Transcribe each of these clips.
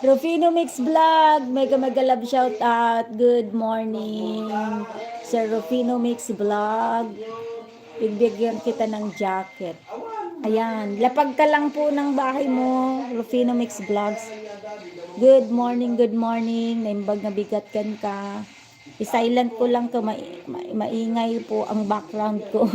Rufino Mix Vlog, mega mega love shout out. Good morning, Sir Rufino Mix Vlog. Bibigyan kita ng jacket. Ayan, lapag ka lang po ng bahay mo, Rufino Mix Vlogs. Good morning, good morning. Naimbag na bigatkan ka. I-silent ko lang to, maingay po ang background ko.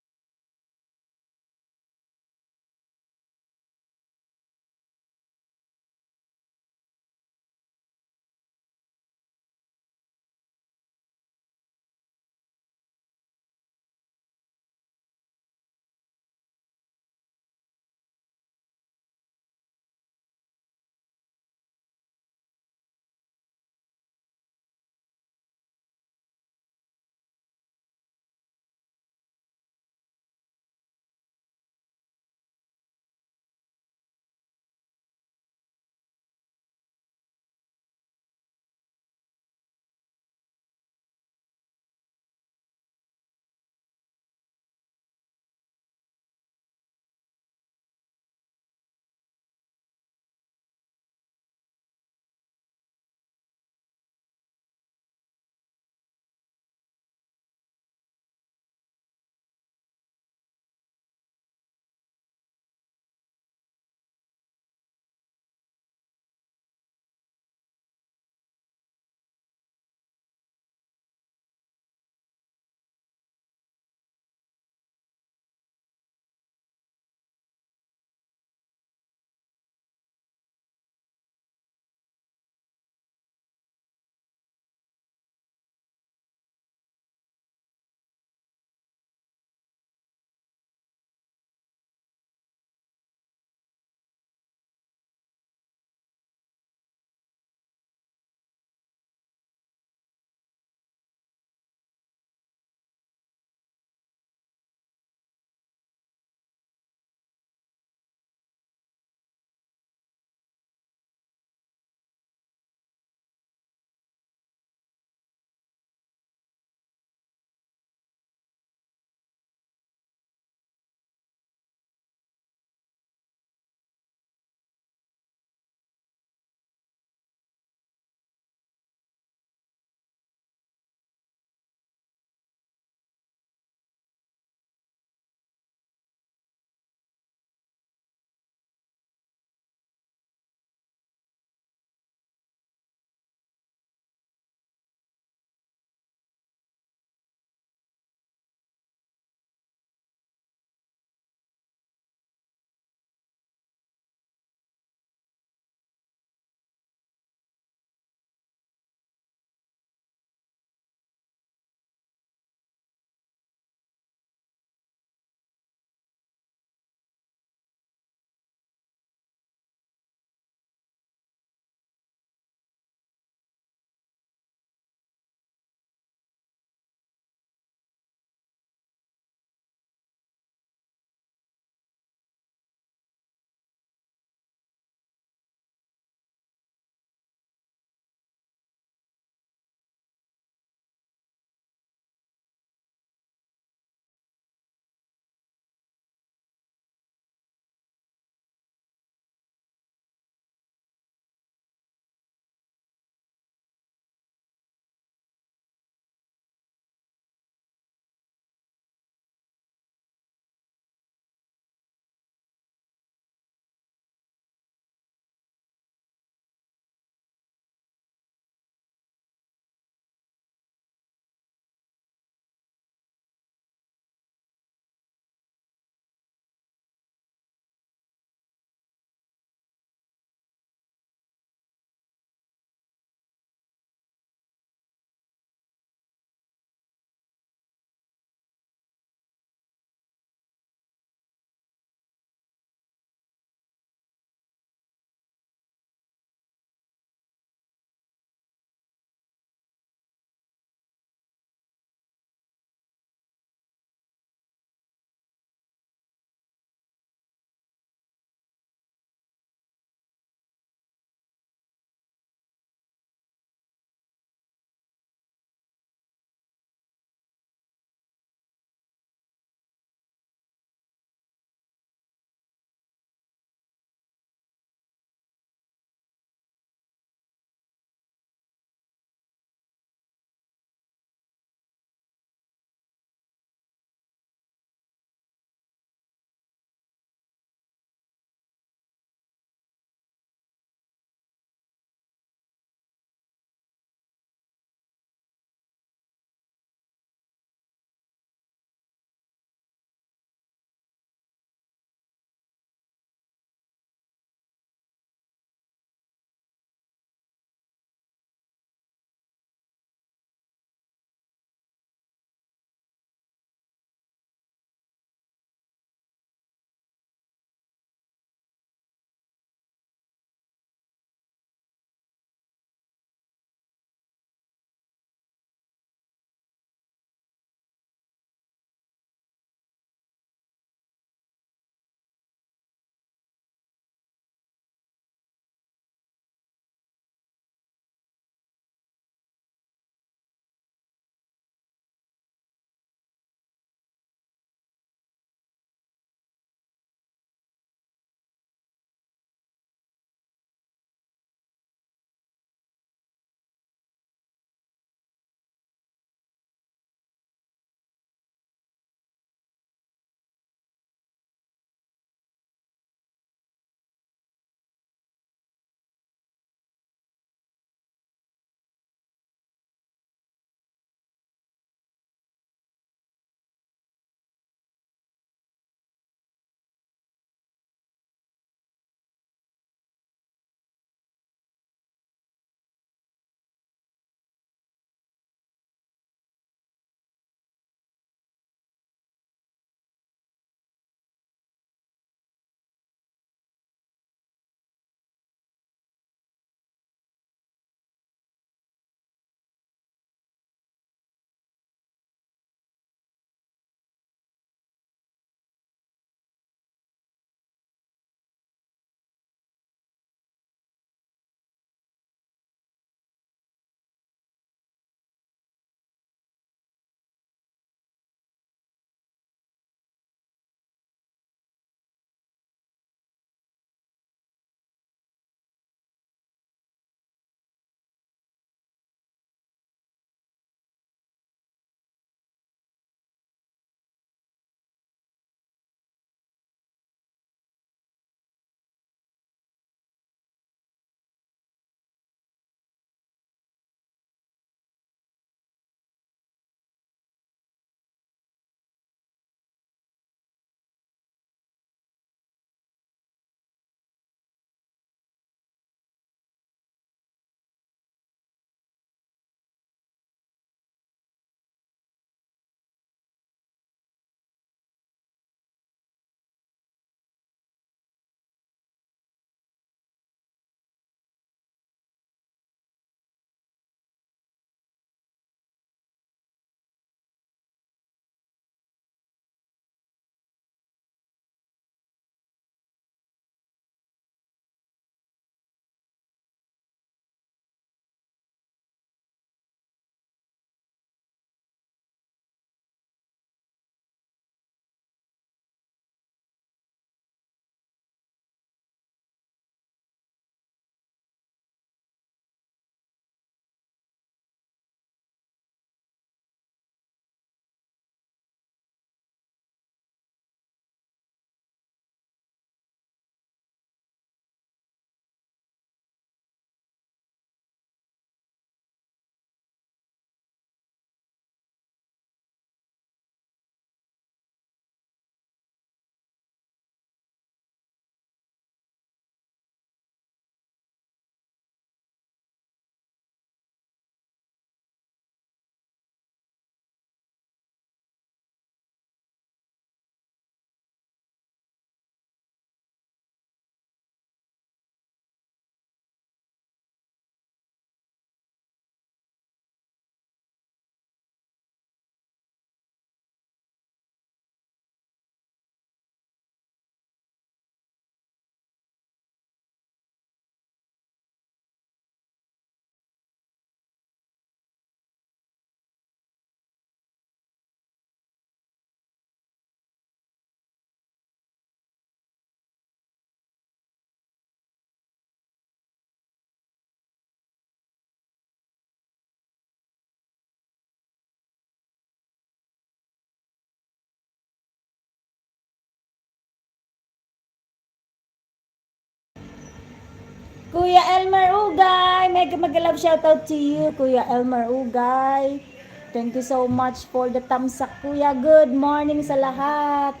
Kuya Elmer Ugay, mega love shoutout to you, Kuya Elmer Ugay. Thank you so much for the thumbs up, Kuya. Good morning sa lahat.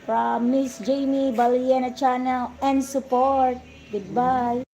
From Miss Jamie Baliena channel and support. Goodbye.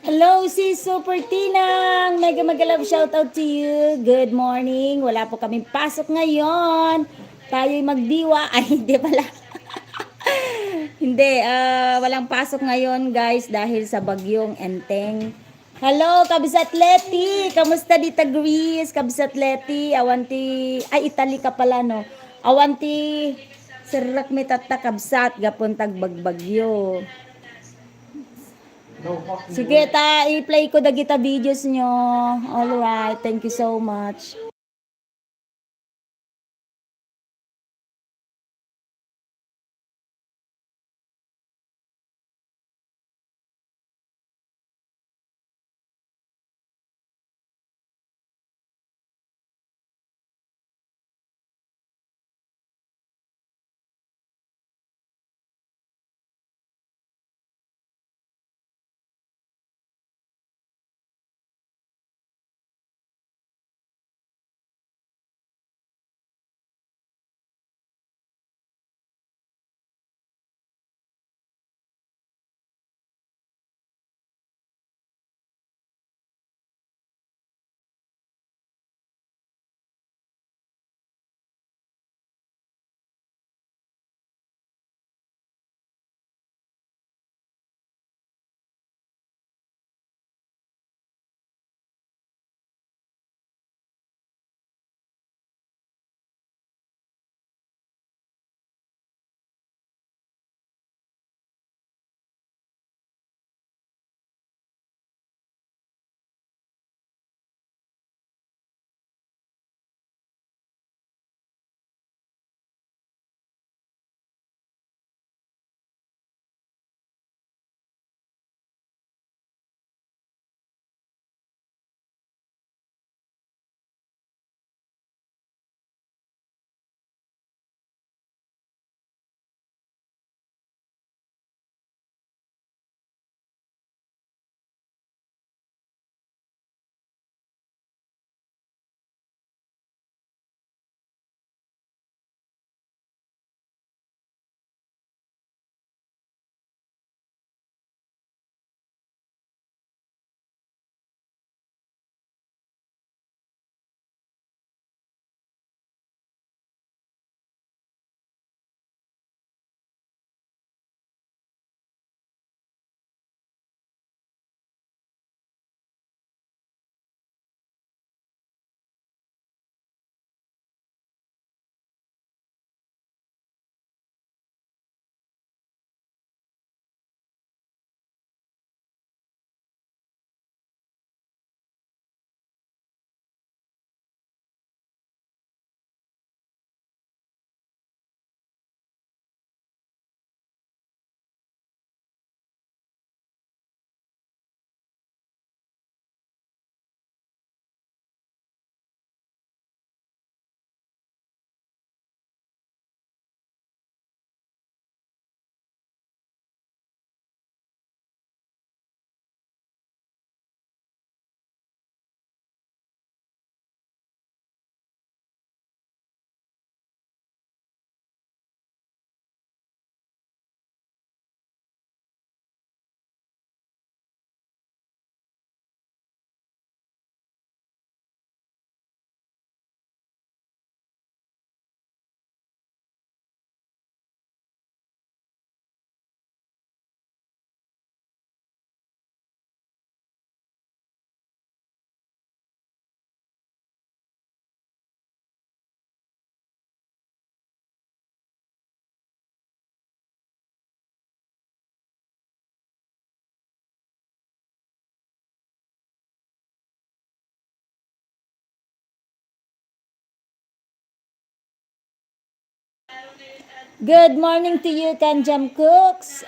Hello, si Super Tinang. Mega love shoutout to you. Good morning. Wala po kaming pasok ngayon. Tayo'y magdiwa. Ay, hindi pala. Hindi, walang pasok ngayon guys dahil sa bagyong Enteng. Hello, Kabisat Leti. Kamusta dita Greece? Kabisat Leti, awanti, ay Italy ka pala no. Awanti, sirrak mi tatta kabsat gapuntag bagbagyo. Sige, i-play ko dagita videos nyo. Alright, thank you so much. Good morning to you, Kanjam Cooks.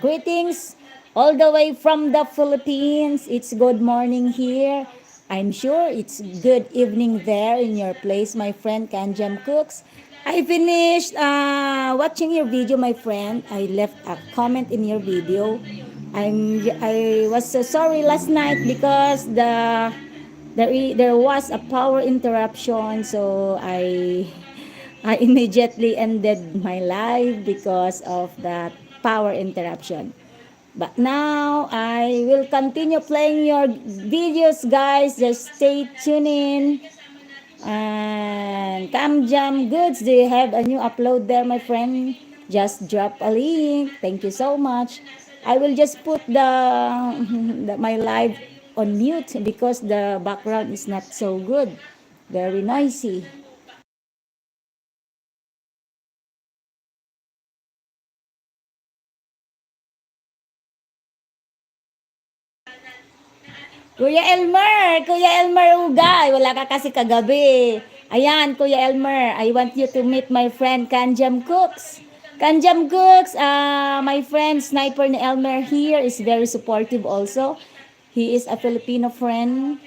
Greetings all the way from the Philippines. It's good morning here. I'm sure it's good evening there in your place, my friend Kanjam Cooks. I finished watching your video, my friend. I left a comment in your video. I was so sorry last night because there was a power interruption, so I immediately ended my live because of that power interruption. But now I will continue playing your videos, guys. Just stay tuned in. And Camjam Goods, do you have a new upload there, my friend? Just drop a link. Thank you so much. I will just put my live on mute because the background is not so good. Very noisy. Kuya Elmer Ugay, wala ka kasi kagabi. Ayan, Kuya Elmer, I want you to meet my friend Kanjam Cooks. Kanjam Cooks, my friend Sniper ni Elmer here is very supportive also. He is a Filipino friend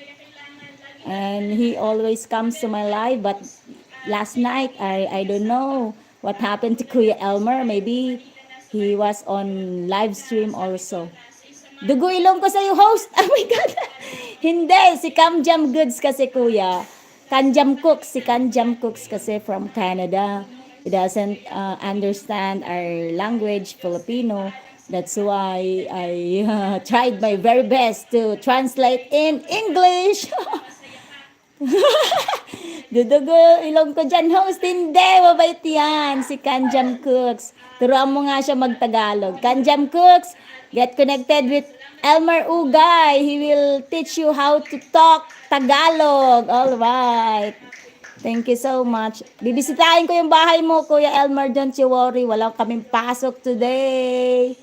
and he always comes to my live, but last night I don't know what happened to Kuya Elmer. Maybe he was on live stream also. Dugo ilong ko sa'yo, host. Oh my God. Hindi, si Kamjam Goods kasi, kuya. Kanjam Cooks, si Kanjam Cooks kasi from Canada. He doesn't understand our language, Filipino. That's why I tried my very best to translate in English. Dudugo ilong ko dyan, host. Hindi, mabait yan. Si Kanjam Cooks. Turuan mo nga siya mag-Tagalog. Kanjam Cooks, get connected with Elmer Ugay. He will teach you how to talk Tagalog. All right. Thank you so much. Bibisitahin ko yung bahay mo, Kuya Elmer. Don't you worry. Walang kaming pasok today.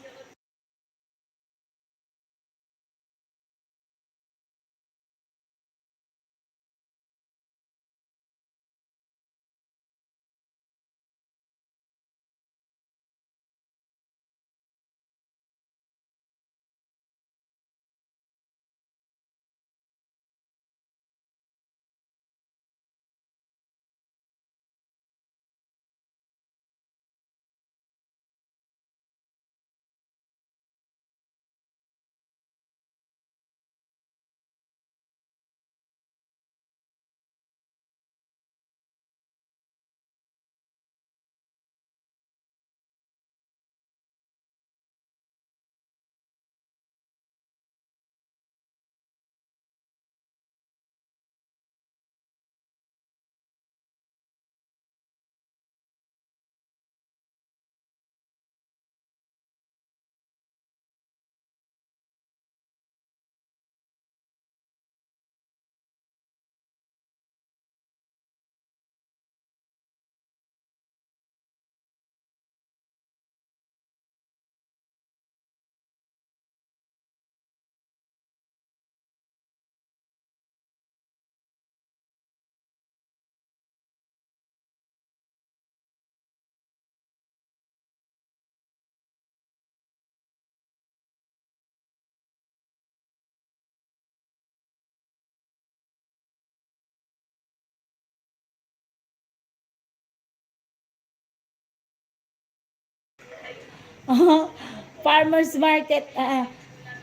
Farmers market.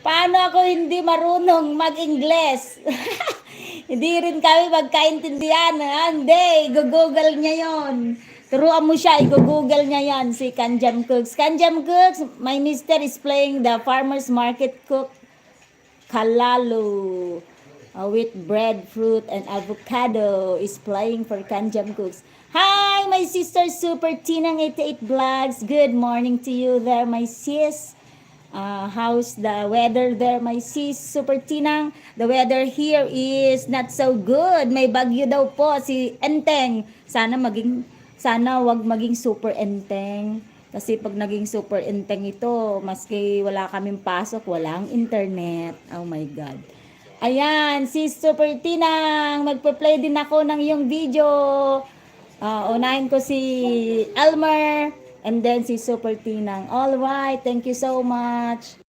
Paano ako hindi marunong mag-Ingles? Hindi rin kami magkaintindihan. Hindi, i-google niya yon. Turuan mo siya, i-google niya yan, si Kanjam Cooks. Kanjam Cooks, my mister is playing the farmers market cook Kalalo with bread, fruit, and avocado is playing for Kanjam Cooks. Hi, my sister Super Tinang 88 Vlogs. Good morning to you there, my sis. How's the weather there, my sis Super Tinang? The weather here is not so good. May bagyo daw po si Enteng. Sana wag maging super Enteng. Kasi pag naging super Enteng ito, maski wala kaming pasok, walang internet. Oh my God. Ayan, si Super Tinang, magpa-play din ako ng iyong video. Unahin ko si Elmer and then si Super Tinang. All right, thank you so much.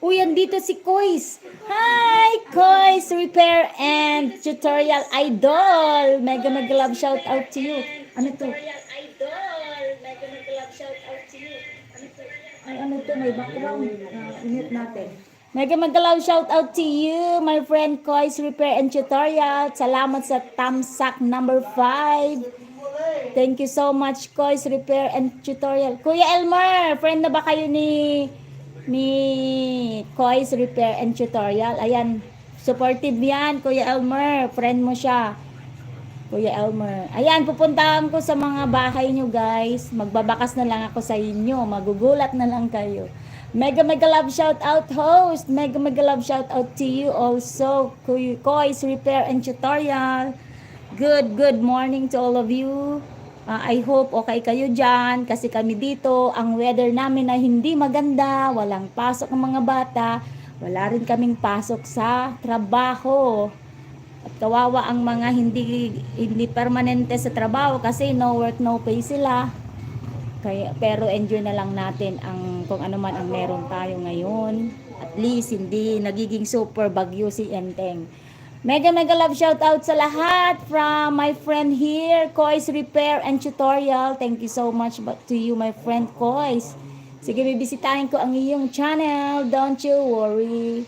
Uy, andito si Kois. Hi, Kois Repair and Tutorial Idol. Mega mega love shout out to you. Ano to? Ay, ano to? May background. Init natin. Mega mega love shout out to you, my friend Kois Repair and Tutorial. Salamat sa tamsak number 5. Thank you so much, Kois Repair and Tutorial. Kuya Elmer, friend na ba kayo ni Kois Repair and Tutorial? Ayan, supportive yan, Kuya Elmer. Friend mo siya, Kuya Elmer. Ayan, pupuntahan ko sa mga bahay nyo, guys. Magbabakas na lang ako sa inyo. Magugulat na lang kayo. Mega mega love shout out host. Mega mega love shout out to you also, Kois Repair and Tutorial. Good morning to all of you. I hope okay kayo dyan kasi kami dito, ang weather namin na hindi maganda, walang pasok ng mga bata, wala rin kaming pasok sa trabaho. At kawawa ang mga hindi permanente sa trabaho kasi no work no pay sila. Kaya, pero enjoy na lang natin ang kung ano man ang meron tayo ngayon. At least hindi nagiging super bagyo si Enteng. Mega mega love shout out sa lahat from my friend here, Kois Repair and Tutorial. Thank you so much to you, my friend Kois. Sige, bibisitahin ko ang iyong channel. Don't you worry.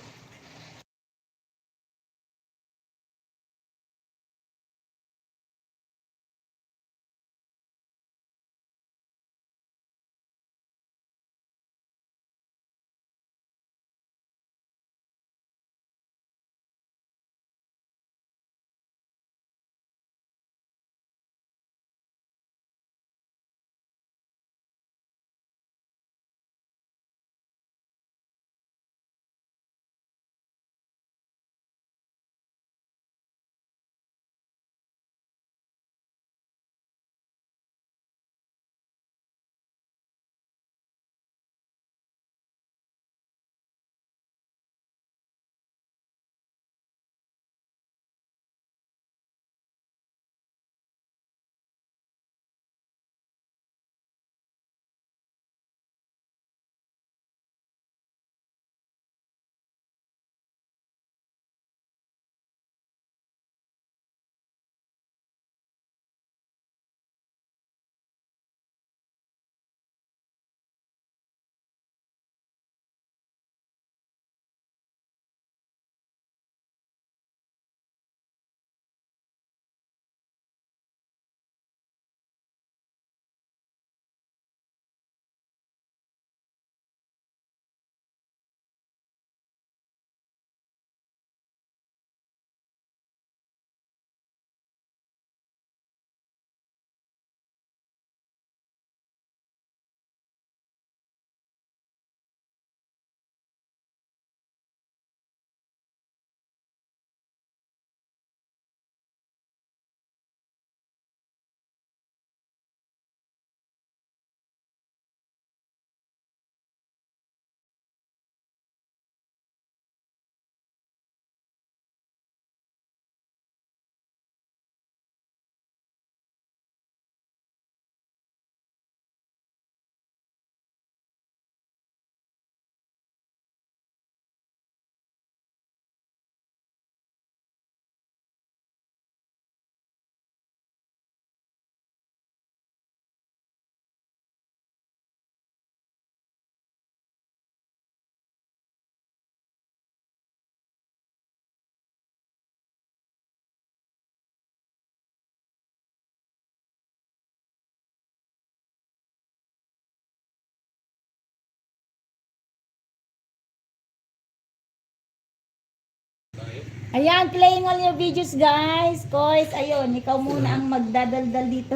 Ayan, playing all your videos, guys. Kois, ayun, ikaw muna ang magdadaldal dito.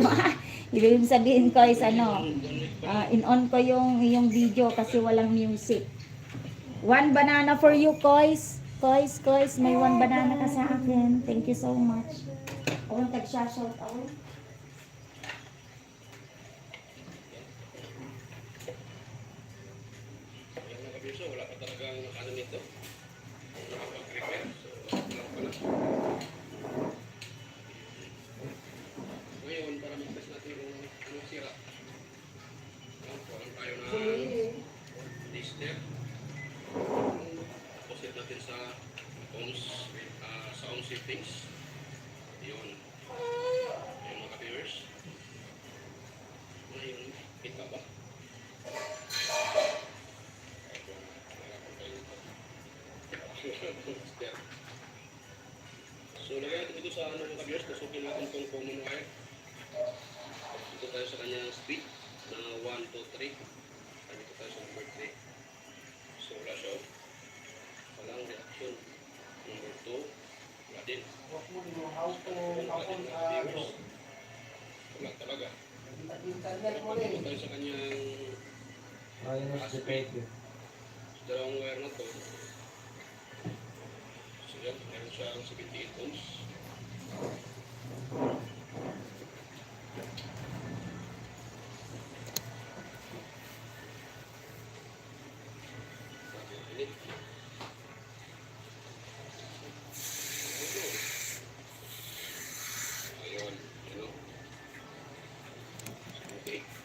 Ibig sabihin, Kois, ano, in-on ko yung video kasi walang music. One banana for you, Kois. Kois, may one banana ka sa akin. Thank you so much. Awang tag-shout out. Wala pa talagang ano nito. Nakapag-prepare. Ngayon, para mag-test natin kung anong sira. Kulang tayo ng tester. Posit natin sa sound settings. Yun. Yung mga viewers. Ngayon, kita ba? So, lagyan natin ito sa mga viewers. Nasukin natin itong common wire. Dito tayo sa kanyang speed na 1, 2, 3. Dito tayo sa number 3. So, wala siya. Walang reaction. Number 2. Wala din. Wala talaga. Dito tayo sa kanyang speed. Dalawang wire na to. So, yan. Meron siyang 78 ohms.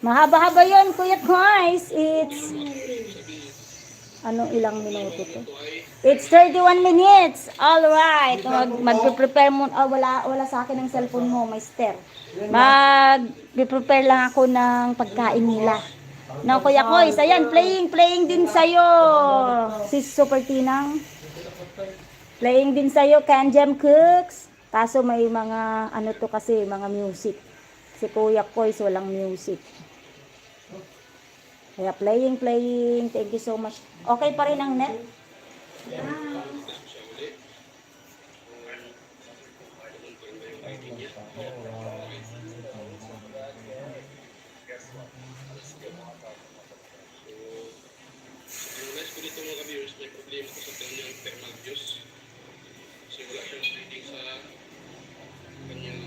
Mahaba-haba yun, Kuya Kois. It's, ilang minuto to? It's 31 minutes. Alright. Mag-prepare mo. Wala sa akin ng cellphone mo, Mister. Mag-prepare lang ako ng pagkain nila. No, Kuya Kois. Ayan, playing din sa'yo. Si Super Tinang. Playing din sa'yo, Kanjam Cooks. Kaso may mga, to kasi, mga music. Si Kuya Kois, walang music. Kaya playing. Thank you so much. Okay pa rin ang net? Dito mga ka-viewers, may problema ko sa kanyang thermal fuse. Kasi wala siyang reading sa kanyang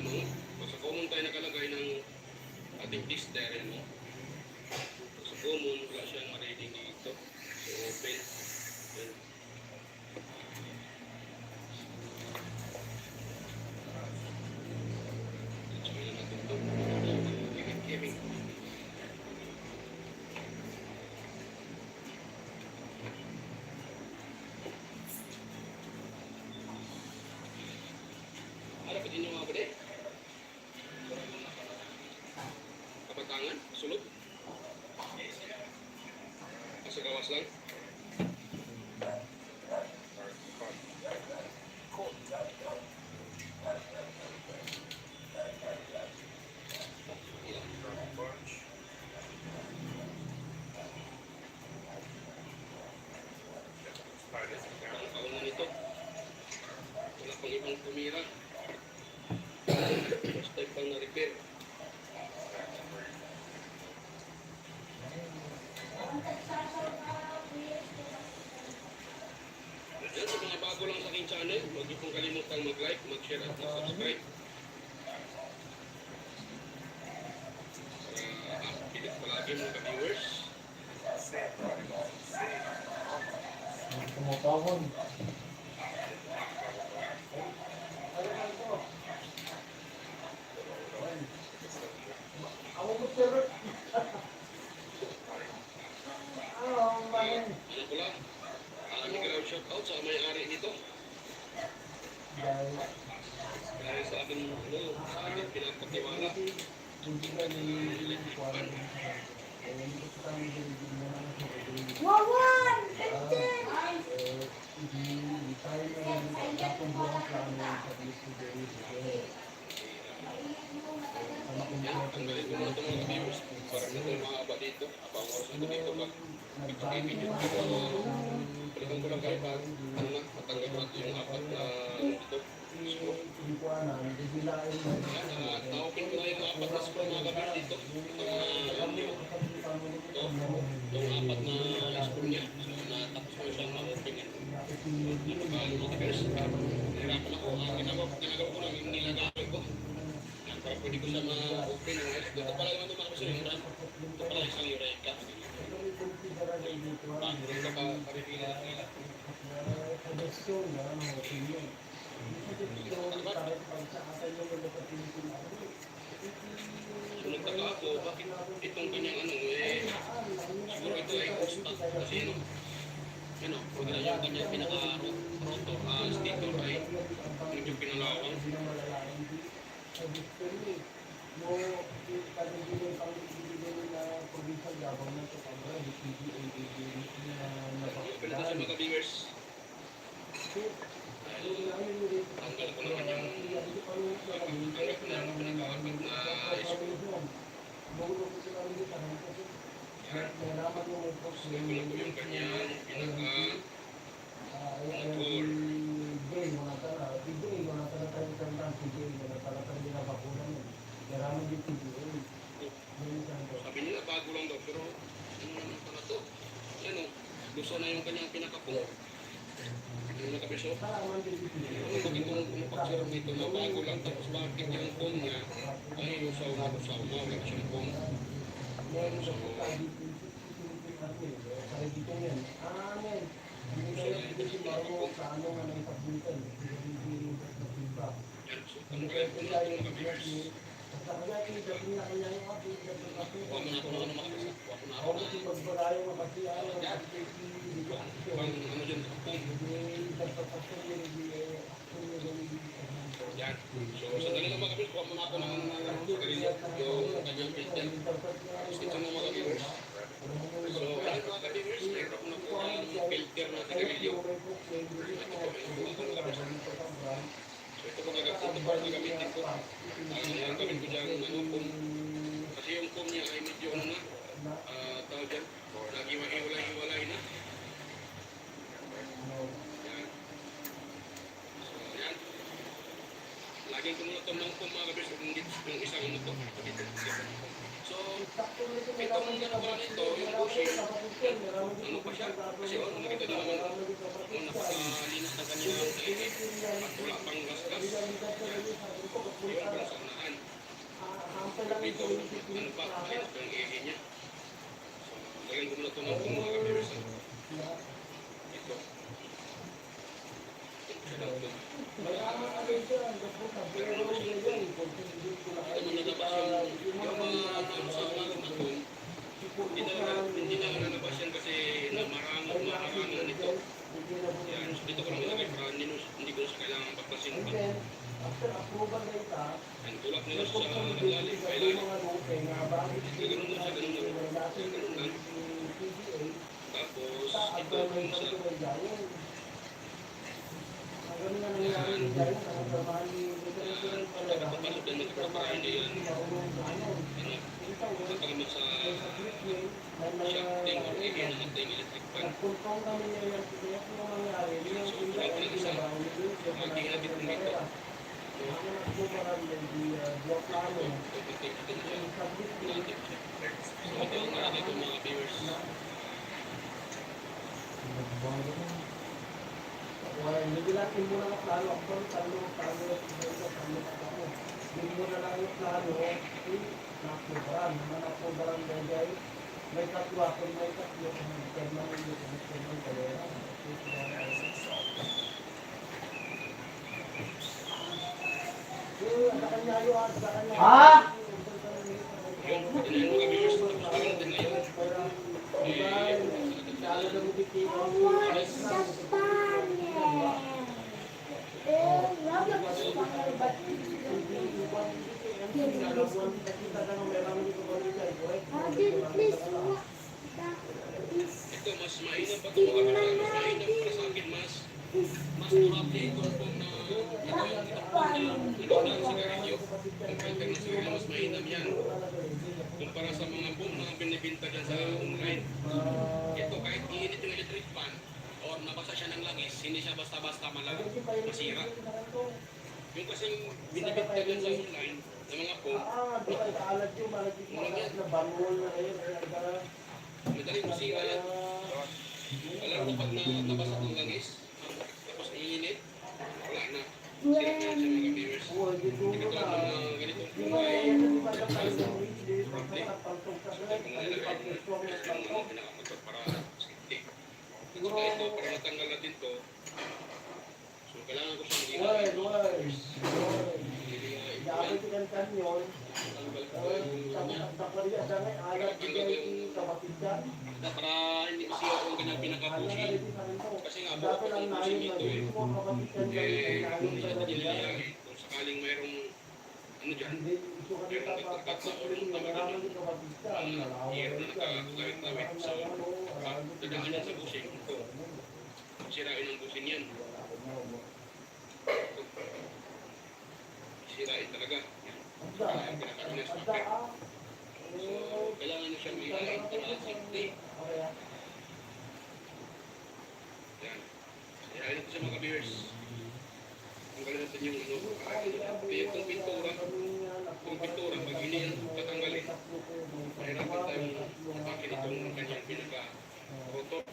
sa common tayo nakalagay ng ating tester. Sa common, wala siyang ma-reading dito. So, open. Yan. Try natin ito. Giving. Harap din yung mga bade. Kapatangan, sulod. Sa gawas lang. Ang kaunan nito. Wala pang ibang tumira. Basta pang na-repair. Yan, sa mga bago lang sa aking channel, huwag niyo pong kalimutang mag-like, mag-share at mag-subscribe. Para update palagi mga ka-viewers. Ano ko lang, shoutout sa may-ari nito. Dahil sa akin pinagpatiwala. Wawan! Yan, tanggalin ko muna itong mga viewers para na itong mahaba dito. Abang oras na dito ba? Ipag-ibig yun. Balikan ko lang kayo pag matanggap natin yung apat na ito. Screw. Na-open ko na yung apat na screw mga kabers dito. Alam nyo, itong apat na screw niya. So, natapos ko siyang ma-openin. Napaka-kabers. Nahirapan ako. Ginagawa ko lang yung nilagay ko. Yan, para pwede ko siya ma-open. Ito pala naman ito mga kabers yung run. Ito pala isang Eureka. Bago rin ka pa-reveal nila. So nagtaka ako, bakit itong kanyang siguro ito ay stock kasi pwede na yung kanyang pinaka-rotor, stator ay medyo pinalawang. Ganito siya mga viewers. Tanggal ko naman yung tanggal ko na yung pinaka-apat na screw. Yan. Gusto ko na po yung kanyang pinaka-motor. Sabi nila bago lang daw, pero ano pala to? Yan o, gusto na yung kanyang pinaka-pump. Yung nakabiso. Bakit itong pumapagsiram dito na bago lang, tapos bakit yung pump niya ay usaw na wala siyang pump. So, yan, so tanong kayo po natin mga viewers. Huwag mo na ako na makabisa. Huwag mo na ako na ano dyan, pump. Yan. So, sandali lang mga viewers, huwag mo na ako ng sagarilyo yung kanyang filter. Tapos dito na mga viewers. So, yan mga viewers, mayroon ko na po ang filter na sagarilyo. Ito po, may buka mga viewers. So, ito po gagamitin ko. Ang gawin ko dyan, pump. Kasi yung pump niya ay medyo tawag dyan, lagi mahiwalay-hiwalay na. Yan. So, yan. Lagi ko muna itong pump mga kabis, yung isang ito. So, itong gano'n ito, yung bushing, ano pa siya? Kasi nakita nyo naman, napakalinis na kanyang daigit at wala pang gasgas. Yung kung saan naan. Dito, ano pa, malinis pa yung ihi niya. So, lagyan ko muna ito ng pump mga kabis. Ito. Ito lang ito. Pero ano siya ito? Ito mo nalabas yung sa mga ito. Hindi na nalabas yan kasi marangan nito. Yan, so dito ko lang ilagay para hindi ko sa kailangan pagpasin pa. Yan, tulak nila sa naglalim, kailangan. Ganun lang siya, ganun lang. Tapos, ito kung sa pagkakapasok din nagpapara hindi yan nagpagamit sa shafting or even nating electric fan. So, ito lang isa. Tingin natin dito. So, ito ang nalagay ko mga viewers. Hindi natin muna ang plano. Talo hindi mo na lang yung plano. Nakubaran. Nakubaran gagay. May tatlo. May tatlo. Kaya naman yung kalera. Ha? Yun, ito na yung mga viewers. Tapos na natin ngayon. Ito, mas mainam pa ito mga viewers. Mas mainam para sa akin. Mas durable itong pong na ito ng sigarilyo. Kung filter ng sigarilyo, mas mainam yan. Kumpara sa mga boom na binibinta dyan sa online. Ito, kahit iinit yung electric fan or kung nabasa siya ng langis, hindi siya basta-basta masira. Yung kasing binibigtagan sa online ng mga foam, Di ba kaalat yung malagit mo na banwol na ngayon. madaling masira yan. Alam mo pag nabasa ng langis, tapos iinit, wala na. Sira na yan sa mga viewers. Hindi ka tulad ng mga ganitong kulay. Para safety. At saka ito, para natanggal natin to, so kailangan ko siyang ilalim. Dapat ikan kanyon, Tanggal ko yung kanya. takot niya sa ngayon, alat niya yung kapatid dyan. Para hindi masira yung kanyang pinaka-pushing. Kasi nga, bukas Dapat pa ang yung nahin pushing na ito eh. din mo, kapatid dyan dyan, Eh, nahin kung hindi sa natin kapatid dyan. nilalagay, kung sakaling mayroong ano dyan, Hindi, gusto ka nila papapapapin yung maraming yung kapatid dyan. hero na nakakawit-lawit. So, pag dadaan yan sa bushing, ito, sirain ang bushing yan. Sirain talaga. Yan. Kaya ang pinakaroon ng stopper. So, kailangan nyo siyang ilain para safety. Yan. Sirain natin sa mga viewers. Tanggalin natin yung ano. Itong pintura. Itong pintura, pag hindi yan tatanggalin, mahirapan tayong tapakin itong kanyang pinaka-rotor.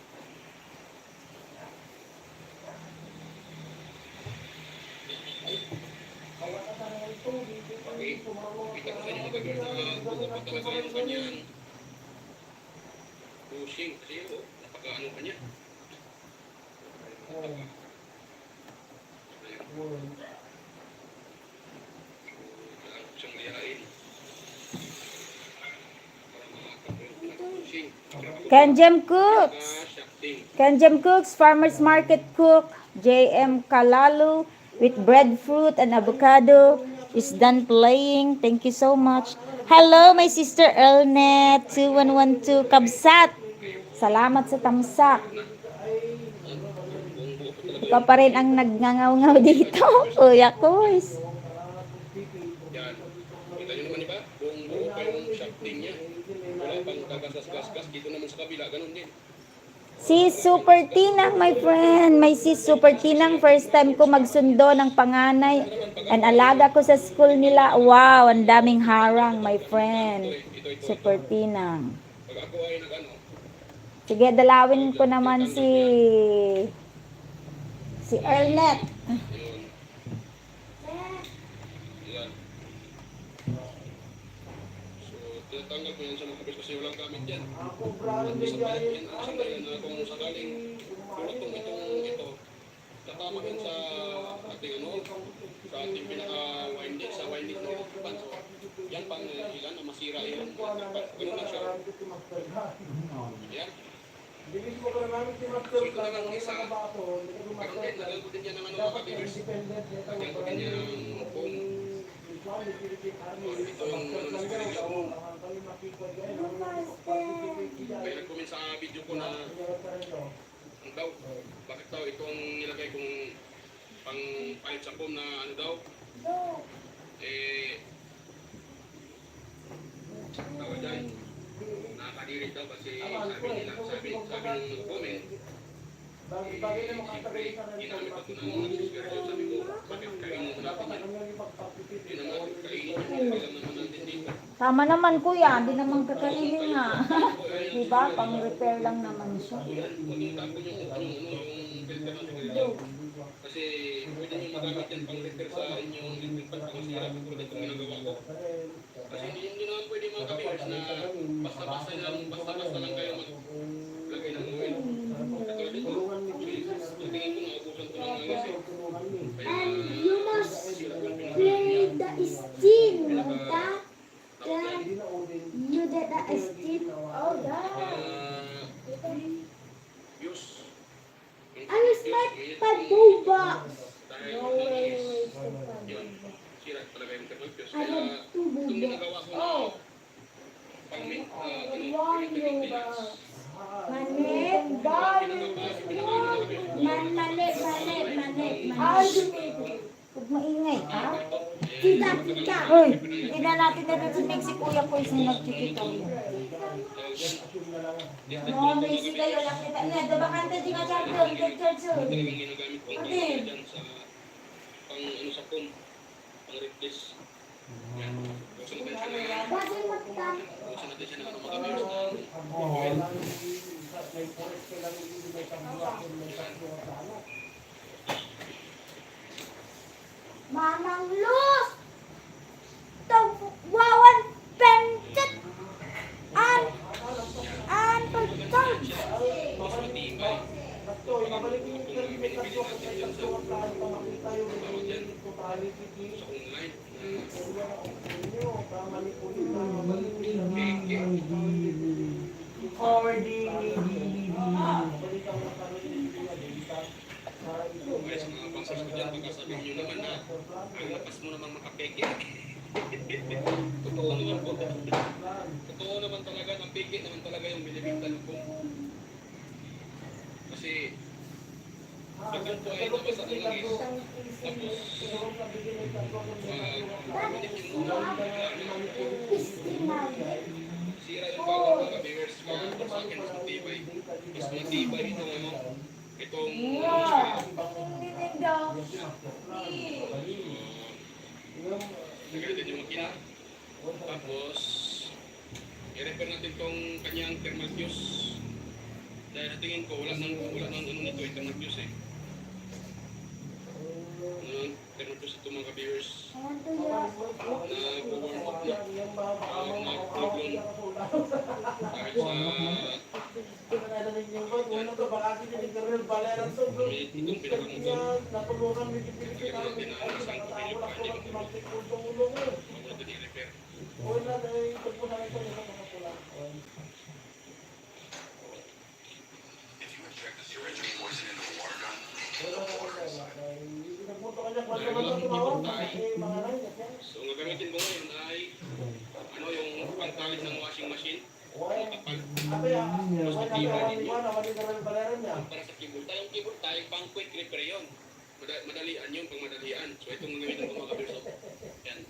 Okay, kita ko sa inyo mga viewers na buo pa talaga yung kanyang bushing. Kasi yun, napaka-ano kanya. Ayan. Kailangan ko siyang lihain. Para makakapag yung bushing. Kanjam Cooks. Shafting. Kanjam Cooks, Farmers Market Cook, JM Kalalu with breadfruit and avocado is done playing. Thank you so much. Hello, my sister Elnet 2112 Kabsat. Salamat sa tamsak. Ikaw pa rin ang nagngangaw-ngaw dito. Kuya Kuys. Yan. Kita nyo naman iba? Buong-buo pa yung shafting niya. Wala pang kagasgas-gasgas. Dito naman sa kabila, ganun din. Si Super Tinang, my friend. May si Super Tinang, first time ko magsundo ng panganay. And alaga ko sa school nila. Wow, ang daming harang, my friend. Super Tinang. Pag ako ay nag-ano, Sige, dalawin ko naman si Ernet. yun. Yan. So, tinatanggal ko yan sa mga kabis kasi walang gamit yan. Ako, brother, At isa pa yan, isang dahilan na kung sakaling tulutong ito, tatama yan sa ating ano, sa ating pinaka-winding, sa winding ng pan. So, yan pang ilan na masira yung ganun lang siya. Yan. Bilis mo ka namin si Master So, ito na lang isa. Kabato. Meron din, nalagod din yan ng ano mga kabis. Lagyan ko din yan ng phone. Ito yung ano na sigarilyo. May nag-comment sa video ko na ang daw, bakit daw itong nilagay kong pang palit sa phone na ano daw, eh, tawag dyan, nakakadiri daw kasi sabi nila, sabi ng nag-comment, Bagay na siyempre, ginamit ako ng nag-sigarilyo, sabi ko, bakit kainin mo natin yan? Hindi naman kainin yun, hindi lang naman natin dito. Tama naman kuya, hindi naman kakainin nga. Diba? Pang repair lang naman siya. Yan, huwag yung tapon yung filter ng sigarilyo. Kasi pwede nyo magamit yan pang repair sa inyong electric pan pang sira tulad itong ginagawa ko. Kasi hindi naman pwede mga kabiyers na basta-basta lang kayo maglagay ng oil. Katulad ito, so tingin ko naubusan ko ng langis eh. Kaya You must sila ko play pinaka the steel like that. tawag yan. You did the steel. Oh, yeah. Views. I was like Pabuba. Dahil No ng way, langis. way. Yun, sira talaga yung kapagpiyos. I Kaya had two itong buba. ginagawa ko na Oh, maintenance. manet, manet, manet. Huwag maingay, ha? Tita, tita. Uy, hindi na natin na rin si Kuya Kuys na nagkikita. Tawag yan. Assume na lang. Disturb ko Mo lang may mga sigay wala viewers. kita niya. Dabakante di nga charger, get charger. Ito talagang ginagamit kong pang dyan sa pang ano sa phone. Pang replace. Yan. Buksan natin siya na Bakit magkano? buksan natin siya na ano mga viewers na May forest ka lang, hindi may kabluwaton, may kabluwaton. Manang Luz! Wawan pencet! An pagtag! mas matibay. Ito, ibabalik mo yung may kabluwaton, may kabluwaton, pamakita yung totality. Sa online na kaya sa mga bangsa ko dyan, baka sabihin nyo naman na ang lakas mo naman makapeke. Totoo naman po. Totoo naman talaga, ang peke naman talaga yung binibigtan ko. Kasi pagkan po ay nabasa ng langis, tapos pag-minit yung muna, sira yung bago mga viewers, kaya sa akin mas matibay. Mas matibay itong ano, itong Tingin daw. nagalitin yung makina. Tapos, i-repair natin tong kanyang thermal fuse. Dahil sa tingin ko, wala nang ano nito, thermal fuse eh. Thermal fuse ito mga viewers. Na-warm up na. Nag-plug-on. Kahit sa itong pinakamotor. Natulungan mo yung Lagyan natin na isang kapilip pa, hindi mo bago natin i-repair. So, ang gagamitin ko ngayon ay ano yung pangtalit ng washing machine. Kapag mas matibay din yun. Para sa keyboard. Tayong keyboard tayo, pang quick repair yun. Madalian yun, pang madalian. So, itong gagamitin ko mga kabirso. Yan.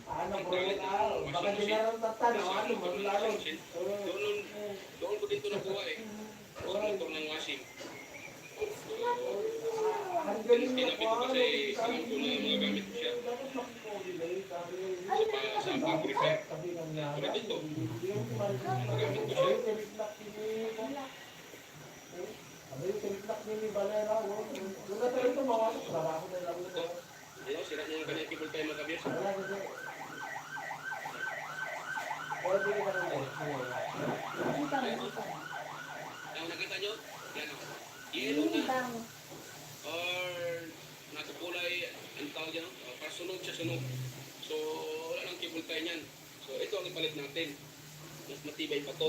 Pangtalit ng washing machine. Kasi ano, pag ng washing machine, doon ko dito nakuha eh. Sa motor ng washing. Tinapit ko kasi alam ko na mga gamit ko siya. Sa pag-repair. Tulad dito. Magamit ko siya. Ito. Ayun, sira niya yung kanyang keyboard tayo mga kabirso. Ang nakita nyo? Yan o. Yellow na. Or nasa kulay, ang tawag yan, sunog siya, sunog. So, wala nang cable tie niyan. So, ito ang ipalit natin. Mas matibay pa to.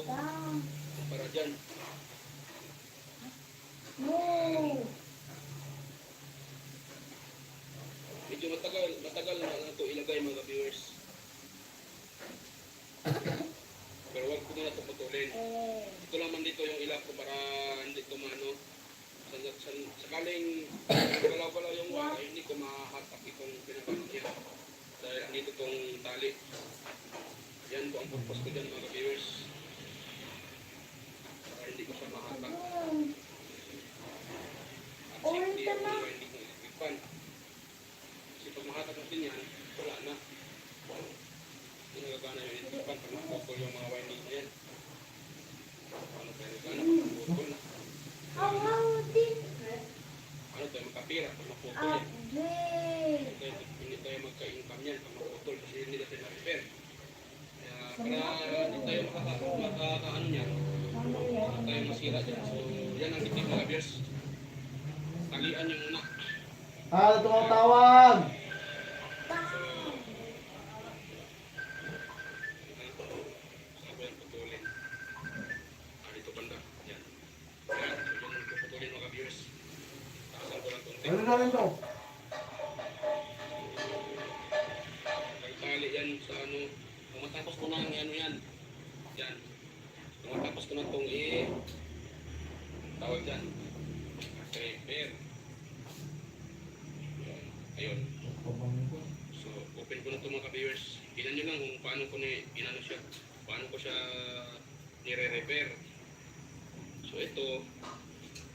Para dyan. Medyo matagal na ito ilagay mga viewers. Pero wag ko na ito putulin. Ito naman dito yung ilap ko para hindi ito maano. Sakaling galaw-galaw yung wala, hindi ko mahatak itong pinagano niya. Dahil andito itong tali. Yan po ang purpose ko dyan mga viewers. Para hindi ko siya mahatak. At safety ang mga hindi ko electric fan. Kasi pag mahatak natin yan, wala na. Hindi nagagana yung electric fan pag makapukol yung mga winding na yan. Ano tayo nagagana pag makapukol na. Ano tayo makapira pag maputol yan. Hindi tayo magka-income yan pag maputol kasi hindi natin ma-repair. Kaya para hindi tayo makaka-ano yan, hindi tayo masira dyan. So yan ang titik mga viewers. Talian yung una. Tumatawag! Saan ko yan putulin? Dito banda. Yan. Yan. So yan ang puputulin mga viewers. Takasan ko lang konti. Ano namin to? Pagtali yan sa ano. Kung matapos ko na ang ano yan. Yan. Kung matapos ko na itong tawag dyan. Repair. Yan. Ayun. So, open ko na ito mga ka-viewers. Tingnan nyo lang kung paano ko inano siya. Paano ko siya nire-repair. So ito,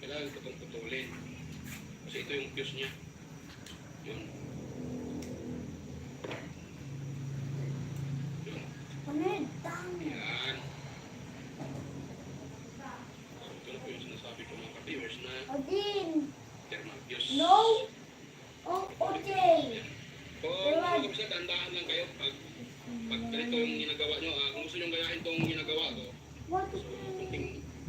kailangan ito itong putulin. Kasi ito yung fuse niya. Yun. Yun. Ano yun? Dami. Yan. Ito na po yung sinasabi ko mga ka-viewers na Odin. thermal fuse. No. Oh, okay. Kung mga kabisa, dandahan lang kayo pag ganito yung ginagawa nyo. Kung gusto nyo gayahin itong ginagawa ko, What so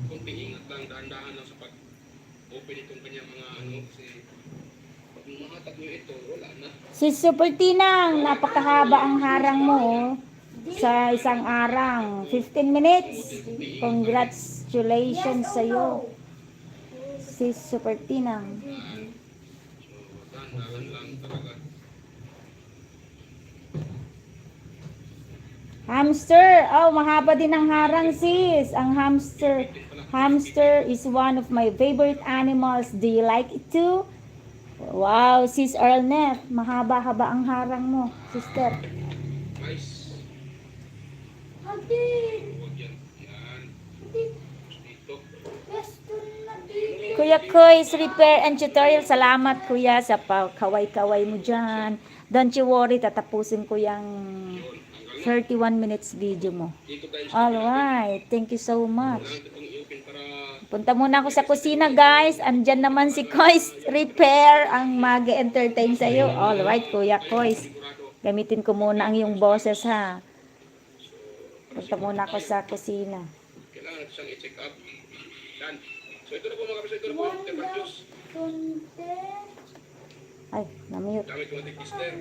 kunting ingat lang, dahan-dahan lang sa pag-open itong kanyang mga ano, kasi pag mahatak nyo ito, wala na. Si Super Tinang, napakahaba ang harang mo oh, sa isang arang. 15 minutes. Congratulations sa'yo. Si Super Tinang. So, dahan-dahan lang talaga. Hamster. Oh, mahaba din ang harang sis. Ang hamster. Hamster is one of my favorite animals. Do you like it too? Wow, sis Earlnet. Mahaba-haba ang harang mo, sister. Nice. Odin. Huwag yan. Yan. Odin. Dito. Gusto na din. Kuya Koy's Repair and Tutorial. Salamat kuya sa kaway-kaway mo dyan. Don't you worry, tatapusin ko yung 31 minutes video mo. Dito tayo sa Alright, thank you so much. kailangan itong i-open para Punta muna ako sa kusina guys. Andyan naman si Koy's Repair ang mag-entertain sa'yo. Alright, Kuya Koy's. sigurado. Gamitin ko muna ang iyong boses ha. Punta muna ako sa kusina. Kailangan natin siyang i-check up. Yan. So ito na po mga kabisa, ito na po yung thermal fuse. Kunti. Ay, na-mute. Gamit yung ating tester.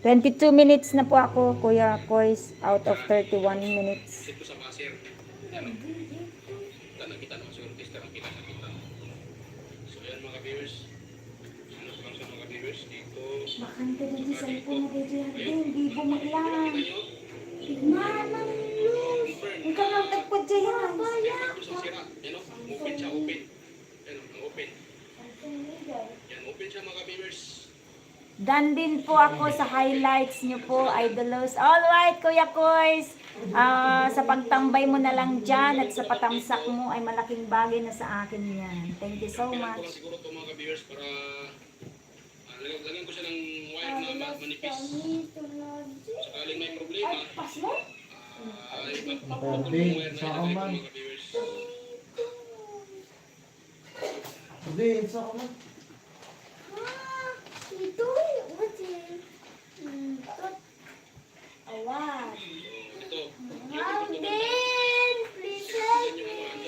22 minutes na po ako, Kuya Koy's, out of 31 minutes. Ito sa buzzer. Yan o. Nakita naman siguro tester ang pinakakita. So yan mga viewers. Ano pa lang sa mga viewers dito. Makanta din sa cellphone na dito yan. Hindi bumaglang. Kita nyo? Manang luz. Ikaw lang tagpad dyan. Yan ito sa sira. Yan o. Open siya, open. Yan o, open. Yan, open siya mga viewers. Done din po ako sa highlights niyo po, Idolos. Alright, Kuya Koy's. Sa pagtambay mo na lang dyan at sa patamsak mo ay malaking bagay na sa akin yan. Thank you so Kailangan ko lang much. siguro ito mga viewers para lagyan ko siya ng wire na manipis. Sakaling may problema, ay mapapulong yung wire na ilagay ko mga viewers. Odin, sa ako na. Ito Odin. Awan. So, ito. Odin, please. Andyan yung ano,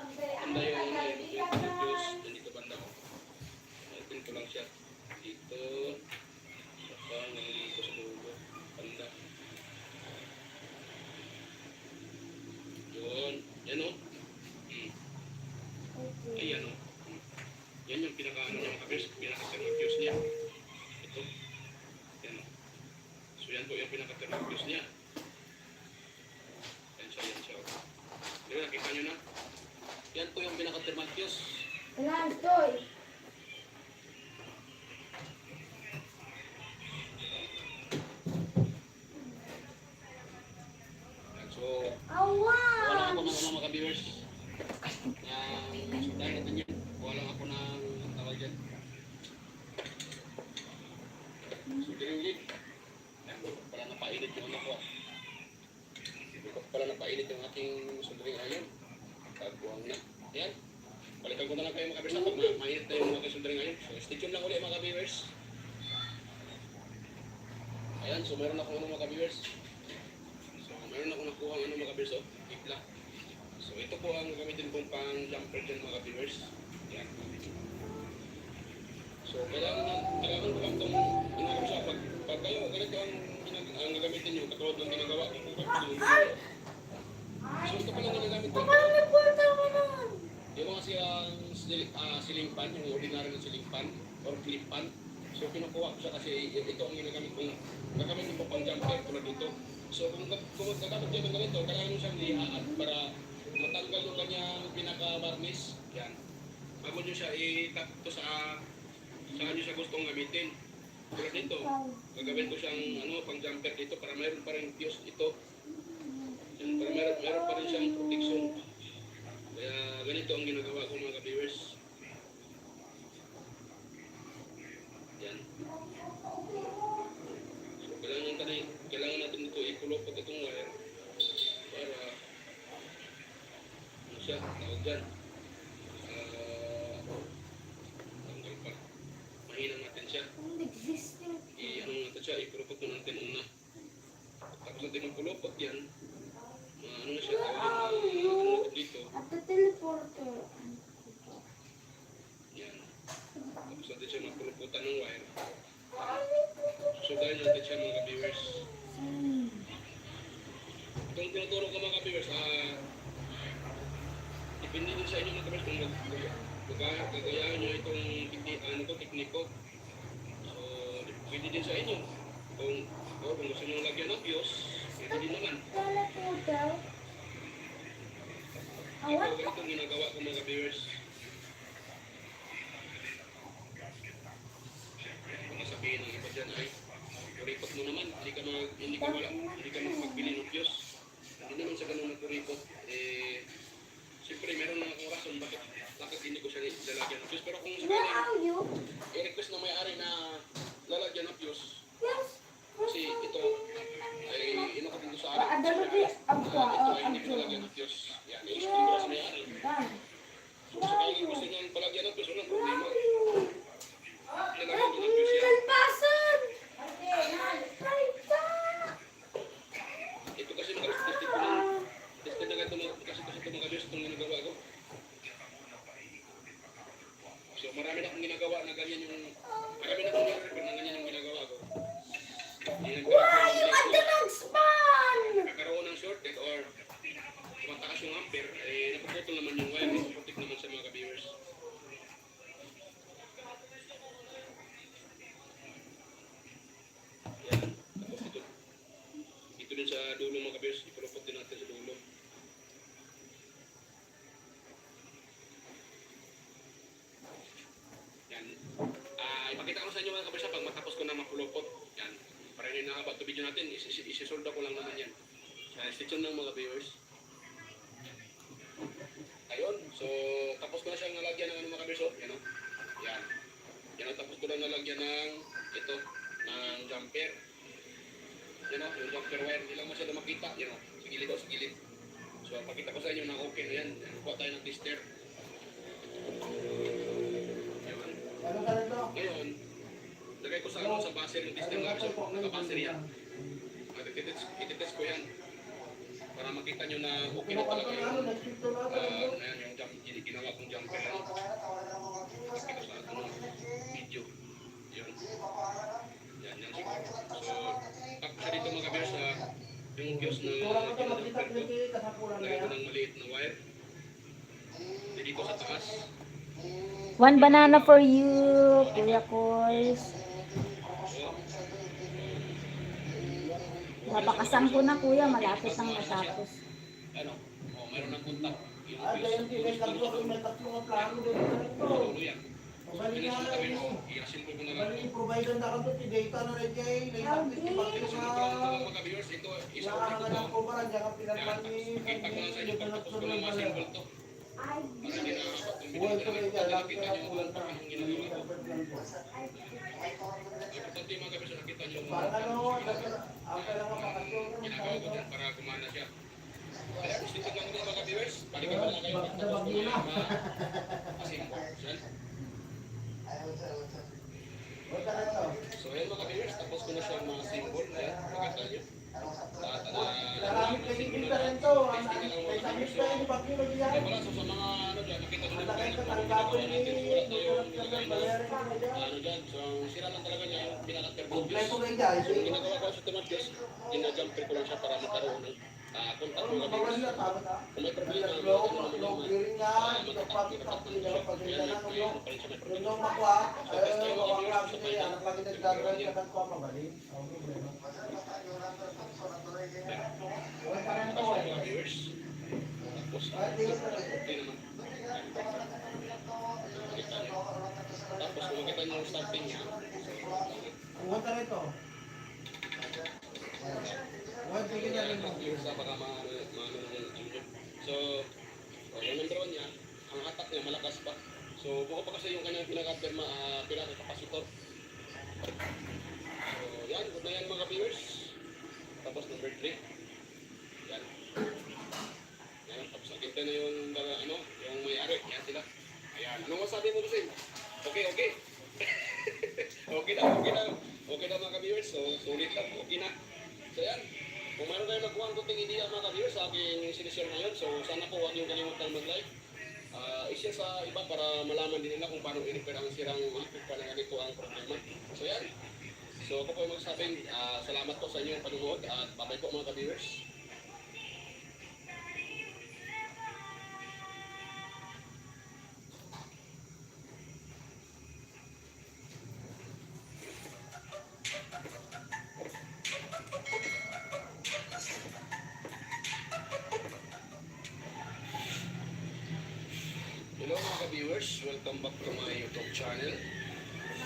andyan yung banda yung fuse. Dito banda ko. Open ko lang siya. Dito. Saka dito sa dulo. Banda. Yun. Yan o. Ayan o. Yan yung pinaka-ano niya mga fuse. Pinaka-thermal fuse niya. Ito. Yan o. So yan po yung pinaka-thermal fuse niya. Yan siya, yan siya. Diba, nakita nyo na? Yan po yung pinaka-thermal fuse. Wala, Toy. Yan. So, wala Awan. ako ng mga viewers. Dahil natin yan. Wala ako ng tawag dyan. So, dinig. Yan, pala napainit yung ano ko. Pala napainit yung ating sundering ayon. Tagbuang na. Yan. Balikan ko na lang kayo mga viewers. Pag mainit na yung ating sundering ayon. So, stay tuned lang ulit mga viewers. Ayan, so meron ako mga viewers. So, meron ako nakuha ang mga viewers. Oh, ikla. So, ito po ang gamitin kong pang jumper dyan mga viewers. Yan. So, kailangan ko lang itong ginagawa siya. Pag kayo, ganito ang gagamitin nyo, katulad ng ginagawa ko. So, ito pa lang ginagamit ko. Parang nagpunta ko nun. Yung mga ceiling fan, yung ordinary na ceiling fan, or clip fan. So, kinukuha ko siya kasi ito ang ginagamit kong gagamitin ko pang jumper tulad dito. So, kung gagamit kayo ng ganito, kailangan nyo siyang lihaan para matanggal yung kanyang pinaka-varnish. Yan. Bago nyo siya i-tap ito saan nyo siya gustong gamitin. Tulad dito, gagawin ko siyang pang jumper dito para mayroon pa rin fuse ito. Pero meron pa rin siyang protection. Kaya ganito ang ginagawa ko mga ka-viewers. Yan. So kailangan natin ito ikulopot itong wire para ano siya, tawag dyan. Tanggal pa. Mahina natin siya. Existing. Ano natin siya, ikulopot mo natin una. Tapos natin ikulopot yan. Ano na siya, tawag yan, ano natin dito. At the teleporter. Yan. Tapos natin siya magpuluputan ng wire. Susudahin natin siya mga ka-viewers. Itong tinuturo ko mga ka-viewers, depende din sa inyo mga ka-viewers kung gagayahin nyo itong tekniko. So, depende din sa inyo. Kung gusto nyo lagyan ng fuse, pwede din naman. Teleporter. Ito itong ginagawa ko mga ka-viewers. Kung sabihin ng iba dyan ay kuripot mo naman, hindi ka magbili ng fuse. Hindi naman sa ganun nagkuripot. Siyempre meron na akong rason bakit hindi ko siya lalagyan ng fuse. Pero kung Where sakali, are you? i-request na may-ari na lalagyan ng fuse. Yes. Kasi ito ay inukot dito sa akin. Ada lagi Ito ay hindi ko lalagyan ng fuse. Yan, i-explain ko sa may-ari. So sakali gusto niyang palagyan ng fuse, walang problema. Lalagyan ko ng fuse yan. Kalpasan. Ito kasi tested ko lang. Tested na ito kasi ito mga kabiyos itong ginagawa ko. So marami na akong ginagawa na ganyan yung marami na akong ginagawa na ganyan yung ginagawa ko. Why you want to expand? Nagkaroon ng shorted or tumataas yung ampere, napuputol naman yung wire, napuputik naman sa mga ka-viewers. Yan. Tapos ito din sa dulo mga ka-viewers, ipulupot din natin sa dulo. Yan. Ipakita ko sa inyo mga ka-viewers pag matapos ko na mapulupot. Yan. Para yun na about to video natin, isisolda ko lang naman yan. Stay tuned ng mga viewers. Ayun, so tapos ko na siyang nalagyan ng mga kaberso. Yan o. Yan. Yan, tapos ko na nalagyan ng ito, ng jumper. Yan o, yung jumper wire. Hindi lang masyado makita. Yan o, sa gilid o, sa gilid. So pakita ko sa inyo na okay na yan. Kuha tayo ng tester. Ayun. Ano ka rin to? Ngayon, lagay ko sa baser yung tester ng kaberso. Naka-baser yan. Ititest ko yan. Para makita nyo na okay na talaga yung ginawa kong jumper lang. Pakita sa ating video. Yun. Yan siguro. So, tapos siya dito mga kabiyos yung fuse na jumper ko. Lagay ko ng maliit na wire. Dito sa taas. One banana for you, Kuya Kols. Babakasan ko na kuya, malapit nang matapos. Ano? Meron ng kontak. Yung Ganyan fuse. may tatlo ang plano doon. Dulo yan. Bali Ganyan nga sa tabi rin. mo. I-assemble ko na lang. Bali i-provide na ako doon. I-data na rin kayo. Naitakit yung pagkino Isunod ko lang ito mga viewers. Ito, isa ko Nakakangan ito. ng kumaran. Diyan ang Yan, pinagpan ni... pakita ko lang sa inyo pag tapos ko lang ma-assemble to. Para hindi na apat yung Buhay video ko na rin nakita yan. nyo kung Kulang paano yung ginagawa ko. Importante yung mga kabisa nakita nyo Parang ano, ang kailangan makatulong. ginagawa ko dyan para kumana siya. Kaya gusto ito lang mga viewers. Balik ko lang kayo pag tapos ko na ma-assemble. Punta na ito. So ayan mga viewers, tapos ko na siya ma-assemble. Ayan, nakita nyo. Naramit kayo dito rin ito. May sabit kayo ni Bakiro diyan. Kaya wala, so sa mga ano dyan, nakita nyo Ang na laki yung ka tanggapon ni... wala tayong Bayarin ko na dyan. ano dyan. So sira lang talaga niya yung pinaka-turbos. Kompleto kayo guys. So ginagawa ko sa tumagyos, ginajumper ko lang siya para magkaroon ng contact Ano mga mabawal viewers. na tama na. Kung may problema, Low ano naman clearing nga. Pagpapit nila. Pagkita na nung nung makwa. Makwa kasi kaya. Anak lagi nagdadran ka ng kwa mabalik. Ang problema. Huwag ka rin to eh. mga viewers. Tapos, Ay, tingin na rin. okay naman. Makita nyo. Tapos kung makita nyo yung starting niya, Huwag ka rin to. Huwag ka rin to. viewers, baka So, yung number 1 niya, ang attack niya malakas pa. So, buko pa kasi yung kanyang pinaka-capacitor. So, yan. Good na yan mga viewers. Tapos number 3. Yan. Yan. Tapos nakita na yung, yung may-ari. Yan sila. Ayan. Anong masabi mo, Lucille? Okay, okay. Okay na, okay na. Okay na mga viewers. So, sulit lang. Okay na. So, yan. Kung mayroon kayo nakuha ang kunting idea mga viewers sa aking sinishare ngayon, so sana po huwag niyong kalimutan mag-like. I-share sa iba para malaman din nila kung paano i-repair ang sirang electrical na ganito ang problema. So yan. So ako po yung magsasabing salamat po sa inyong panunood at bye-bye po mga viewers. Hello mga viewers, welcome back to my YouTube channel,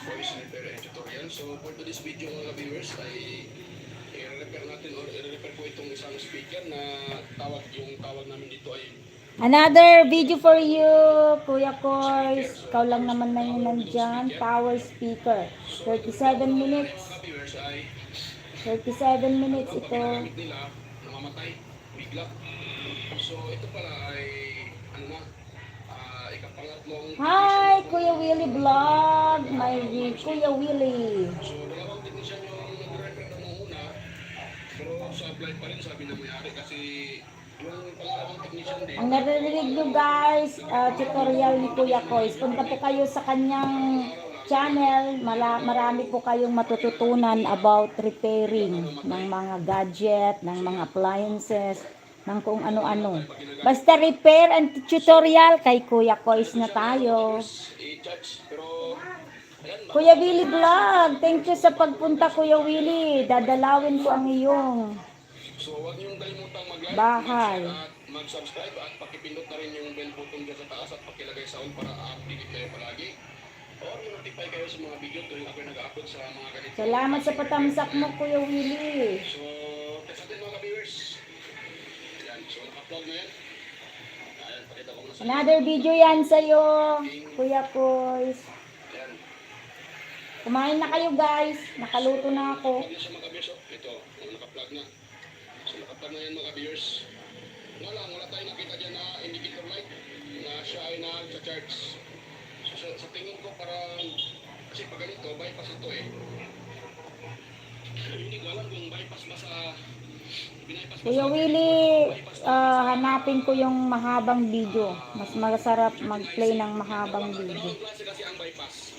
Voice Repair and Tutorial. So for today's video mga viewers ay i-repair natin or i-repair po itong isang speaker na yung tawag namin dito ay Another video for you, Kuya Kois. Ikaw lang naman na yun nandyan. Power speaker. 37 minutes. mga viewers ay 37 minutes kapag ito. ginagamit nila, namamatay, bigla. So ito pala ay ikapangatlong Hi, Kuya Willie Vlog. My Kuya Willie. So, dalawang technician yung nag-repair na nung una, pero supply pa rin sabi ng may-ari kasi yung pangalawang technician din. Ang naririnig nyo guys, tutorial ni Kuya Kois. Punta po kayo sa kanyang channel. Marami po kayong matututunan about repairing ng mga gadget, ng mga appliances, ng kung ano-ano. Basta repair and tutorial kay Kuya Kois na tayo. I-charge, pero ayan, Kuya Willie Vlog, thank you sa pagpunta Kuya Willie. Dadalawin ko ang iyong so huwag niyong kalimutang mag-like, bahay. mag-share at mag-subscribe at pakipindot na rin yung bell button dyan sa taas at pakilagay sa all para update kayo palagi. Or i-notify kayo sa mga video tuwing ako nag-upload sa mga ganito. Salamat sa patamsak mo Kuya Willie. So, test natin mga ka-viewers. Ayan, so naka-vlog na yan. Ayan, pakita ko na sa Another video yan sa'yo, Kuya Kois. Ayan. Kumain na kayo guys. Nakaluto na ako. Plug na siya mga ka-viewers. Oh. Ito, naka-plug na. So, naka-plug na yan mga ka-viewers. Nga lang, wala tayong nakita dyan na indicator light na siya ay nag-charge. So, sa tingin ko parang, kasi pag ganito, bypass ito eh. Hindi ko alam kung bypass ba sa, binypass ba Kuya sa, Willie, hanapin ko yung mahabang video. Mas masarap mag-play ng mahabang video. dalawang klase kasi ang bypass.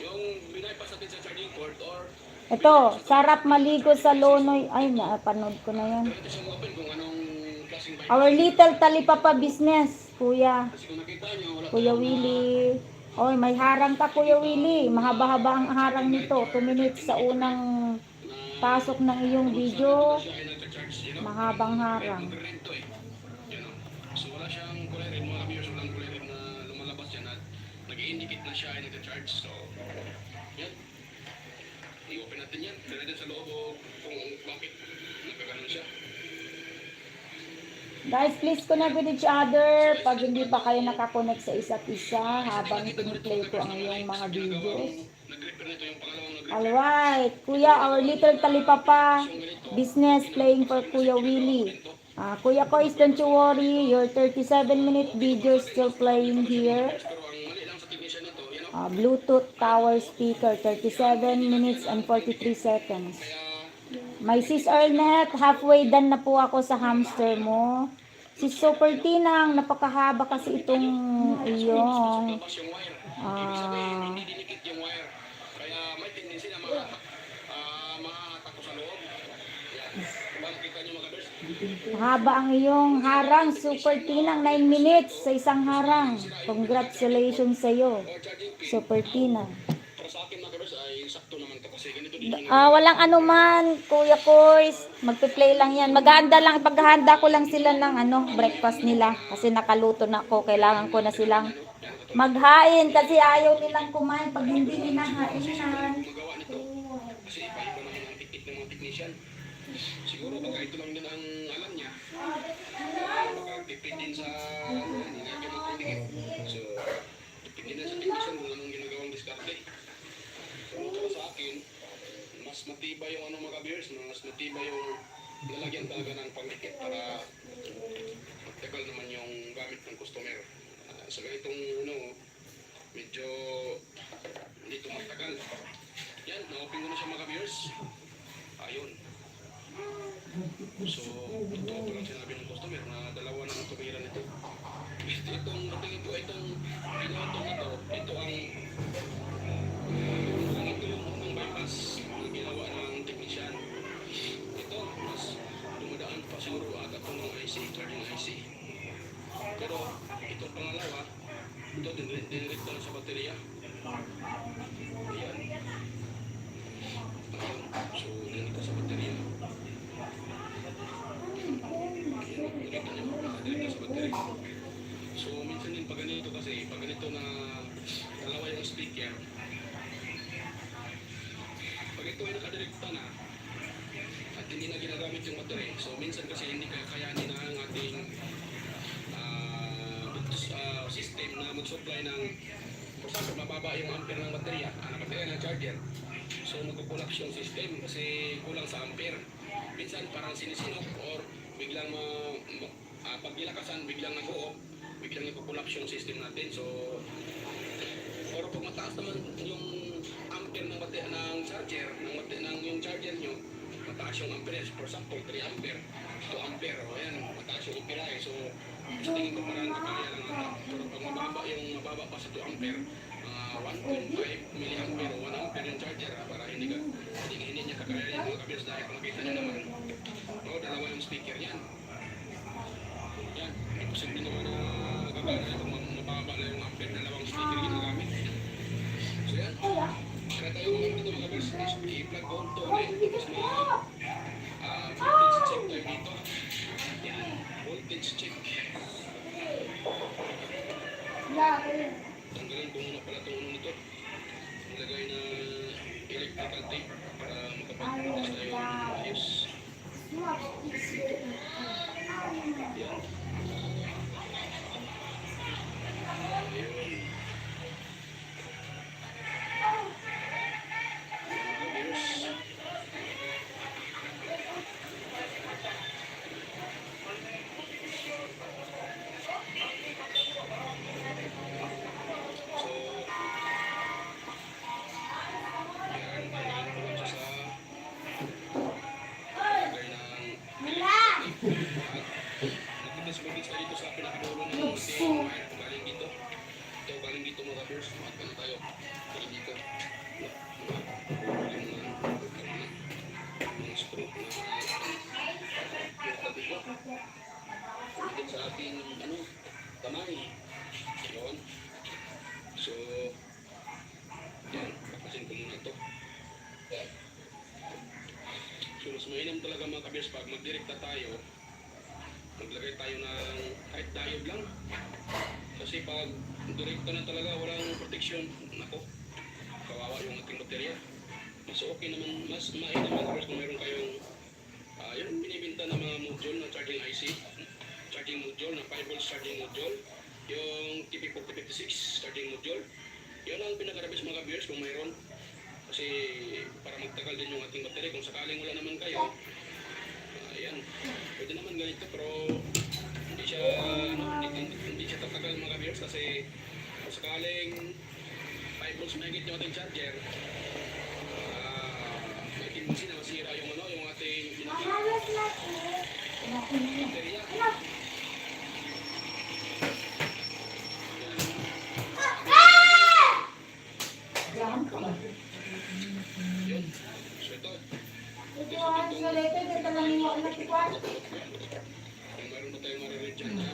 Yung binypass natin sa charging cord or Ito, sarap maligo sa Lonoy. Ay, napanood ko na yan. ganito siya mag-open kung anong klaseng bypass. Our little talipapa business, Kuya. Kasi kung nakita nyo, wala Kuya tayong, Willie. Oy, may harang ka Kuya Willie. Mahaba-haba ang harang nito. 2 minutes sa unang pasok ng iyong video. siya ay nag-charge, you know? Mahabang harang. Red to eh. Yan o. So wala siyang kulay red mga viewers, walang kulay red na lumalabas yan at nag-i-indicate na siya ay nag-charge. So, yan. I-open natin yan. Dala din sa loob o kung bakit nagkaganon siya. Guys, please connect with each other pag hindi pa kayo nakakonect sa isa't isa habang piniplay ko ang iyong mga videos. Nag-repair nito yung pangalawang nag-repair. Alright, Kuya, our little talipapa business playing for Kuya Willie. Kuya Kois, don't you worry, your 37-minute video is still playing here. Pero ang mali lang sa technician nito, you know, Bluetooth tower speaker, 37 minutes and 43 seconds. My sis Ernet, halfway done na po ako sa hamster mo. Si Super Tinang, napakahaba kasi itong iyong tapos yung wire. Ibig sabihin, hindi dinikit yung wire. Kaya may tendency na mahahatak ko sa loob. Yan. Diba nakita nyo mga kabers? haba ang iyong harang. Super Tinang, 9 minutes sa isang harang. Congratulations sa iyo, Or charging pin. Super Tinang. Para sa akin mga kabers ay sakto naman to kasi ganito din yung Walang anuman, Kuya Kois. Magpe-play lang yan. Maghahanda lang, paghahanda ko lang sila ng breakfast nila. Kasi nakaluto na ako. Kailangan ko na silang maghain kasi ayaw nilang kumain pag hindi hinahainan. magawa nito. Kasi iba-iba naman ang teknik ng mga technician. Siguro baka ito lang din ang alam niya. Baka depende sa ano, hindi nga ganun kuligin. So, depende na sa technician kung anong ginagawang diskarte. So, para sa akin, mas matibay yung ano mga viewers, mas matibay yung lalagyan talaga ng pangdikit para magtagal naman yung gamit ng customer. Sa ganitong ano, medyo hindi ito magtagal. Yan, na-open ko na siya mga viewers. Ayun. So, totoo pa lang sinabi ng customer na dalawa na ang tumira nito. Itong ginawa to na to, ito yung unang bypass na ginawa ng technician. Ito, mas dumadaan pa siguro agad ito ng IC, charging IC. Pero, itong pangalawa, ito dinirekta na sa baterya. Ayan. Ayun. So, dinirekta sa baterya. So, minsan din pag ganito kasi, pag ganito na dalawa yung speaker, pag ito ay nakadirekta na, at hindi na ginagamit yung battery, so minsan kasi hindi kakayanin na ang ating system na mag-supply ng, for example, mababa yung ampere ng baterya, baterya ng charger. So, nagkukulaps yung system kasi kulang sa ampere. Minsan parang sinisinok or biglang pag nilakasan, biglang nag-off, biglang nagkukulaps yung system natin. So, pero pag mataas naman yung ampere ng ng charger, ng yung charger nyo, mataas yung ampere. For example, 3 ampere, 2 ampere, o yan, mataas yung ampere. So, sa tingin ko parang kakaya lang ata. Pero pag mababa pa sa 2 ampere, 1.5 milliampere o 1 ampere yung charger, para hindi niya kakaya yung mga kabils dahil kung makita nyo naman, dalawa yung speaker yan. Yan, imposible naman na gagana kung mababa na yung ampere, dalawang speaker ginagamit. So yan, kaya tayo dito mga kabils, i-plug on to ulit. Tapos voltage check tayo dito. Yan, voltage check. Tanggalin ko muna pala itong nito. Ilagay na electrical tape para makapag-protest tayo ng ayos. Yan. Ayun. Magkita tayo dito sa pinakadulo ng ating wire. Galing dito. Ito, galing dito mga viewers. Makakala tayo. Galing dito. Mga screw na pinatabi ko. Dito sa ating kamay. Yun. So, yan. Papasin ko muna ito. So, mas mainam talaga mga kabiyas pag magdirekta tayo, maglagay tayo ng kahit diode lang. Kasi pag direkta na talaga, walang protection, nako, kawawa yung ating baterya. Mas okay naman, mas mainam naman kung meron kayong yung binibinta na mga module na charging IC, charging module na 5 volts charging module, yung TP4056 charging module. Yun ang pinaka-rabis mga viewers kung mayroon. Kasi para magtagal din yung ating baterya. Kung sakaling wala naman kayo, ayan, pwede naman ganito, pero hindi siya tatagal mga viewers kasi kung sakaling 5 volts mahigit yung ating charger, may tendency na masira yung yung ating baterya. Yun. So ito. Kung meron na tayong mariread dyan na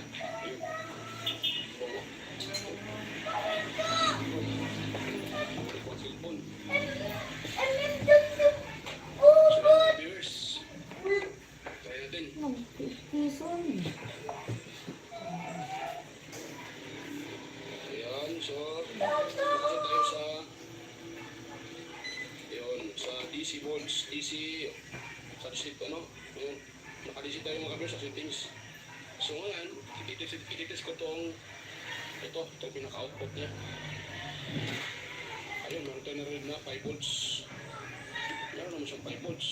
cellphone. So viewers, try natin. Ayan, so tayo sa DC volts, DC sa distrito, ano? Yung nakadisit tayo mga kabiyos sa settings. So ngayon, ititest ko itong pinaka-output niya. Ayun, meron tayo narinig na 5 volts. Meron naman siyang 5 volts.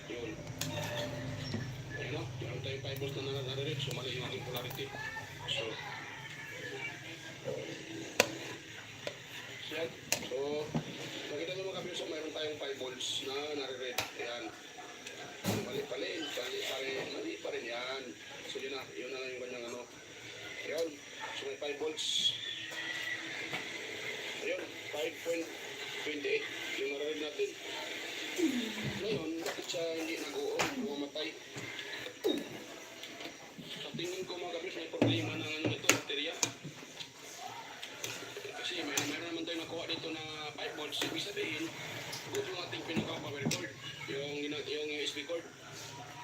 Yun. Ayun, no? Meron tayong 5 volts na narinig. So mali yung aking polarity. So, yan. So, makita nyo mga kabiyos, meron tayong 5 volts na narinig. Ayan. Mali pa rin yan. So yun na lang yung kanyang ano. Ayun. So may 5 volts. Ayun, 5.28 yung narinig natin. Ngayon, bakit siya hindi nag-on, bumamatay? Sa tingin ko mga kabis, may problema ng ano nito, baterya. Kasi meron naman tayo nakuha dito na 5 volts. Ibig sabihin, good yung ating pinaka-power cord, yung USB cord.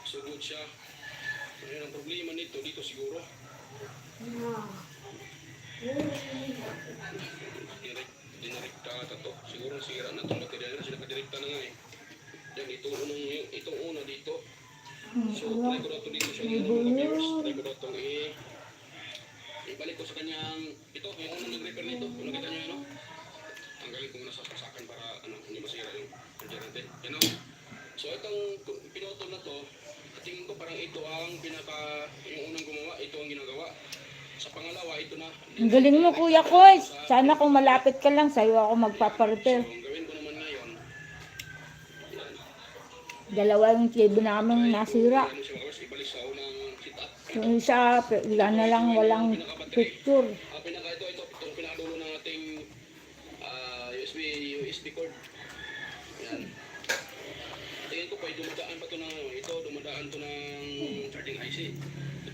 So good siya. Ngayon, ang problema nito dito siguro. Dinirekta ata to. Siguro sira na itong baterya nila. Sinakadirekta na nga eh. Yan, itong una dito. So, try ko na ito dito siya. Mga viewers, try ko na itong ibalik ko sa kanyang, ito, yung unang nag-repair nito. Kung nakita nyo yun, no? Tanggalin ko muna sa pasakan para hindi masira yung charger natin. Yan o. So, itong pinotol na to, tingin ko parang ito ang yung unang gumawa, ito ang ginagawa. Sa pangalawa, ito na. Ang galing mo, Kuya Koy. Sana kung malapit ka lang, sa'yo ako magpaparepair. So, ang gawin ko naman ngayon, Dalawa yung TV namin nasira. ano siya mga ibalik sa unang setup. Yung isa, wala na lang, walang picture. Pinaka ito, itong pinakadulo ng ating USB cord. Yan. Tingin ko pa, dumadaan pa ito dumadaan to ng charging IC.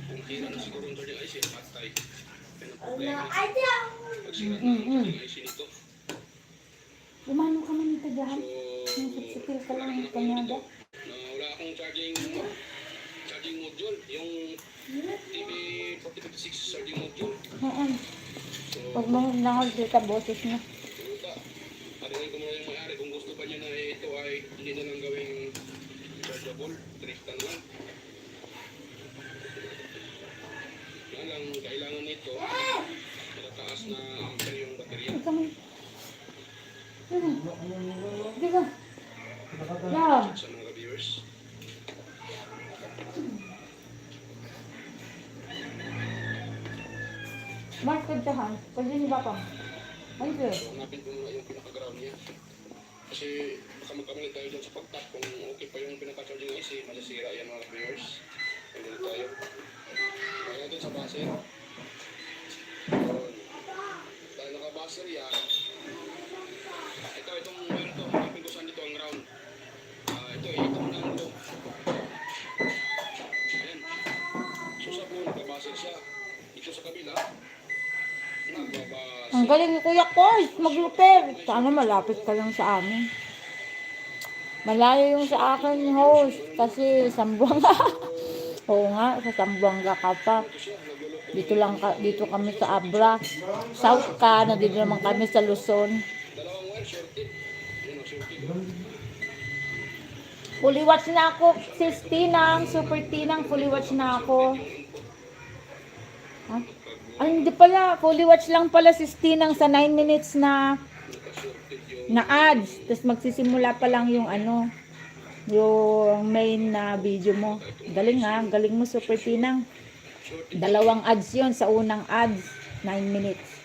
Kung sira na siguro yung charging IC, patay. Yan ang problema. Pag sira na yung charging IC nito. Umano ka man ito dyan? So, Nagsipil ka lang ng ito, kanyada. wala akong charging module. Yung TV 4056 charging module. So, Huwag mo nangol dito boses niya. puta. Patingin ko muna yung may-ari kung gusto pa niya na ito ay hindi na lang gawing chargeable. Driftan lang. Yan lang, kailangan nito. Matataas na ampere yung baterya. Ikaw mo. Hindi ka. Yeah. Sa mga viewers. Mark ka dyan. Pwede niyo ba pa? Ay, sir. So, hanapin ko muna yung pinaka-ground niya. Kasi baka magkamali tayo dyan sa pag-tap. Kung okay pa yung pinaka-charging IC, masasira yan mga viewers. Hindi tayo. Kaya natin sa buzzer. Yun. Dahil naka-buzzer yan, itong wire to. Hanapin ko saan dito ang ground. Itong lang to. Ayan. So sa buong naka-buzzer siya. Dito sa kabila, nagbabasa. Ang galing ni Kuya Koy. Mag-repair. Sana malapit ka lang sa amin. Malayo yung sa akin host. Kasi Sambuanga. Oo nga, sa Sambuanga ka pa. Dito kami sa Abra. South ka, nandito naman kami sa Luzon. Dalawang wire, shorted. Yun ang shorted. Fully watch na ako, sis Tinang, Super Tinang, fully watch na ako. Ha? Ay, hindi pala, fully watch lang pala sis Tinang sa 9 minutes na ads. Tapos magsisimula pa lang yung yung main na video mo. Galing ha, galing mo Super Tinang. Dalawang ads yon sa unang ads, 9 minutes.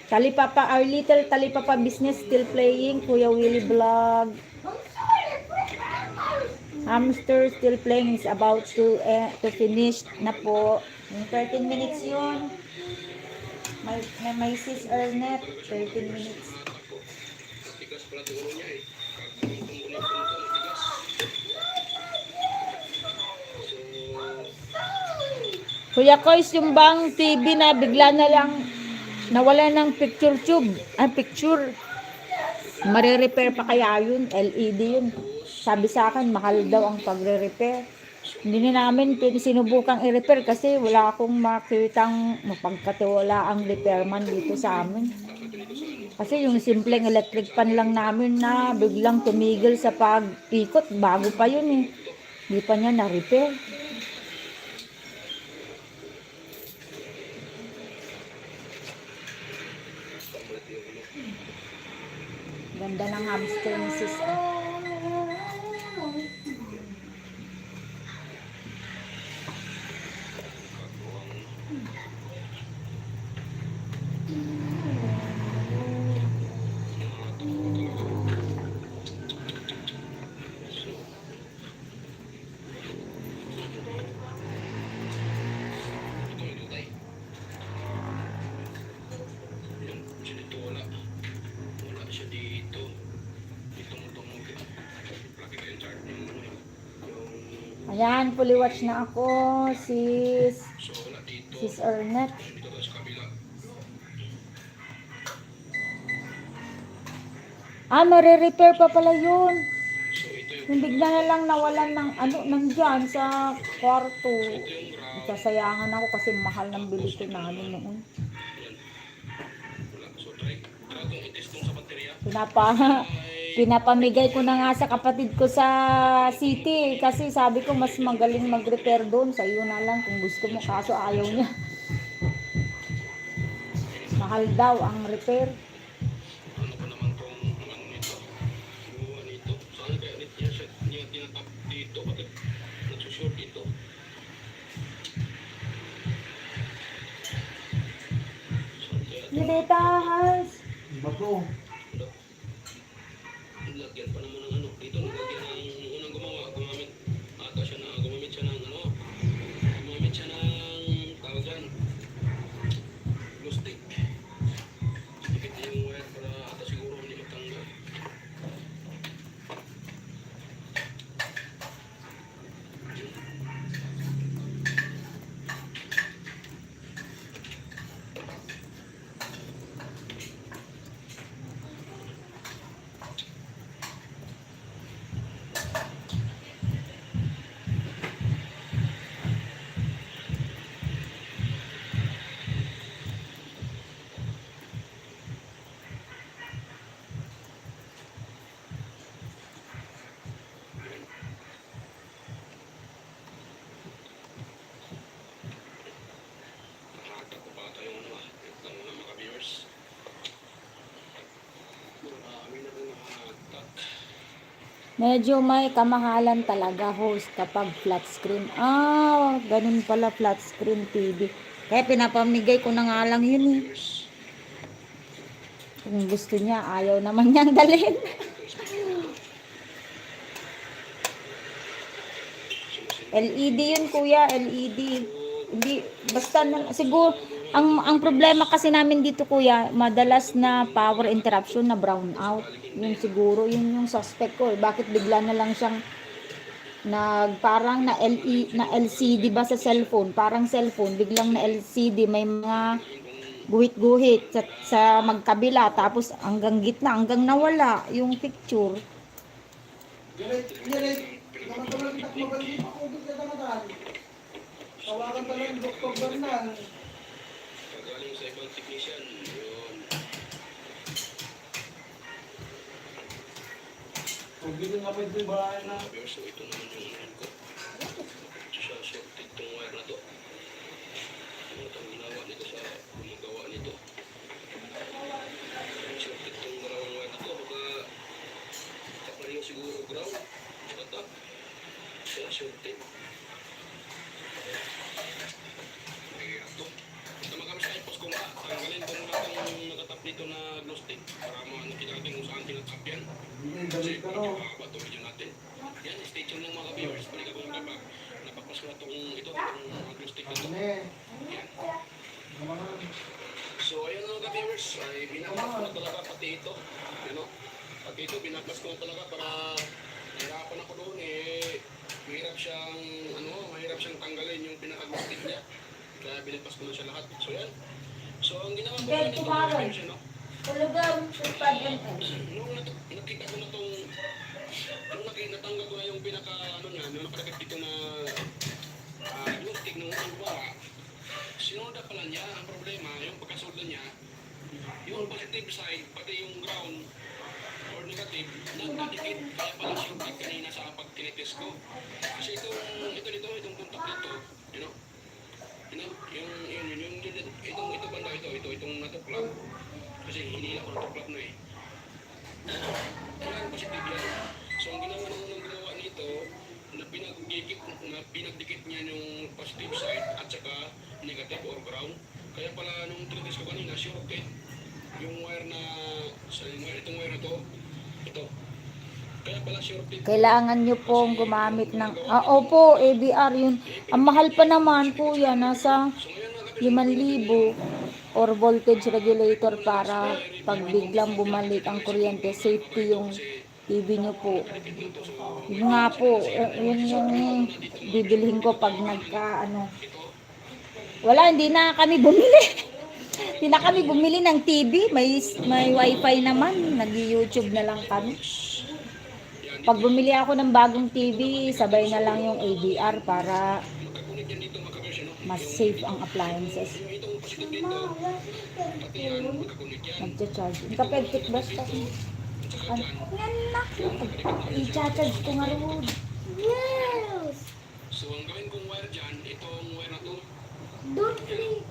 Talipapa, our little Talipapa business still playing, Kuya Willie Vlog. Hamster still playing, is about to finish na po. Yung 13 minutes yun. May sis Ernest, 13 minutes. Tigas pala ito ulo niya eh. Pag matigas. So, Kuya Kois, yung bang TV na bigla na lang nawala ng picture tube. Picture. Mare-repair pa kaya yun? LED yun. Sabi sa akin, mahal daw ang pagre-repair. Hindi na namin sinubukang i-repair kasi wala akong makitang mapagkatiwala ang repairman dito sa amin. natin ito sa ano. Kasi yung simpleng electric pan lang namin na biglang tumigil sa pag-ikot, bago pa yun eh. Hindi pa niya na-repair. Ganda ng hamster ni sis. Ito yung lutay. Yan, siya dito wala. Wala siya dito. Dito mo tumog. Lagi ko yung chart yung ano yung Ayan, fully watch na ako, sis. so wala dito. Sis Ernest. Dito tayo sa kabila. Ah, marirepair pa pala yun. So ito yung Yung bigla na lang nawalan ng ano, nandyan sa kwarto. ito yung ground. Kasayangan ako kasi mahal ng bili ko namin noon. Yan. Wala. So try itong itest tong sa baterya. Pinapamigay ko na nga sa kapatid ko sa city kasi sabi ko mas magaling mag-repair doon. Sa iyo na lang kung gusto mo, kaso ayaw niya. Mahal daw ang repair. Ano pa naman tong ano nito? Buwa nito. Saan kaya niya tinatap dito? Bakit nagsushort dito? Saan kaya ito? Nilita, Hans. Bato. Lagyan pa naman ng ano. Dito nilagyan ng unang gumawa. Gumamit siya ng ano. Gumamit siya ng tawag dyan. Glue stick. Dikit niya yung wire para ata siguro hindi matanggal. Nakakita ko pa tayong ano ito mga mga viewers. Marami na rin nakatak. Medyo may kamahalan talaga host kapag flat screen. Ah, ganun pala flat screen TV. Kaya pinapamigay ko na nga lang yun eh. Viewers. Kung gusto niya, ayaw naman niyang dalhin. LED yun kuya, LED. Hindi, basta na, siguro, ang problema kasi namin dito kuya, madalas na power interruption na brown out. Yun siguro, yun yung suspect ko. Bakit bigla na lang siyang parang na LCD ba sa cellphone? Parang cellphone, biglang na LCD, may mga guhit-guhit sa magkabila, tapos hanggang gitna, hanggang nawala yung picture. Yan naman talaga kita kumagaling pa kung kita naman. Tawagan talaga ng Dr. Bernal. Pagaling sa ibang technician. Yun. Kung gano'n nga pa ito yung bahay na. Viewers, so ito naman yung ano ko. Siya shorted tong wire na to. Ano itong ginawa nito sa gumagawa nito. Shorted tong dalawang wire na to. Baka kapareho siguro ground. Baka siya shorted. Mahirap to. Ito kami sa ipos ko nga. Tanggalin ko muna itong nakatap dito na glow stick para makita natin kung saan tinatap yan. Hindi, Kasi damit ka medyo no. mahaba ito video natin. Yan, stay tuned lang mga viewers. Balik ako kapag napapas ko na itong mga glow stick na ito. Ano eh. Yan. Naman. So ayun mga viewers, ay binapas ko na talaga pati ito. Ano? Pati ito, binapas ko na talaga para nahirapan ako doon eh. Mahirap siyang tanggalin yung pinaka-glow stick niya. Kaya binapas ko na siya lahat. So yan. So ang ginawa ko na ito mga viewers, ano? Talagang Nung nakita ko na itong natanggal ko na yung pinaka ano niya, nung nakalagay dito na glue stick nung unang gumawa, sinolda pala niya. Ang problema, yung pagkasolda niya, yung positive side, pati yung ground or negative, nagdadikit. Kaya pala shorted kanina sa pag-tinitest ko. Kasi itong contact dito, you know, itong banda itong natuklap. Kasi hinila ko natuklap na eh. Kailangan positive yan. So ang ginawa nito, na pinagdikit niya yung positive side at saka negative or ground. Kaya pala nung tinitest ko kanina, shorted. Yung wire na, itong wire na to, ito. Kaya pala shorted. Kailangan nyo pong gumamit ng, opo, ABR yun. Ang mahal pa naman po yan, nasa So ngayon mga 5,000 or voltage regulator para pag biglang bumalik ang kuryente, safety yung TV nyo po. Yun nga po, yun yung bibilhin ko pag wala, hindi na kami bumili. Hindi na kami bumili ng TV, may wifi naman, nag-YouTube na lang kami. Pag bumili ako ng bagong TV, sabay na lang yung ABR para mas safe ang appliances. Magcha-charge. Kapag basta. I-charge ko nga rin. Yes! So ang gawin kong wire dyan, itong wire na to, Don't play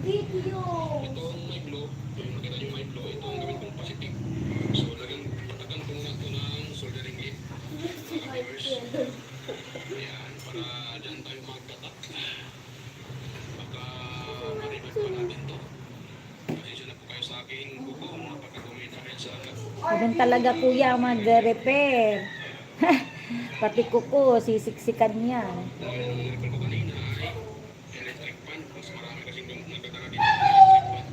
video. itong may blue, yung nakita nyo may blue, ito ang gawin kong positive. So patagan ko muna ito ng soldering lead, mga viewers. Ayan, para dyan tayo magtatak. Baka marinig pa natin to. Pasensya na po kayo sa aking buko, napakadumi dahil sa Ganun talaga kuya mag-repair. Pati kuko, sisiksikan yan. dahil ang repair ko kanina ay electric fan. Mas marami kasing nagdadala dito ng electric fan.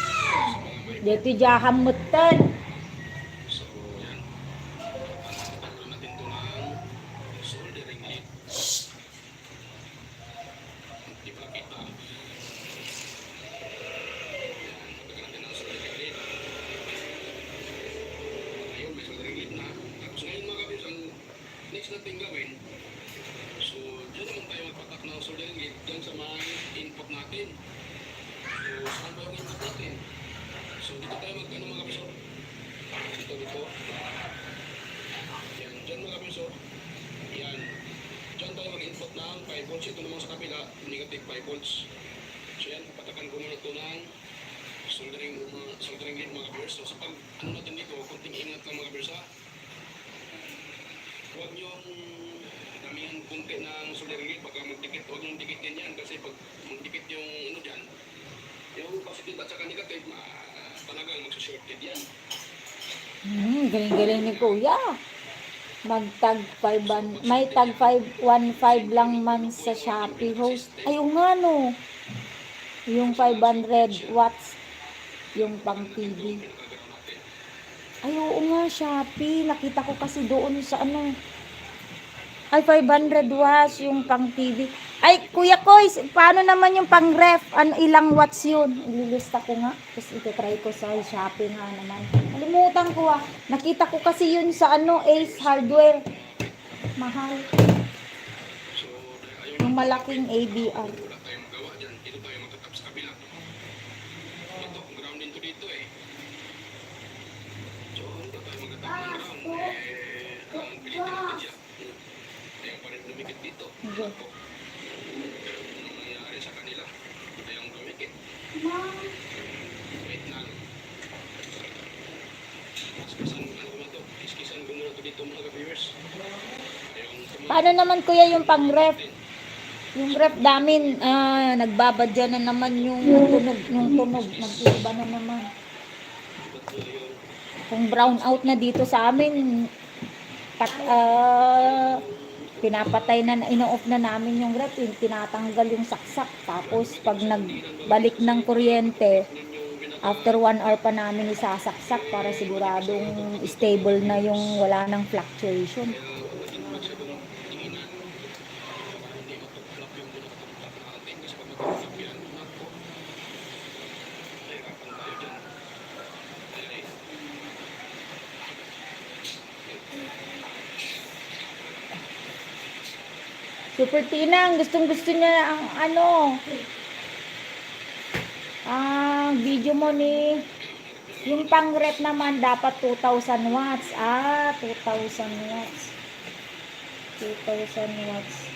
Sa mga may Dito jaham mutan. So, yan. Patakan natin ito ng soldering lead. Hindi pa kita. Yan. Patakan natin ng soldering lead. Ayun, may soldering lead na. Tapos ngayon mga kabis, ang next natin gawin, so, dyan naman tayo magpatak ng soldering lead dyan sa mga input natin. So, saan ba yung input natin? So, dito tayo mga kabis. Dito. Yan, dyan mga kabis. Yan. Dyan tayo mag-input ng 5 volts. Ito naman sa kabila, negative 5 volts. So, yan, patakan ko muna ito ng soldering lead mga kabis. So, sa pag, natin dito, kunting ingat lang mga kabis ha. Huwag niyong damihan kunti ng soldering lead. Pagka magdikit, huwag niyong dikitin yan. Kasi pag magdikit yung dyan, yung positive at saka negative, talagang magsa-shorted yan. Galing-galing ni kuya. Magtag 5, may tag 515 lang man sa Shopee host. Ayun nga no. Yung 500 watts yung pang TV. Ay, oo nga, Shopee. Nakita ko kasi doon sa Ay, 500 watts yung pang TV. Ay, Kuya Kois, paano naman yung pang ref? Ilang watts yun? Ililista ko nga. Tapos ito-try ko sa Shopee nga naman. Kalimutan ko Nakita ko kasi yun sa Ace Hardware. Mahal. So, ayun. Yung malaking ABR. Wala tayong magawa dyan. Dito tayo magtatap sa kabila. Ito, ground din to dito eh. So, dito tayo magtatap ng ground. Ang pilitin natin siya. Ayaw pa rin lumikit dito. Okay. Ako. Anong nangyari sa kanila? Ayaw lumikit. Wait lang. Kiskisan ko muna to dito mga viewers. Paano naman kuya yung pang ref? Yung ref namin, nagbabadya na naman yung tunog. Nag-iba na naman. Kung brown out na dito sa amin, pinapatay na, ino-off na namin yung ref, tinatanggal yung saksak. Tapos pag nagbalik ng kuryente, after 1 hour pa namin isasaksak para siguradong stable na yung wala ng fluctuation. Super Tinang, gustong-gusto niya ang video mo ni Yung pang-rep naman dapat 2,000 watts. 2,000 watts. 2,000 watts.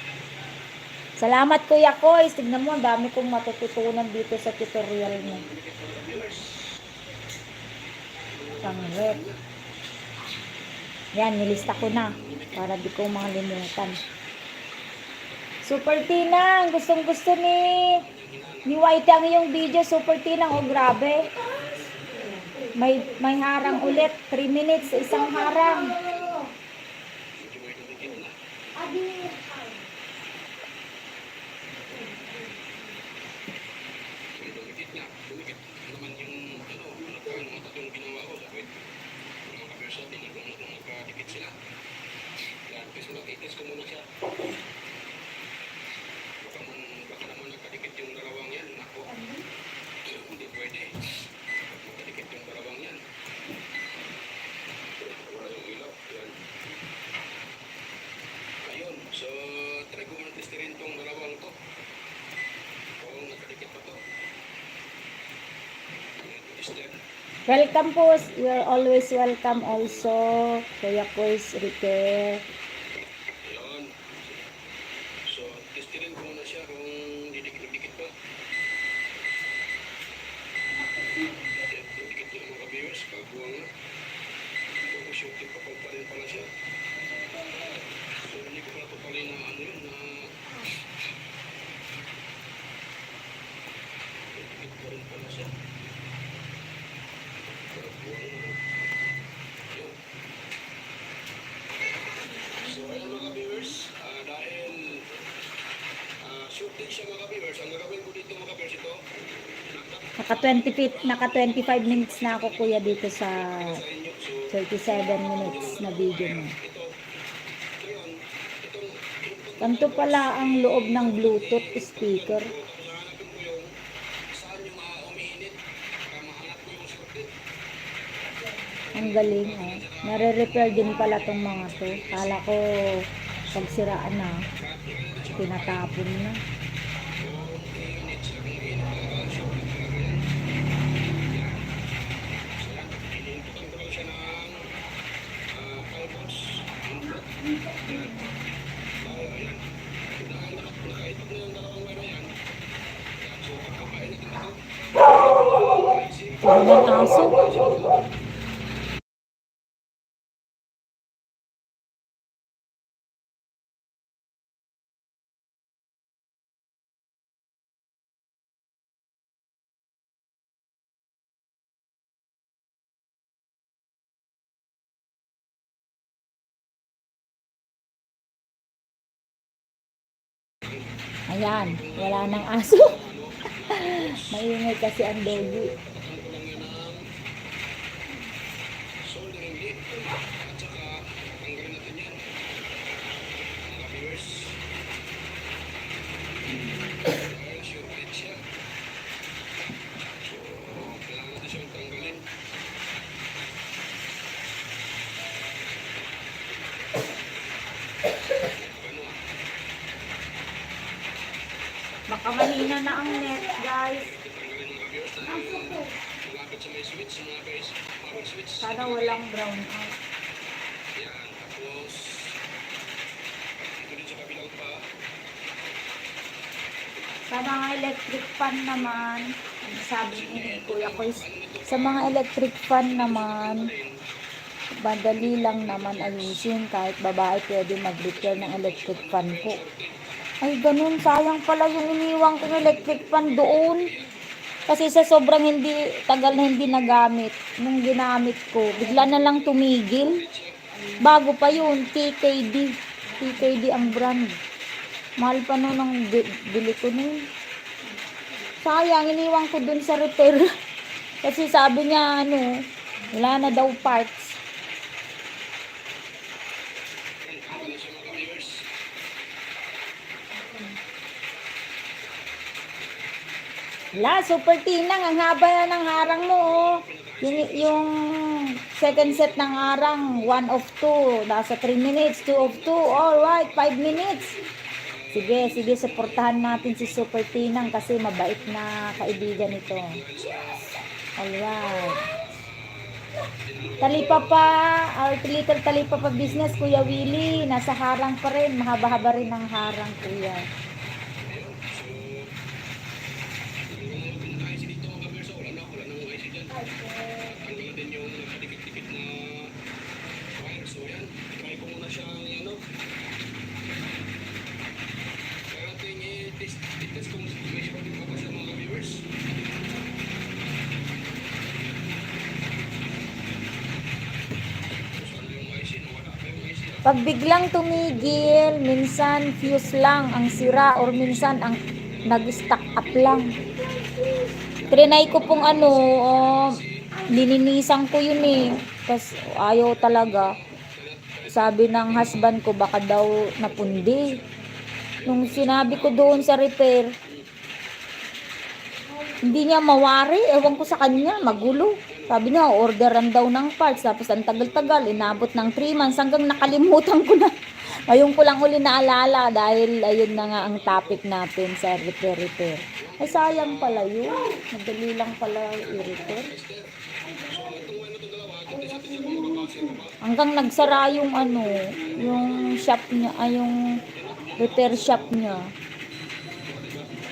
Salamat Kuya Kois. Tignan mo, ang dami kong matututunan dito sa tutorial mo. Pang-rep. Yan, nilista ko na. Para di ko makalimutan. Super Tinang, gustong gusto ni Whitey ang iyong video. Super Tinang, oh grabe. May harang ulit. 3 minutes sa isang harang. Dumikit na. Dumikit naman yung yung ginawa ko. Sabi, mga kapers natin, nagkadikit sila. Yan, kasi nakitis ko muna siya. Baka naman nagkadikit yung dalawang yan. Nako, hindi pwede. Nagkadikit yung dalawang yan. Wala yung ilaw. Yan. Ayun, so try ko muna testirin tong dalawang to. Kung nagkadikit pa to. Tester. Welcome po. You're always welcome also. Kuya Kois Repair. Ayun. So, testirin ko muna siya kung didikit pa. Didikit yung mga viewers, kagawang na. Kung shooting pa rin pala siya. So, hindi ko pala tupalin na ano yun, na didikit pa rin pala siya. Kagawang na. Ayun. So, ayun mga viewers, dahil shooting siya mga viewers, ang gagawin ko dito mga viewers ito, Naka 25 minutes na ako kuya dito sa sa inyo. So, 37 minutes na video mo. ito, ngayon, itong Ganito pala ang loob ng Bluetooth speaker. hahanapin ko yung saan yung umiinit para mahanap ko yung circuit. Ang galing, oh. Nare-repair din pala tong mga to. Kala ko pagsiraan na, tinatapon na. Ininputan ko lang siya ng 5 volts input. Ayan. Dahil nakaitot na yung dalawang wire na yan. So, pagkapain natin ito. Ano ng aso? Ayan, wala nang aso. Maingay kasi ang doggy. Soldering lead. At saka, tanggalin natin yan. Mga viewers. Dahil sure lead siya. So, kailangan natin siyang tanggalin. Ano Baka mahina na ang net, guys. tanggalin mga viewers dahil malapit sa may switch, mga guys. Power switch. Sana walang brown out. Yan, tapos ito din sa kabilang pa. Sa mga electric fan naman, ang sabi ni Kuya Kois, sa mga electric fan naman, madali lang naman ayusin. Kahit babae pwede mag-repair ng electric fan po. Ay, ganun. Sayang pala yung iniwang kong electric fan doon. Kasi sa sobrang tagal na hindi nagamit, nung ginamit ko, bigla na lang tumigil. Bago pa yun, TKD. TKD ang brand. Mahal pa noon ang bili ko noon. Sayang, iniwang ko dun sa repair. Kasi sabi niya, wala na daw parts. Ano siya mga viewers? Wala, super tinang. Ang haba na ng harang mo, oh. Yung second set ng harang, 1 of 2. Nasa 3 minutes, 2 of 2. Alright, 5 minutes. Sige, supportahan natin si Super Tinang kasi mabait na kaibigan ito. Alright. Talipapa, or Little Talipapa business, Kuya Willie. Nasa harang pa rin. Mahaba-haba rin ang harang, Kuya. Ayun. So, yung mga IC dito mga kamerso, wala na IC dyan. Tanggal na din yung nakadikit-dikit na wire. So, yan. Try ko muna siyang, ano, kaya natin i-test kung may siya din pa ba siya mga viewers. Saan yung IC? Nawala pa yung IC. Pag biglang tumigil, minsan fuse lang ang sira or minsan ang nag-stack up lang. Trinay ko pong lininisan ko yun eh. Tapos ayaw talaga. Sabi ng husband ko baka daw napundi. Nung sinabi ko doon sa repair, hindi niya mawari. Ewan ko sa kanya, magulo. Sabi niya, orderan daw ng parts. Tapos ang tagal-tagal, inabot ng 3 months hanggang nakalimutan ko na. Ngayon ko lang uli naalala dahil ayun na nga ang topic natin sa repair. Ay sayang pala yun. Madali lang pala i-repair. Hanggang nagsara yung yung shop niya, yung repair shop niya.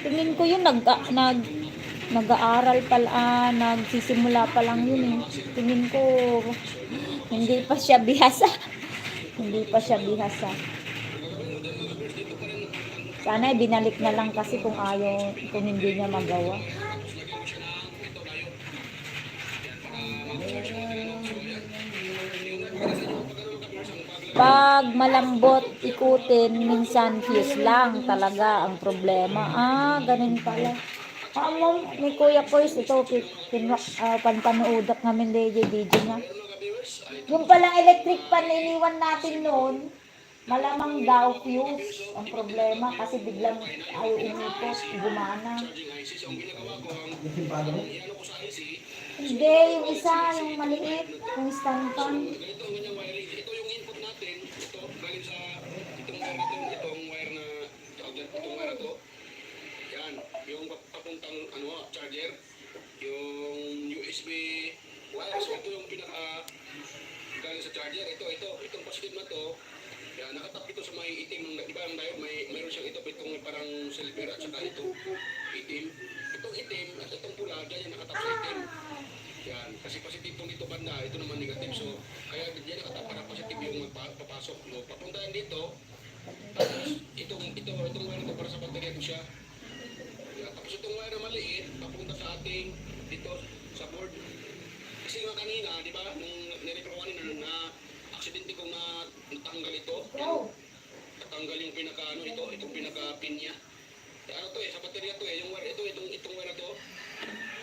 Tingin ko yun nag-aaral pala, nagsisimula pa lang yun eh. Tingin ko hindi pa siya bihasa. Hindi pa siya bihasa. Sana binalik na lang kasi kung hindi niya magawa. Pag malambot ikutin, minsan fuse lang talaga ang problema. Ganun pala. Ma'am, may Kuya Kois, ito, panpanuudak namin video niya. Yung palang electric pan na iniwan natin noon, malamang daw fuse ang problema kasi biglang ayaw umipot, gumana. Disimpado mo? Hindi, yung isa, yung maliit, yung stand fan. Ito ang ganyang wiring. Ito yung input natin. Ito, galing sa itong wire na itong wire na to. Yan, yung papuntang charger. Yung USB wire. So ito yung pinaka galing sa charger. Itong positive na to. Yan, nakatap ito sa may itim ng, di ba yung diode, mayroon siyang itong parang silver at saka ito itim. Itong itim at itong pula, dyan yung nakatap sa itim. Yan, kasi positive itong dito banda, ito naman negative. So, kaya diyan nakatap para positive yung magpapasok. No? Papunta yan dito, tapos itong wire ito para sa baterya ko siya. Yan, tapos itong wire na maliit, papunta sa ating dito sa board. Kasi nga kanina, di ba, nung nirepair ko kanina na aksidente kong natanggal ito. Yan, natanggal yung itong pinaka-pin niya. Sa baterya to yung wire, itong wire na to.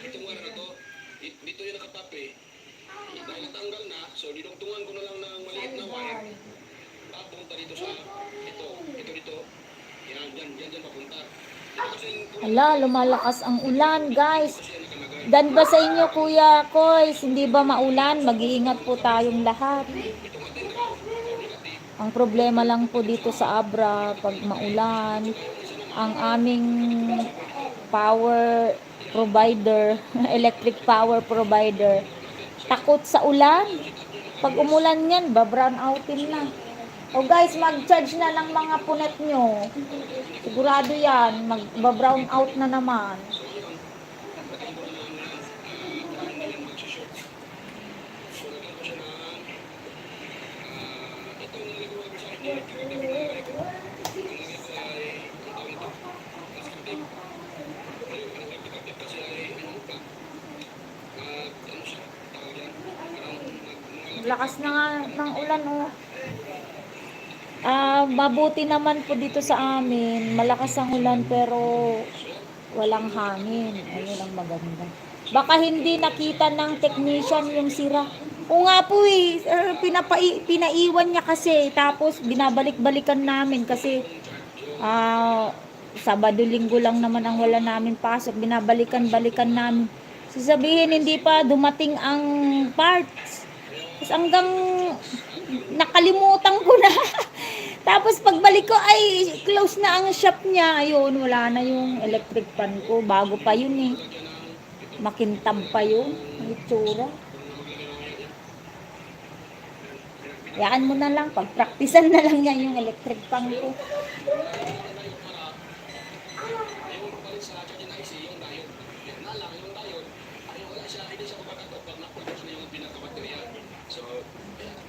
Itong wire na to. Dito yung nakatap eh. Dahil natanggal na, so dinugtungan ko na lang ng maliit na wire. Papunta dito sa dito. Yan papunta. Hala, lumalakas ang ulan, guys. Dan ba sa inyo, Kuya Kois? Hindi ba maulan? Mag-iingat po tayong lahat. Ang problema lang po dito sa Abra, pag maulan, ang aming power provider, electric power provider, takot sa ulan. Pag umulan yan, ba-brown outin na. O guys, mag-charge na ng mga punet nyo. Sigurado yan, mag-brown out na naman. Lakas na nga ng ulan oh. Mabuti naman po dito sa amin. Malakas ang ulan pero walang hangin. Ayun ang maganda. Baka hindi nakita ng technician yung sira. O nga po pinaiwan niya kasi. Tapos binabalik-balikan namin kasi Sabado, Linggo lang naman ang wala namin pasok. Binabalikan-balikan namin. Sasabihin hindi pa dumating ang parts. Tapos hanggang nakalimutan ko na. Tapos pagbalik ko ay close na ang shop niya. Ayun, wala na yung electric pan ko. Bago pa yun eh. Makintab pa yun. Ang itsura. Yaan mo na lang, pagpraktisan na lang yan yung electric fan ko. Ayaw mo palit sa charging IC, yung diode. Yan na lang, yung diode. Ayaw wala siya, hindi siya magkakatok pag na-produce na yung pinaka-baterya. So, ayan.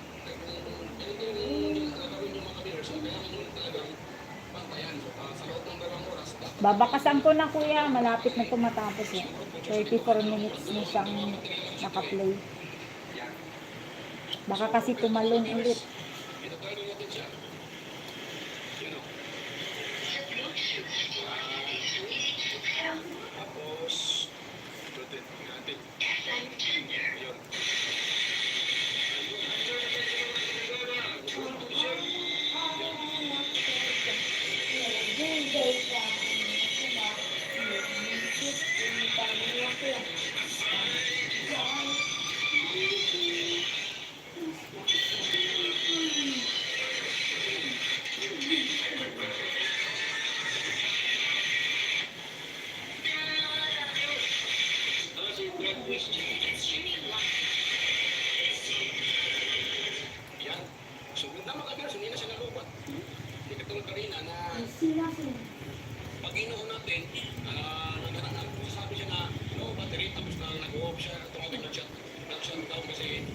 Ganito yung gagawin yung mga viewers. So, kailangan nyo talagang pantayan. So, sa loob ng 2 oras, Babakasan ko na kuya, malapit na tumatapos eh. 34 minutes na siyang nakaplay. Baka kasi tumalon ulit. itatry natin siya. Yun o. Tapos, natin. Ayun. Yan. So, ganda mga viewers, hindi na siya nalubat. Hindi katulad kanina na pag inuon natin, sabi siya na low battery, tapos na nag-off siya, tumawag na chat. Nag-shutdown kasi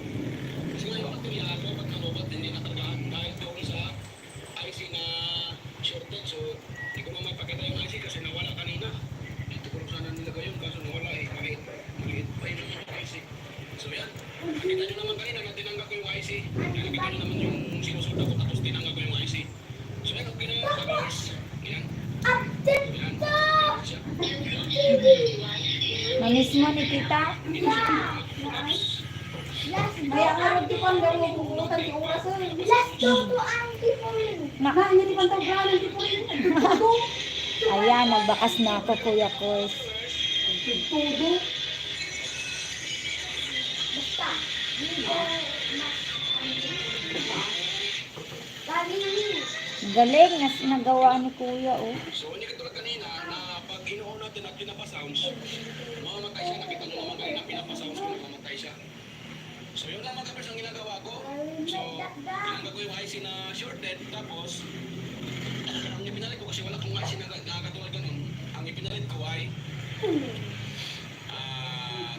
nga yung baterya, lobat na lobat, hindi nakargaan. Dahil doon sa IC na shorted, so hindi ko naman pakita yung IC kasi nawala kanina. Dito ko sana nilagay yun, kaso nawala eh, kahit maliit pa yun yung IC. So yan, nakita nyo naman kanina na tinanggap ko yung IC. Nakita nyo naman yung sinusunod ko, tapos tinanggap ko yung IC. So yan, okay na yung viewers. Yan. Yan. Siya. Namiss mo ni tita? Kaya nga rin di pang gawin pupuntan si oras eh. Let's go to Auntie Pauline. Nah, hindi di pang tawgalan di pang tudo. Ayan, nagbakas na ako kuya Kurs. Tudo. Basta. Sabi niyo. Galing, nagawa ni kuya oh. So, hindi katulad kanina na pag inuon natin at pinapasounds, mamamatay siya. Nakita nyo naman kanina pinapasounds ko, mamamatay siya. So, yun lang mga kapers ang ginagawa ko. So, ginagawa ko yung IC na shorted, tapos, ang ipinalit ko kasi wala kong IC na katulad ganun. Ang ipinalit ko ay,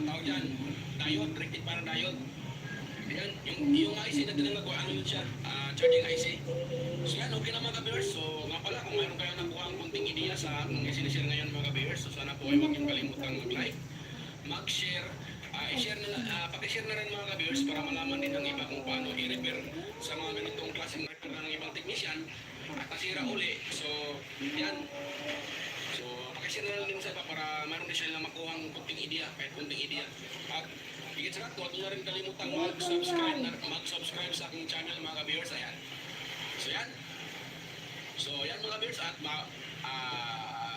tawag yan, diode, rated para diode. Ayan, yung IC na ginagawa, ano yun siya, charging IC. So yan, okay na mga ka-viewers. So nga pala, kung mayroon kayo nakuha ang kunting ideya sa aking sinishare ngayon mga ka-viewers, so sana po ay huwag niyong kalimutang mag-like, mag-share, i-share na, paki-share na rin mga ka-viewers para malaman din ng iba kung paano i-repair sa mga ganitong klaseng repair ng ibang technician at nasira uli. So yan. So paki-share na rin din sa iba para mayroon din sila makuha ang kunting ideya, kahit kunting ideya. At higit sa lahat, huwag niyo na rin kalimutang mag-subscribe sa aking channel mga ka-viewers. Ayan. So yan. So yan mga viewers at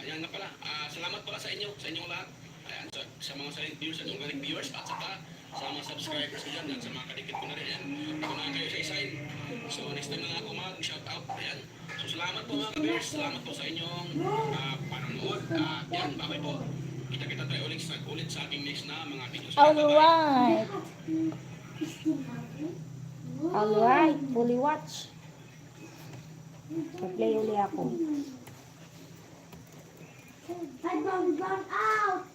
yan na pala. Salamat pala sa inyong lahat. Ayan, sa mga silent viewers at yung galing viewers at saka sa mga subscribers ko dyan at sa mga kadikit ko na rin. Ayan. Ako na kayo sa isain. So next time na ako mag-shout out. Ayan. So salamat po mga viewers. Salamat po sa inyong panonood. At yan, bye po. Kita-kita tayo ulit sa aking next na mga videos. Alright. Alright, fully watch. Play uli ako. I'm gonna run out.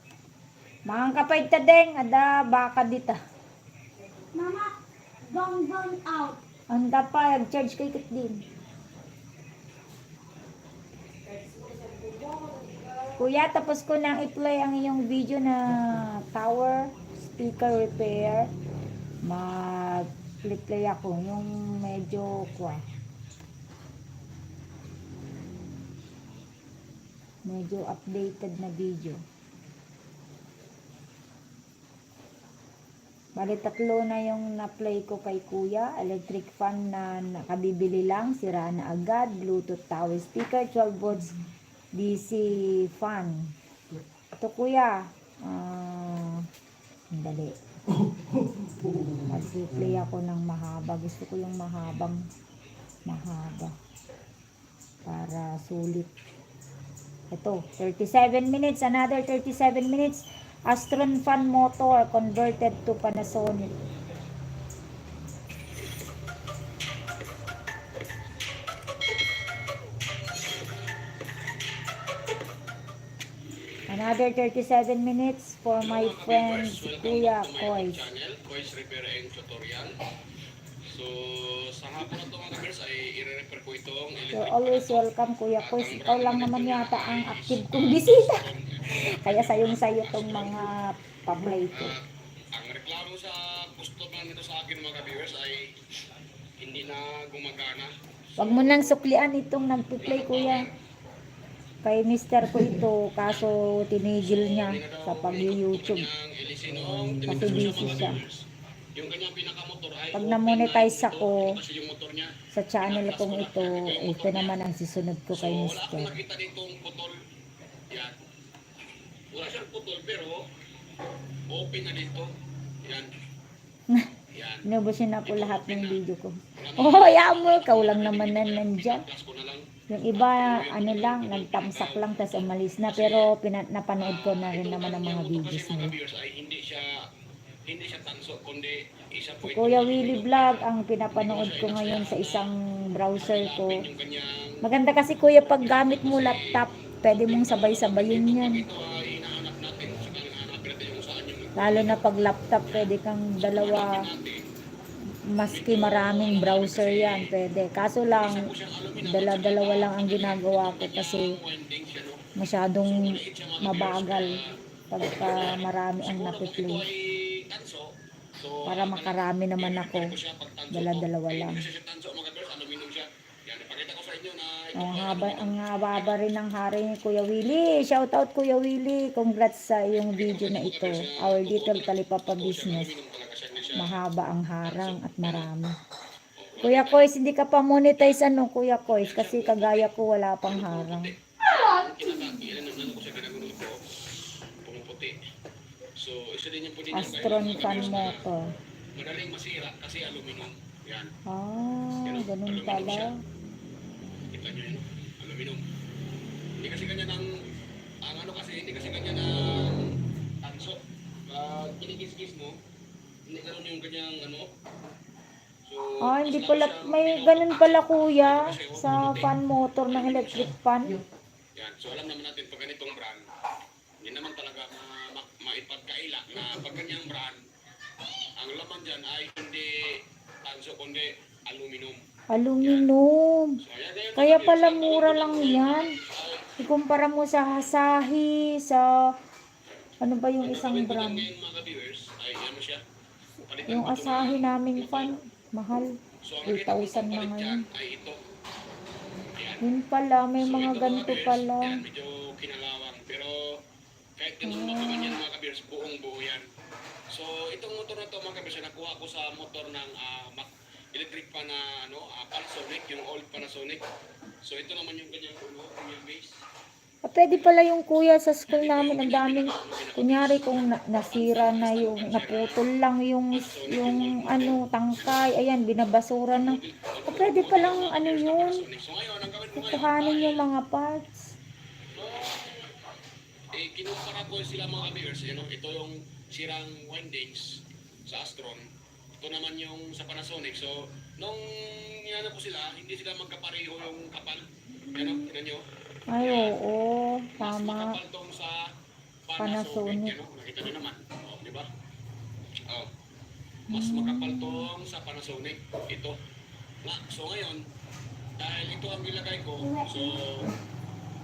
Mga kapay tadeng, ada baka dita. Mama, don't run out. Anda pa, charge kay kit din. Kuya, tapos ko nang i-play ang iyong video na tower speaker repair. Mag-play ako yung medyo medyo updated na video. Bali, 3 na yung na-play ko kay kuya. Electric fan na nakabibili lang, sira na agad. Bluetooth tower speaker, 12 volts DC fan. Ito kuya, dali. Mag-play ako ng mahaba. Gusto ko yung mahaba. Para sulit. Ito, 37 minutes. Another 37 minutes. Astron fan motor converted to Panasonic. Another 37 minutes for my Hello, mga friend ka-viewers. Welcome Kuya back to my Kois. channel, Kois Repair and Tutorial. So, sa hapon na ito mga ka-viewers ay i-repair ko itong electric You're fan always na to. welcome, Kuya At Kois. ang Ikaw brand lang naman naman ito niya yata ang ay active is, kong bisita. Astron. Kaya sayong-sayo tong mga pa-play ko. At ang reklamo sa customer nito sa akin mga ka-viewers ay hindi na gumagana. Wag mo nang suklian itong nagpi-play, Kuya. Kay mister ko ito, kaso tinigil niya sa pag-YouTube. Kasi busy siya. Yung kanyang pinakamotor ay Pag na-monetize ako kasi yung motor niya. sa channel kong ito naman ang sisunod ko So, kay wala mister. akong nakita ditong putol. Yan. Wala siyang putol pero open na dito. Yan. Yan. Inubusin na ko lahat ng video ko. Oh, ya mo, ikaw lang naman na nandyan. Plus ko na lang. Yung iba, ano lang, nagtamsak lang, tas umalis na. Pero napanood ko na rin naman ang mga videos Kasi mga nila. viewers ay hindi siya tanso kundi isa po Si Kuya Willie Vlog ang pinapanood ko ngayon sa isang browser ko. yung kanyang Maganda kasi Kuya, pag gamit mo laptop, pwede mong sabay-sabayin yan. ito ay hinahanap natin sa hinahanap natin yung saan yung Lalo na pag laptop, pwede kang dalawa, maski maraming browser yan, pwede. Kaso lang, dala-dalawa lang ang ginagawa ko kasi winding siya no. masyadong mabagal pagka marami ang napiplay. Ay tanso. So Para makarami naman ako, ko siya pag tanso. dala-dalawa lang. Kasi siya tanso mga viewers, aluminum siya. Yan ipakita ko sa inyo na ito Ang haba rin ng hari ni Kuya Willie. Shout out Kuya Willie. Congrats sa iyong video na ito. Our little Talipapa business. aluminum talaga siya. Hindi siya Mahaba ang harang at marami. Kuya Kois, hindi ka pa monetize ano Kuya Kois? Kasi kagaya ko wala pang harang. kinakaki. Yan ang ko siya ginagano ito. Pumuputi. So isa din yung pwede niyang Astron gawin, mga fan viewers, na motor. madaling masira kasi aluminum. Yan. Ganun pala. Kita nyo yun, aluminum. Hindi kasi kanya ng, ang ano kasi, hindi kasi kanya ng tanso. Pag kinikis-kis mo, hindi ganun yung kanyang ano. So, Hindi mas pala, lalo siyang may ganun pala Kuya sa fan motor ng electric fan. Yan, so alam naman natin pag ganitong brand, hindi naman talaga maipagkaila na pag ganyang brand, ang laman dyan ay hindi tanso kundi aluminum. Aluminum. So, ayan, Kaya pala mura lang yan. Ikumpara mo sa Asahi, sa ano ba yung isang gawin ko lang brand? ngayon mga viewers ay ano siya, palitan Yung ko ito Asahi ng naming motor. fan, mahal. So ang nakita kong 8,000 na pampalit ngayon. dyan ay ito. Ayan. Yun pala, may So, mga ito, ganito viewers, pala. Yan, medyo kinalawang. Pero kahit ganun pa man yan mga kabiers, buong buo yan. So itong motor na to mga kabiers, nakuha ko sa motor ng electric pa na Panasonic, yung old Panasonic. So ito naman yung kanyang kanyang base. Pwede pala yung Kuya sa school namin, ang daming, kunyari kung nasira na yung, naputol lang yung ano, tangkay, ayan, binabasura na. Pwede palang ano yun, So ngayon, ang gawin ko ngayon kukuhanin ay yung mga parts. kinumpara ko sila mga viewers, ito yung sirang windings sa Astron. Ito naman yung sa Panasonic. So, nung inano ko sila, hindi sila magkapareho yung kapal. Tignan nyo. Ay, oo, Mas tama. makapal tong sa Panasonic. Panasonic. Nakita nyo naman. Di ba? Mas makapal tong sa Panasonic. Ito. So ngayon, dahil ito ang nilagay ko, so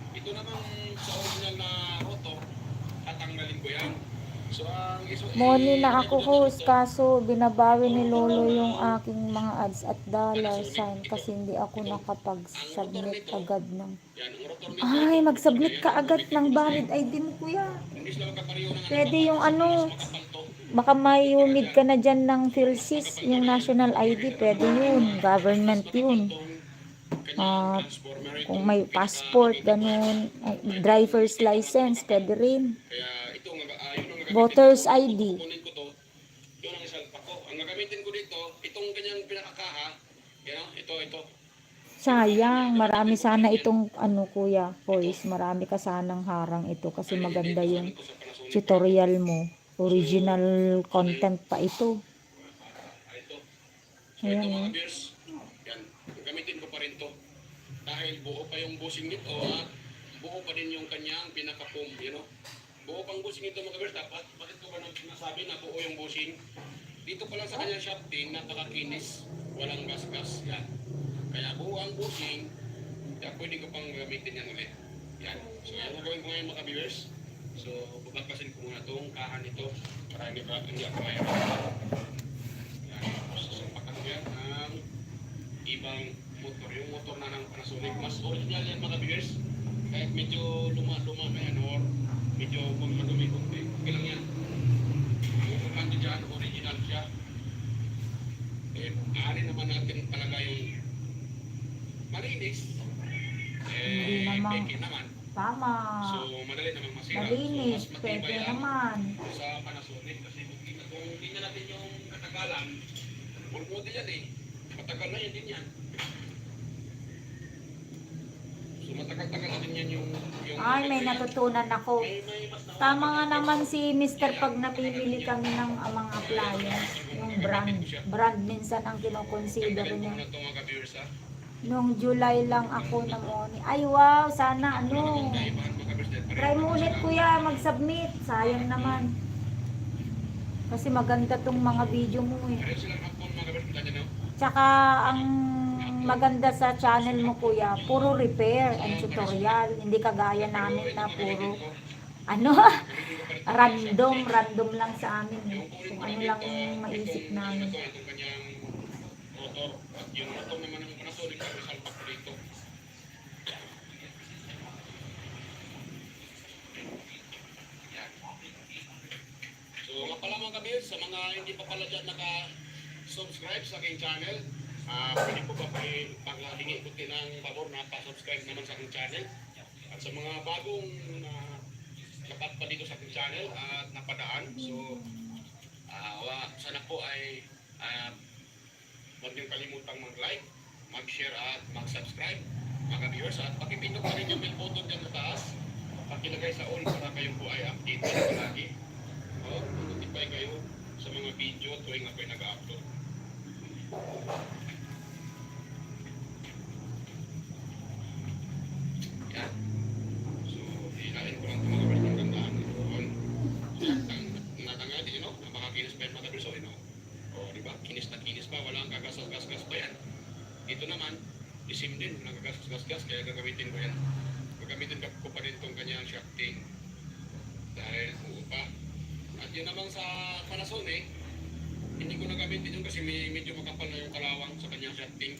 ito naman sa original na rotor, tatanggalin ko yan. So ang Money na ako host, kaso binabawi ni Lolo yung aking mga ads at dollar sign kasi hindi ako nakapag-submit agad ng... yan, ang rotor nito, Ay, mag-submit ka agad ng valid ID mo Kuya. hindi sila magkapareho ng Pwede yung ano, makapal to. baka may unit ka na dyan ng PhilSys, yung national ID, pwede yun, government yun. Transformer ito. Kung may passport, ganun, driver's license, pwede rin. Kaya ito yun ang gagamitin Voters ko. ID. Kukunin ko to. Yun ang isalpak ko. Ang gagamitin ko dito, itong kanyang pinakakaha, ito. Sayang, marami sana itong ano Kuya, voice, marami ka sanang harang ito kasi maganda yung Ito sa Panasonic. tutorial mo. Original content pa ito. Ito. So Ayan, ito mga oh. beers, yan, gamitin ko pa rin to. Dahil buo pa yung bushing nito at buo pa din yung kanyang pinaka-foam, Buo pang bushing ito mga kabers. Dapat, bakit ko ba nasabi na buo yung bushing? Dito pa lang sa kanyang shafting, napakakinis. Walang gas-gas. Yan. Kaya buo ang bushing, kaya pwede ko pang gamitin yan ulit. Yan. So, yan ang gawin ko ngayon mga kabers. So, bubagpasin ko muna itong kahan nito para hindi ako mayroon. Yan. Sasampakan ko yan ng ibang motor. Yung motor na ng Panasonic. Mas original yan mga kabers. Kahit medyo luma-luma na yan or medyo madumi-dumi. Okay lang yan. Yung kumando dyan, original siya. Eh, aanin naman natin talaga yung malinis. Hindi naman. Peke naman. Tama. So, madali namang masira. Malinis, So, mas matibay pwede yan naman. sa Panasonic. Kasi kung hindi na natin yung katagalan, full model yan eh. Matagal na yan din yan. So, matagal-tagal na din yan yung Ay, may natutunan ako. may mas Tama nga naman si Mr. pag namimili kami ng mga appliance, yung brand minsan ang kinoconsider Tanggalin ko niya. muna ito mga ka-viewers ha. Nung July lang ako namoni. Ay wow, sana ano. Kaibahan mga ka-viewers dahil Try mo ulit kuya, mag-submit. Sayang naman. Kasi maganda tong mga video mo eh. pareho silang hapon mga ka-viewers. Punta dyan, no? Tsaka ang maganda sa channel mo kuya, puro repair and tutorial. Hindi kagaya namin na puro ano, random lang sa amin eh. Kung ano lang yung maisip namin. Ito, itong kanyang motor. At yung motor naman ng Panasonic, salpak ko dito. Yan. So, nga pala mga kabis, sa mga hindi pa pala dyan naka-subscribe sa aking channel, pwede po ba paghingi ko ng pabor na pa-subscribe naman sa aking channel. At sa mga bagong dapat pa dito sa aking channel at napadaan. So, sana po ay huwag niyong kalimutang mag-like, mag-share at mag-subscribe mga viewers. At pakipindot pa rin yung bell button dyan sa taas. Pakilagay sa all para kayo po ay updated palagi. Notify kayo sa mga video tuwing ako'y nag-upload. Yan. So, hilahin ko lang ito mga viewers ng gandaan. Natanggal din, no? Napakakinis pa yan mga viewers, no? O, di ba? Kinis na kinis pa, walang kagas-gas pa yan. Dito naman, isim din, walang kagas-gas, kaya gagamitin ko yan. Gagamitin ko pa rin itong kanyang shafting. Dahil buo pa. At yun naman sa Panasonic, hindi ko nagamitin yun kasi medyo makapal na yung kalawang sa kanyang shafting.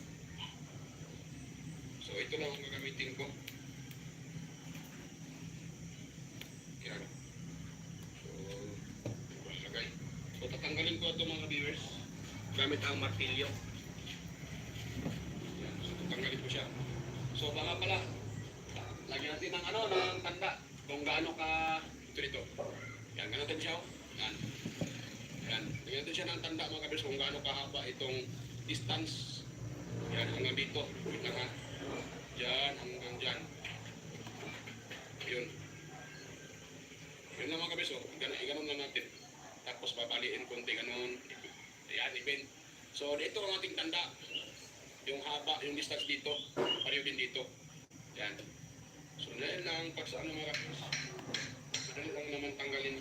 So, ito lang ang gagamitin ko. Yan. So, tatanggalin ko ito mga viewers gamit ang martilyo. Yan. So, tatanggalin ko siya. So, baka pala, lagyan natin ng ng tanda kung gaano ka ito. Yan, ganun natin siya. Yan. Yan. Lagyan natin siya ng tanda mga viewers kung gaano kahaba itong distance. Yan, hanggang dito. Wait lang ha. Yan, hanggang dyan. Yun. Yun lang mga viewers. Ganun lang natin. Tapos babaliin konti ganun. Ayan, event. So, ito ang ating tanda. Yung haba, yung distance dito. Pareho din dito. Yan. So, dahil lang pag sa mga kapis. Madali lang naman tanggalin.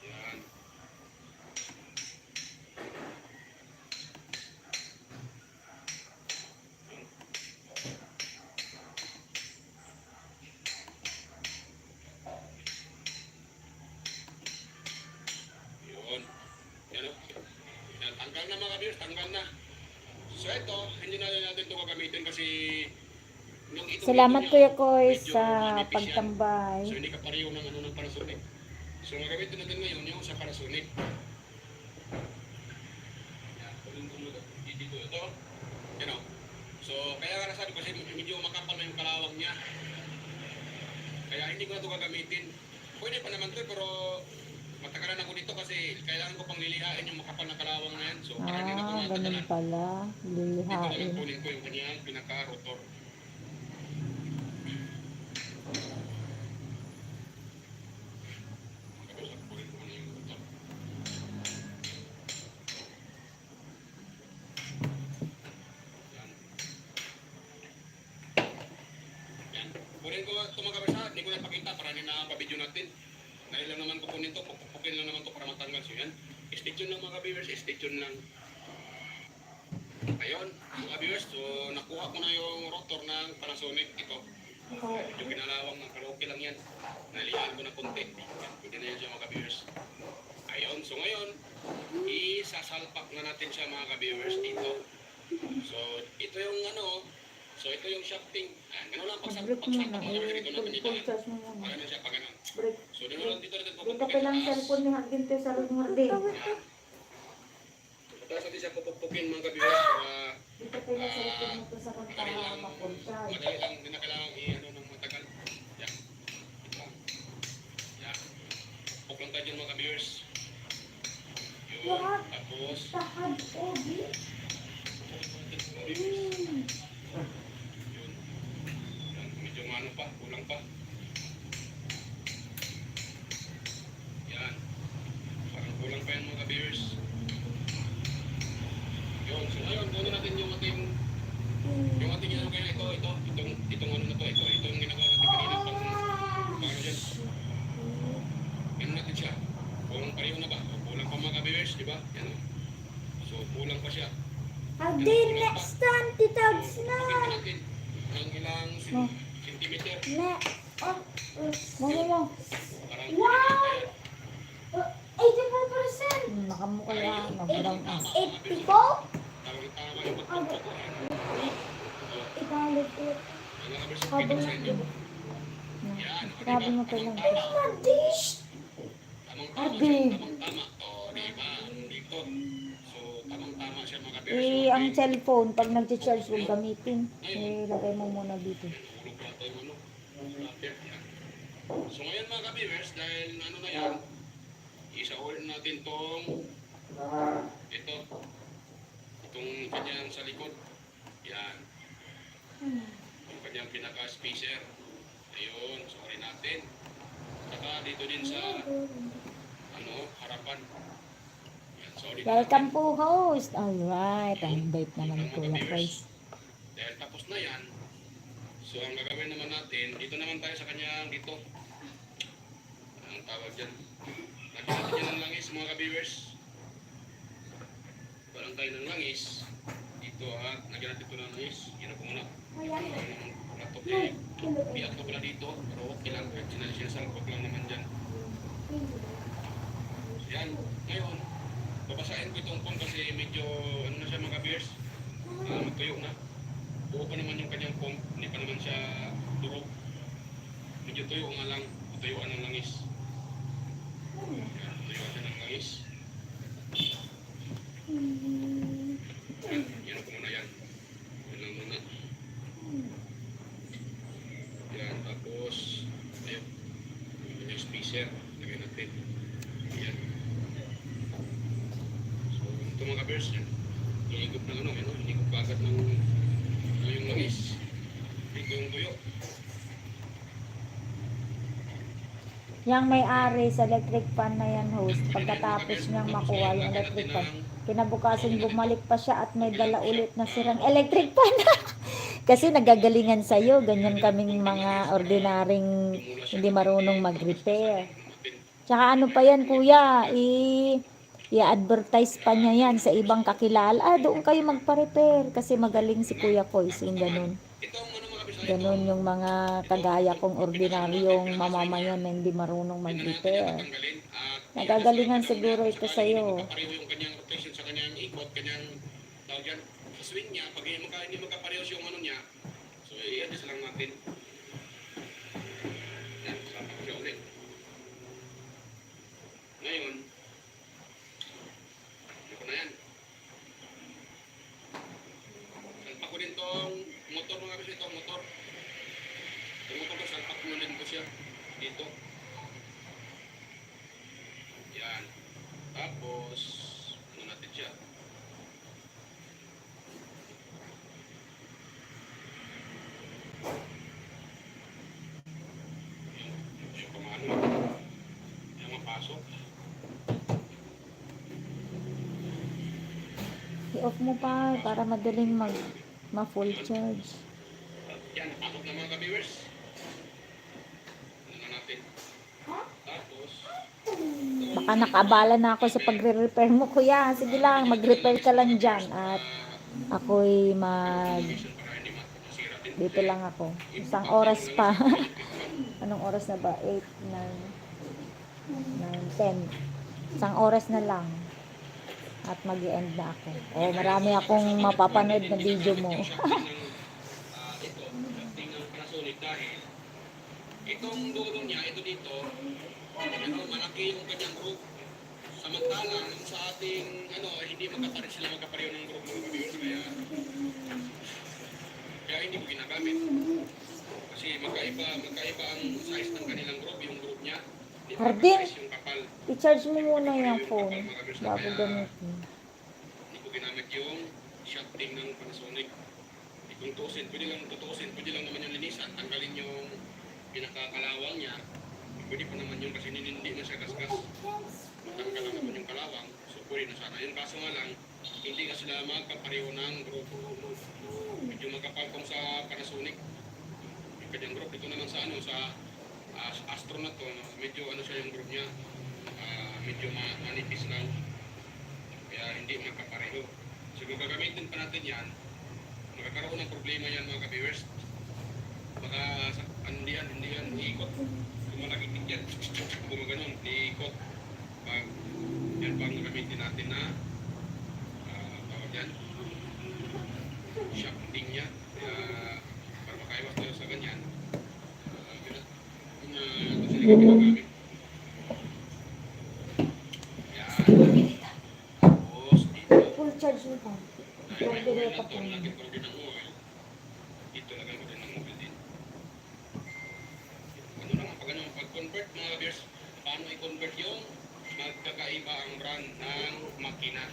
Yan. Yun. Yan o. Yan. Tanggal na mga viewers, tanggal na. So ito, hindi na natin ito gagamitin kasi nung ito Salamat medyo Kuya Koy medyo sa manipis yan. pagtambay. So hindi ka pareho ng Panasonic. So gagamitin natin ngayon yung sa Panasonic. Yan, tulong dito ito. Yan o. So kaya nga nasabi ko kasi medyo makapal na yung kalawang niya. Kaya hindi ko na ito gagamitin. Pwede pa naman ito pero matagalan ako dito kasi kailangan ko pang lilihain yung makapal na kalawang na yan. So para hindi na ako Ganun matagalan. pala. Dito na lang Lilihain. kunin ko yung kanyang pinaka-rotor. Tapos kunin ko na yung rotor. Yan. Yan. Kunin ko ito mga kabers ha, hindi ko na ipakita para hindi na pa-video natin. Dahil lang naman kukunin to, pupukin lang naman to para matanggal. So yan, stay tuned lang mga viewers, stay tuned lang. Ayun, mga viewers, so nakuha ko na yung rotor ng Panasonic. Ito, medyo kinalawang ng pero okay lang yan. Nalihan ko na konti. Pwede na yan siya mga viewers. Ayun, so ngayon, isasalpak na natin siya mga viewers dito. So, ito yung ano, so ito yung shafting. Ganun lang Mag-break pagsalpak mo na. mga viewers. Ito natin dito. Full charge mo muna. Pagano siya, pagano. Break. So, dito lang dito natin Dito pa lang cellphone ni Hardin to sa loob ng Hardin. Tapos natin siya pupukin mga viewers. Dito pa lang cellphone mo to sa loob para ma-full charge. Madali lang, hindi na kailangan i-ano ng matagal. Yan. Ito lang. Yan. Pupuk lang tayo dyan mga viewers. Yun. Tapos, Tahad obi. yun. Yan. Medyo ano pa, kulang pa. Yan. Parang kulang pa yan mga viewers. Yun. So ngayon, kunin natin yung ating ano kaya itong ano na to, itong ginagawa natin kanina pang dyan. Ano natin siya? Kung pareho na ba? O kulang pa mga viewers, di ba? Yan o. So kulang pa siya. Hardin, next time, titags na. Pagin natin ng ilang sentimeter. Ne. Oh, Mami mo. Parang wow! 84%. Nakamukha yan. Nabudang ah. 84? tama yung pagpapag ko. Italit it. Mga viewers, pagin sa inyo. Yan. O, Sabi mo diba? pa lang. Madish. Tamang-tama. O, diba? Dito. So, tamang-tama siya mga viewers. Ang cellphone, pag nag-charge, huwag gamitin. Lagay mo muna dito. Hulog pa tayo ano. Yan. So ngayon mga ka-viewers, dahil ano na yan, isa-hold natin itong kanyang sa likod. Yan. Yung kanyang pinaka-spacer. Ayun, sorry natin. Saka dito din sa harapan. Yan, sorry. Welcome po, host. Alright. Ang bait naman ni Kuya Chris. Dahil tapos na yan, so ang gagawin naman natin, dito naman tayo sa kanyang dito. Anong tawag dyan? Lagyan natin yan ng langis mga ka-viewers. Walang tayo ng langis. Dito at lagyan natin ito ng langis. Yan ako muna. Laptop eh. Biyak ko pala dito. Pero okay lang. Kahit sinalisalpag lang naman dyan. Yan. Ngayon, babasahin ko itong pump kasi medyo ano na siya mga ka-viewers. Magtuyo na. Buo pa naman yung kanyang pump, hindi pa naman siya durog. Medyo tuyo nga lang, tuyuan ng langis. Yan, tuyuan siya ng langis. Yan ako muna yan. Yan lang muna. Yan, tapos, ayun. Yung spacer, lagyan natin. Yan. So, ito mga ka-bears yan. Hinigop ng hinigop agad ng yung langis. Dito yung tuyo. Yang may-ari sa electric fan na yan, host, pagkatapos niyang makuha yung electric fan, kinabukasan bumalik pa siya at may dala ulit na sirang electric fan. Kasi nagagalingan sa'yo, ganyan kaming mga ordinaryong hindi marunong mag-repair. Tsaka ano pa yan, kuya, i-advertise pa niya yan sa ibang kakilala. Doon kayo magpa-repair kasi magaling si Kuya Kois, yung ganun. Itong mga bisaya. Ganun yung mga kagaya kong ordinaryong mamamayan na hindi marunong mag-repair. Nagagalingan siguro ito sa'yo. Pareho yung kanyang rotation sa kanyang ikot, kanyang tawag yan, sa swing niya. Pag hindi magkaparehos yung ano niya, so i-adjust lang natin. Yan, sapak siya ulit. Ngayon, ko na yan. Salpak ko din tong motor mga kasi itong motor. Yung motor ko, salpak ko din ko siya dito. Yan. Tapos, ano natin siya? Yung pamano. Yung mapasok. I-off mo pa para madaling ma-full charge. Yan, pasok na mga ka-viewers. Tapos, Baka nakaabala na ako sa pagre-repair mo, kuya. Sige lang, mag-repair ka lang dyan. At ako'y para hindi masira din. dito lang ako. Isang oras pa. Anong oras na ba? 8, 9, 10. Isang oras na lang. At mag-end na ako. Oh, marami akong mapapanood na video mo. Shafting ng Panasonic dahil itong dulo niya, ito dito, ano, malaki yung kanyang group. Samantalang sa ating, hindi magkatarik sila magkapareho ng group ng viewers, kaya hindi ko ginagamit. Kasi magkaiba ang size ng kanilang group, yung group niya. Hindi Hardin, size yung kapal. i-charge mo muna yung phone bago gamitin. Hindi ko ginamit yung shafting ng Panasonic. Kung tutusin, pwede lang naman yung linisan. Tanggalin yung pinakakalawang niya. Pwede pa naman yun kasi hindi na siya gasgas. Matanggal lang naman yung kalawang. So pwede na sana. Yung kaso nga lang, hindi nga sila magkapareho ng group. Medyo magkapalkong sa Panasonic. Yung kanyang group. Ito naman sa astronaut to. Medyo siya yung group niya. Medyo manipis lang. Kaya hindi magkapareho. So kung gagamitin pa natin yan, magkakaroon ng problema yan mga ka-viewers. Baka hindi yan, iikot. Kung malakitik yan, kung maganon, iikot. Pag yan pang gagamitin natin na tawag yan, shafting niya. Para makaiwas tayo sa ganyan. Ito sila ginagamit. Yan. Tapos dito. Full charge mo pa. Dahil may oil na to, lagyan ko rin ng oil. Dito lagyan ko rin ng oil din. Ano naman, pag-convert mga viewers, paano i-convert yung magkakaiba ang brand ng makina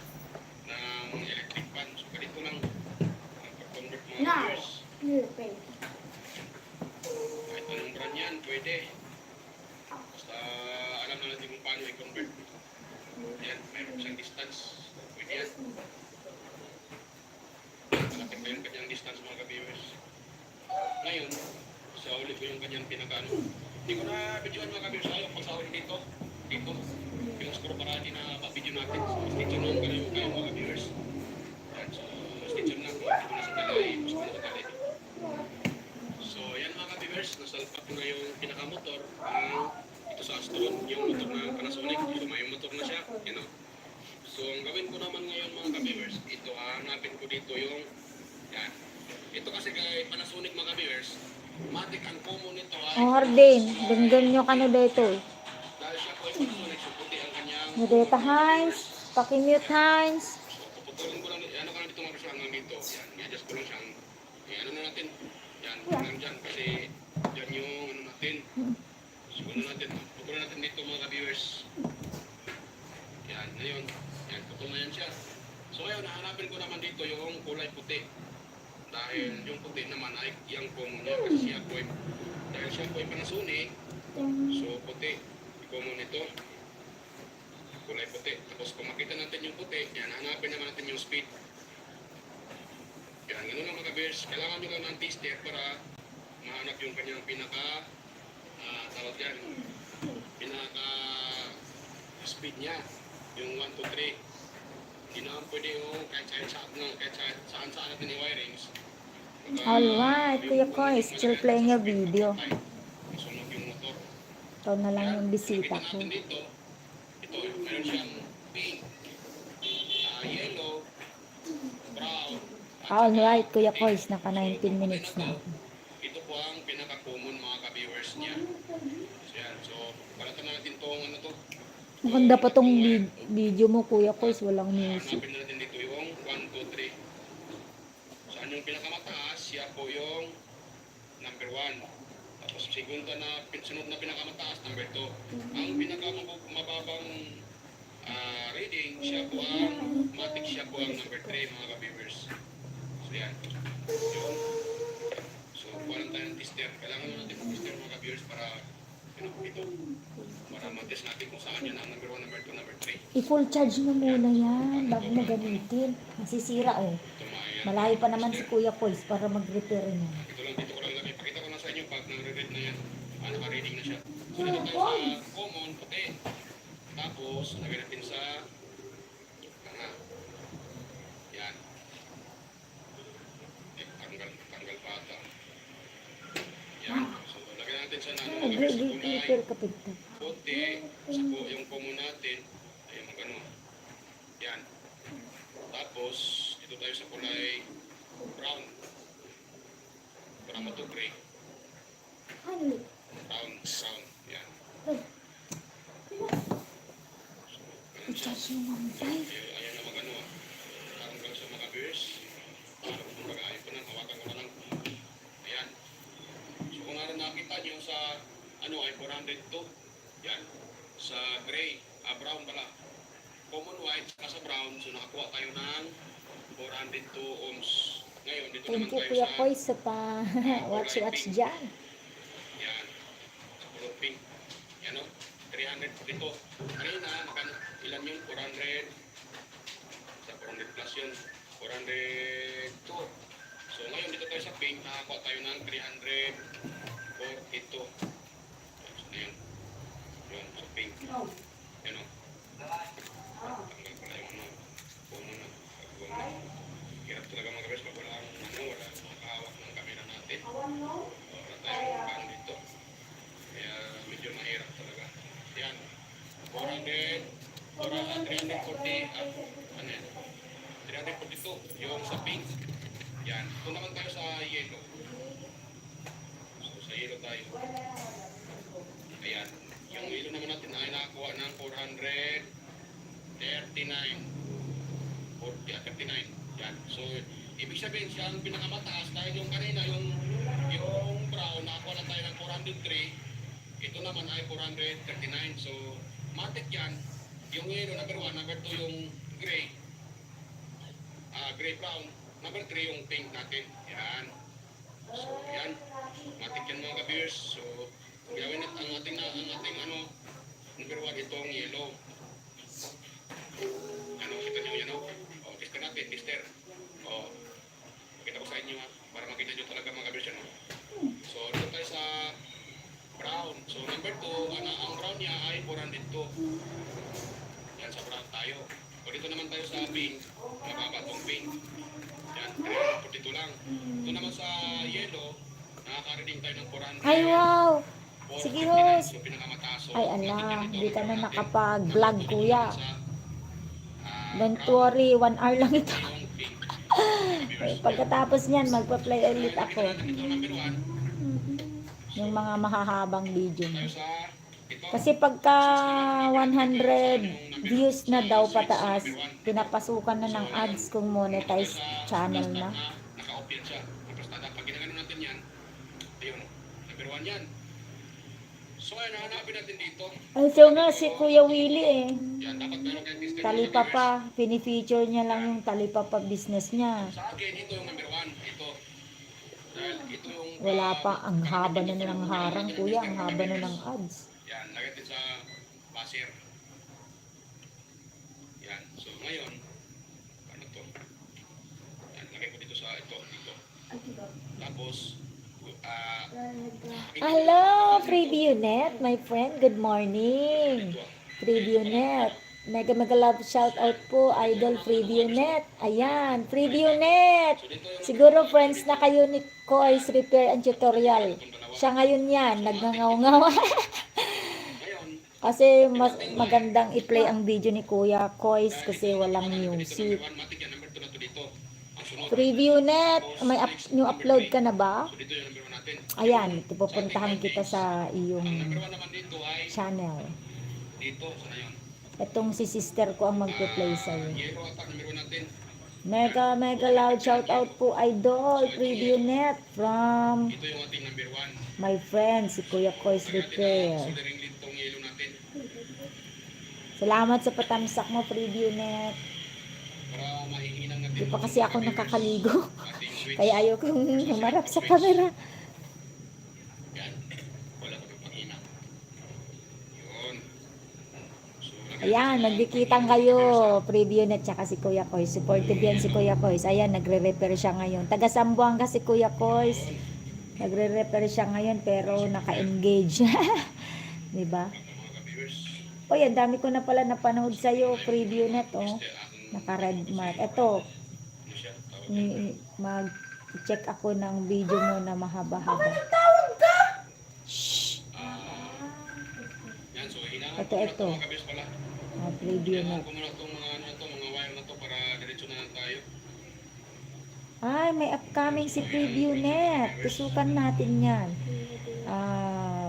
ng electric fan. So, ganito lang ang pag-convert mga Now. viewers. Repair. Kahit anong brand yan, pwede. Basta alam na natin kung paano i-convert. Yan, mayroon siyang distance. Pwede yan. Malapit na yung kanyang distance mga ka-viewers. Ngayon, sa ulit ko yung kanyang pinagano. Hindi ko na videoan mga ka-viewers. Ayaw pag sa ulit dito. Yung screw para hindi na pa-video natin. So, stitch lang kayo mga ka-viewers. Yan, so stitch lang. Dito na sa talay. Gusto na sa talay. So, yan mga ka-viewers. Nasalpak ko na yung pinaka-motor. Ito sa Astron. Yung motor na Panasonic. May motor na siya. You know. So, ang gawin ko naman ngayon mga ka-viewers, ito hanapin ko dito yung, yan. Ito kasi kay Panasonic mga ka-viewers, matik ang common nito ay, Oh, Hardin, denggan nyo ka na dito. dahil siya po ay Panasonic, so puti ang kanyang, Nadeta Hines, pakimute Hines. so puputulin ko lang, ano ka na dito mga hanggang dito, yan, i-adjust ko lang siyang, ano na natin, yan, hanggang dyan, kasi yan yung, natin, so natin, puputulin natin dito mga ka-viewers, yan, ngayon, yan, putol na yan siya. So ngayon, nahanapin ko naman dito yung kulay puti. Dahil yung puti naman ay yung common niya kasi siya po ay, dahil siya po ay Panasonic, so puti, common ito, kulay puti. Tapos kung makita natin yung puti, yan, hanapin naman natin yung speed. Yan, gano'n lang mga bears. Kailangan nyo lang ng tester para mahanap yung kanyang pinaka, tawag yan, pinaka speed niya. Yung 1, 2, 3. Hindi naman pwede yung kahit saan natin yung wirings. Alright, Kuya Koy, still playing a video. Sunog yung motor. Ito na lang yung bisita ko. Natin dito, ito, meron siyang pink, yellow, brown. Alright, Kuya Koy, naka 19 minutes na. Ito po ang pinaka-common mga ka-viewers niya. So yan, so balatan natin itong ano to. Maganda pa tong video mo, Kuya Koy, walang music. Hanapin natin dito yung 1, 2, 3. Saan yung pinakamataas? Siya po yung number 1. Tapos sunod na pinakamataas, number 2. Ang pinakamababang reading, siya po ang matic, siya po ang number 3 mga ka-viewers. So yan. Yun. So kuha lang tayo ng tester. Kailangan natin ng tester mga ka-viewers para ito. Para matest natin kung saan yan ang number 1, number 2, number 3. I-full charge mo muna yan bago mo gamitin. Masisira oh. Malayo pa naman si Kuya Koy para mag-repair niya. Dito ko lang lagay. Pakita ko na sa inyo pag nang-read na yan. naka-reading na siya. So dito tayo sa common, puti. Tapos, lagay natin sa tanga. Yan. Tanggal pa ata. Yan. So, lagay natin sa nano. Lagay sa kulay. Nag-repair ka pinta. Puti. Yung common natin. Ay, magano. Yan. Tapos, dito tayo sa kulay brown. Para to gray. Honey. Brown. Yan. I-charge mo ma'am tayo. Ayan na magano. Tanggal sa mga beers. Para kung mag-ayos ko nang hawakan ko na lang. Ayan. So kung ano nakita nyo sa ano ay 402. Yan. Sa gray. Brown pala. Common white saka sa brown. So nakakuha tayo ng 402 ohms. Ngayon, dito Thank naman you tayo Kuya sa Koy sa pa watch dyan. yan. Sa kulot pink. Yan o. 300 dito. Kanina, ilan yun? 400. Sa 400 plus yun. 402. So ngayon dito tayo sa pink. Nakakuha tayo ng 342. So na yun. Yun, sa pink. Yan o. Tanggal pala yung ano. Puno na. Pagbuwan na. Hirap talaga mga guys. Wala makahawak ng camera natin. Wala tayong pang dito. Kaya medyo mahirap talaga. Yan. 340, ano yan? 342, yung sa pink. Yan. Ito naman tayo sa yellow. So, sa yellow tayo. Ayan. Yung yellow naman natin ay nakakuha ng 439. 39. Yan. So, ibig sabihin siya ang pinakamataas dahil yung kanina, yung brown, nakakuha lang tayo ng 403. Ito naman ay 439. So, matik yan. Yung yellow, number 1. Number 2, yung gray. Gray brown. Number 3, yung pink natin. Yan. So, yan. Matik yan mga ka-beers. So, gawin natin ang ating ano, number 1, itong yellow. Ano, kita nyo yan o. O, tester natin, tester. O, makita ko sa inyo ha. Para makita nyo talaga mga ka-beers yan o. So, dito tayo sa brown. So, number 2, ang brown niya ay 402. Yan, sa brown tayo. O, dito naman tayo sa pink. Mababa itong pink. Yan, 342 lang. Ito naman sa yellow, nakaka-reading tayo ng 400. Ay wow! Sige, host. Yung pinakamataas. So, Ay ala, hindi ka na nakapag-vlog kuya. Sa, Don't worry, 1 hour lang ito. yung pink. Pagkatapos niyan, magpa-play ulit ako. Ito number 1. Yung mga mahahabang video mo. Tayo sa ito. Kasi pagka 100 views na daw pataas, pinapasukan na ng ads kung monetize channel na. Naka-off yan siya. Ang prostada. Pag ginagano natin yan, ayun, number 1 yan. So, ayun, hanapin natin dito. Ay, so nga si Kuya Willie eh. Yan, dapat meron kayong tester. Talipapa, pinifeature niya lang yung talipapa business niya. Sa akin, ito yung number 1. Ito. Dahil ito yung... Wala pa, ang haba na ng harang kuya, ang haba na ng ads. Yan, lagay natin sa buzzer. Yan. So, ngayon, ano to? Yan, lagay ko dito sa ito, dito. Tapos, Hello, Preview.net, my friend. Good morning. Preview.net. Mega love shout out po, Idol Preview.net. Ayan, Preview.net. Siguro friends na kayo ni Koi's Repair and Tutorial. Siya ngayon yan, nagngangaw-ngaw. Kasi mas magandang i-play ang video ni Kuya Koi's kasi walang music. matik yan, number 2 na to dito. Ang sunod, Preview.net, may new upload ka na ba? so dito yung number 1 natin. Ayan, pupuntahan kita sa Ang iyong number 1 naman dito ay channel. dito, sana yun. Itong si sister ko ang magpe-play sa'yo. Yellow attack, number 1 natin. Mega loud shout out po Idol Preview.net from Ito yung ating number 1. my friend si Kuya Koi's Repair. Soldering lead tong yellow natin. Salamat sa patamsak mo Preview.net. Para mahihinang natin. Di pa kasi ako nakakaligo. Ating switch. Kaya ayoko humarap sa camera. Yan. Wala ka pang-ina. Yun. So, Ayan, nagdikitan kayo. Preview.net tsaka si Kuya Koi's. Supportive yan si Kuya Koi's. Ayan, nagre-repair siya ngayon. Taga Sambuanga si Kuya Koi's. Nagre-repair siya ngayon pero naka-engage. 'Di ba? Mga ka-viewers. Oy, ang dami ko na pala napanood sa'yo, preview net, oh. Naka-red mark. Ito, Ano siya? Tawag mag-check ako ng video mo na mahaba-haba. Shh! yan. So, hinahan Ito, ko muna ito. ito mga ka-viewers pala. Preview Hinahan net. ko muna itong mga ano to, mga wire na to para diretso na lang tayo. Ay, may upcoming si preview net. Tusukan natin yan.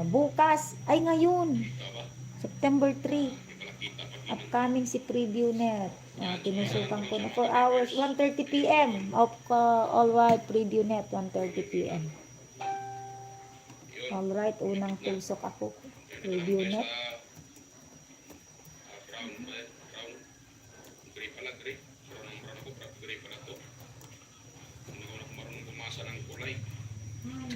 Bukas, ay ngayon, Ito ba? September 3. Hindi pala kita pag yun. Upcoming si preview net. Tinusukan ko na 4 hours, 1:30 p.m. Alright, preview net, 1:30 p.m. Yun. Alright, unang tusok ako. Preview Tayo net. sa brown ba yan? Brown. Gray pala, gray. Brown ang brown ako, gray pala to. Hindi ko na marunong bumasa ng kulay. Yan.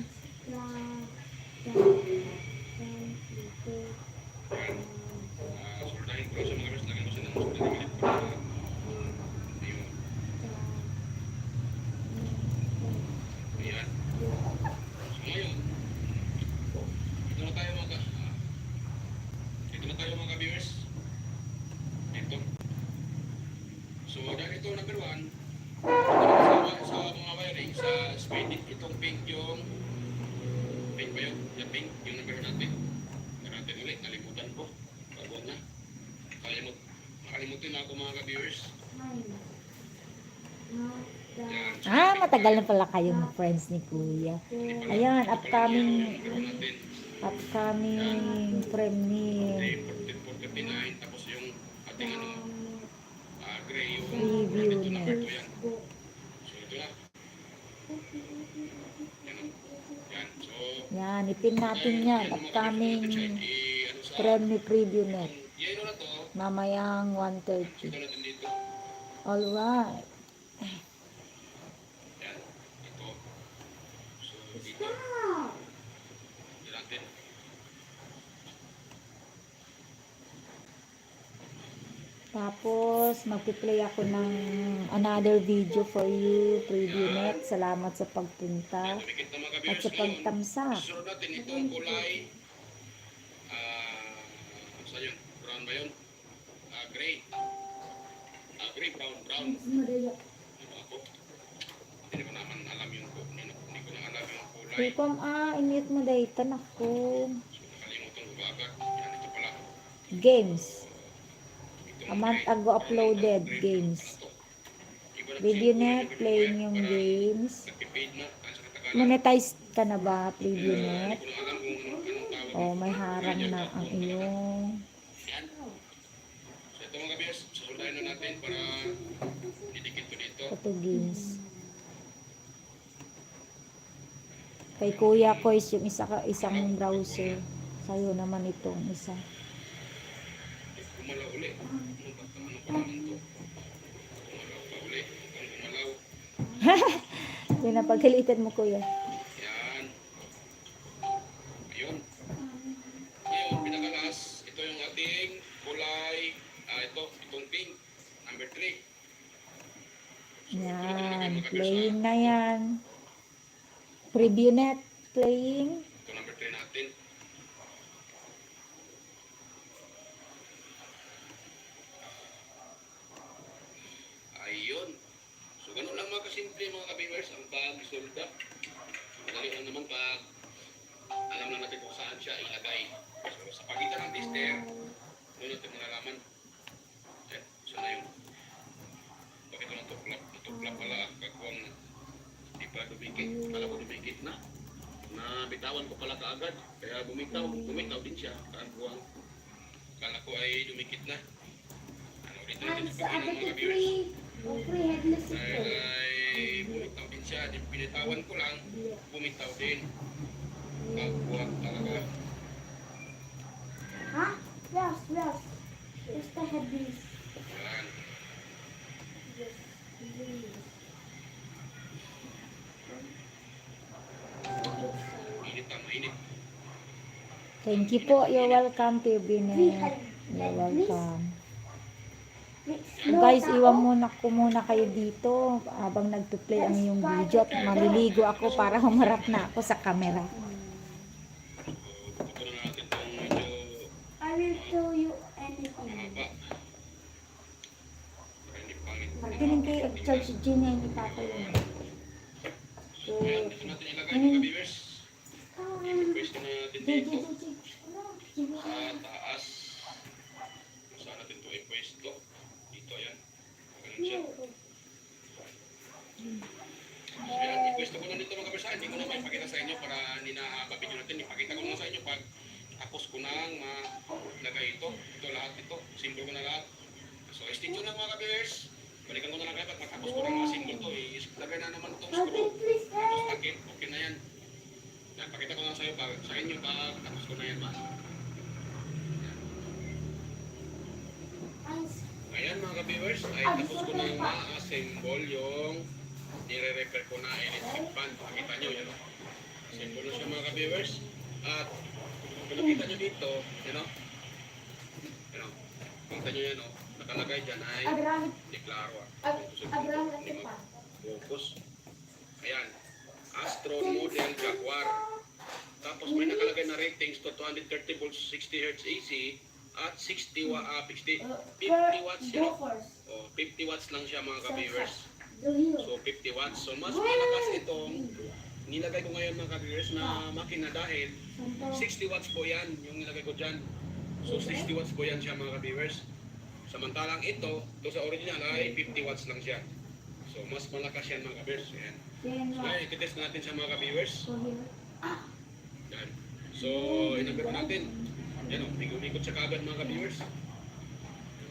Soldahin ko lang sa mga guys. Lagyan ko siya ng soldahin para ayun. Ayan. So ngayon, dito na tayo mga viewers. Ito. So dahil ito number 1, sa mga wiring, sa speed, itong pink yung pink ba yun? Yung pink, yung number natin. Natin ulit, nalimutan ko. Baguan na. Makalimutin na ako mga ka-viewers. Yan. Matagal na pala kayong friends ni Kuya. Ayan, upcoming frame ni 1459, tapos yung ating ano, gray yung Preview ito number net. 2 yan. So ito na. Yan o. Yan. So, Yan, ipin natin yan. Upcoming ano sa frame ni preview net. yellow na to, Mamayang ito 1:30. natin dito. Alright. Yan. Ito. So dito. Yan natin. Tapos, magpiplay ako ng another video for you, preview net. Salamat sa pagpunta Dumikit na mga at ka-viewers sa ngayon. pagtamsak. Susunod natin itong kulay. Saan yun? Brown ba yun? Gray. Gray, brown. Ano ako? Hindi ko naman alam yung hindi ko na alam yung kulay. Welcome, in-mute mo data na ko. So, nakalimutan ko ba agad? Yan, ito pala. Games. Itong A month gray. ago uploaded games. Iba na Video kasi net, yung playing para yung games. nagpipaid na. Sa katagalan. Monetized ka na ba, preview net? Hindi ko na alam kung anong tawag. O, may harang na ang iyong Yan. So ito mga kabiyas, susundahin na natin para didikit ko dito. photo games. Kay Kuya Kois yung isang browser. Sa'yo naman itong isa. Gumalaw uli. Ano pa naman to? Gumalaw pa uli. Ang gumalaw. Pinapagalitan mo, Kuya. Yan. Ayun. Ngayon, pinakalas. Ito yung ating kulay. Itong pink. Number 3. Yan, playing na yan. Preview net, playing. Ito number 3 natin. Ayun. So, ganun lang mga kasimple mga ka-viewers ang pag-solda. Madali lang naman pag alam na natin kung saan siya ilagay. So, sa pagitan ng tester, doon natin malalaman. Yan, saan na yun? Bakit ito natuklap? Natuklap pala ang kagwang na hindi pa dumikit. Kala ko dumikit na. Nabitawan ko pala kaagad. Kaya bumitaw din siya. Kagwang. Kala ko ay dumikit na. Ano ulit natin sa pagkinan mga viewers. Dahil ay bumitaw din siya. Pinitawan ko lang, bumitaw din. Kagwang talaga. Ross, just the headpiece. Yan. Mainit ang mainit. Thank you po. You're welcome, preview net. You're welcome. Guys, iwan muna ko kayo dito habang nagpe-play ang iyong video at maliligo ako para humarap na ako sa camera. Ito na natin itong medyo I will show you anything. mahaba. Para hindi pangit. Magtinig kayo George Gina ni Papa yun. Ayan, dito natin ilagay mga viewers. Pwesto na natin dito. Sa taas. Kung saan natin ito ipwesto. Dito, ayan. Ganun siya. Ayan, ipwesto ko na dito mga kabisa. Hindi ko na may pakita sa inyo para hindi na mabidyo natin. Ipakita ko na sa inyo pag tapos ko nang malagay ito. Ito lahat ito. Simbol ko na lahat. So, stay tuned lang mga kabiyers. Balikan ko na lang kayo pag matapos ko ng mga simbol to. Ilagay na naman itong screw. Tapos takip. Okay na yan. Yan, pakita ko lang sa inyo pag tapos ko na yan ba. Ayan mga ka-viewers, ay tapos ko na ma-assemble yung nire-repair ko na electric fan. Makita nyo, yan o. Assemble na siya mga ka-viewers. At kung nakita nyo dito, yan o. Yan o. Makita nyo yan o. Nakalagay dyan ay deklaro. Hindi mag-focus. Ayan. Astro model Jaguar. Tapos may nakalagay na ratings to 230 volts, 60 Hz AC at 50 watts yun. Oh, 50 watts lang siya mga ka-viewers. So 50 watts. So mas malakas itong nilagay ko ngayon mga ka-viewers na makina dahil 60 watts po yan yung nilagay ko dyan. So 60 watts po yan siya mga ka-viewers. Samantalang ito sa original ay 50 watts lang siya. So mas malakas yan mga ka-viewers. Ayan. So ngayon ititest natin sa mga ka-viewers. Yan. So inagad natin. Yan o, umikot siya kaagad mga ka-viewers.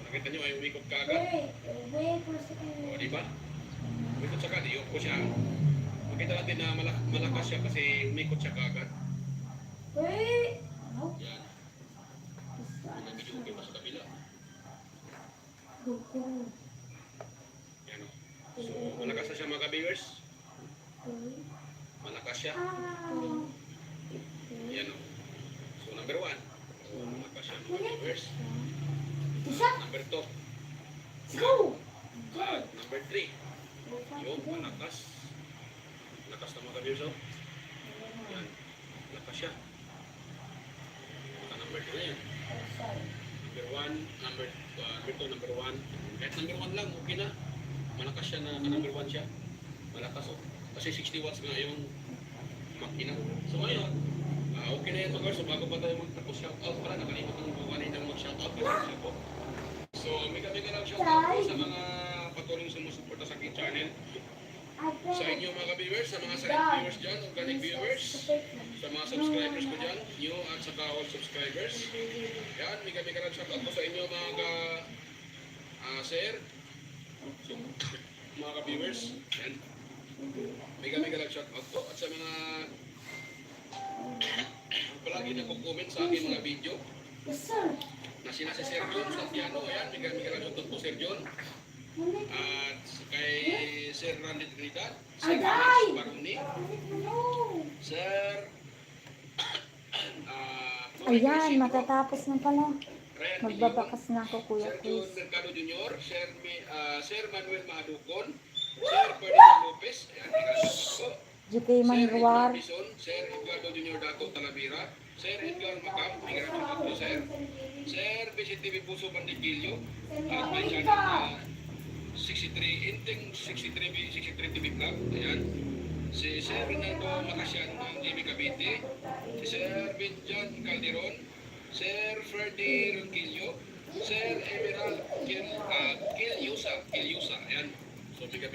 Nakita nyo ay umikot kaagad. O, diba? Umikot siya kaagad, iyok ko siya. Makita natin na malakas siya kasi umikot siya kaagad. Yan. Medyo okay pa sa kabila. Yan o. So, malakas na siya mga ka-viewers. Malakas siya. Yan o. So, number 1. Malakas siya mga ka-viewers. Number 2. At number 3. Yun, malakas. Malakas na mga ka-viewers o. Yan. Malakas siya. Number 2 na yan. Number 1, number 2, number 1. Kahit number 1 lang, okay na. Malakas siya na number 1 siya. Malakas o. Kasi 60 watts nga yung makina. So ngayon, okay na yan mga guys. So bago pa tayo magtapos shoutout pala, nakalimutan ko kanina mag-shoutout pala siya po. So mega lang shoutout po sa mga patuloy sumusuporta sa aking channel. Sa inyo mga viewers, sa mga silent viewers dyan, organic viewers, sa mga subscribers ko dyan, new at saka all subscribers. Yan, mega lang shoutout po sa inyo mga sir, mga viewers. Yan. Mega lang shoutout po at sa mga palagi nagko-comment sa aking mga video na sila si Sir John Santiano. Ayan, mega lang shoutout po Sir John. At kay Sir Randy Trinidad, Sir Alex Baroni, Sir Ayan, matatapos na pala. Ryan Magbabakas na ako, Kuya Sir John Chris. Mercado Jr., Sir Manuel Mahadukon, Sir Ferdinand Lopez, ayan, mega lang shoutout po. GK Sir Manruar. Edgar Bison, Sir Edgardo Jr. Dato Talavera, Sir Edgar Macam, migration po Sir. Sir BCTV Puso Bandikilyo, at may channel na 63 Inteng 63 TV Vlog, ayan. Si Sir Rinaldo Macasian ng JB Cavite, si Sir Benjan Calderon, Sir Ferdy Ronquillo, Sir Emerald Kilyusa, ayan. So mega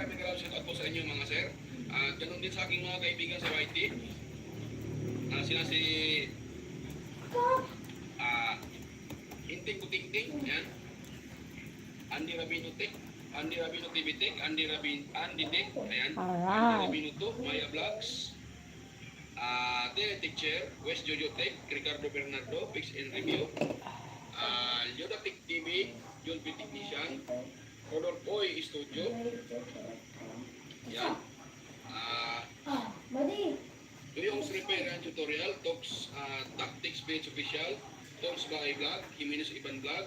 lang shoutout po sa inyo mga sir. At ganun din sa aking mga kaibigan sa YT. Sila si Hinting Kutingting, yan. Andy Rabino Tech, Andy Rabino TV Tech, Andy Tech, ayan. Alright. Andy Rabino 2, Maya Vlogs. Tele Teacher, West Jojo Tech, Ricardo Bernardo, Fix and Review. Yoda Tech TV, Julpi Technician. Rodor Boy Studio. Yan. Yung repair and tutorial, Talks, Tactics Page Official, Talks by Vlog, Jimenez Iban Vlog,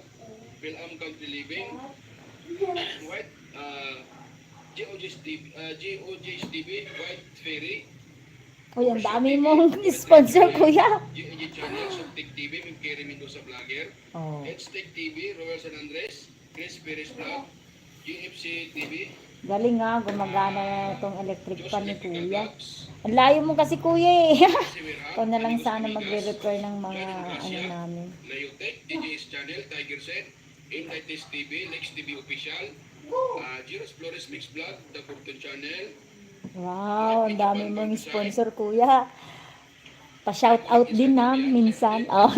Phil-Am Country Living, White, GOJ's TV, White Ferry, Uy, ang dami mong sponsor, kuya. GOJ Channel, Subtech TV, may Kerry Mendoza Vlogger, Oh. H-Tech TV, Royal San Andres, Chris Perez Vlog, UFC TV, Galing nga, gumagana na itong electric Josh fan ni Electrical kuya. Vlogs, Ang layo mo kasi kuya eh. Siwer Ikaw na lang Amigos sana Amigas, magre-repair ng mga Johnny ano Gracia, namin. Layotech, DJ's Channel, Tiger Set, Inlightes TV, Lex TV Official, Giros Flores Mix Vlog, The Burton Channel, Wow, ang dami mong sponsor kuya. Pa-shout out din na minsan. Oh.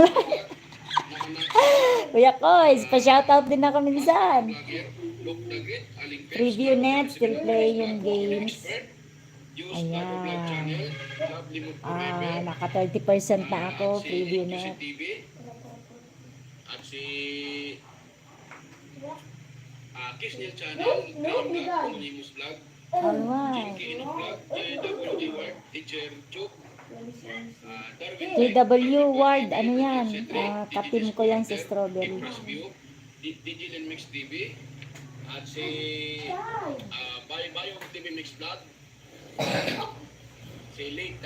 Kuya Kois, pa-shout out din ako minsan. Vlogger, Look the Great, Aling Peps, Preview net, still playing yung Vlog games. Expert, Diyos Ayan. Tago Vlog Channel, Lovely Mood Forever, Naka 30% na ako, at si preview QC net. TV, at si Kisnel Channel, Graham Vlog, Anonymous Vlog, Alright. Jinky Ino Vlog, JWG Ward, Teacher Chuk, Darwin JW Ward, ano yan? Katim ko yan sa Strawberry. Impress View, Digital Mix TV, at si Bayo TV Mix Vlog, si Lady,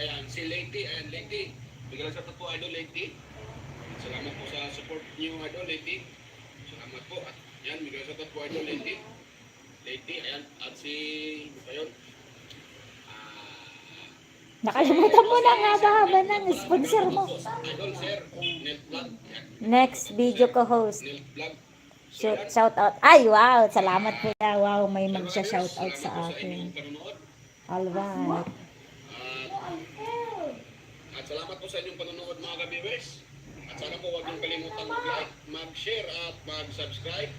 ayan Lady, bigla sa po Idol Lady. Salamat po sa support niyo Idol Lady. Salamat po at yan, bigla sa po Idol Lady. Lady, ayan, at si ano pa yun? Nakalimutan mo na nga ba ng sponsor mo. Idol Sir, Nel Vlog, yan, Next video co-host. Nel Vlog. So, yan. Shout out. Ay, wow. Salamat po na. Wow, may Mga magsha-shout viewers, out sa salamat po akin. inyong panonood. Alright. At salamat po sa inyong panonood mga ka-viewers. At sana po huwag niyong kalimutan mag-like, mag-share at mag-subscribe.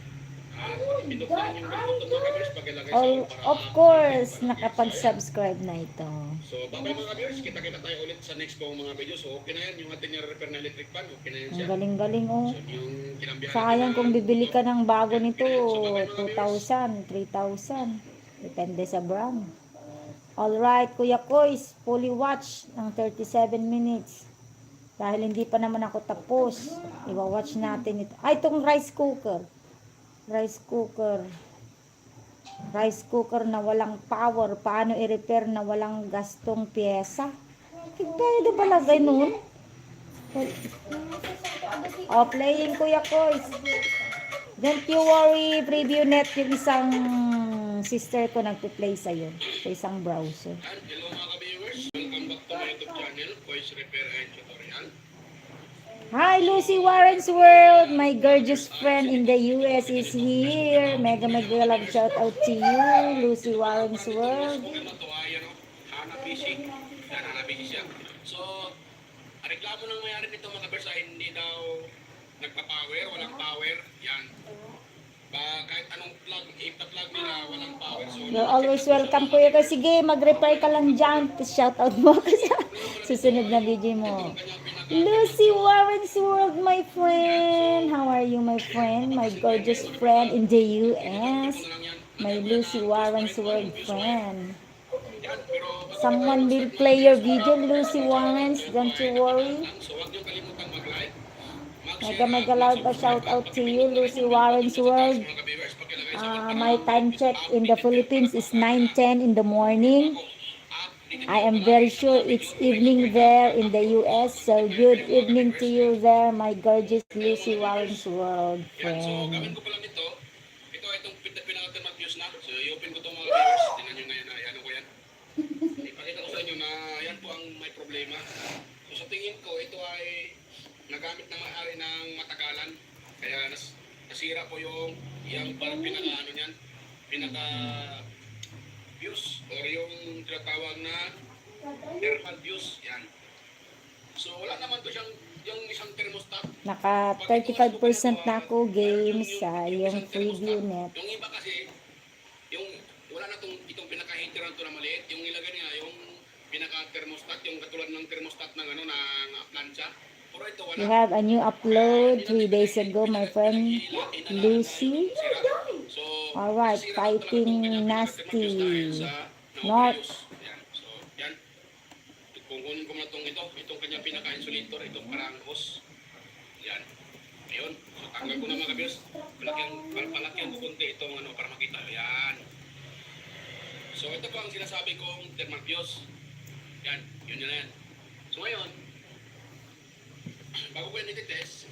At pindot na inyong kalimutan mga ka-viewers pag-ilagay sa All, para of course, nakapag-subscribe na ito. So, bye-bye mga ka-viewers. Kita-kita tayo ulit sa next kong mga video. So, okay na yan. Yung ating repair na electric fan, okay na yan Ang siya. galing-galing oh. So, yung kinambihan Sayang natin kung na- bibili ka ng bago nito, So, bye-bye mga viewers. 2,000, 3,000. Depende sa brand. Alright, Kuya Kois, fully watch ng 37 minutes. Dahil hindi pa naman ako tapos, iwa-watch natin ito. Ay, itong rice cooker. Rice cooker. Rice cooker na walang power. Paano i-repair na walang gastong pyesa? Pwede ba lagay nun? Oh, playing Kuya Kois. Don't you worry, preview net yung isang sister ko nagpe-play sa'yo. Sa isang browser. And hello mga ka-viewers. Welcome back to my YouTube channel, Voice Repair and Tutorial. Hi, Lucy Warren's World. My gorgeous friend in the US is here. Mega love shout out to you, Lucy Warren's World. Kung ano to ay ano, Hana Busy. Yan, Hana Busy siya. So, reklamo ng mayari nito mga ka-viewers ay hindi daw nagpa-power, walang power. Yan. Kahit anong plug, ipa-plug nila, walang power. So, You're always welcome, Kuya. Kasi sige, mag-repair ka lang dyan. Tapos shout out mo ako sa susunod na video mo. Lucy Warren's World, my friend. How are you, my friend? My gorgeous friend in the US. My Lucy Warren's World friend. yan, pero Someone will play your video, Lucy Warren's. Don't you worry. so huwag niyo kalimutang mag-like, Mega loud shout out to you, Lucy Warren's World. mga ka-viewers, pakilagay sa My time check in the Philippines is 9:10 in the morning. I am very sure it's evening there in the US. So good evening to you there, my gorgeous Lucy Warren's World yan. So, friend. gawin ko pala nito. Itong pinaka mag-views na. So, i-open ko itong mga viewers. Tingnan nyo ngayon na, ano ko yan. Ipakita ko sa inyo na yan po ang may problema. So, sa tingin ko, ito ay nagamit na may-ari ng matagalan. Kaya nasira po yung parang pinaka-ano niyan, pinaka-views or yung tinatawag na thermal views. Yan. So, wala naman to siyang yung isang thermostat. Naka 35% na ako games sa yung preview net. Yung iba kasi, yung wala na itong pinaka-heateran to na maliit, yung nilagay niya, yung pinaka-thermostat, yung katulad ng thermostat ng ng plancha. Pero ito wala. You have a new upload 3 days ago, my friend Lucy. So, Alright, nasira fighting na pala itong nasty. kanyang thermostat sa North. Yan. So, yan. Kung kunin ko na itong kanyang pinaka-insulator, itong parang hose. Yan. Ayun. So, tanggal ko na mga kabiyos. Palakyan ko kunti itong ano, para makita. Ayan. So, ito po ang sinasabi kong thermal fuse. Yan. Yun na yan. So, ngayon, bago ko yan nititest,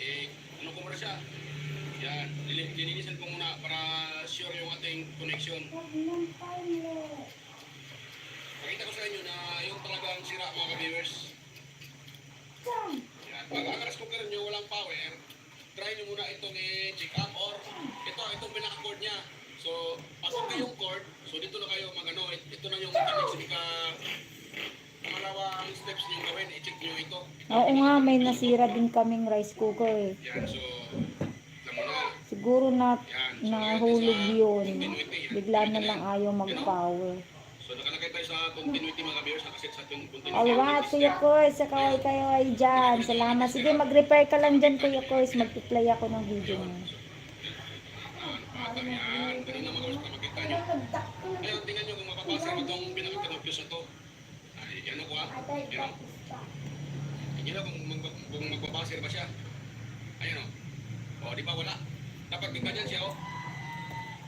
ano ko muna siya. Yan. Lilinisan ko muna para sure yung ating connection. Pakita ko sa inyo na yung talagang sira mga ka-viewers. Yan. Pag ang rice cooker nyo walang power, try nyo muna itong i-check up or itong pinaka-cord niya. So, pasok na yung cord. So, dito na kayo mag-ano. Ito na yung pangalawang steps nyo gawin. I-check nyo ito. Oo nga, may nasira din kaming rice cooker eh. Yan. So, alam mo na. Siguro na Yan. So, nahulog yun. continuity. Yan. Bigla na lang ayaw mag-power. So, nakalagay tayo sa continuity mga viewers. Nakaset sa continuity. Alright, Kuya Koys, sa kayo ay dyan. Salamat. Sige, mag-repair ka lang dyan, Kuya Koys. Mag-play ako ng video mo. Yan. Ganun na mga viewers na makita nyo. Ngayon, tingnan nyo kung mapapasa mo itong pinaka-fuse na to. Ay, yan ako ha. Yan o. Tingnan nyo kung magbabasir ba siya. Ayan o. O, di ba wala? Dapat ganyan siya o.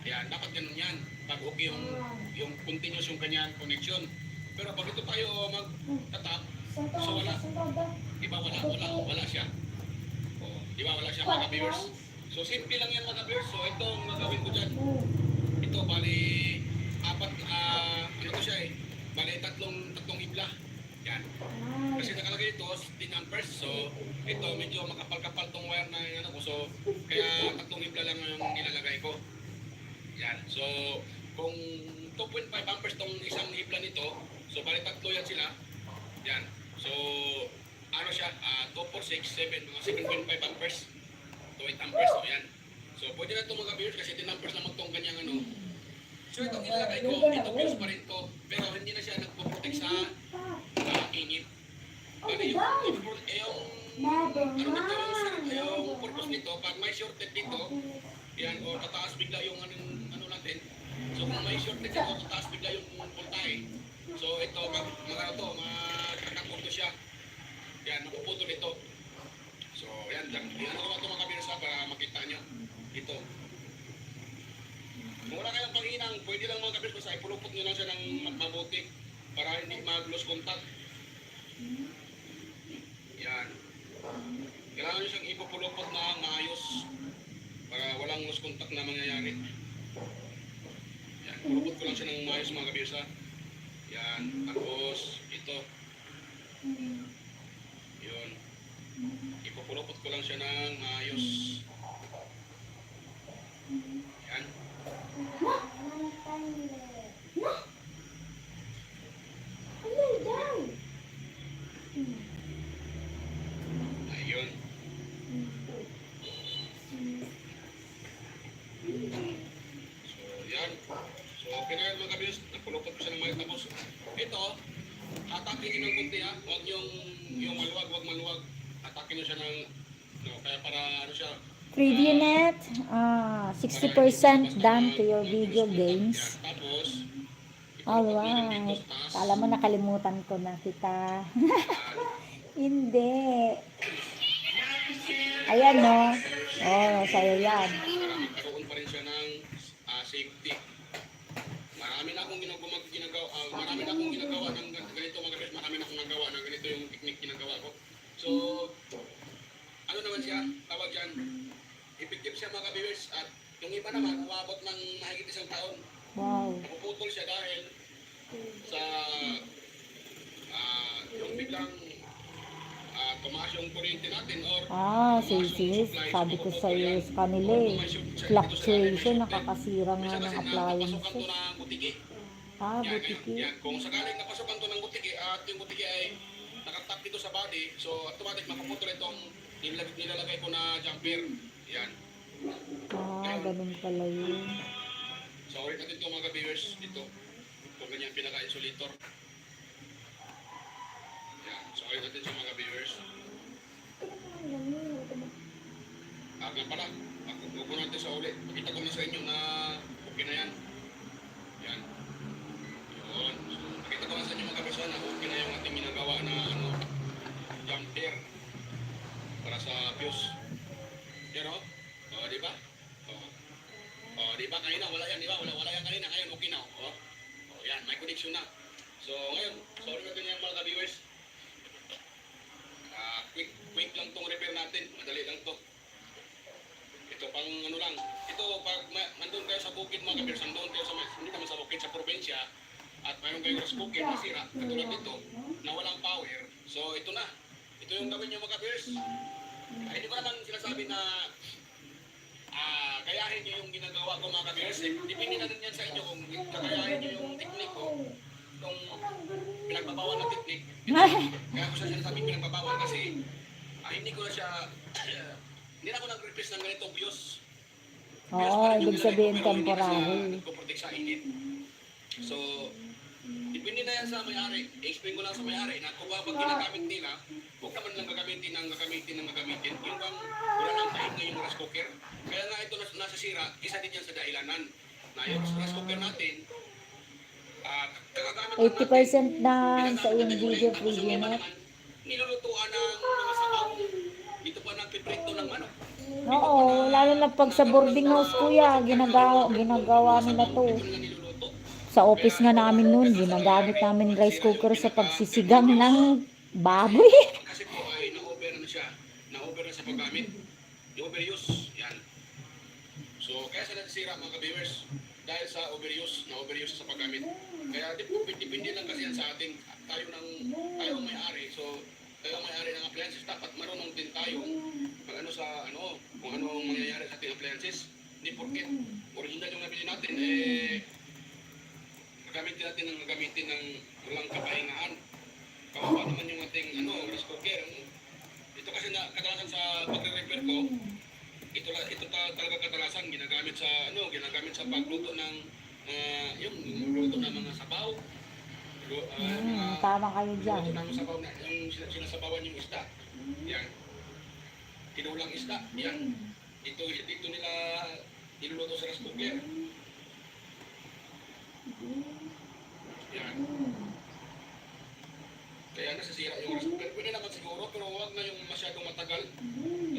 Ayan, dapat ganun yan. Pag okay yung continuous yung kanyang connection. Pero pag ito tayo mag-tatap, so wala. Di ba wala siya. O, di ba wala siya mga viewers? So simple lang yan mga viewers. So ito ang gagawin ko dyan. Ito bali apat, ano ko siya eh. Bali tatlong hibla. Yan. Kasi nakalagay ito 10 amperes. So ito medyo makapal-kapal tong wire na ano ko. So kaya tatlong hibla lang yung nilalagay ko. Yan. So kung 2.5 amperes tong isang hibla nito, so bali tatlo yan sila. Yan. So ano siya, 2, 4, 6, 7, mga 7.5 amperes. 8 amperes, so yan. So pwede na ito mga viewers kasi 10 amperes lang itong kanyang ano. So itong ilalagay ko, ito fuse pa rin to. Pero hindi na siya nagpo-protect sa init. Bali yung purpose nito, pag may shorted dito, yan, o tataas bigla yung ano natin. So kung may shorted dito, tataas bigla yung voltahe. So ito, magkakapot to siya. Yan, napuputol ito. So yan, yan ako ito mga kabirsa para makita nyo. Ito. Kung wala kayong panghinang, pwede lang mga kabirsa, ipulupot nyo lang siya ng mabuti para hindi mag-lose contact. Yan. Kailangan nyo siyang ipupulupot na maayos para walang loose contact na mangyayari. Yan, pulupot ko lang siya ng maayos mga kabirsa. Yan, tapos ito. Yun. Ipupulupot ko lang siya ng maayos. Yan. Ayun. So, yan. So, okay na yan mga kabiyos. Napulupot ko siya ng maayos. Tapos, ito, atakin nyo ng kunti ha. Huwag yung maluwag, huwag maluwag. Atakin nyo siya ng, no, kaya para ano siya. Preview net, 60% done to your video games. Yan. Tapos, Alright. Kala mo nakalimutan ko na kita. Hindi. Ayan no. Oh, sa'yo yan. para magkaroon pa rin siya ng safety. Marami na akong ginagawa ng ganito mga kabis. Marami na akong nagawa ng ganito yung technique ginagawa ko. So, ano naman siya? Tawag dyan. Effective siya mga kabis. At yung iba naman, umabot ng mahigit isang taon. Wow. Napuputol siya dahil sa yung biglang tumaas yung kuryente natin or Sis. Sabi ko sa iyo sa kanila eh. Fluctuation, nakakasira nga ng appliances. Butiki. Yan. Kung sakaling napasukan to ng butiki at yung butiki ay nakatap dito sa body, so automatic makaputol itong nilalagay ko na jumper. Yan. Ganun pala yun. So ulit natin ito mga viewers dito. Kung ganyan pinaka-insulator. Yan. So ulit natin sa mga viewers. Nga pala, huwag po natin sa ulit. Pakita ko na sa inyo na okay na yan. Yan. Yun. So, pakita ko na sa inyo mga kabisa na okay na yung ating ginagawa na jumper para sa fuse. Pero So, ngayon, sorry natin yan mga ka-viewers. Quick lang tong repair natin. Madali lang to. Ito pang ano lang. Ito, pag nandun kayo sa bukid mga ka-viewers, nandun kayo sa, hindi naman sa bukid, sa probinsya, at mayroon kayong rice cooker na sira, katulad nito, na walang power. So, ito na. Ito yung gawin nyo mga ka-viewers. Ay, hindi ko naman sinasabi na kayahin nyo yung ginagawa ko mga ka-viewers. Depende na din yan sa inyo kung kakayahin nyo yung teknik ko. Itong pinagbabawal na teknik. Kaya ko siya sinasabing pinagbabawal kasi hindi ko na siya, hindi na ako nag-request ng ganitong views. Oo, ibig sabihin temporary. Nagpo-protect sa init. So, depende na yan sa may-ari. I-explain ko lang sa may-ari na kung pag ginagamit nila, huwag naman lang gagamitin. Yung bang wala nang pahinga yung rice cooker. Kaya nga ito nasasira, isa din yan sa dahilanan. Na yung rice cooker natin, kagagamit 80% na sa iyong video preview na. Nilulutuan ng mga sabaw. Dito pa nagpiprito ng manok. Oo, lalo na pag sa boarding house kuya, ginagawa nila to. Ito na niluluto. Sa office nga namin noon, ginagamit namin rice cooker sa pagsisigang ng baboy. Kasi po ay na-over na siya. Na-over na sa paggamit. Overuse. Yan. So, kaya sa nasisira mga ka-viewers, dahil sa na-overuse sa paggamit. Kaya depende lang kasi yan sa ating, tayo ang may-ari. So, tayo ang may-ari ng appliances. Dapat marunong din tayo kung ano ang mangyayari sa ating appliances. Hindi porket original yung nabili natin, gagamitin ng walang kapahingaan. Kawawa naman yung ating rice cooker. Ito kasi na kadalasan sa pagre-repair ko, ito talaga kadalasan ginagamit sa pagluto ng yung luto ng mga sabaw. Tama kayo dyan. Luto ng sabaw na yung sinasabawan yung isda. Yan. Tinulang isda. Yan. Dito nila niluluto sa rice cooker. Yan. Kaya nasisira yung rice cooker. Pwede naman siguro, pero huwag na yung masyadong matagal.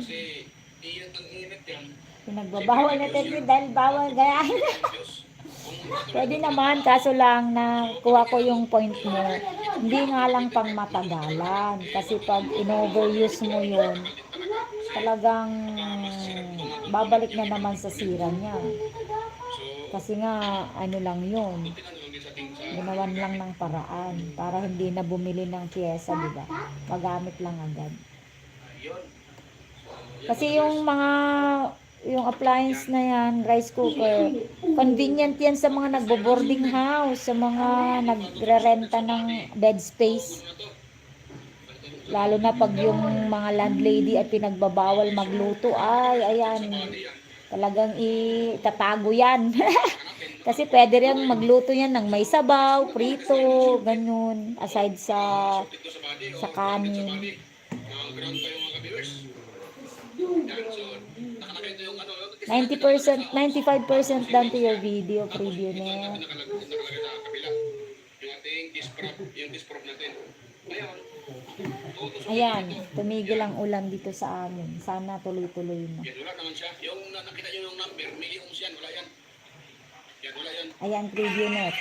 Kasi init yan. Pinagbabawal na technique dahil bawal gayahin. Pwede naman, kaso lang na kuha ko yung point mo. Hindi nga lang pang matagalan. Kasi pag in-overuse mo yun, talagang babalik na naman sa sira niya. Kasi nga, ano lang yun. Ginawan lang ng paraan para hindi na bumili ng pyesa, di ba? Magamit lang agad. Kasi yung appliance na yan, rice cooker, convenient yan sa mga nagbo-boarding house, sa mga nagre-renta ng bed space. Lalo na pag yung mga landlady ay pinagbabawal magluto, ayan, talagang itatago yan. Kasi pwede rin magluto yan ng may sabaw, prito, ganun, aside sa kanin. 90%, 95% done to your video preview na. Nakalagay sa kabila. Yung ating disc prop natin. Ngayon, Ayan, tumigil ang ulan dito sa amin. Sana tuloy-tuloy na. yan, wala naman siya. Yung nakita nyo yung number, may ihong yan, wala yan. Yan, wala yan. Ayan, preview net.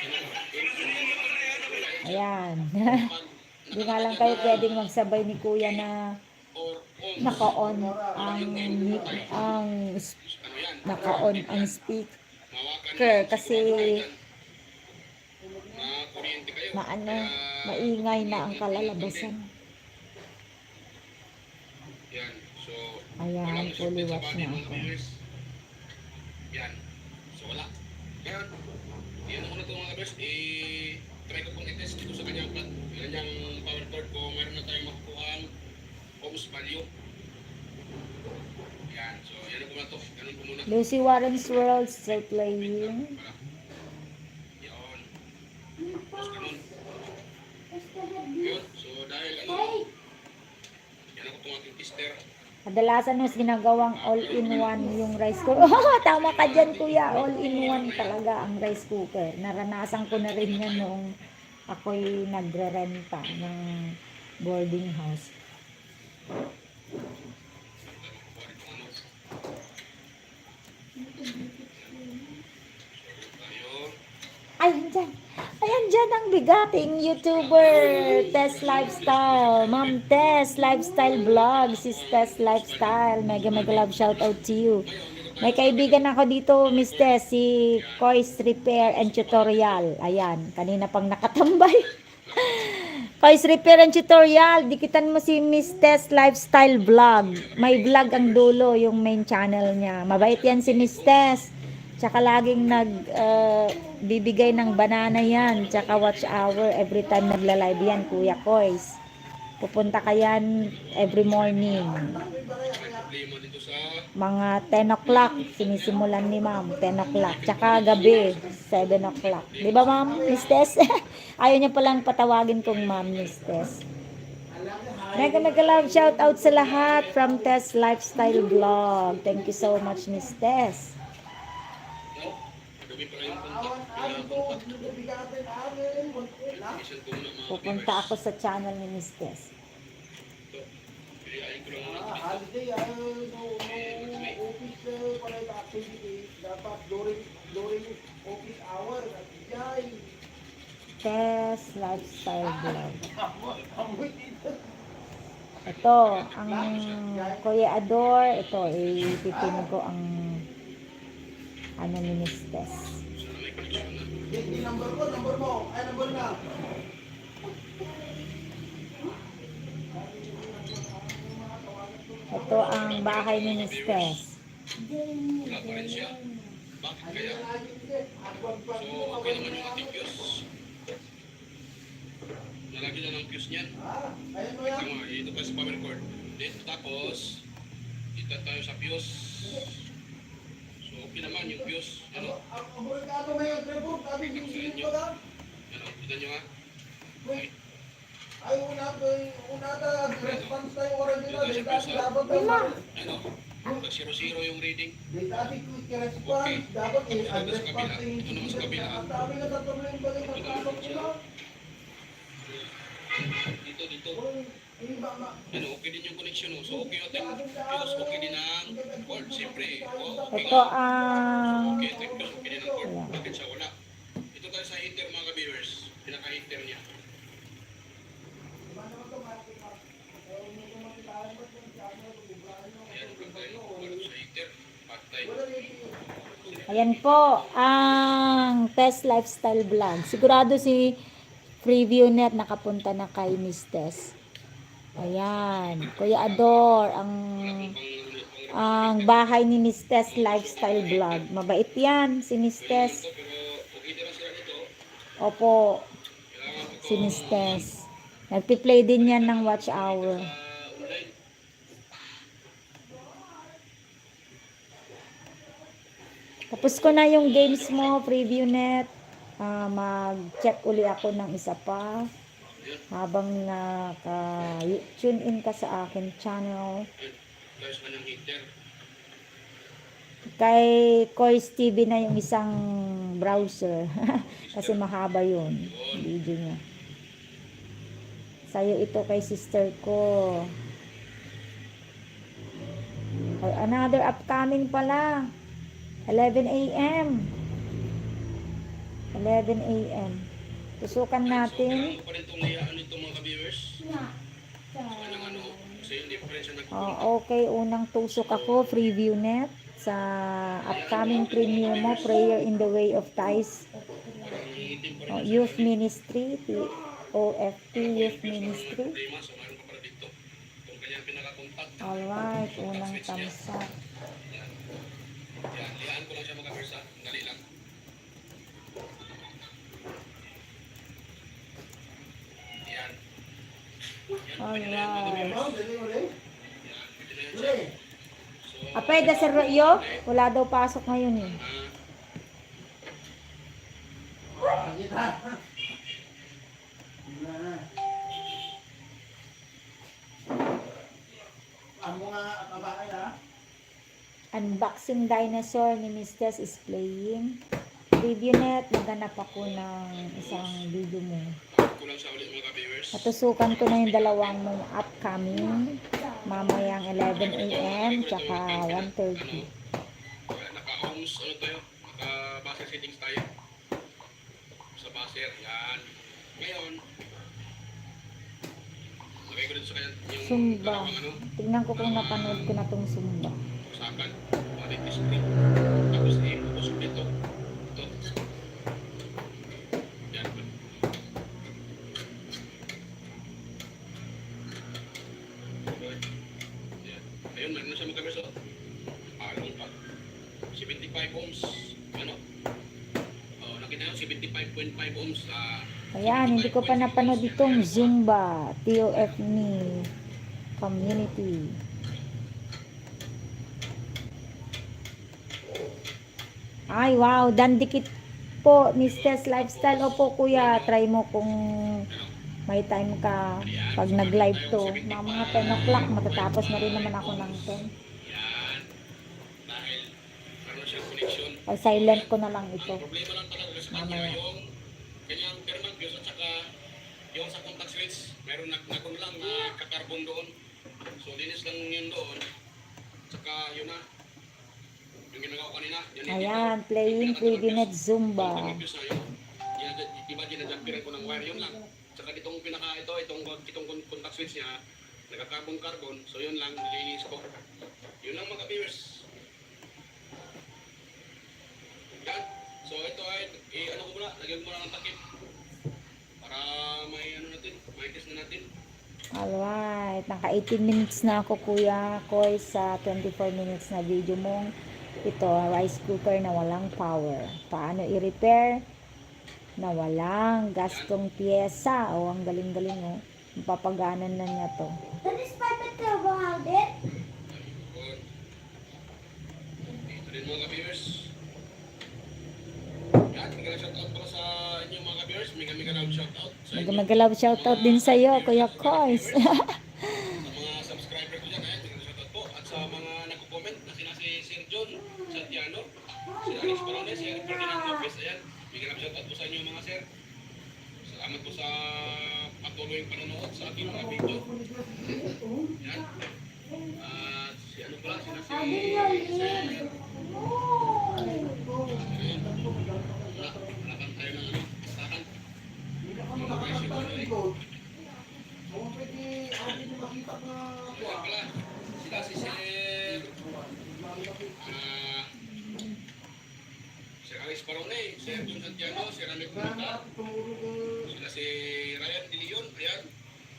Ayan. Hindi nga lang kayo pwedeng magsabay ni kuya na naka-on ang speaker kasi maingay na ang kalalabasan. Yan, so Ayan, fully watch na ako. Yan, so wala. Ngayon, yan ako na ito mga kabers, try ko pong i-test dito sa kanyang power cord ko. Meron na tayong makukuhang ohms value. Yan, so yan po na ito. Ganun po muna. Lucy Warren's World still playing. Yan. Tapos ganun. Yun, so dahil yan ako itong ating tester. Kadalasan mas ginagawang all-in-one yung rice cooker. Oh, tama ka dyan kuya, all-in-one talaga ang rice cooker. Naranasan ko na rin yan noong ako'y nagre-renta ng boarding house. Ay, dyan. Ayan, nandyan ang bigating YouTuber, Tess Lifestyle. Ma'am Tess Lifestyle Vlog. Sis Tess Lifestyle. Mega love shout out to you. May kaibigan ako dito, Miss Tess, si Kois Repair and Tutorial. Ayan, kanina pang nakatambay. Kois Repair and Tutorial. Dikitan mo si Miss Tess Lifestyle Vlog. May vlog ang dulo, yung main channel niya. Mabait yan si Miss Tess. Tsaka laging bibigay ng banana yan. Tsaka watch hour every time nagla-live yan, Kuya Kois. Pupunta ka yan every morning. Problema dito sa Mga 10 o'clock, sinisimulan ni ma'am, 10 o'clock. Tsaka gabi, 7 o'clock. Di ba ma'am, Miss Tess? Ayaw niya palang patawagin kong ma'am, Miss Tess. Mega love shout out sa lahat from Tess Lifestyle Vlog. Thank you so much, Miss Tess. gabi pa kayong punta. Isang ko muna mga Pupunta ako sa channel ni Miss Tess. Pilihain ko lang muna. Holiday, no office para sa activities. Dapat during office hour. Jai. Tess Lifestyle Vlog. Amoy dito. Ito, ang Kuya Ador. Ito, ipipinig ko ang ano ni Miss Tess. Sana may connection na. Di number ko, number mo. Ay, number na. Ito ang bahay ni Miss Tess. Wala pa rin siya. Bakit kaya? So, okay naman yung ating fuse. Nalagyan na ng fuse niyan. Ayun mo yan. Tama, ito pa sa power cord. Dito tapos, ito tayo sa fuse. So, okay naman yung fuse. Ano? Ang burikado mo yung tripod. Sabi, ginisingin ko lang. Ano? Kita nyo ha? Ay, una ta, response tayo original. Dito, dapat Ano? Nag-0-0 yung reading. dati quick response. Dapat Ito sa response kabila. Ito naman sa kabila. Ang dami na tatulong ba yung magkakot nila? Dito. Iba ma. Ano, okay din yung connection. So, okay yung ating fuse. Okay din ang cord. Siyempre, okay Ito nga. ang Okay, ito yung fuse. Okay din ang cord. Bakit siya wala? Ito tayo sa heater mga ka-viewers. Pinaka-heater niya. Ayan, pagkay. Wala sa heater. Patay. Ayan po, ang Tess Lifestyle Vlog. Sigurado si Preview Net nakapunta na kay Miss Tess. Ayan, Kuya Ador, ang bahay ni Miss Tess Lifestyle Vlog. Mabait yan, si Miss Tess. Pero, okay din ang sila nito. Opo, Kailangan ko si Miss Tess. Nagpi-play din yan ng watch hour. online. Tapos ko na yung games mo, Preview Net. Mag-check uli ako ng isa pa. Habang naka-tune in ka sa akin channel. Tayo sa kanyang heater. Kay Kois TV na yung isang browser. Kasi mahaba yun. Video niya. Sa'yo ito kay sister ko. Another upcoming pala. 11 a.m. 11 a.m. Tusukan So, natin. kailangan ko pa rin itong layaan nito mga ka-viewers. Kailangan ano, kasi hindi pa rin siya Okay, unang tusok ako, Preview Net. Sa upcoming premiere mo, Prayer in the Way of Ties. Youth Ministry. OFT Youth Ministry. problema. So, mayroon ka para dito. Itong kanyang pinaka-contact. Alright, unang thumbs up. Yan, layaan ko lang siya mga ka-viewers ha. Dali lang. Yan. Alright. Oh, dali mo rin. Yan, pwede na yan siya. Dali. So, Apay da sa Royo, wala daw pasok ngayon eh. Kita. Na. Ang mga kabahay ha. Unboxing Dinosaur ni Miss Tess is playing. Preview Net, naghanap ako ng isang video mo. kulang sa ulit mga ka-viewers. Natusukan ko na yung dalawang mong upcoming. Mamayang 11 a.m. tsaka 1:30. Naka-homes, ano tayo? Naka-base settings tayo. Sa buzzer. Yan. Ngayon, lagay ko dito sa kanya yung Zumba. dalawang ano, Tingnan ko kung napanood ko na tong Zumba. usakan. Malit display. Tapos ipupusok dito. Ito. Yan. Good. Yan. Ayun, meron na siya magkabiso. Along pa. 75 ohms. Ano? Oh, nakita nyo, 75.5 ohms. Ayan, hindi ko pa napanood itong Zumba. TOFNI community. Ay, wow. Dandikit po, Mr. Lifestyle. Opo, kuya. Try mo kung may time ka. Pag nag-live to, mga 10 o'clock, matatapos na rin naman ako ng 10. Yan. Dahil meron siyang connection. Ay, silent ko na lang ito. Ang problema lang talaga sa kanya Mamaya. yung kanyang thermal fuse at saka yung sa contact switch, meron nagkakon lang na kakarbon doon. So linis lang yun doon. Saka yun na. Yung ginagawa ko kanina. Yan Ayan, playing 3D net Zumba. Thermal fuse na yun. Diba dinadampiran ko ng wire yun lang. Saka itong itong contact switch niya, nagka-carbon. So yun lang, nilinis ko. Yun lang mga viewers. Yan. So ito ay, ano ko muna, lagyan ko muna ng takip. Para may ano natin, may test na natin. Alright, naka 18 minutes na ako, Kuya Koy, sa 24 minutes na video mong ito, rice cooker na walang power. Paano i-repair na walang gastong pyesa? Oh, ang galing-galing, oh. Mapapaganan na niya to. That is Papa Turbo held it. Good. Ito din mga viewers. Yan, mega shoutout para sa inyo mga viewers. Mega round shoutout sa inyo. Magalaw shoutout din sa'yo, Kuya Koy. Sa mga subscriber ko dyan, mega shoutout po. At sa mga nagko-comment na sina si Sir John Santiano, si Alex Parones, si Eric Ferdinand Lopez, ayan. Mega shoutout po sa inyo mga sir. Salamat po sa patuloy panonood sa aking mga video. Yan. At si ano pala, sina si Sir. Wala tayo ng listahan. Mga presyo ko na eh. So, pwede atin yung makita na So, yan pala. Sila si Sir. Sir Alex Parone, Sir John Santiano, Sir Amik Mata, sila si Ryan De Leon, ayan.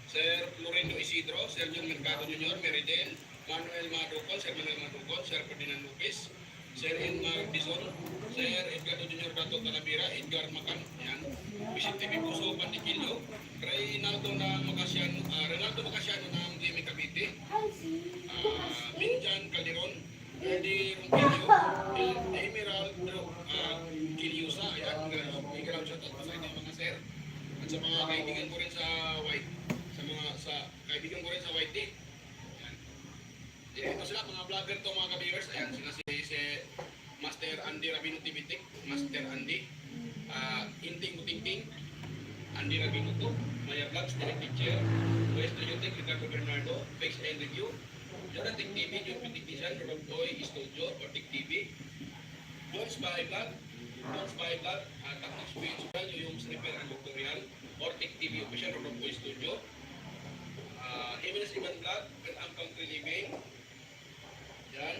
Sir Lorenzo Isidro, Sir John Mercado Jr., Meridel, Manuel Madukon, Sir Manuel Madukon, Sir Ferdinand Lopez, Sir Enmar Dizon, Sir Edgardo Jr. Dato Talavera, Edgar Macan, ayan. Vicente Bibuso, Pandikillo, Reynaldo Macasiano ng GMA Cavite, Minjan Calderon, Eddie Rompillo, Emerald Kiliusa, ayan. May ground shoutout pa sa inyo mga sir. At sa mga kaibigan ko rin sa White, sa kaibigan ko rin sa White Day. Ayan. Ito sila, mga vlogger to mga ka-viewers. Ayan, sila si Master Andy Rabino Tibitik, Master Andy, Inting Mutingting, Andy Rabino to, Maya Vlogs, Direct Teacher, West Yotek, Ricardo Bernardo, Fix and Review, Jonatic TV, John Technician, Rob Toy, Studio, Ortic TV, John Spy Vlog, Tactics Page, yung Repair and Tutorial, Ortic TV Official, Rob Toy Studio, Emilis Iban Vlog, Ampang Living, yan,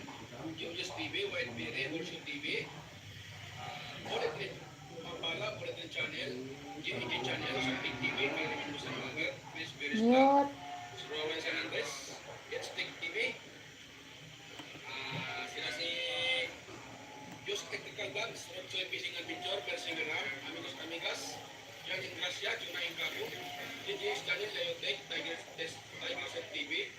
Julius TV, White Berry, Horseshoe TV, Bulletin, Pampala, Bulletin Channel, GEG Channel, Something TV, Maraming Musa Vlogger, Chris Beres Vlog, Rowan San Andres, It's Tech TV, sila si Diyos Technical Vlogs, Roadsoy Fishing Adventure, Perseverance, Amigas, Young Ingracia, Juna Incario, DJ's Channel, Leotech, Tiger Set TV,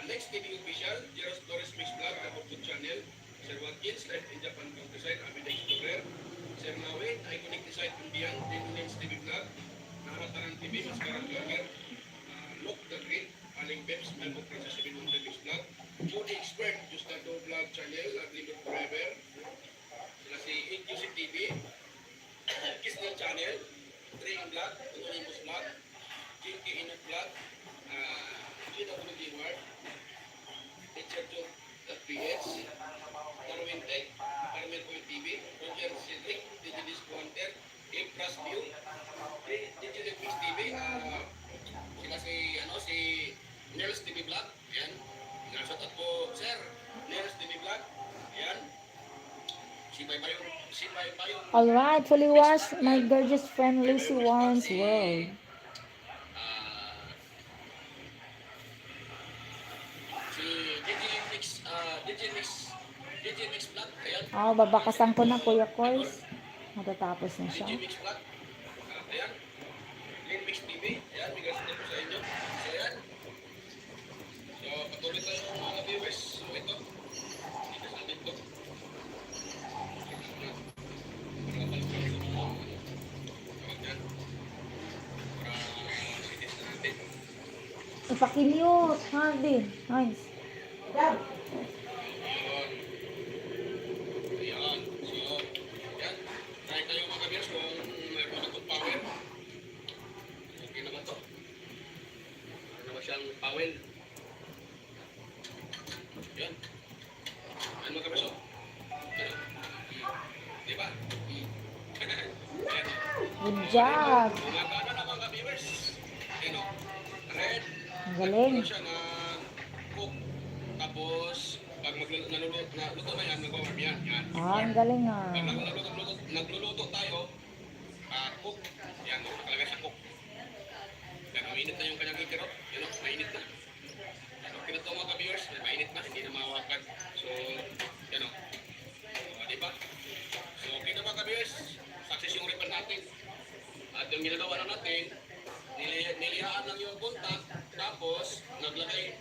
Next TV Official, Jeros Torres Mix Vlog, Kaputut Channel, Sir Watkins, Life in Japan Countryside, Abida Explorer, Sir Nawe, Iconic Design Indian, Denunens TV Vlog, Nahataran TV, Maskarang Vlogger, Look the Great, Aling Peps, Melbourne Princess 700 Mix Vlog, Jody Expert, Justado Vlog Channel, Aglimot Forever, sila si Inclusive TV, Kisnel Channel, Train Vlog, Anonymous Vlog, Jinky Inok Vlog, Gina Unod Teacher Joe.ph, Darwin Tech, Parmer Point TV, Roger Cedric, Digidis Hunter, Impras View, Nels TV Vlog. Yan. Shoutout po, sir. Nels TV Vlog. Yan. Si Baybayong. Alright, fully watched my gorgeous friend Lucy Warren's World. Ah, si DJ Mix Vlog. Ayan. Oh, babakasan ko na, Kuya Kois. Matatapos na siya. DJ Mix Vlog. Ayan. Green Mix TV. Ayan. Bigas na po sa inyo. So, ayan. So, patuloy tayo mga viewers. So, ito. Bigas natin ito. Ipakimute, Hardy. Nice. Ayan. So, yan. Try tayo mga viewers kung mayroon na itong power. Okay naman to. Ano naman siyang power. Yan. Ano mga viewers? Yan. Diba? Yan. Good job. Gumagana na mga viewers. Yan o. Red. Ang galing. Ano siya na cook. Tapos, pag naluto na yan, nag-warm yan. Yan. Ah, ang galing ah. Pag nagluluto tayo, cook. Yan, nakalagay sa cook. Yan, mainit na yung kanyang kikiro. Yan o, mainit na. Yan, okay na ito mga ka-viewers. Yan, mainit na, hindi na mawakan. So, yan o. Diba? So, okay na mga ka-viewers. Success yung ribbon natin. At yung ginagawa na natin, niliyaan lang yung contact. Tapos, naglagay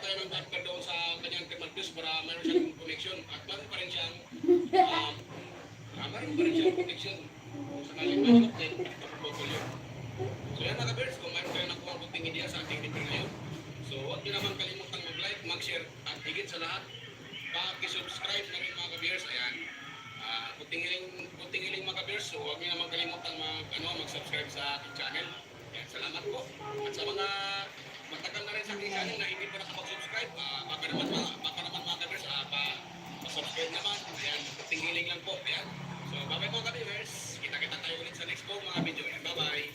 tayo ng adapter doon sa kanyang thermal fuse para mayroon siyang connection. At mayroon pa rin siyang connection. Kung sakaling may short din, portfolio. So yan mga birds, kung mayroon kayo nakuha ang kunting idea sa ating repair ngayon. So huwag niyo naman kalimutang mag-like, mag-share, at higit sa lahat, paki-subscribe na rin mga ka-bears. Ayan. Kunting hiling mga ka-bears, so huwag niyo naman kalimutang mag-subscribe sa ating channel. Ayan, salamat po. At sa mga matagal na rin sa aking channel na hindi pa nakapag-subscribe, baka naman mga ka-bears, pa-subscribe naman. Ayan, kunting hiling lang po. Ayan. So bye-bye mga ka-bears. Kita-kita tayo ulit sa next po mga video. Ayan, bye-bye.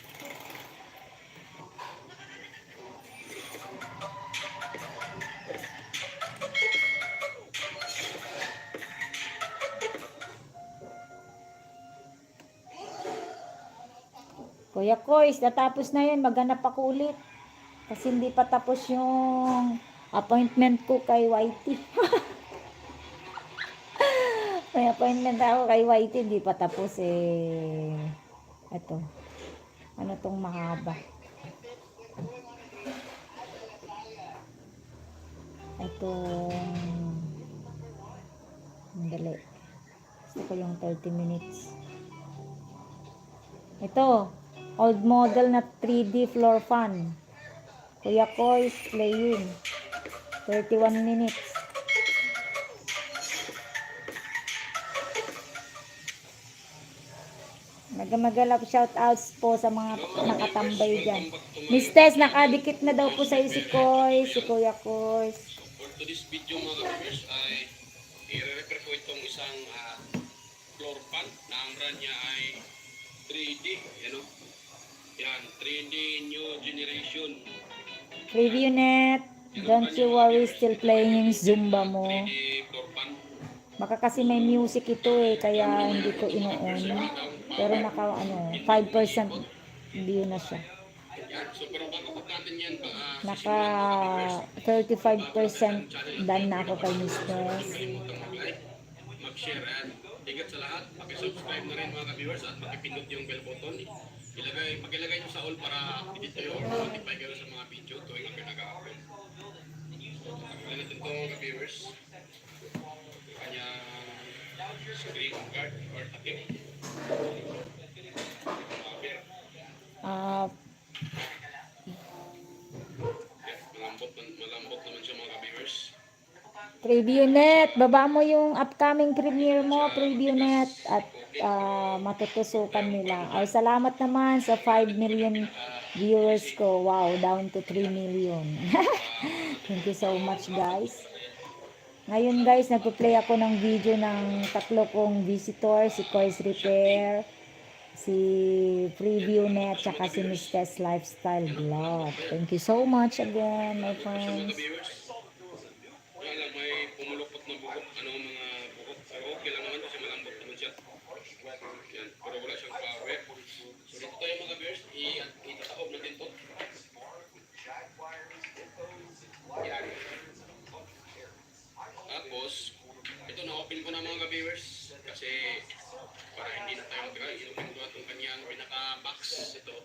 Kuya Kois, natapos na yan. Maghanap ako ulit. Kasi hindi pa tapos yung appointment ko kay Whitey. May appointment ako kay Whitey. Hindi pa tapos eh. Ito. Ano tong mahaba? Itong dali. Gusto ko yung 30 minutes. Ito. Old model na 3D floor fan. Kuya Kois playing. 31 minutes. Nagamagalap shoutouts po sa mga nakatambay dyan. Miss Tess, nakadikit na daw po sa si Kois, si Kuya Kois. For today's video mga ka-viewers ay i-refer ko itong isang floor fan na ang brand niya ay 3D. Yan o. Yan, 3D new generation. Review net. Don't you worry, still playing yung Zumba mo. 3D floor fan. Baka kasi may music ito eh, kaya hindi ko ino-on. Pero naka 5% view na siya. Yan, so pero bago natin yan, Naka 35% done na ako kay Miss Tess. kalimutang mag-like, mag-share, at higit sa lahat, pakisubscribe na rin mga ka-viewers at pakipindot yung bell button. Pag-ilagay nyo sa all para dito yung notify kayo sa mga video tuwing ang pinag-upload. So, tanggalin natin ito mga ka-viewers. Kanyang screen guard or takip. Ah, Malambot naman siya mga ka-viewers. Preview net, baba mo yung upcoming premiere mo, preview net, at matutusukan nila. Ay, salamat naman sa 5 million viewers ko. Wow, down to 3 million. Thank you so much guys. Ngayon guys, nagpo-play ako ng video ng tatlo kong visitor, si Kois Repair, si Preview Net, tsaka si Miss Lifestyle Vlog. Thank you so much again, my Sa mga friends. viewers, kaya lang may pumulupot na buhok, mga buhok. Pero okay lang naman kasi malambot naman siya. Yan, pero wala siyang power. So dito tayo mga viewers, itataob natin to. Yan. Tapos, ito na-open ko na mga viewers kasi para hindi na tayo magtagal, in-open ko na itong kanyang pinaka-box. Ito.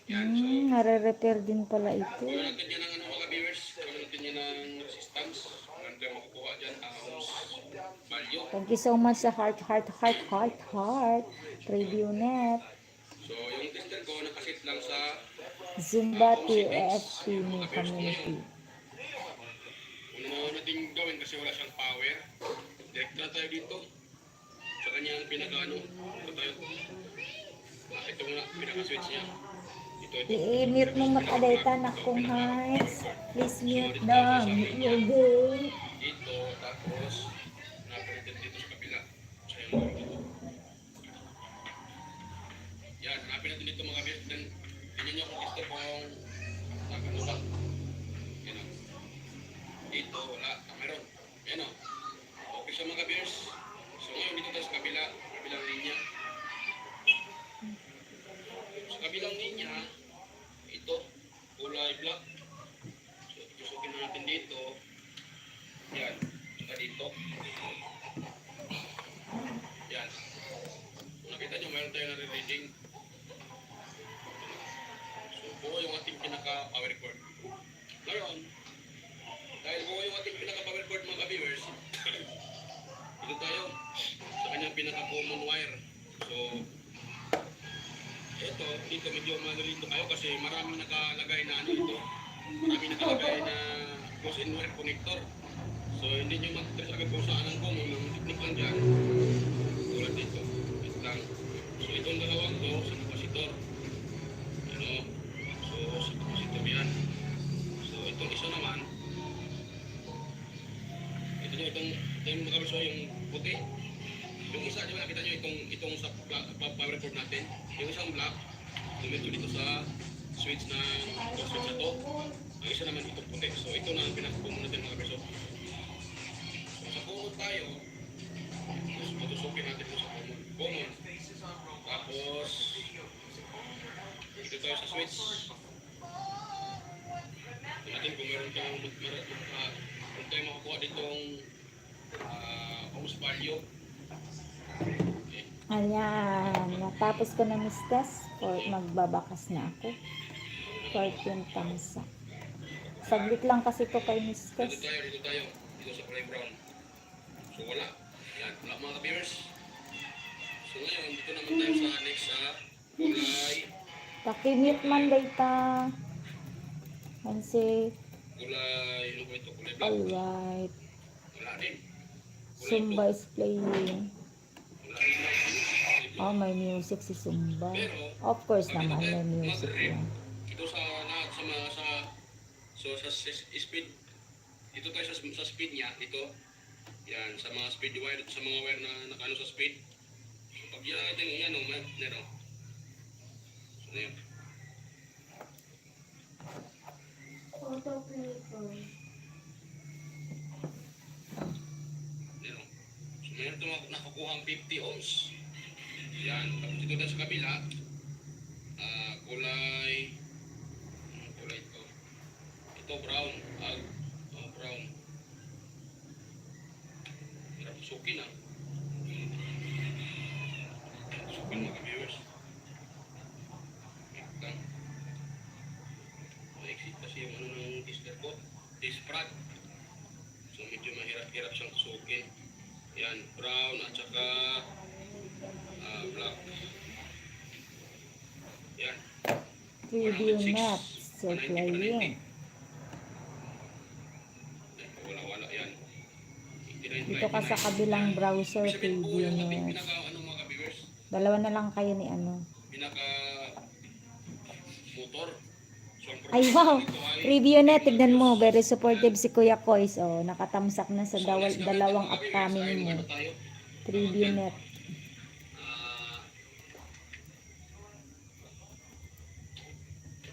Yan, so Nare-repair din pala ito. gawin natin yan ng mga viewers, gawin natin yan ng resistance. Meron tayo makukuha dyan, value. Thank you so much sa heart. Preview Net. So, yung tester ko, nakasit lang sa Zumba TFT ni community. una natin gawin kasi wala siyang power. Direct na tayo dito. Sa kanyang pinaka-ano. Ito tayo. Ito muna, pinaka-switch niya. Ito. I-mute mo makadayta na kong hearts. Please mute daw. Mute your game. Dito, tapos napalitan dito sa kabila. Sa yung dito. Yan, hanapin natin dito mga best. Then, tingnan nyo kung gusto kong nakano lang. Yan o. Dito, wala. Meron. Yan o. Okay siya mga bears. So ngayon dito tayo sa kabilang linya. Sa kabilang linya, ito, kulay black. So, tusukin na natin dito. Yan. Saka dito. Yan. Kung nakita nyo, mayroon tayo na-reading. So, buo yung ating pinaka-power cord. Ngayon, dahil buo yung ating pinaka-power cord mga viewers, dito tayo sa kanyang pinaka-common wire. So, ito, dito medyo malilito kayo kasi maraming nakalagay na ano ito. Maraming nakalagay na close in wire connector. So, hindi nyo mag-stress agad kung saan ang common. Ang technique lang dyan. Tulad dito. Ito lang. So, itong dalawang to sa kapasitor. Ano? So, sa kapasitor yan. So, itong isa naman. Ito nyo, itong makabiso yung puti. Yung isa, di ba nakita nyo itong sa power cord natin. Yung isang black, dumito dito sa switch ng switch na to. Ang isa naman itong puti. So, ito na ang pinakakumon natin mga kabiso. So, sa common tayo, matusukin natin ito sa common. Tapos, dito tayo sa switch. Ito natin kung meron tayo makakuha ditong ohms value. Okay. Ayan. Natapos ko na Miss Tess. Or magbabakas na ako. 14 tamsa. Saglit lang kasi to kay Miss Tess. Dito tayo. Dito sa kulay brown. So, wala. Yan. Wala mga ka-viewers. So, ngayon, dito naman tayo sa next sa kulay. Pakimute man data. Kasi, Ano ba ito? Kulay black. alright. Wala din. Zumba is playing. Wala din. Oh, may music si Zumba. Of course naman, may music yan. Ito sa speed. Ito tayo sa speed niya. Ito. Yan. Sa mga speed wire. Sa mga wire na nakano sa speed. Pag yan natin yan, meron. So, yan. Autoplay ko. Meron. So, meron ito nakukuha ang 50 ohms. Yan. Tapos dito tayo sa kabila. Kulay ito. Ito brown. Brown. Hirap sukin ah. Sukin mga viewers. Lang. Na-exit kasi yung ano ng tester ko. Test prod. So medyo mahirap-hirap siyang sukin. Yan. Brown at saka black. Yan. Preview Net. So, playing. Wala yan. Dito ka sa kabilang browser, Preview Net. Pinaka ano mga viewers, Dalawa na lang kayo ni ano. pinaka motor. So, ang Ay, problema wow! dito ay Preview Net, tignan mo. Very supportive si Kuya Kois. Oh, nakatamsak na sa dalawang upcoming mo. ano tayo? Preview Net.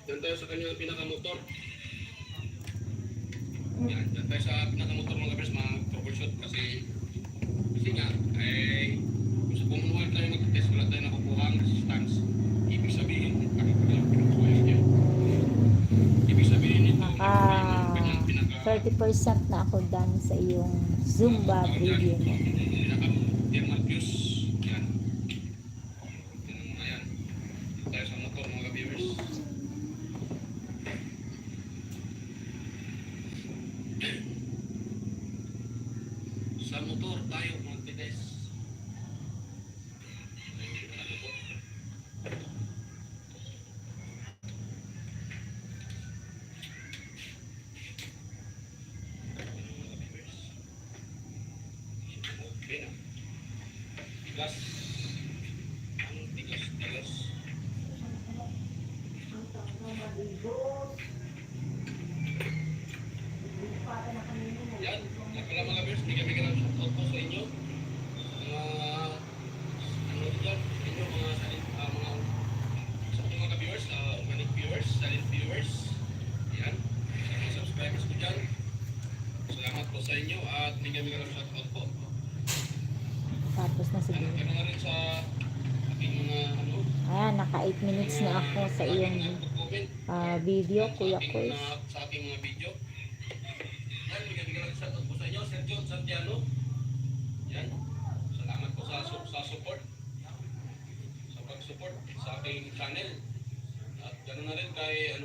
Diyan tayo sa kanyang pinakamotor. Yan, diyan tayo sa pinakamotor mga kabers, mag-troubleshoot kasi nga, kung sa pumunuhan tayo mag-test, wala tayo nakukuha ang resistance. Ibig sabihin, ibig sabihin nito, yung kanyang 30% na ako done sa iyong Zumba video mo. thermal fuse. Yan. Ayan. Dito tayo sa motor mga ka-viewers. Sa motor tayo mag-test. Okay na. Tigas. Ang tigas-tigas. Yan. Yan pala mga viewers. Bigyan ng shoutout po sa inyo. Ano dyan? Inyo mga sa ating mga viewers, organic viewers, silent viewers. Yan. Sa mga subscribers ko dyan. Salamat po sa inyo at bigyan ng shoutout po. Tapos na siguro. Ano na rin sa ating mga Ayan, naka 8 minutes na ako sa iyong video, Kuya Kois. sa ating mga video. Yan, bigyan ng shoutout po sa inyo, Sir John Santiano. Yan. Salamat po sa support. Sa pag-support sa aking channel. At ganoon na rin kay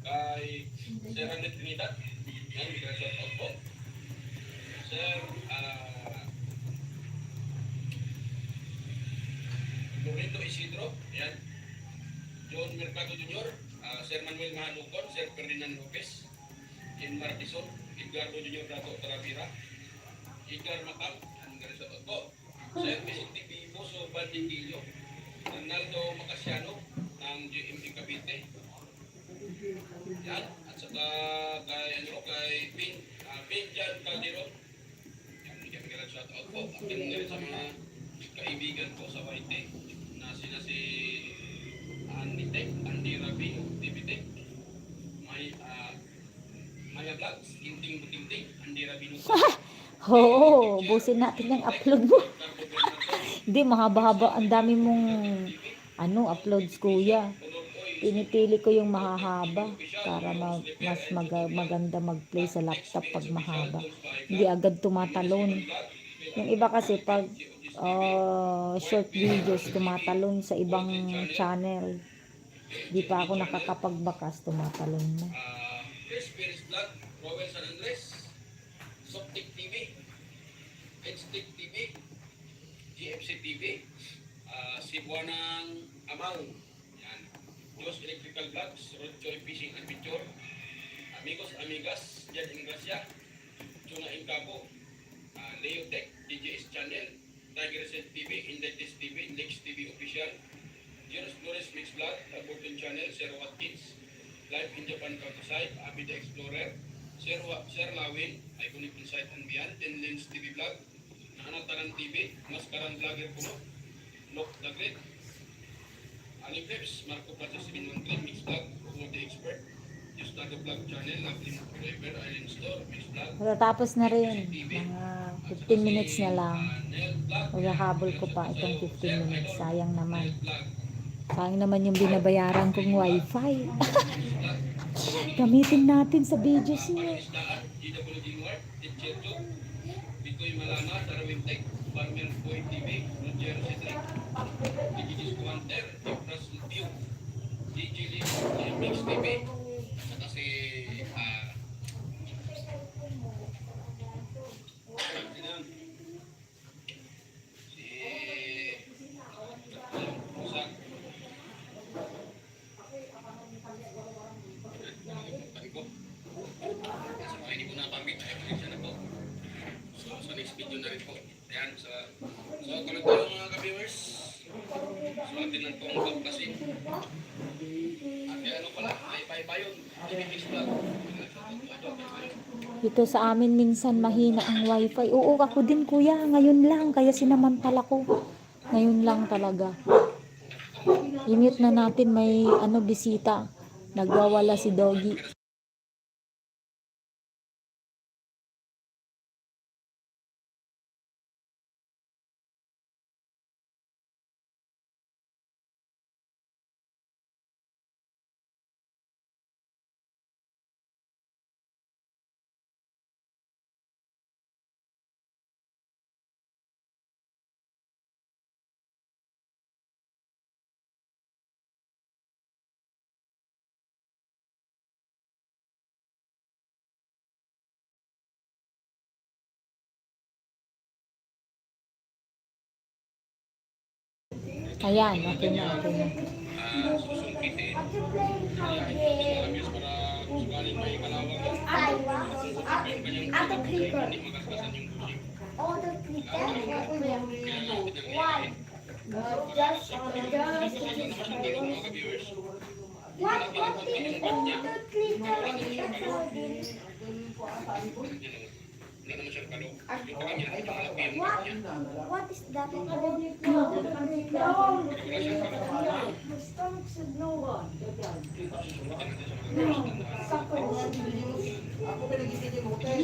kay Sir Randy Trinidad. Yan, bigyan ng shoutout po. Sir Loreto Isidro, yan. John Mercado Jr., Sir Manuel Mahalucon, Sir Ferdinand Lopez, Ian Martison, Edgardo Jr. Dato Taravira, Edgar Macam, ang galing sa Toto, Sir Vicente Vivo, Sorban Dingillo, Ronaldo Macasiano, ng GMD Cavite, yan. At saka kay Benjan Calderon, yan, bigyan shout out po. At ganun na rin sa mga kaibigan ko sa Waite na si Andy Rabino, Tibite, Maya Vlogs, Inting Butinting, Andy Rabino. Oo, busin natin yung upload mo. Hindi, mahaba-haba. Ang dami mong uploads, kuya. Pinipili ko yung mahahaba para maganda mag-play sa laptop pag mahaba. Hindi agad tumatalon. Yung iba kasi pag short videos tumatalon sa ibang channel. Di pa ako nakakapagbakas, tumatalon na. Chris Perez Vlog, Rowel San Andres, Soptic TV, Headstick TV, GFC TV, Cebuanang Amaw, yan. Diyos Electrical Vlogs, Rodjoy Fishing Adventure, Amigos Amigas, Jan Ingracia, Chuna Incabo, Leo Tech, DJS Channel, Tiger Set TV, Indectis TV, Index TV Official, Jonas Flores Mix Vlog, Aborton Channel, Sir Watkins, Live in Japan Countryside, Abida Explorer, Sir Lawin, Iconic Insight and Beyond, Ten Lens TV Vlog, Naanataran TV, Maskarang Vlogger Puno, Lock the Great, Ali Clips, Marco Francis 713, Mix Vlog, Puno the Expert, Just Tago Vlog Channel, Lovely Forever, Island Store, Mix Vlog, Matatapos na rin. Mga 15 minutes na lang. Maghahabol ko pa itong 15 minutes. Sayang naman. Sayang naman yung binabayaran kong wifi. Gamitin natin sa videos niyo. GWG North, Tetcherjo, Bitoy Malama, Sarawin Tech, Farmer Boy TV, Roger Cedric, DJ's Hunter, Jeffras View, DJ Lee, Mix TV, saka si sa next video na rin po. Ayan, so kalit tayo mga ka-viewers. So atin lang pong pagkasin. At pala, ay paypayon. Ibibis vlog. Dito sa amin minsan mahina ang wifi. Oo, ako din kuya. Ngayon lang. Kaya sinamantala ko. Ngayon lang talaga. I-mute na natin, may ano bisita. Nagwawala si Doggy. Ayan, okay na, okay na. Susungkitin. Are you playing hard Obvious para kung sakaling may kalawang yung Auto clicker. hindi magasgasan yung bushing. Auto clicker. Kailangan natin ng One. Just ganun mga ka-viewers. what is auto clicker? Wala naman siyang kalong. Yung kanya, ito malaki yung What? niya. What is that? Ako pinag-isip yung hotel.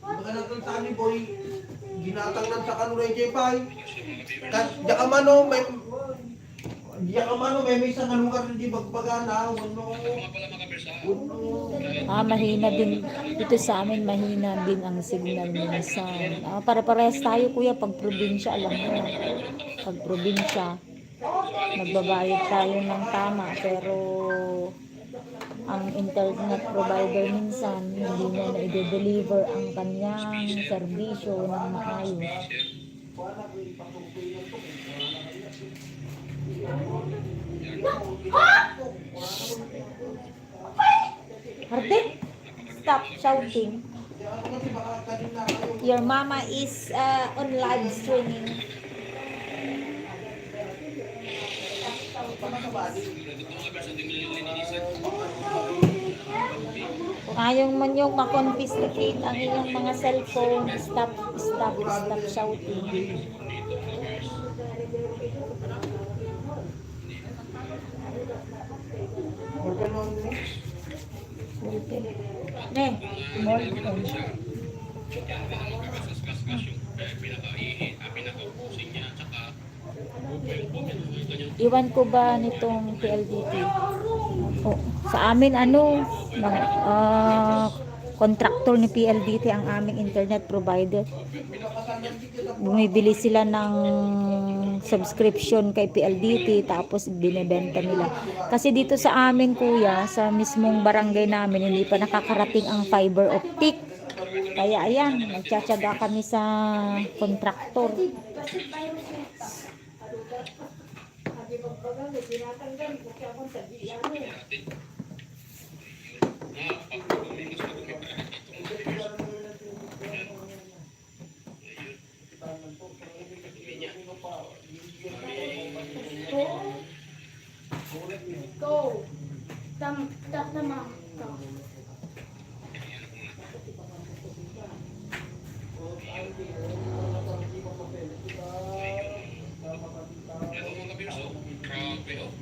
Baka natin sa amin, boy, ginatang lang sa kanulay J5. Diyan ka mano, may isang kalugar na di bagbagana. Mga pala mga kabers, Mahina din. Dito sa amin, mahina din ang signal minsan. Para-parehas tayo, kuya, pag probinsya, alam mo. Pag probinsya, nagbabayad tayo ng tama. Pero, ang internet provider minsan, hindi niya na i-deliver ang kanyang serbisyo ng maayos. Hardik, stop shouting. Your mama is on live streaming. Kung ayaw man yung makonfiscate ang iyong mga cellphone, stop shouting. Ne, molten. Iwan ko ba nitong PLDT? Oh, sa amin contractor ni PLDT ang aming internet provider. Bumibili sila ng subscription kay PLDT tapos binebenta nila. Kasi dito sa amin, kuya, sa mismong barangay namin, hindi pa nakakarating ang fiber optic. Kaya ayan, nagtsatsaga kami sa contractor. Go. Tap naman. Grabe, oh.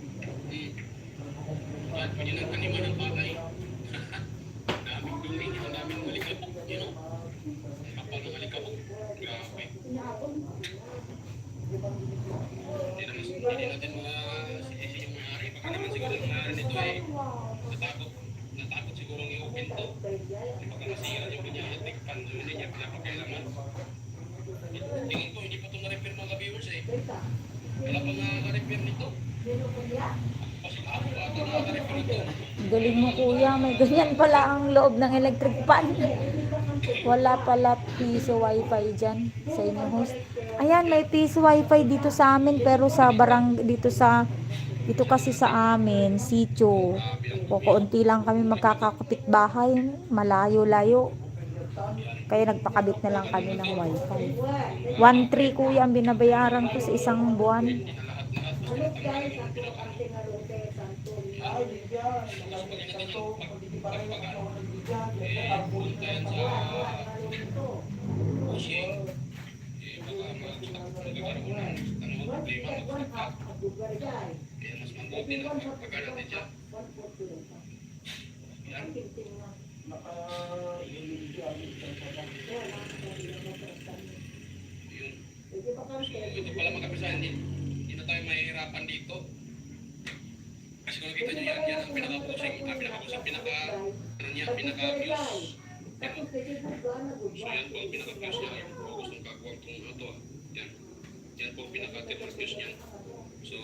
Yan, pwede ng taniman ng palay. Daming dumi, ang daming alikabok, yun, oh. Kapal ng alikabok. Grabe. Hindi natin masisisi yung may-ari. Baka naman siguro yung may-ari nito ay natakot siguro i-open to. Baka masira yung kanya electric fan, hindi niya pinapakailangan. Tingin ko, hindi pa ito na-repair mga viewers eh. Wala pa na-repair nito. Kasi ako ba ito na-repair nito? Galing mo, kuya, may ganyan pala ang loob ng electric fan. Wala pala piso wifi dyan sa inyo, host. Ayan, may piso wifi dito sa amin, pero sa dito kasi sa amin, sitio. Kukunti lang kami magkakakapit bahay, malayo-layo. Kaya nagpakabit na lang kami ng wifi. 1.3 kuya ang binabayaran ko sa isang buwan. Pushing. Baka unang problema, magkakap. Kaya mas mabuti na pagpagka natin dyan. Yan. Yun. So, ito pala mga kapisan, hindi na tayo mahihirapan dito. Kasi kung nakita nyo yan, yan ang pinaka-pusing, pinaka-views. Yan. So yan po ang pinaka-views niya. Yung po gustong kagawang itong ito. Yan. Yan po ang pinaka-terror views niya. So,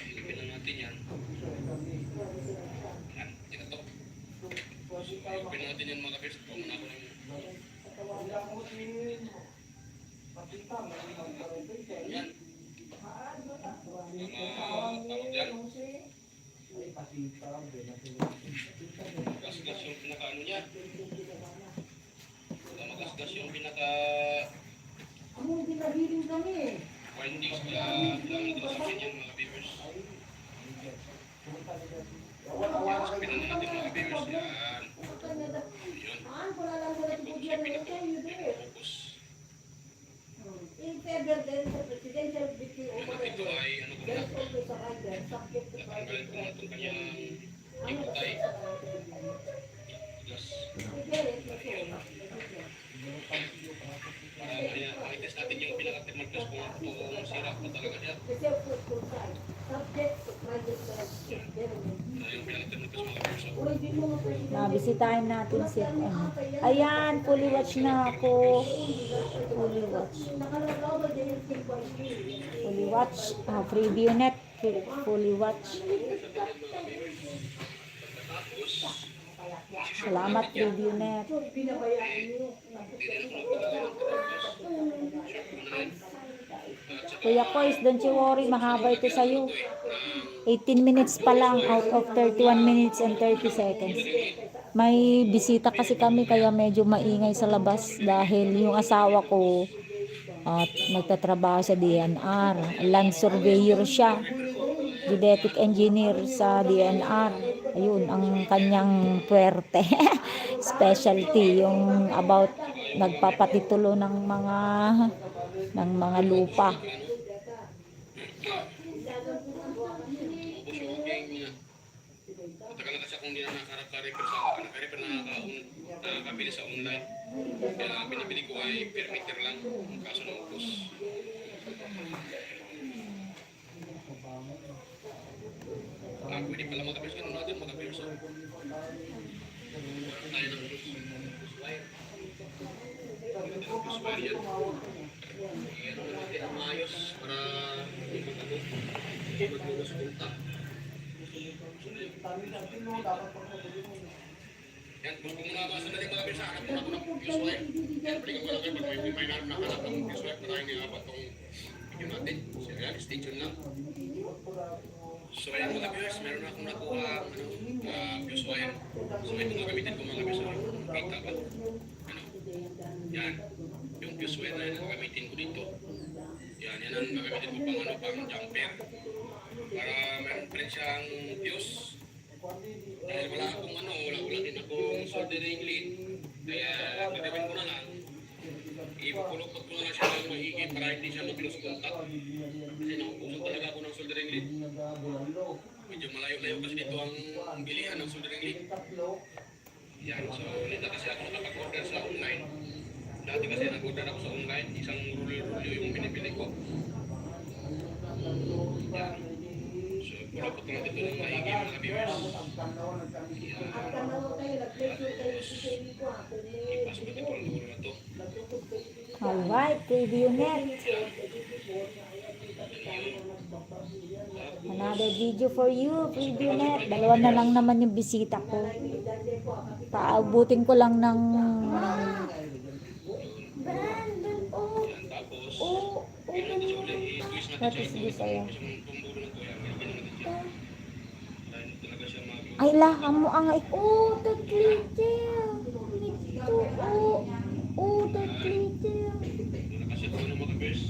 ilipin lang natin yan. Yan. Yan ito. So, ilipin natin yan mga kapisan. Kung muna ako ng yan. Tawag yan. Magasgas yung pinaka-ano niya. Magasgas yung pinaka-findings. Kaya kailangan natin sabihin yan mga viewers. Sabihin na natin mga viewers. Yan. Yun. Focus yung pinaka-focus. Yun at ito ay ano ko na. Natanggalin ko na itong kanyang ikutay. Gas. Makitest natin yung pinaka-thermal gas kung totoong sira pa talaga siya. Yung pinaka-thermal gas mga viewers. Nabisitahin natin si Ayan, fully watch na ako. Fully watch. Fully watch. Preview net. Fully watch. Salamat, preview net. Kuya Kois, don't you worry. Mahaba ito sa'yo. 18 minutes pa lang out of 31 minutes and 30 seconds. May bisita kasi kami kaya medyo maingay sa labas dahil yung asawa ko at nagtatrabaho sa DNR. Land surveyor siya. Geodetic engineer sa DNR. Ayun, ang kanyang puwerte. Specialty, yung about nagpapatitulo ng mga lupa. Matagal na kasi akong hindi na nakareper na nakabili sa online. Kaya binibili ko ay per meter lang. Ang kaso ng ubos. Pwede pala mag-appears ka natin, mag-appears. Tayo ng fuse wire. Fuse wire yan. Iyan natin ang maayos para hindi mag-lulus punta. Yan, kung mga sandali mga bisa, hanap mo na ito ng fuse wire. Yan, balikan ko lang kayo pag may nahanap ng fuse wire para hindi apat itong video natin. So yan, stay tuned lang. So ayan mga viewers, meron akong nakuha fuse wire. So ito nga gamitin ko mga viewers, kita ba? Yan, yung fuse wire na yun ang gagamitin ko dito. Yan ang gagamitin ko pang jumper. Para meron pa rin siyang fuse. Dahil wala din akong soldering lead. Kaya gagawin ko na lang. Ipupulupot ko na lang siya ng maigi para hindi siya mag-lose contact. Kasi naupusan talaga ako ng soldering lead. Medyo malayo-layo kasi dito ang bilihan ng soldering lead. Yan, so hindi kasi ako nakapag-order sa online. Dati kasi nag-order ako sa online, isang rulyo yung binibili ko. Yan. So, pulupot ko natin ito ng maigi mga viewers. Yan. Ipasok natin po ang dulo na ito. Alright, preview net. Another video for you, preview net. Dalawa na lang naman yung bisita ko. Paabutin ko lang ng Brandon, oh, Yan, tapos, oh, gano'n natin siya ulit. I-twist natin That siya. is Bisaya. Kasi yung tumbulo na ito, yan, ganyan natin siya. Dahil talaga siya mag- Ay laham mo ang oh, the glitter. Ito, oh, the glitter. Wala kasi ito ng mga bears.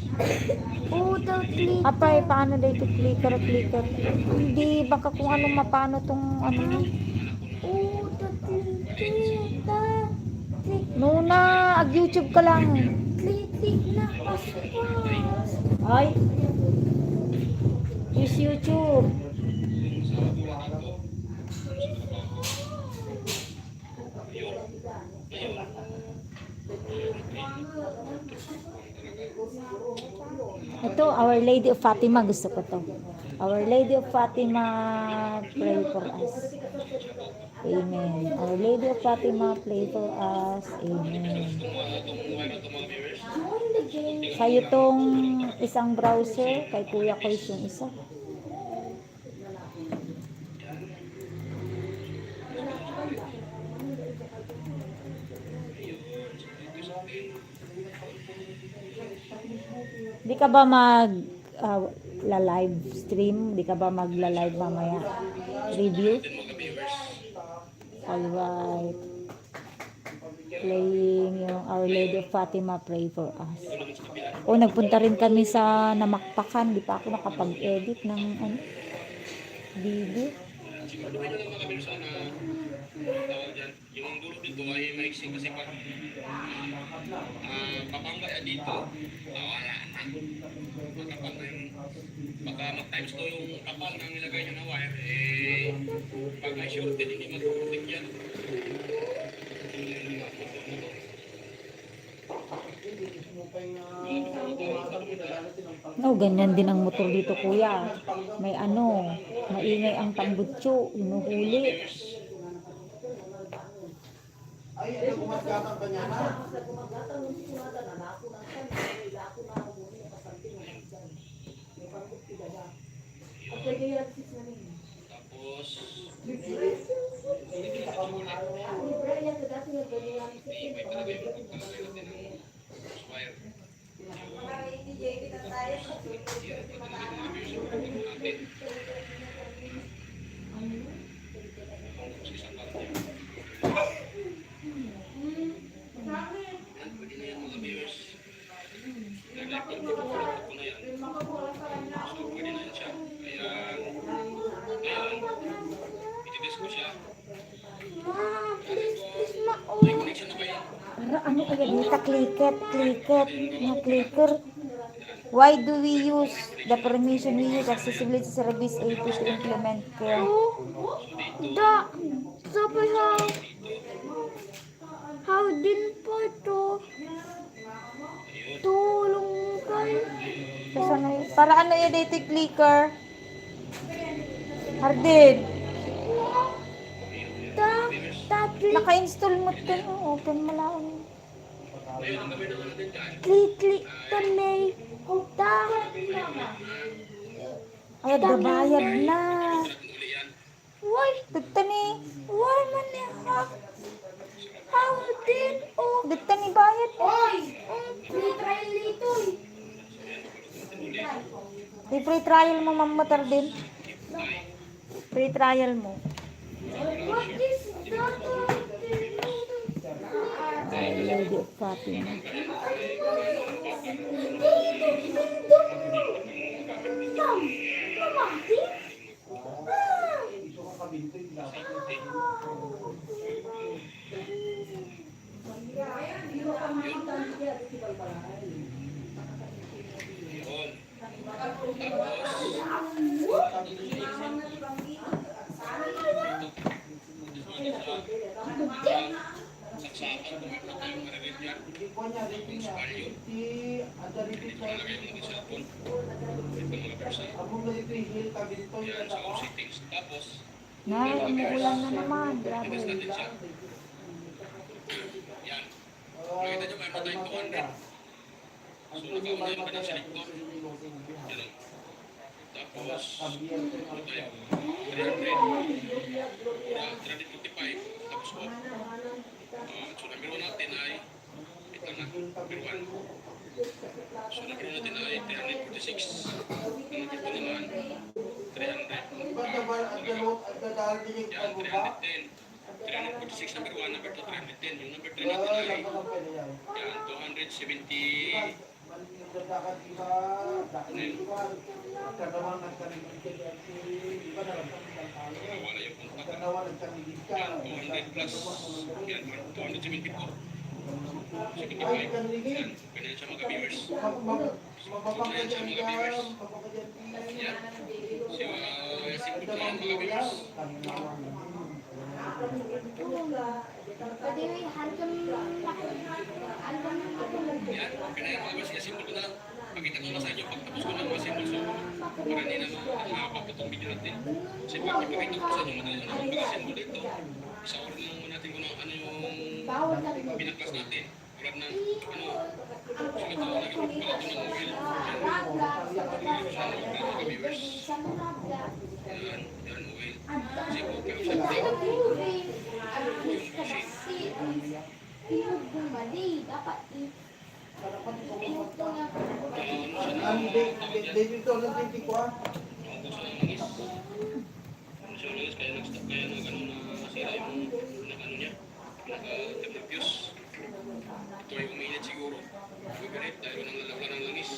Oh, the glitter. Apay, paano dito clicker? Hindi, baka kung ano mapano tong ano. Oh, the glitter. No na, ag-YouTube ka lang. Atletik na aspas. Ay, use YouTube. Ito, Our Lady of Fatima. Gusto ko to. Our Lady of Fatima, pray for us. Amen. Our Lady of Fatima, pray for us. Amen. Sa'yo tong isang browser, kay Kuya Kois yung isa. Di ka ba live stream? Di ka ba magla-live mamaya? Review? Alright. Playing yung Our Lady of Fatima, pray for us. O, nagpunta rin kami sa Namakpakan. Di pa ako nakapag-edit ng video. Yung dulo dito ay maiksi kasi pag papangga dito, wala na. Baka mag-times to yung kapal na nilagay nyo na wire, pag ay shorted, hindi mag-protect yan. No, ganyan din ang motor dito, kuya. May maingay ang tambutso, hinuhuli. Ay, ano gumatgatang ka niya na? Tapos, may talaga yung pagkakalagay natin ng wire. Ma, please ma. Oh. Para ano kaya dito? Clicker. Clicker. Why do we use the permission we use accessibility service AP to implement care? Da, sabi how din po ito? Tulong kayo. Para ano yung dito clicker? Hardin. Tatli, Naka-install mo ito. Open mo lang. klik, tanay. Da, Ay, dabayad na. why? Dito ni. Why man niya? How din? Oh, Dito ni bayad. free trial dito. Free trial mo, mamotor din. Free trial mo. What is that? Our Lady of Fatima. Iso ka kabintoy, dapat hindi ko niya, dito niya. Ada dito niya. Abong na dito yung hill kabintoy na tao. Tapos, Nay, umuulan na naman. Grabe. yan. Nakita nyo, may matay 200. So, nakauna yung kanyang selector. Yan. Tapos, ano tayo? 345. Tapos, off. So, number 1 natin ay, ito na, number 1. So, number 1 natin ay 346. Number 2 naman, 300. Iba naman ang dalawang at dadaan din yung Yan, pagbaba. 310. 346 number 1, number 2, 310. Yung number 3 natin ay, Wala pa pwede yan. yan, 270. Dapat iba, dapat iba. Kanawa nagkanigid ka. Iba na lang ang talo. Wala yung contact. Kanawa nagkanigid ka. Yan, 200 plus. Yan, 274. Ay, kanligid. Yan, ganyan siya mga viewers. Mapapakadyan ka. Mapapakadyan Yan. So, simple po yan mga viewers. Pwede may hanggang album ng matulog. Yan, ganyan mga viewers. Simple ko na lang. Pakita ko na sa inyo pagtapos ko ng mga simple. So, para hindi na makapapot ang video natin. Kasi pag ipakita ko sa inyo, madali na pagka-simple dito. Isa oras lang muna natin kung ano yung pinaklas natin. Tulad ng, sulit ako lagi pagpalato ng oil. Mga viewers. Yan, yan oil. Kasi po, pero syempre, David to ng 24. ang gusto ng langis. Ang gusto ng langis, kaya nag-stop, kaya nasira yung ano niya, naka-thermal fuse. Ito ay uminit siguro. Overheat dahil nang lalawla ng langis.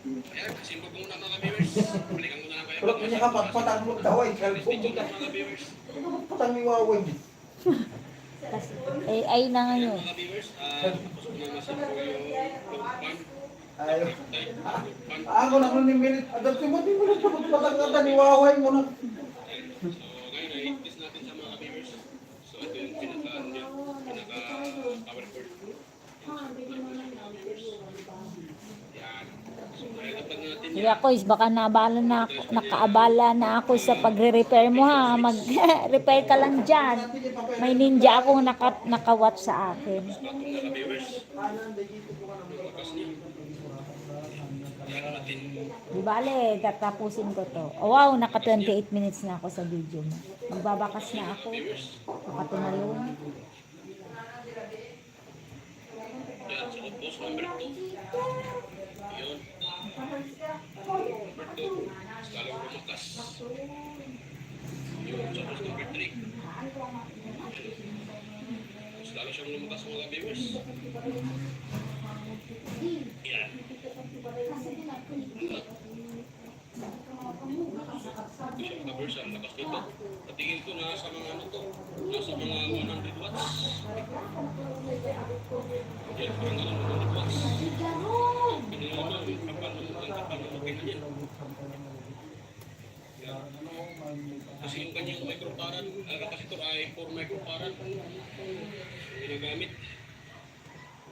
Ayan, simple ko muna mga viewers. Balikan ko na lang kayo. Pero kanya ka patang mo daw ay kalbo Stay mo tuned na. mga viewers. Patang mi waway. Kasi AI na ngayon. Mga viewers, tapos ko na masimpo yung load pan. Ayo. Type load pan. Ako na ni minute. Adat mo di mo na patang kata ni waway mo na. Ayan. So, ngayon ay test natin sa mga viewers. So, ito yung pinaka-power cord. Yan. So, ngayon lapag natin yan. Kuya Kois, baka nakaabala na ako sa pagre-repair mo ha. Mag-repair ka lang dyan. May ninja akong nakawatch sa akin. Batong mga viewers. Lakas niya. Yan natin. Di bale, tatapusin ko to. Oh, wow, naka 28 minutes na ako sa video mo. Magbabakas na ako. Viewers. Nakatunalon. Yan, sa post number 2. Yun. Number 2. Mas lalong lumakas. Yun, sa post number 3. Mas lalo siyang lumakas mga viewers. Yan. Ito siya mga viewers, ang lakas nito. Patingin ko nasa mga ano to. Nasa mga 100 watts. Yan, parang ganun 100 watts. Pinili mo, kapal ng makina niya. Yan. Kasi yung kanyang microfarad, kapasitor ay 4 microfarad. Ginagamit.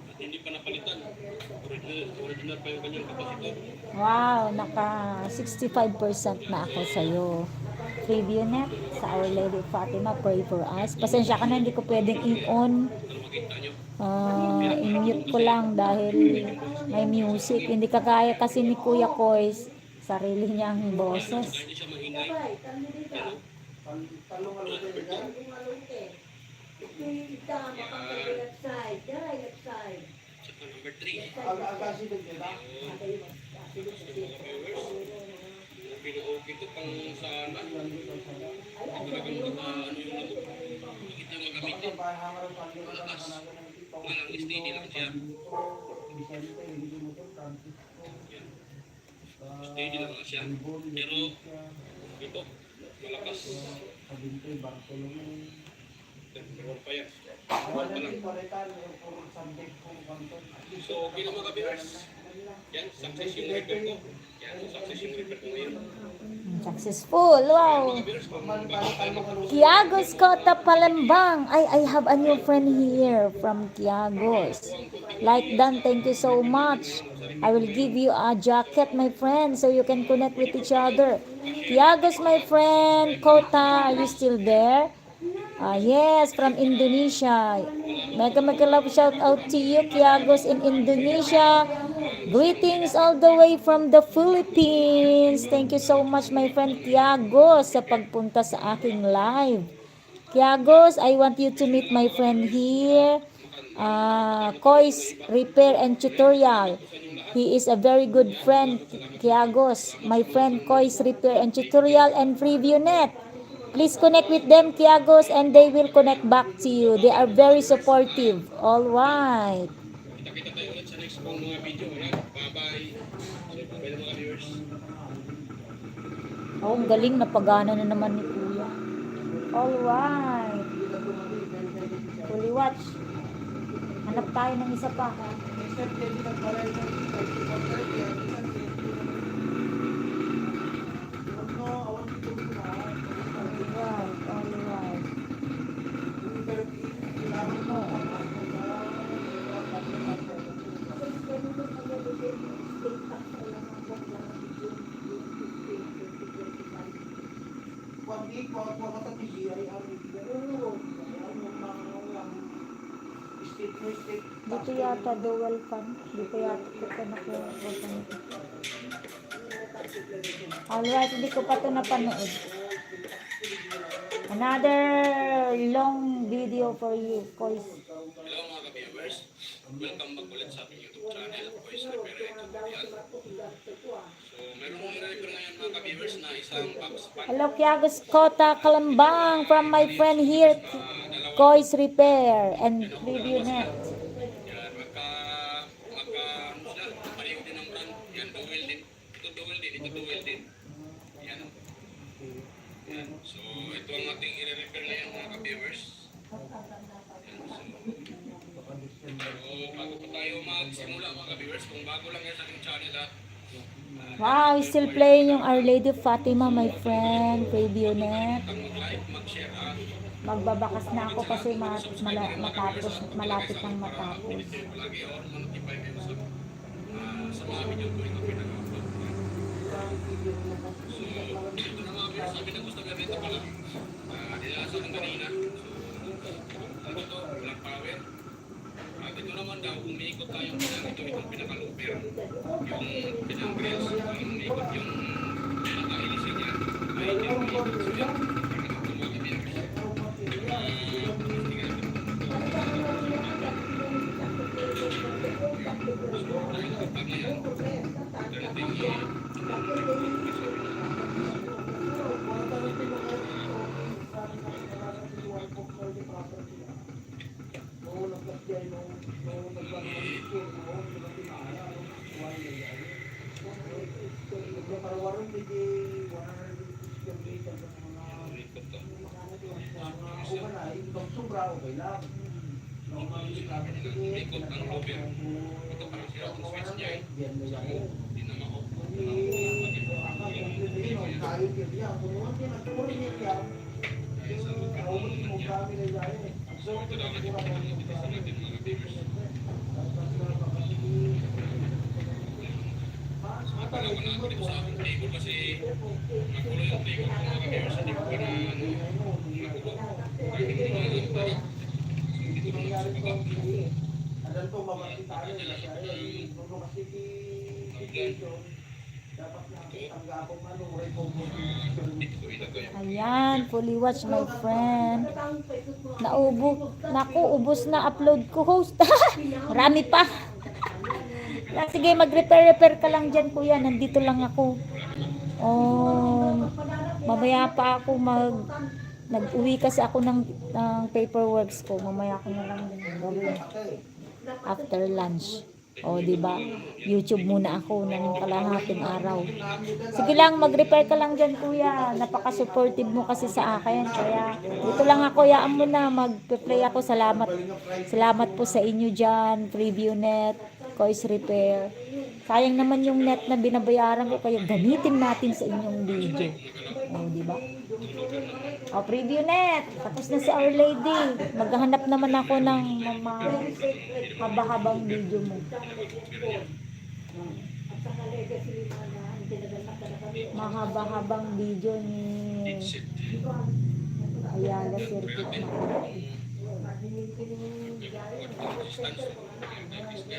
At hindi pa napalitan. Original pa yung kanyang kapasitor. Wow, naka 65% na ako sa'yo. Preview net sa Our Lady of Fatima, pray for us. Pasensya ka na, hindi ko pwedeng i-on. Ano makita nyo? I-mute ko lang dahil may music. Hindi kagaya kasi ni Kuya Kois, sarili niyang boses. Hindi siya maingay. Ano? Talong alo dyan. Saka number 3. Aga-aga sila dyan. Pino-okay to pang sana. Talagang ano yung lamok. Kita nga gamitin. Malakas. Walang steady lang siya. Yan. Steady lang siya. Pero ito, malakas. Pero pa yan. Awal pa lang. So, okay na mga viewers. Yan, success yung repair ko. Yan, success yung repair ko ngayon. Successful, wow. Mga viewers, kung baka tayo makaroon. Kiagos Kota Palembang. I have a new friend here from Kiagos. Like Dan, thank you so much. I will give you a jacket, my friend, so you can connect with each other. Kiagos, my friend. Kota, are you still there? Yes, from Indonesia. Mega love shout out to you, Kiagos in Indonesia. Greetings all the way from the Philippines. Thank you so much, my friend Kiagos, sa pagpunta sa aking live. Kiagos, I want you to meet my friend here. Kois Repair and Tutorial. He is a very good friend, Kiagos. My friend Kois Repair and Tutorial and PreviewNet. Please connect with them, Kiagos, and they will connect back to you. They are very supportive. All right. Kita-kita tayo ulit sa next pong mga video. Ayan, bye-bye. So, bye-bye mga viewers. Oh, ang galing. Napagana na naman ni Kuya. All right. Fully watch. Hanap tayo ng isa pa. Except hindi nagbalay ng 500 yan. Ano, awan dito na. Fully watch. Pero kailangan mo. Kundi ko matatigi ay ang ganoon. State. Dito yata dual fan. Dito yata kita nakuha. Alright, hindi ko pa ito napanood. Another long video for you, guys. Hello mga ka-viewers. Welcome back ulit sa ating YouTube channel, Voice Repair ito yan. So, merong i-repair ngayon mga ka-viewers na isang box pan. Hello, Kiagos Kota Kalambang from my friend here, Kois Repair and Review Net. Yan, sila, pareho din ang brand. Yan, dual din. Ito dual din. Yan. Yan. So, ito ang ating i-repair ngayon mga ka-viewers. So, bago pa tayo magsimula mga ka-viewers, kung bago lang yan sa aking channel Wow, still playing yung Our Lady of Fatima, my friend, Review Net. mag-like, mag-share Magbabakas na ako kasi matapos, malapit ng matapos. palagi or ma-notify kayo sa mga video ko ito pinag-upload. So, ito na mga viewers, sabi na gusto nga dito pala. Nilasa ng kanina. So, ito, walang power. At ito naman daw, umiikot tayong itong pinaka-looper. Yung pinang-grills, yung umiikot yung pinaka-ilising niya. Ay, yung umiikot. So, yan. Ito mga viewers. Sobra okay lang. Umiikot ang looper. Ito parang sira ang switch niya eh. So, hindi na ma-off. So, ito daw natin pinag-upitisan natin mga viewers. Pagkala ko na ako dito sa aking table kasi magulo yung table ko mga viewers. Hindi ko pa na nakuha. Kahit hindi ko na lang tayo. So, dito lang ako sa baba. Adan to mabati tayo kasi nung kasi dapat na tanggapon man ng Dito ko ilagay. Ayan, fully watch, my friend. Ubos na upload ko, host. Marami pa. Sige, mag-repair ka lang dyan, kuya. Nandito lang ako. Mamaya pa ako nag-uwi kasi ako ng paperworks ko. Mamaya ako na lang gawin after lunch. Di ba? YouTube muna ako ng kalahating araw. Sige lang, mag-repair ka lang dyan, kuya. Napaka-supportive mo kasi sa akin. Kaya dito lang ako, yaan mo na. Mag-play ako. Salamat po sa inyo dyan. Preview Net, Kois Repair. Sayang naman yung net na binabayaran ko. Kaya gamitin natin sa inyong video. Di ba? Preview Net. Tapos na si Our Lady. Maghahanap naman ako ng haba-habang video mo. Mahaba-habang video ni Ayala Circuit.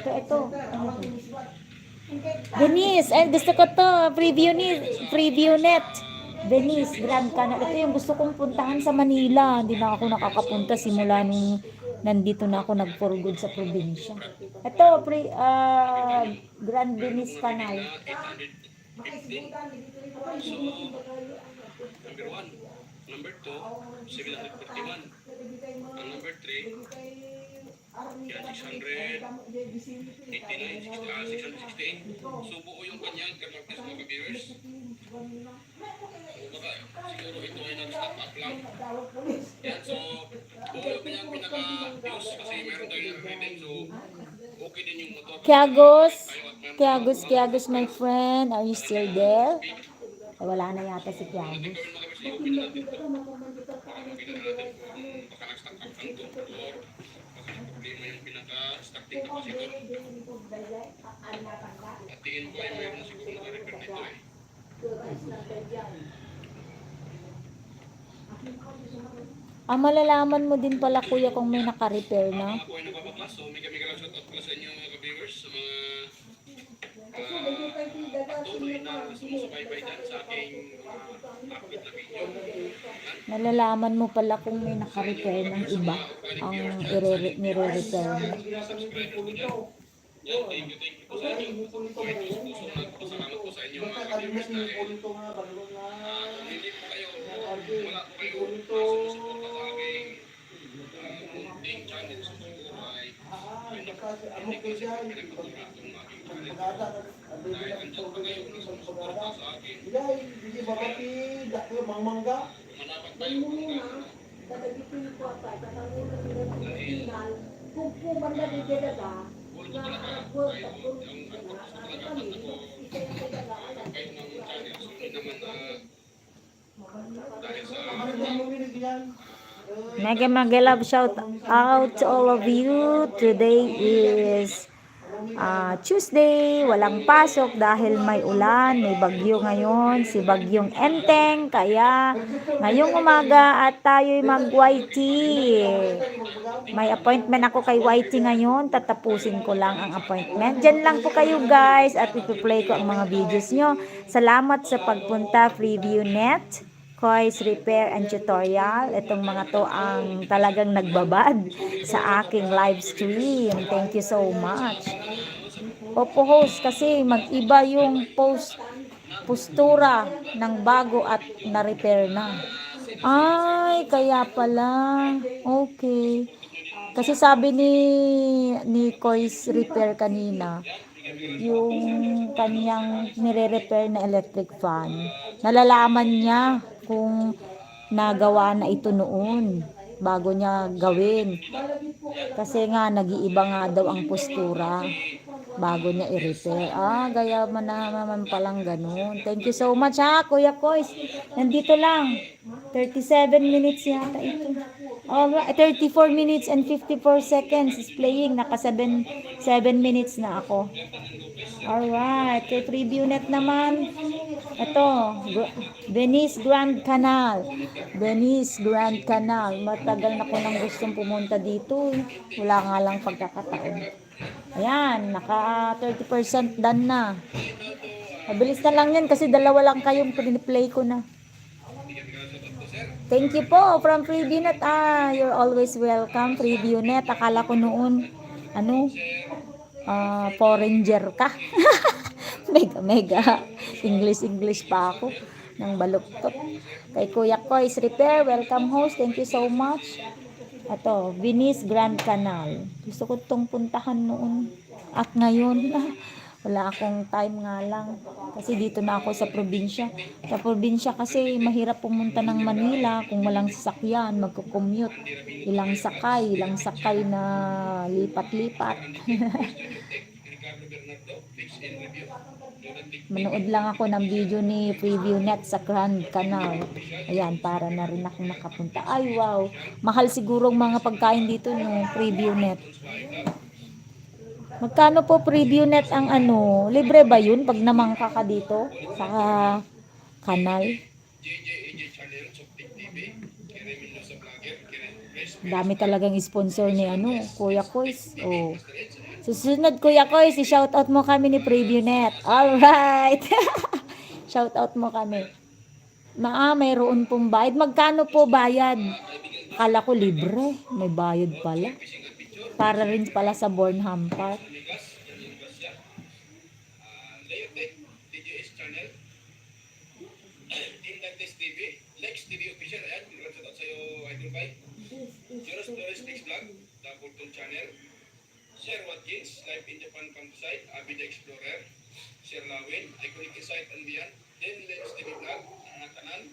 Ito. Venice. Gusto ko to. Preview Net. Venice, Grand Canal. Ito yung gusto kong puntahan sa Manila. Hindi na ako nakakapunta simula nung nandito na ako nag-for good sa probinsya. Ito, Grand Venice Canal. So, number 1. Number 2, 751. Ang number 3, yan, 668. So, buo yung kanyang Martes mga viewers. baka siguro ito ay nag-stop up lang. Yan, so kung yung kanyang pinaka-views kasi meron tayong rating, so okay din yung motor. Kiagos, Kiagos, my friend, are you still there? Ay, wala na yata si Kiagos. Gawin mga kasi okay na natin ito. Para makita natin kung baka nag-stop up lang ito or baka may problema yung pinaka-starting capacitor. At tingin ko ay mayroon siguro naka-repair nito eh. Malalaman mo din pala kuya kung may naka-repair na. Ako ay nababaklas, so mega lang shoutout pala sa inyo mga ka-viewers, sa mga patuloy na sumusubaybay dyan sa aking upload na video. Malalaman mo pala kung may naka-repair ng iba ang nire-repair mo. Subscribe po dyan. Yan, thank you po sa inyo. Kahit gusto nagpasalamat po sa inyo mga ka-viewers dahil kung hindi po kayo, wala po kayo sumusuporta sa aking munting channel. So siguro ay hindi kasi po pinagpapura itong aking channel. Dahil andyan pa kayo na sumusuporta sa akin. Manapat tayo kung gaano. Kung talaga tayo, ang gusto talaga at ako kayo ng channel. So hindi naman dahil sa Mega love shout out to all of you. Today is Tuesday, walang pasok dahil may ulan, may bagyo ngayon, si Bagyong Enteng, kaya ngayong umaga at tayo'y mag-YT. May appointment ako kay YT ngayon, tatapusin ko lang ang appointment. Diyan lang po kayo guys at ipi-play ko ang mga videos nyo. Salamat sa pagpunta, FreeviewNet, Kois Repair and Tutorial. Itong mga to ang talagang nagbabad sa aking live stream. Thank you so much. Opo host kasi mag-iba yung postura ng bago at na-repair na. Ay, kaya pala. Okay. Kasi sabi ni Kois Repair kanina, yung kanyang nire-repair na electric fan, nalalaman niya kung nagawa na ito noon bago niya gawin. Kasi nga, nag-iiba nga daw ang postura bago niya i-repair. Gaya man naman palang ganun. Thank you so much ha, Kuya Kois. Nandito lang. 37 minutes yata ito. Alright, 34 minutes and 54 seconds is playing. Naka 7 minutes na ako. Alright, kay FreeviewNet naman. Ito, Venice Grand Canal. Venice Grand Canal. Matagal na ko nang gustong pumunta dito. Wala nga lang pagkakataon. Ayan, naka 30% done na. Mabilis na lang yan kasi dalawa lang kayong play ko na. Thank you po from FreeviewNet. You're always welcome, FreeviewNet. Akala ko noon, foreigner ka. mega. English pa ako. Nang baluktot. Kay Kuya Kois Repair, welcome host. Thank you so much. Ito, Venice Grand Canal. Gusto ko itong puntahan noon. At ngayon, wala akong time nga lang. Kasi dito na ako sa probinsya. Sa probinsya kasi mahirap pumunta ng Manila kung walang sasakyan, magko-commute. Ilang sakay na lipat-lipat. Manood lang ako ng video ni FreeviewNet sa Grand Canal. Ayan, para na rin akong nakapunta. Ay, wow. Mahal siguro ang mga pagkain dito no, FreeviewNet. Magkano po FreeviewNet ang libre ba yun pag namangka ka dito sa kanal? Dami talagang sponsor ni Kuya Kois. Oh. Susunod Kuya Kois, i-shoutout mo kami ni FreeviewNet. Alright. Shoutout mo kami. Mayroon pong bayad. Magkano po bayad? Akala ko libre. May bayad pala. Para rin pala sa Bornham Park. Lex TV official, ayan, shoutout sa'yo, Idol Bay. Jonas Flores Next Vlog, The Bolton Channel. Sir Watkins, Live in Japan Campsite, Abby the Explorer. Sir Lawin, Iconic Insight and Beyond. Then Lex TV Vlog, Kanan.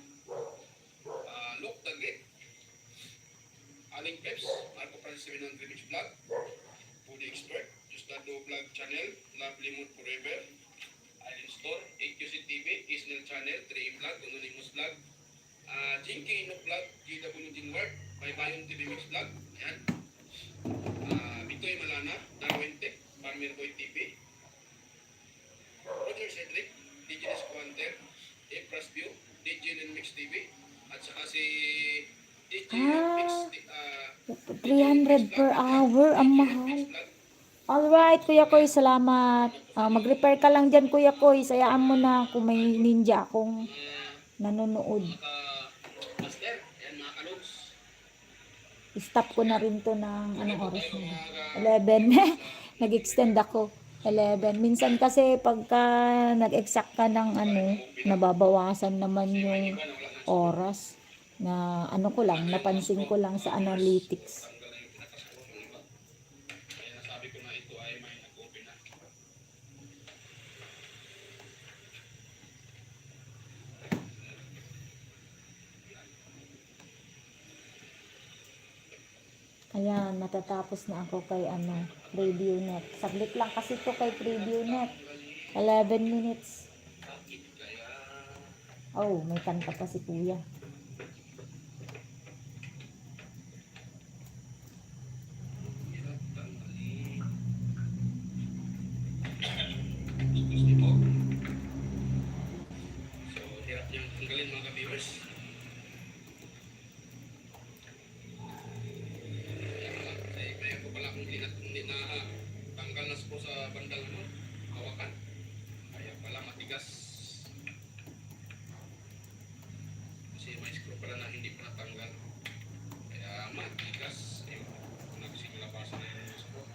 700 Mix Vlog, Foodie Expert, Justado Vlog Channel, Lovely Mood Forever, Island Store, AQC TV, Isnel Channel, 3 Vlog, Anonymous Vlog, Jinky Inok Vlog, GW Jinward, Baybayon TV Mix Vlog, ayan. Bitoy Malana, Darwin Tech, Farmer Boy TV, Roger Cedric, DJ Squanter, Efras View, DJ Mix TV, at saka si DJ Mix, 300 per hour, ang mahal. Alright, Kuya Koy, salamat. Mag-repair ka lang dyan, Kuya Koy. Sayaan mo na kung may ninja akong nanonood. Master, ayan mga kalogs. Stop ko na rin to ng anong oras na? 11. Nag-extend ako. 11. Minsan kasi pagka nag-exact ka ng nababawasan naman yung oras na ko lang, napansin ko lang sa analytics. Kaya nasabi ko na ito ay may nag-open na. Ayan, matatapos na ako kay preview net. Saglit lang kasi to kay preview net. 11 minutes. Oh, may kanta pa si Kuya. Gusto mo? So, hirap niyang tanggalin mga ka-viewers. Kasi kaya ko pala kung hindi na tanggal na po sa bandang hawakan. Kaya pala matigas. Kasi may screw pala na hindi pa natanggal. Kaya matigas. Ayun, nagsilabasan na yung screw.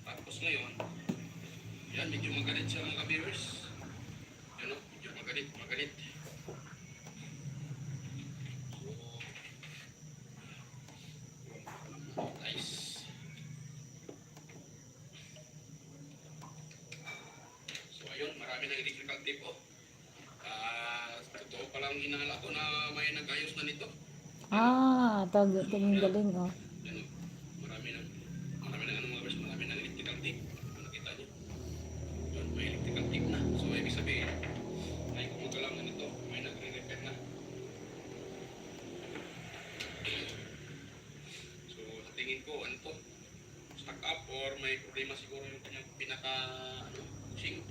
Tapos ngayon, yan, medyo magalit siya mga viewers. Yan o, medyo magalit. So, nice. So ayun, marami ng electrical tape oh. Totoo palang inaala ko na may nag-ayos na nito. Galing oh. Yan oh, marami ng mga verse, marami ng electrical tape. Kung nakita nyo. Yun, may electrical tape na. So ibig sabihin, ay kumagalang na nito, may nagre-repair na. So sa tingin ko, ano to? Stuck up or may problema siguro yung kanyang pushing.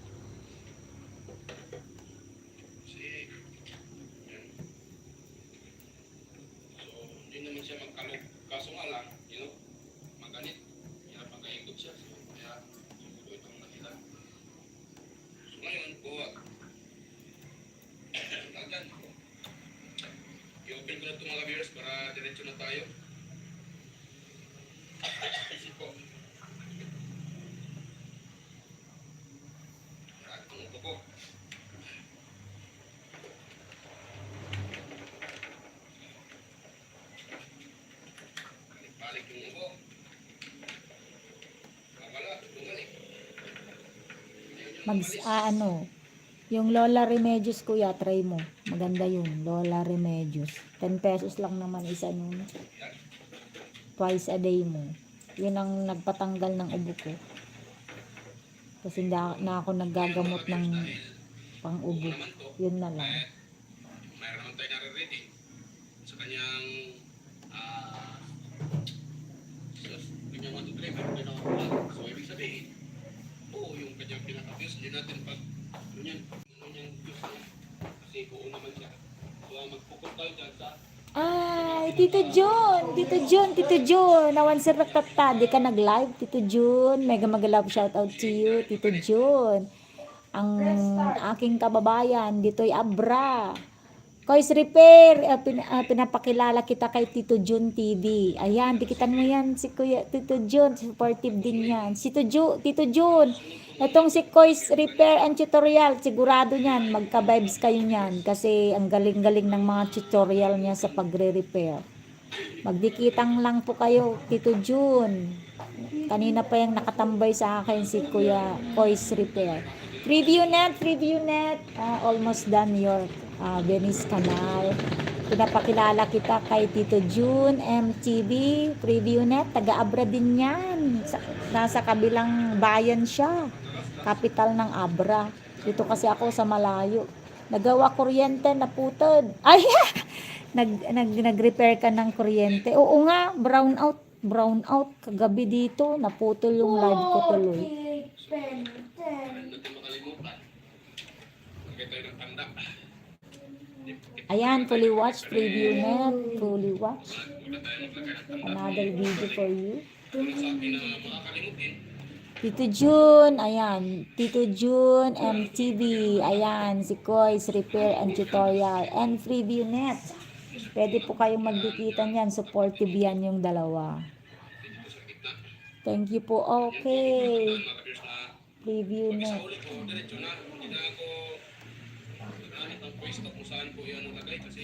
Kasi, yan. So, hindi naman siya magkalog. Kaso nga lang, maganit. Hirap magkaikot siya. So, kaya, siguro itong nakita. So, ngayon, lagyan. I-open ko na itong mga viewers para diretso na tayo. Isip ko. Ang upo ko. Balik yung upo. Wala, bumalik. Yung Lola Remedios, Kuya, try mo. Maganda yun, Lola Remedios. 10 pesos lang naman isa nun. Twice a day mo. Yun ang nagpatanggal ng ubo ko. Kasi na ako naggagamot ng pang-ubo. Yun na lang. Mayroon naman tayo nare-ready sa kanyang deliver din ako vlog. So, ibig sabihin, yung kanyang pinaka-views, hindi natin pag yun yung views niya. Kasi buo naman siya. So, mag-focus tayo dyan sa Tito Jun, nawan sir nagtata, di ka nag-live, Tito Jun, mega love shout out to you, Tito Jun. Ang aking kababayan, dito'y Abra. Kois Repair, pinapakilala kita kay Tito Jun TV. Ayan, dikitan mo yan si Kuya Tito Jun, supportive din yan. Tito Jun, itong si Kois Repair and Tutorial, sigurado niyan, magka-vibes kayo niyan. Kasi ang galing-galing ng mga tutorial niya sa pagre-repair. Magdikitang lang po kayo, Tito Jun. Kanina pa yung nakatambay sa akin si Kuya Kois Repair. Preview net, almost done your Venice Canal. Pinapakilala kita kay Tito June MTV. Preview net, taga-Abra din yan. Nasa kabilang bayan siya. Capital ng Abra. Dito kasi ako sa malayo. Nagawa kuryente, naputod. Ay, nag-repair ka ng kuryente. Oo nga, brown out kagabi dito, naputol yung live ko tuloy. Huwag natin makalimutan. Lagay tayo ng tanda. Ayan, fully watch, preview net, fully watch. Huwag na tayo maglagay ng tanda. Another video for you. Kung sa akin na makakalimutin, Tito June, ayan, Tito June MTV, ayan, si Kois Repair and Tutorial, and preview net. Pwede po kayong magdikitan yan, supportive yan yung dalawa. Thank you po, okay. mga kabiyos na Preview sa net. uli ko, diretso na. Hindi na ako nagamit ang pwesto kung saan ko yan nalagay kasi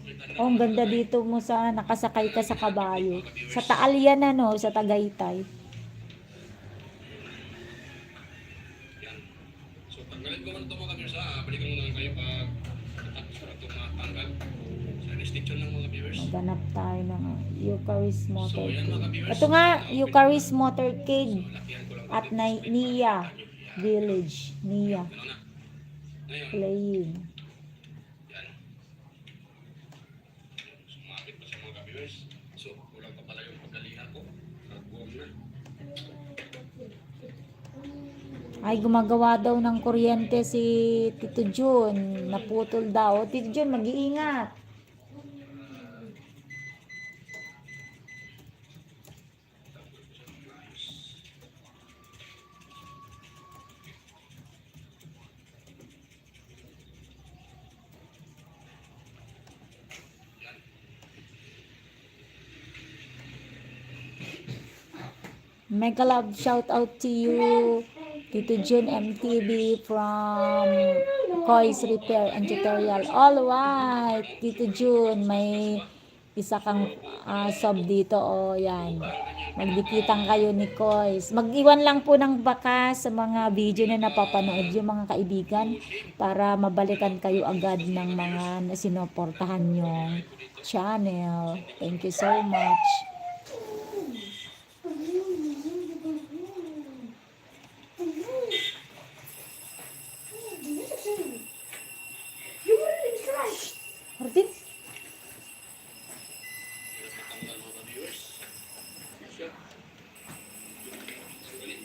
may tanda. Oh, ang ganda dito mo sa nakasakay ka sa kabayo. Sa Taal yan ano, sa Tagaytay. Yan. So, tanggalin ko man ito mga kabiyos ha. Balikan mo na kayo pag natapos ko na ito matanggal. Sa restriction ng mga viewers. Maghanap tayo ng Eucharist So, yan mga Motorcade. viewers. Ito nga, Eucharist Motorcade Lakihan ko lang. at Nia Village. Nia Ano na? Ngayon, playing. yan. Sumapit pa sa mga ka-viewers. So, kulang pa pala yung pagkalihan ko. Nagbuwag na. Ay, gumagawa daw ng kuryente si Tito June. Naputol daw. Tito June, mag-iingat. Mega love shout out to you, Tito June MTV from Kois Repair and Tutorial. All right, Tito June, may isa kang sub dito. O, yan. Magdikitan kayo ni Kois. Mag-iwan lang po ng baka sa mga video na napapanood yung mga kaibigan para mabalikan kayo agad ng mga sinuportahan yung channel. Thank you so much. Martin? Pinapatanggal mga ka-viewers. Siya. Tanggalin.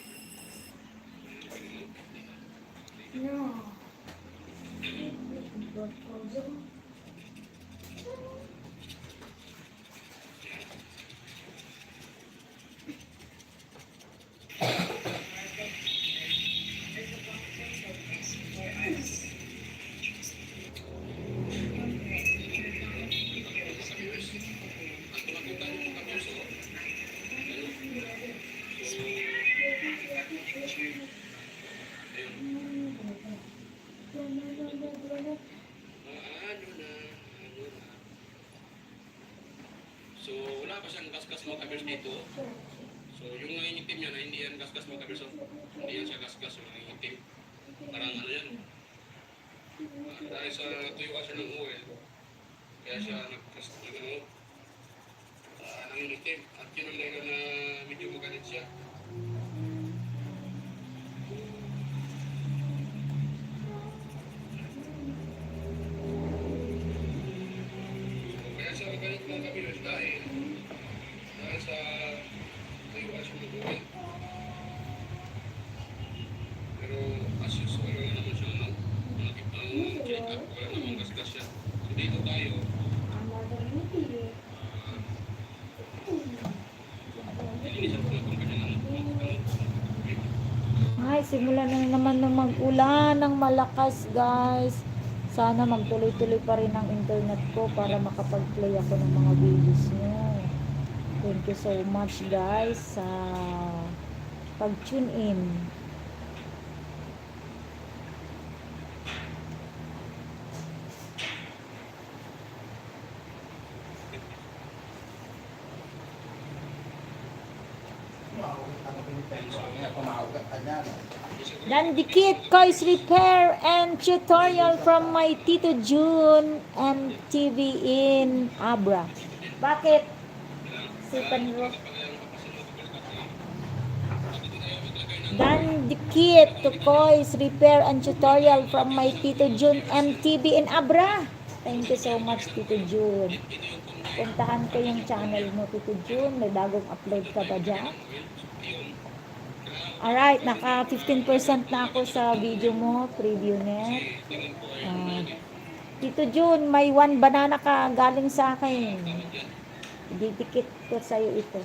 So, wala pa siyang gasgas mga kabers dito. So, yung nangingitim niya na hindi yan gasgas mga kabers. Hindi yan siya gasgas yung nangingitim. Parang ano yan. Dahil sa tuyuan siya ng oil, kaya siya nangingitim. At yun ang dahilan na medyo magalit siya. Kaya siya magalit mga kabers dahil sa tuyuan siya ng oil. Pero as usual, wala naman siya nakita ang check up, wala naman gasgas siya. So dito tayo, nilinisan ko na itong kanyang Ay, simula na naman ng mag-ulan ng malakas, guys. Sana magtuloy-tuloy pa rin ang internet ko para makapag-play ako ng mga videos nyo. Thank you so much, guys, sa pag-tune in. Wow. Dan dikit Kois Repair and Tutorial from my Tito June MTV in Abra. Bakit? Si Panro. Dan dikit to Kois Repair and Tutorial from my Tito June MTV in Abra. Thank you so much, Tito June. Puntahan ko yung channel mo, Tito June. May bagong upload ka ba dyan? Alright, naka 15% na ako sa video mo, preview net. Tito June, may 1 banana ka galing sa akin. Didikit ko sa'yo ito.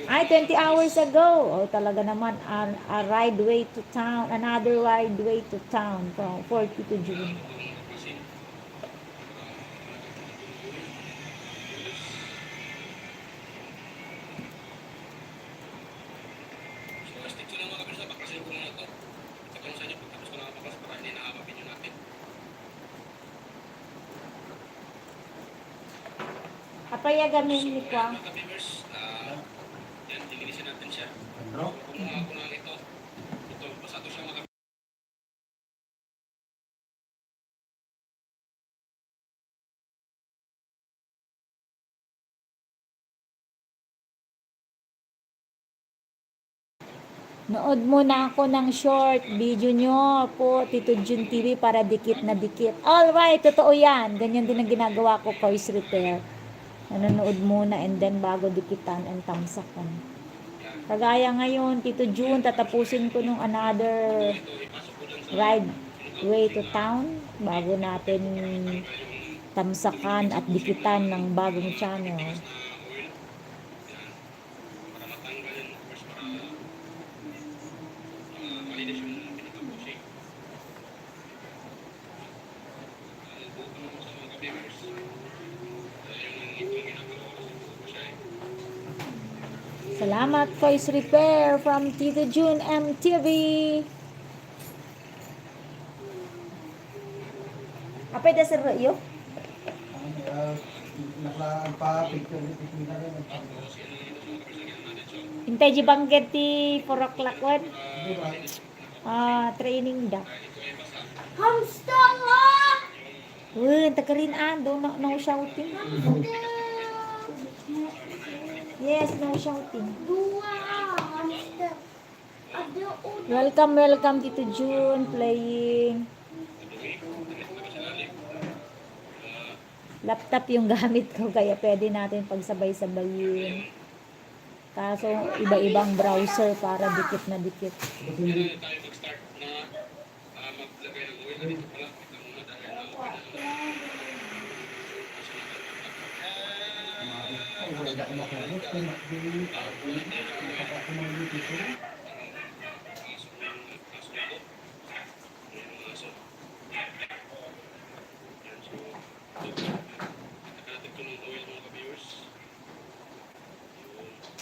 Ay, 20 hours ago. Oh, talaga naman, a ride way to town, another ride way to town for Tito June. So, stick ko lang mga kabirsa, baklasin ko muna ito. Itatanong sa inyo pagkatapos ko nakapaklas para hindi nakakapin nyo natin. Apayagamin ni Kwa. Mga kabibers, yan, dilinisin natin siya. Ano? Kumuha ko lang ito. Ito, basta ito siya mga Nood muna ako ng short video nyo po, Tito June TV, para dikit na dikit. Alright, totoo yan. Ganyan din ang ginagawa ko, Kois Repair. Nanonood muna and then bago dikitan and tamsakan. Kagaya ngayon, Tito June, tatapusin ko nung another ride way to town bago natin tamsakan at dikitan ng bagong channel. para matanggal yun, of course, para malinis yung pinaka-pushing. Bukan naman sa mga kabibers. Yung itong ginagawa ko sa siya eh. Salamat, Kois Repair from Tito June MTV. Apay da sir yo? Naka-picture ni Pipina rin. Hintay di banggit ti 4 o'clock wan. Di ba? Training da. Hamster nga! Takarin do no shouting. Yes, no shouting. Dua! Hamster! Ada udah. Welcome Tito June playing. Laptop yung gamit ko kaya pwede natin pagsabay-sabayin. Kaso iba-ibang browser para dikit na dikit. Kailan tayo mag-start na maglagay ng oil na dito pala. Ito muna dahil Wala ka makulit.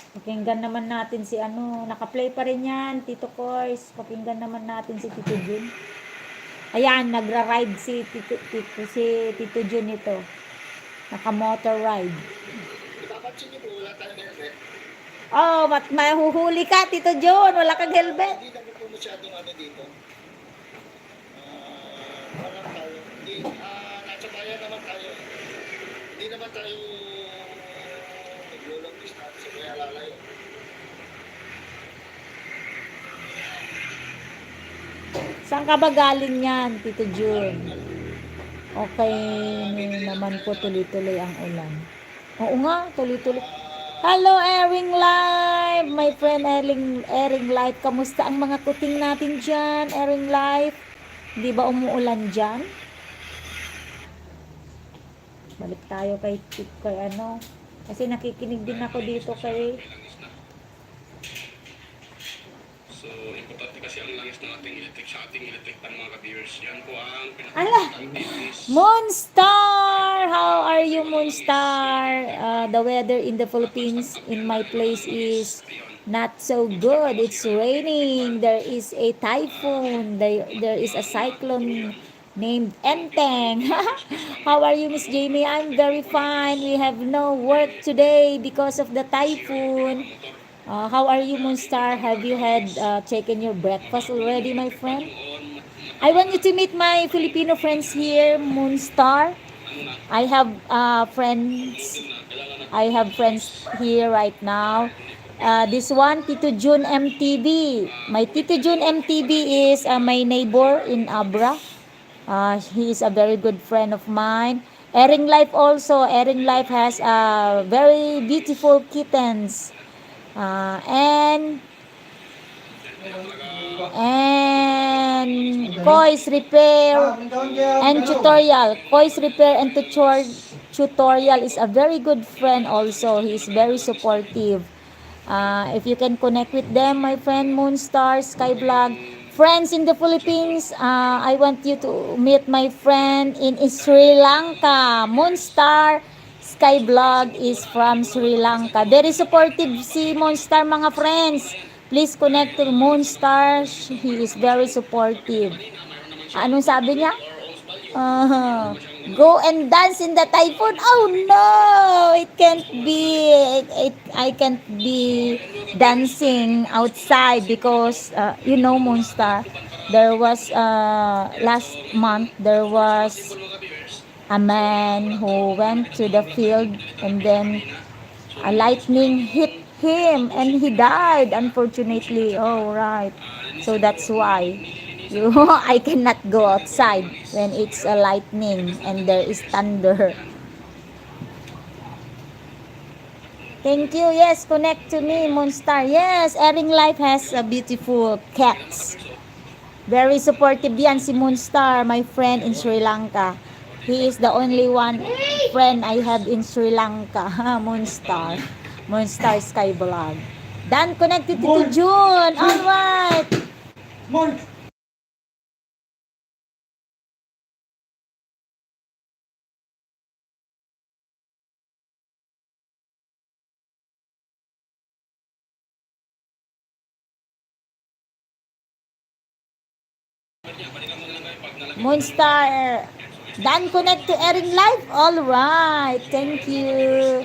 Pakinggan naman natin si naka-play pa rin yan, Tito Kois. Pakinggan naman natin si Tito June. Ayan, nagra-ride si Tito June ito. Naka-motor ride. Ipapansin niyo po, wala tayong helmet. Oh, mahuhuli ka, Tito June. Wala kang helmet. Hindi naman po masyadong dito. Parang tayo. Hindi, nasa bayan naman tayo. Hindi naman tayo naglulong distance sa kaya lalayo. Saan ka ba galing yan, Tito June? Okay naman po, tuloy-tuloy ang ulan. Oo nga, tuloy-tuloy. Hello, Airing Live! My friend, Airing Live. Kamusta ang mga kuting natin dyan, Airing Live? Di ba umuulan dyan? Balik tayo kay kasi nakikinig din ako dito kay So, importante kasi ang langis ng ating electric sa ating electric pan mga ka-viewers. Yan po ang Ala! Moonstar! How are you, Moonstar? The weather in the Philippines, in my place, is not so good. It's raining. There is a typhoon. There is a cyclone named Enteng. How are you, Miss Jamie? I'm very fine. We have no work today because of the typhoon. How are you, Moonstar? Have you had taken your breakfast already, my friend? I want you to meet my Filipino friends here, Moonstar. I have friends. I have friends here right now. This one, Tito June MTV. My Tito June MTV is my neighbor in Abra. He is a very good friend of mine. Ering Life also. Ering Life has very beautiful kittens. And Koi's Repair and Tutorial. Koi's Repair and Tutorial is a very good friend also. He is very supportive. If you can connect with them, my friend Moonstar, Skyblog, friends in the Philippines, I want you to meet my friend in Sri Lanka. Moonstar Skyblog is from Sri Lanka. Very supportive si Moonstar, mga friends. Please connect to Moonstar. He is very supportive. Anong sabi niya? Go and dance in the typhoon. Oh no, it can't be. I can't be dancing outside because Moonstar. There was last month there was a man who went to the field and then a lightning hit him and he died unfortunately. Oh right. So that's why I cannot go outside when it's a lightning and there is thunder. Thank you. Yes, connect to me, Moonstar. Yes, Ering Life has a beautiful cats. Very supportive yan si Moonstar, my friend in Sri Lanka. He is the only one friend I have in Sri Lanka. Moonstar. Moonstar Skyblog. Dan connected to June. Alright. Mon! Moonstar. Dan connect to Ering Life. Alright. Thank you.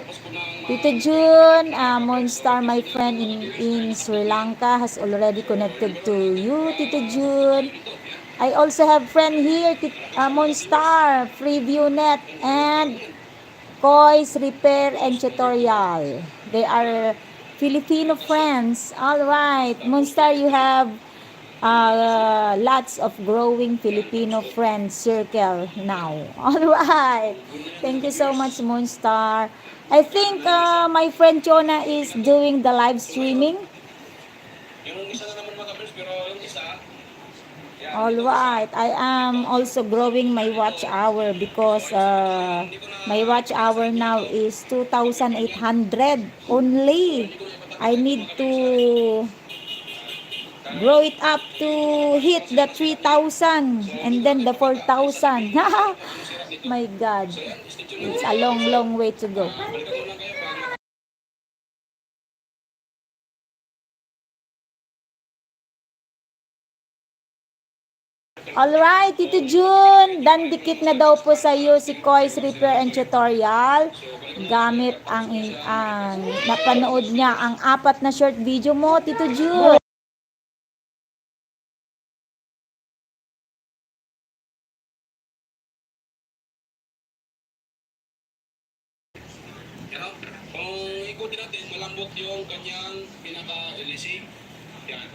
Tito June, Moonstar, my friend in Sri Lanka, has already connected to you, Tito June. I also have friend here, Moonstar, FreeviewNet, and Koi's Repair and Tutorial. They are Filipino friends. All right, Moonstar, you have lots of growing Filipino friend circle now. All right. Thank you so much, Moonstar. I think my friend Chona is doing the live streaming. Yung isa na naman mga pero yung isa, All right. I am also growing my watch hour because my watch hour now is 2,800 only. I need to grow it up to hit the 3,000 and then the 4,000. My God. It's a long, long way to go. Alright, Tito June, dandikit na daw po sa iyo si Koi's Repair and Tutorial. Gamit ang napanood niya ang 4 na short video mo, Tito June. kung ikutin natin, malambot yung kanyang pinaka-elicing. Yan.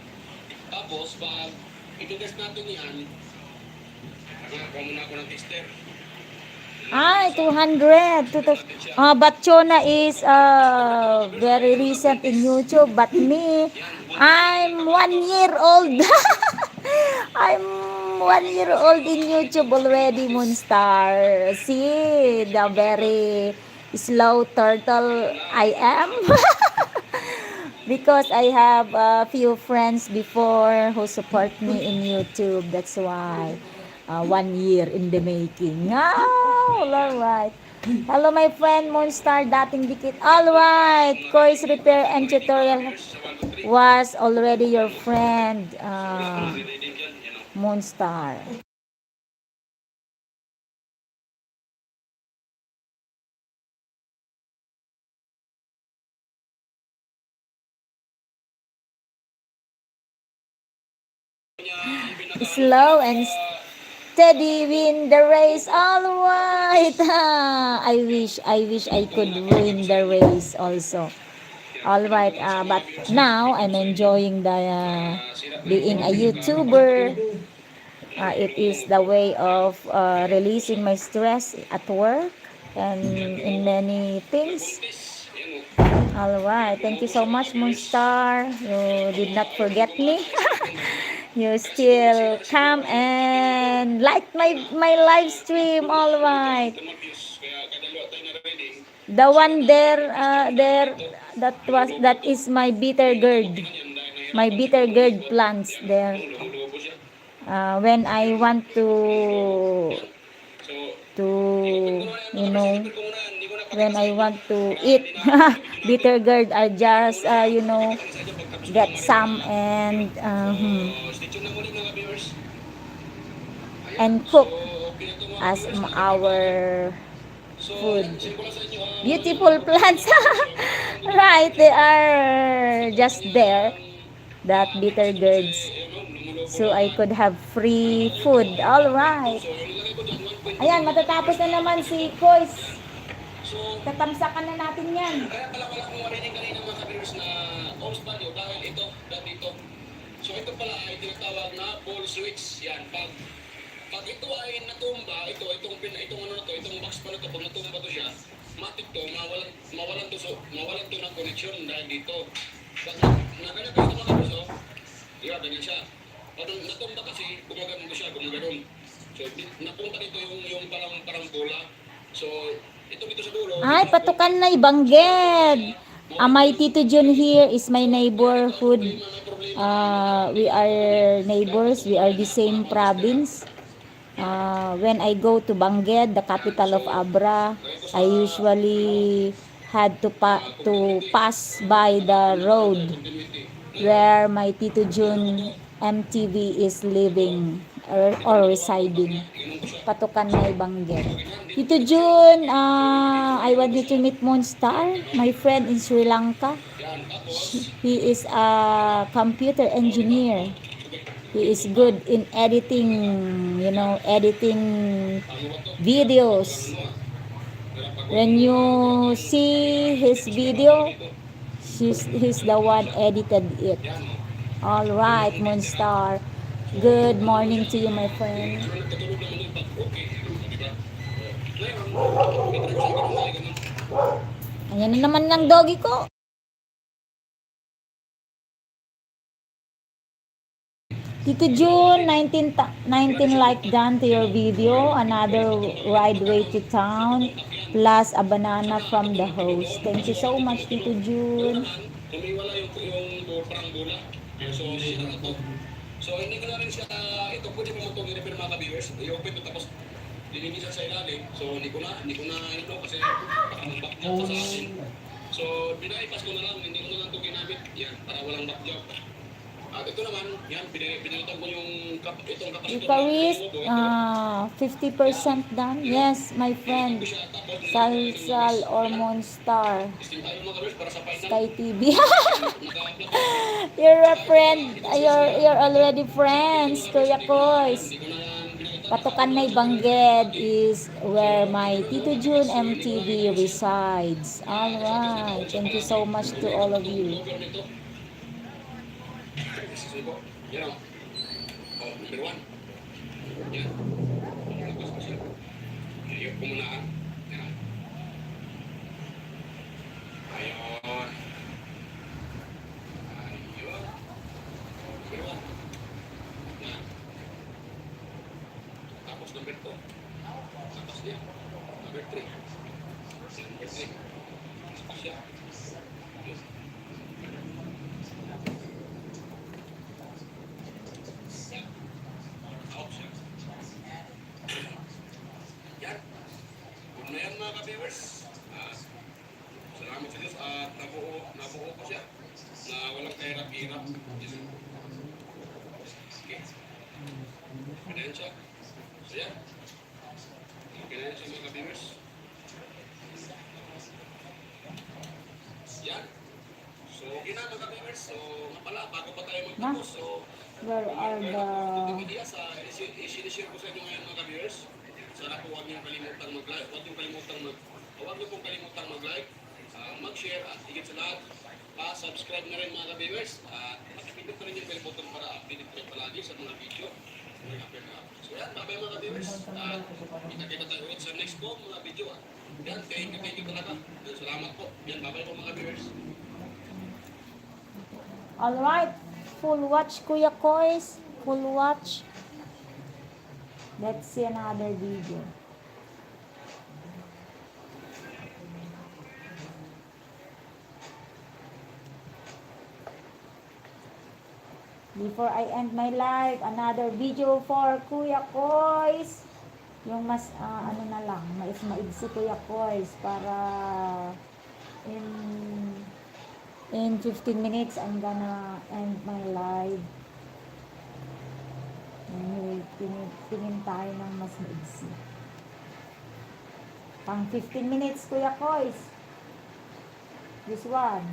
Tapos, pag ito-test natin yan, kuha muna ako ng tester. Ay, 200. But Chona is very recent in YouTube. But me, I'm 1 year old. I'm 1 year old in YouTube already, Moonstar. See, the very slow turtle I am. Because I have a few friends before who support me in YouTube. That's why 1 year in the making. Oh, alright. Hello, my friend Moonstar, dating dikit. Alright, Koi's Repair and Tutorial was already your friend, Moonstar. Slow and steady win the race. All right. I wish I could win the race also. All right. But now I'm enjoying the being a YouTuber. It is the way of releasing my stress at work and in many things. All right. Thank you so much, Moonstar. You did not forget me. You still come and like my live stream. All right. The one there, that is my bitter gourd. My bitter gourd plants there. When I want to when I want to eat bitter gourd, I just get some and cook as our food. Beautiful plants. Right, they are just there, that bitter gourds. So I could have free food. All right. Ayan, matatapos na naman si Kois. Tatamsakan na natin yan. Kaya pala wala akong marinig kanina mga kabirus na host value dahil ito, dito. So ito pala ay tinatawag na ball switch. Yan, pag ito ay natumba, itong ano na to, itong box pa na to, pag natumba to siya, matik to, mawalan to ng connection dahil dito. Pag naganap ito mga kabirus, ganyan siya. Pag natumba kasi, gumaganon to siya, gumaganon. So napunta dito yung parang bola. So ito dito sa dulo. Ay, patukan na ibangged. My Tito Jun here is my neighborhood. We are neighbors. We are the same province. When I go to Bangged, the capital of Abra, I usually had to pass by the road where my Tito Jun MTV is living or residing. Patukan na Bangged. Tito Jun, I want you to meet Moonstar, my friend in Sri Lanka. He is a computer engineer. He is good in editing, editing videos. When you see his video, he's the one edited it. All right, Moonstar. Good morning to you, my friend. Ayan na naman ng doggy ko. Tito June, 19 like done to your video. Another ride way to town. Plus a banana from the host. Thank you so much, Tito June. Umiwala yung parang bola. So, sira na to. So, hindi ko na rin siya, ito, pwede mo itong i-repair mga ka-viewers. I-open to tapos lilinisan sa ilalim. So, hindi ko na ito kasi baka mag-back job sa akin. So, pinaipas ko na lang, hindi ko na lang ito ginamit. Yan, para walang back job. At ito naman, yan, pinalitan ko itong kapasitor. Iparis, 50% done. Yes, my friend. Salsal or Moonstar. Sky TV. You're a friend. You're already friends, Kuya Kois. Patukan na Bangged is where my Tito Jun MTV resides. Alright. Thank you so much to all of you. Yan. Number 1. Yan. Tapos ko siya. Ayok ko muna. Yan. Ayun. Ayun. Number 1. Yan. Tapos number 2. Tapos niya. Number 3. Number 3. Tapos siya. Mga ka-viewers, salamat sa Diyos at nabuo ko siya na walang kahirap-hirap. Okay. Pinayan siya. So yan. Pinayan siya mga ka-viewers. Yan. So okay na mga ka-viewers. So nga pala, bago pa tayo magtapos, so Where are the... Media sa sinishare ko sa inyo ngayon mga ka-viewers. Sana po huwag niyong kalimutang mag-like, huwag niyo pong kalimutang mag-like, mag-share at higit sa lahat, subscribe na rin mga ka-viewers. Pakipindot na rin yung bell button para updated kayo palagi sa mga video. So yan, bye mga ka-viewers. Kita-kita tayo ulit sa next po mga video. Yan, thank you talaga. Salamat po. Yan, bye po mga viewers. Alright, full watch Kuya Kois, full watch. Let's see another video. Before I end my live, another video for Kuya Kois. Yung mas, ano na lang, maigsi Kuya Kois para in 15 minutes, I'm gonna end my live. Anyway, tingin tayo ng mas maigsi. Pang 15 minutes, Kuya Kois. This one.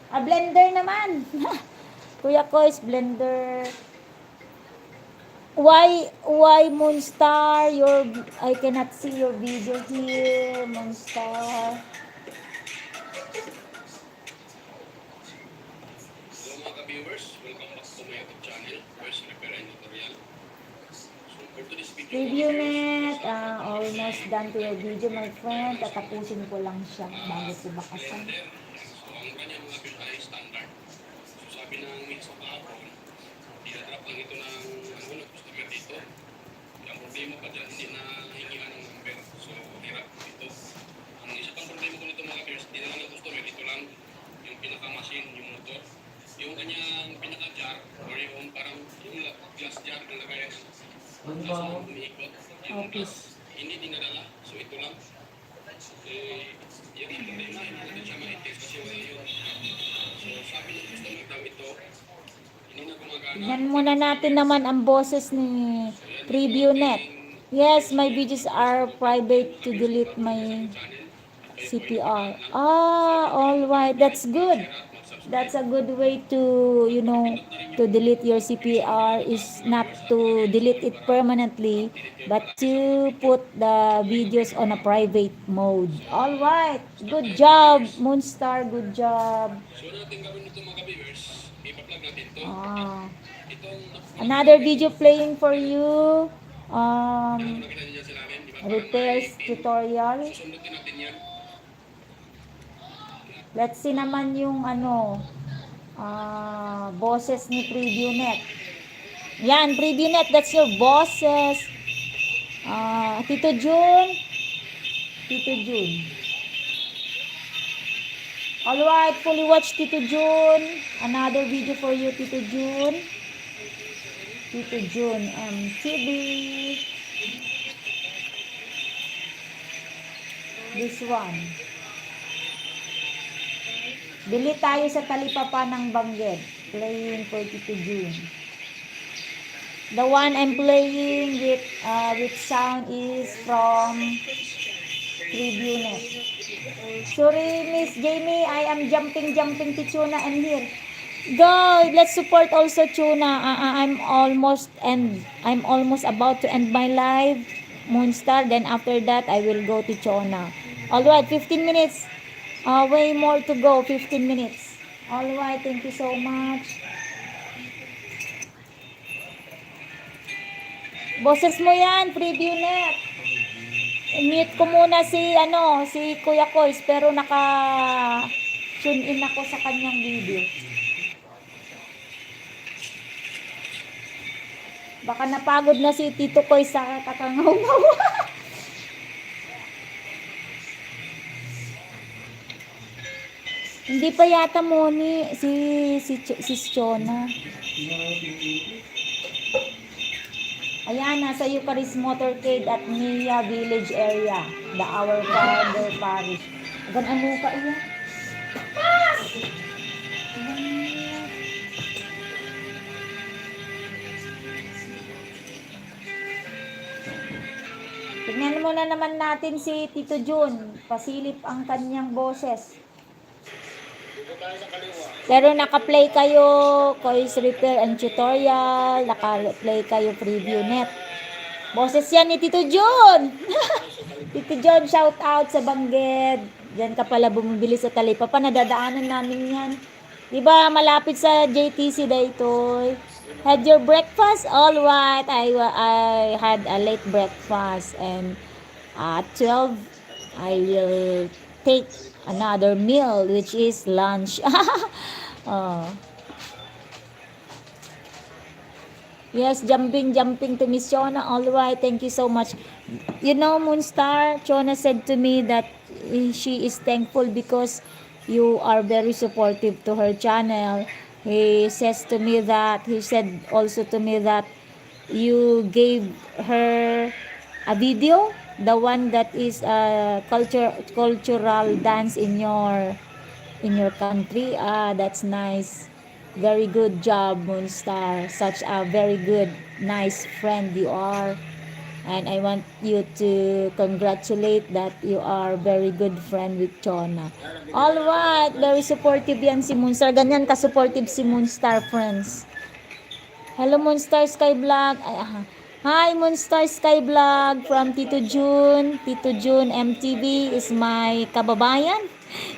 Blender naman. Kuya Kois, blender. Why Moonstar? I cannot see your video here, Moonstar. Hello mga ka-viewers, welcome back to my YouTube channel, First Repair and Tutorial. So for today's video, Review net, almost done to your video, my friend. Tatapusin ko lang siya bago ko bakasan. blender. So ang kanyang mga build ay standard. So sabi ng minsan kahapon, dinadrop lang ito ng customer dito. Ang problema pa dyan, hindi na hingihan ng number. So hirap ito. Ang isa pang problema ko nito mga viewers, dinala ng customer, ito lang yung pinaka-machine, yung motor. Yung kanyang pinaka-jar, or yung parang yung glass jar na lagayan. Glass na umiikot. Yung glass, hindi dinadala. So ito lang. Yung problema, hindi natin siya ma-test kasi wala yun. So sabi ng customer daw ito, hindi na gumagana. Tignan muna natin naman ang boses ni Preview Net. Yes, my videos are private to delete my CPR. Alright, that's good. That's a good way to, to delete your CPR is not to delete it permanently, but to put the videos on a private mode. Alright, good job, Moonstar, good job. So natin gawin ito mga ka-viewers, ipa-plug natin ito. Itong Another video playing for you. nakita niyo sa namin, di ba? Repairs tutorial. Susundutin natin yan. Let's see naman yung bosses ni Preview Net. Yan, Preview Net, that's your bosses. Tito Jun. Alright, fully watch Tito Jun. Another video for you, Tito Jun. Tito Jun MTV. This one. Bili tayo sa talipapa ng Bangged. Playing for Tito Jun. The one I'm playing with sound is from Preview Net. Sorry, Miss Jamie, I am jumping to Tuna and here. Go, let's support also Tuna. I'm almost about to end my live, Moonstar. Then after that, I will go to Chona. Alright, 15 minutes. Way more to go, 15 minutes. Alright, thank you so much. Boses mo yan, Preview Net. Mute ko muna si Kuya Kois, pero tune in ako sa kanyang video. Baka napagod na si Tito Kois sa kakangaw-ngaw. Hindi pa yata Moni si Chona. Ayan, nasa Eucharist Motorcade at Mia Village area. The Our Father Parish. Ano ka iya? Tignan muna naman natin si Tito Jun. Pasilip ang kanyang boses. Pero naka-play kayo Kois Repair and Tutorial, naka-play kayo Preview Net. Boses yan ni Tito John. Tito John, shout out sa Bangged. Diyan ka pala bumibili sa Talipapa. Nadadaanan namin yan. Diba malapit sa JTC Daytoy? Had your breakfast? All right. I had a late breakfast and at 12 I will take another meal which is lunch. Oh. Yes, jumping to Miss Chona. All right, thank you so much. You know, Moonstar, Chona said to me that she is thankful because you are very supportive to her channel. He said also to me that you gave her a video, the one that is a cultural dance in your country. That's nice. Very good job, Moonstar. Such a very good, nice friend you are. And I want you to congratulate that you are very good friend with Chona. Alright, very supportive yan si Moonstar. Ganyan ka-supportive si Moonstar, friends. Hello, Moonstar Sky Vlog. Hi, Moonstar Sky Vlog from Tito June. Tito June MTV is my kababayan.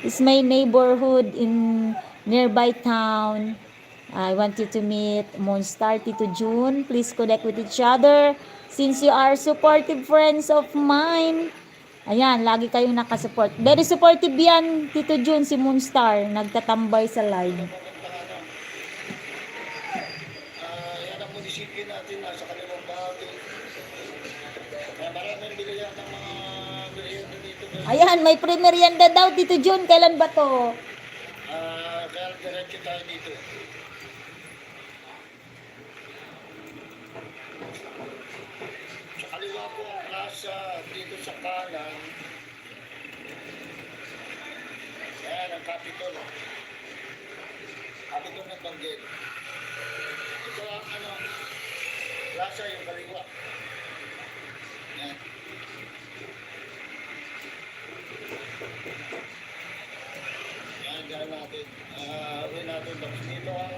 It's my neighborhood in nearby town. I want you to meet Moonstar, Tito June. Please connect with each other since you are supportive friends of mine. Ayan, lagi kayong nakasupport. Very supportive yan, Tito June, si Moonstar. Nagtatambay sa live. Yan ang munisipyo natin nasa kanilang bahagi. Maraming bilihan ng mga bilihan dito. Ayan, may pre-merienda daw, Tito June. Kailan ba to? Kaya diretso tayo dito. Sa kaliwa po ang plaza, dito sa kanan. Ayan ang Capitol. Capitol ng Bangged. Ito ang plaza yung kaliwa. Ayan. Ayan, dyan natin. Uwi natin. Tapos dito ang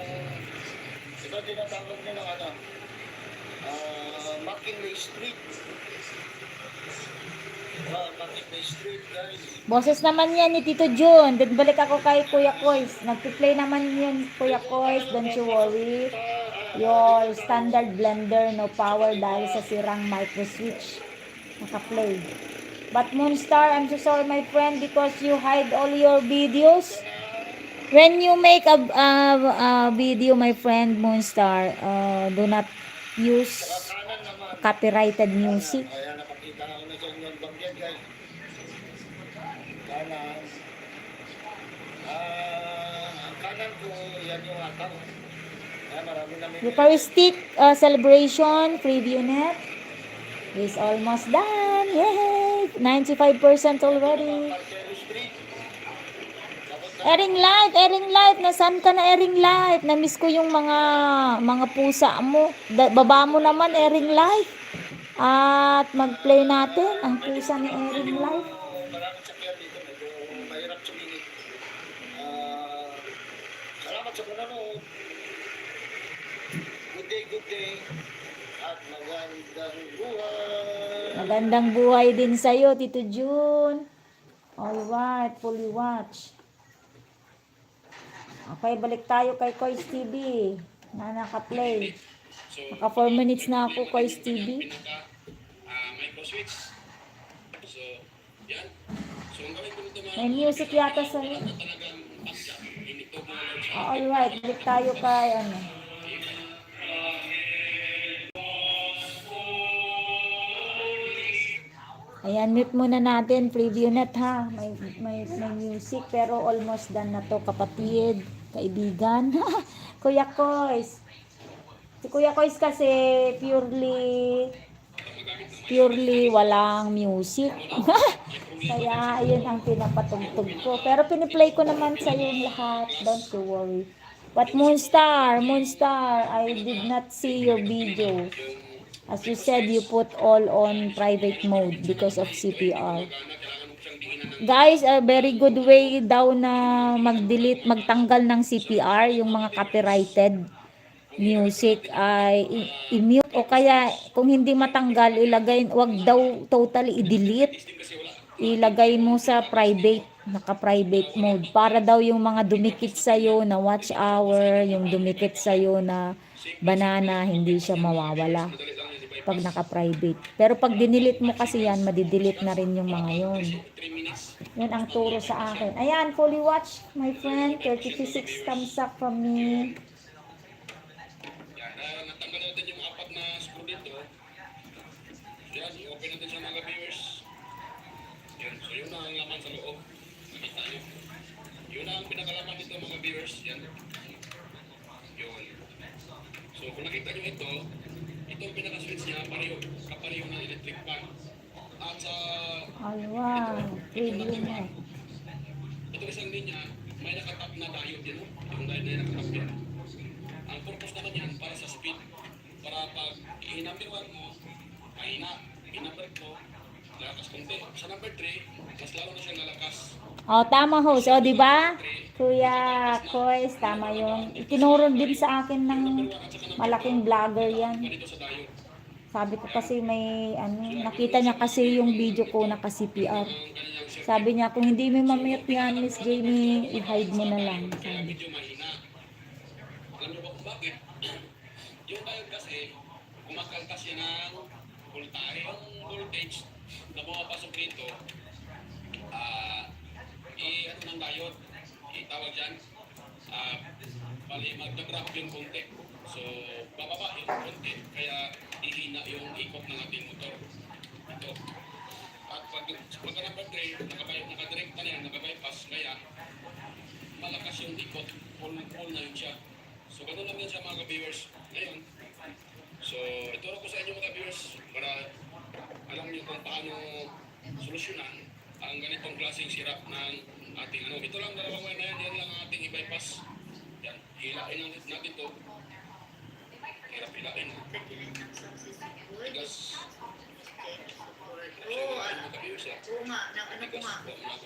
ito tinatawag nyo ng McKinley Street. McKinley Street, guys. Boses naman yan ni Tito June. Then balik ako kay Kuya Kois. Nag-play naman yun, Kuya Kois. Don't you worry. Your standard blender, no power dahil sa sirang micro switch. Naka-play. But Moonstar, I'm so sorry my friend because you hide all your videos. When you make a video, my friend Moonstar, do not use copyrighted music. Ayan, napakita ko na sa inyo ang Bangged, guys. Kanan. Ang kanan ko, yan yung ataw. Ayan, marami namin. Eucharistic celebration, preview net is almost done. Yay! 95% already. Cartero Street. Ering live. Nasaan ka na, Ering live? Na-miss ko yung mga pusa mo. Baba mo naman, Ering live. At mag-play natin ang pusa ni Ering live. Maraming sakyan dito. Medyo mahirap sumingit. Salamat sa panonood. Good day. At magandang buhay. Magandang buhay din sa'yo, Tito June. Alright, fully watch. Okay, balik tayo kay Kois TV na naka-play. Naka 4 minutes na ako, Kois TV. Micro switch. So, yan. So, ang gawin ko nito mga May music yata sa'yo. talagang pasya. Inito mo lang siya. Alright, balik tayo kay Ayan, mute muna natin. Preview net ha. May music pero almost done na to, kapatid, kaibigan. Kuya Kois. Si Kuya Kois kasi purely walang music. Kaya ayun ang pinapatugtog ko. Pero piniplay ko naman sa yung lahat. Don't you worry. But Moonstar, I did not see your video. As you said, you put all on private mode because of CPR. Kailangan mo siyang talagang diinan ng Guys, a very good way daw na magtanggal ng CPR, yung mga copyrighted music ay i-mute o kaya kung hindi matanggal, wag daw totally i-delete. testing kasi wala. Ilagay mo sa private, naka-private mode para daw yung mga dumikit sa'yo na watch hour, yung dumikit sa'yo na banana, hindi siya mawawala Madali lang yan i-bypass. pag naka-private. Pero pag dinilit mo kasi yan, madidelete na rin yung mga yon. 3 minutes. Yan ang turo sa akin. Ayan, fully watch, my friend. 36 thumbs up from me. Yan, natanggal natin yung 4 na screw dito. Yan, i-open natin siya mga viewers. Yan, so yun na ang laman sa loob. Nakita nyo. Yun na ang pinakalaman dito mga viewers. Yan. Yun. So kung nakita nyo ito, itong pinaka-switch niya, kapareho ng electric fan. At sa Ay, wow. Preview mo. itong isang linya, may nakatap na diode yan. Yung diode na yan nakatap yan. Ang purpose naman yan para sa speed. Para pag i-number 1 mo, mahina. I-number 2, lalakas konti. Sa number 3, mas lalo na siyang lalakas. Oh, tama host. O, di ba? Kuya Kois, tama yung itinuro din sa akin ng malaking vlogger yan. Ganito sa diode. Sabi ko kasi may nakita niya kasi yung video ko naka CPR. Sabi niya kung hindi mo mamute yan, Miss Jamie, i-hide mo na lang. Kaya Sabi. medyo mahina. Alam niyo ba kung bakit? Yung diode kasi, kumakaltas yan ng voltahe. Yung voltage na pumapasok dito, ano ng diode, itawag dyan, bali magda-drop yung konti. So, bababa yung konti, kaya ihina yung ikot ng ating motor. Ito. At pagka number 3, nakadirekta na yan, nakabypass, kaya malakas yung ikot, full na yun siya. So, ganun lang yan siya mga viewers. Ngayon, so, ituro ko sa inyo mga viewers para alam niyo kung paano solusyonan ang ganitong klaseng sirap ng ating ano. Ito lang dalawang way na yan lang ang ating i-bypass. Yan, hilain lang natin to. Hirap hilain. Tigas. Oo, Mga viewers yan. oo nga, ano ko nga,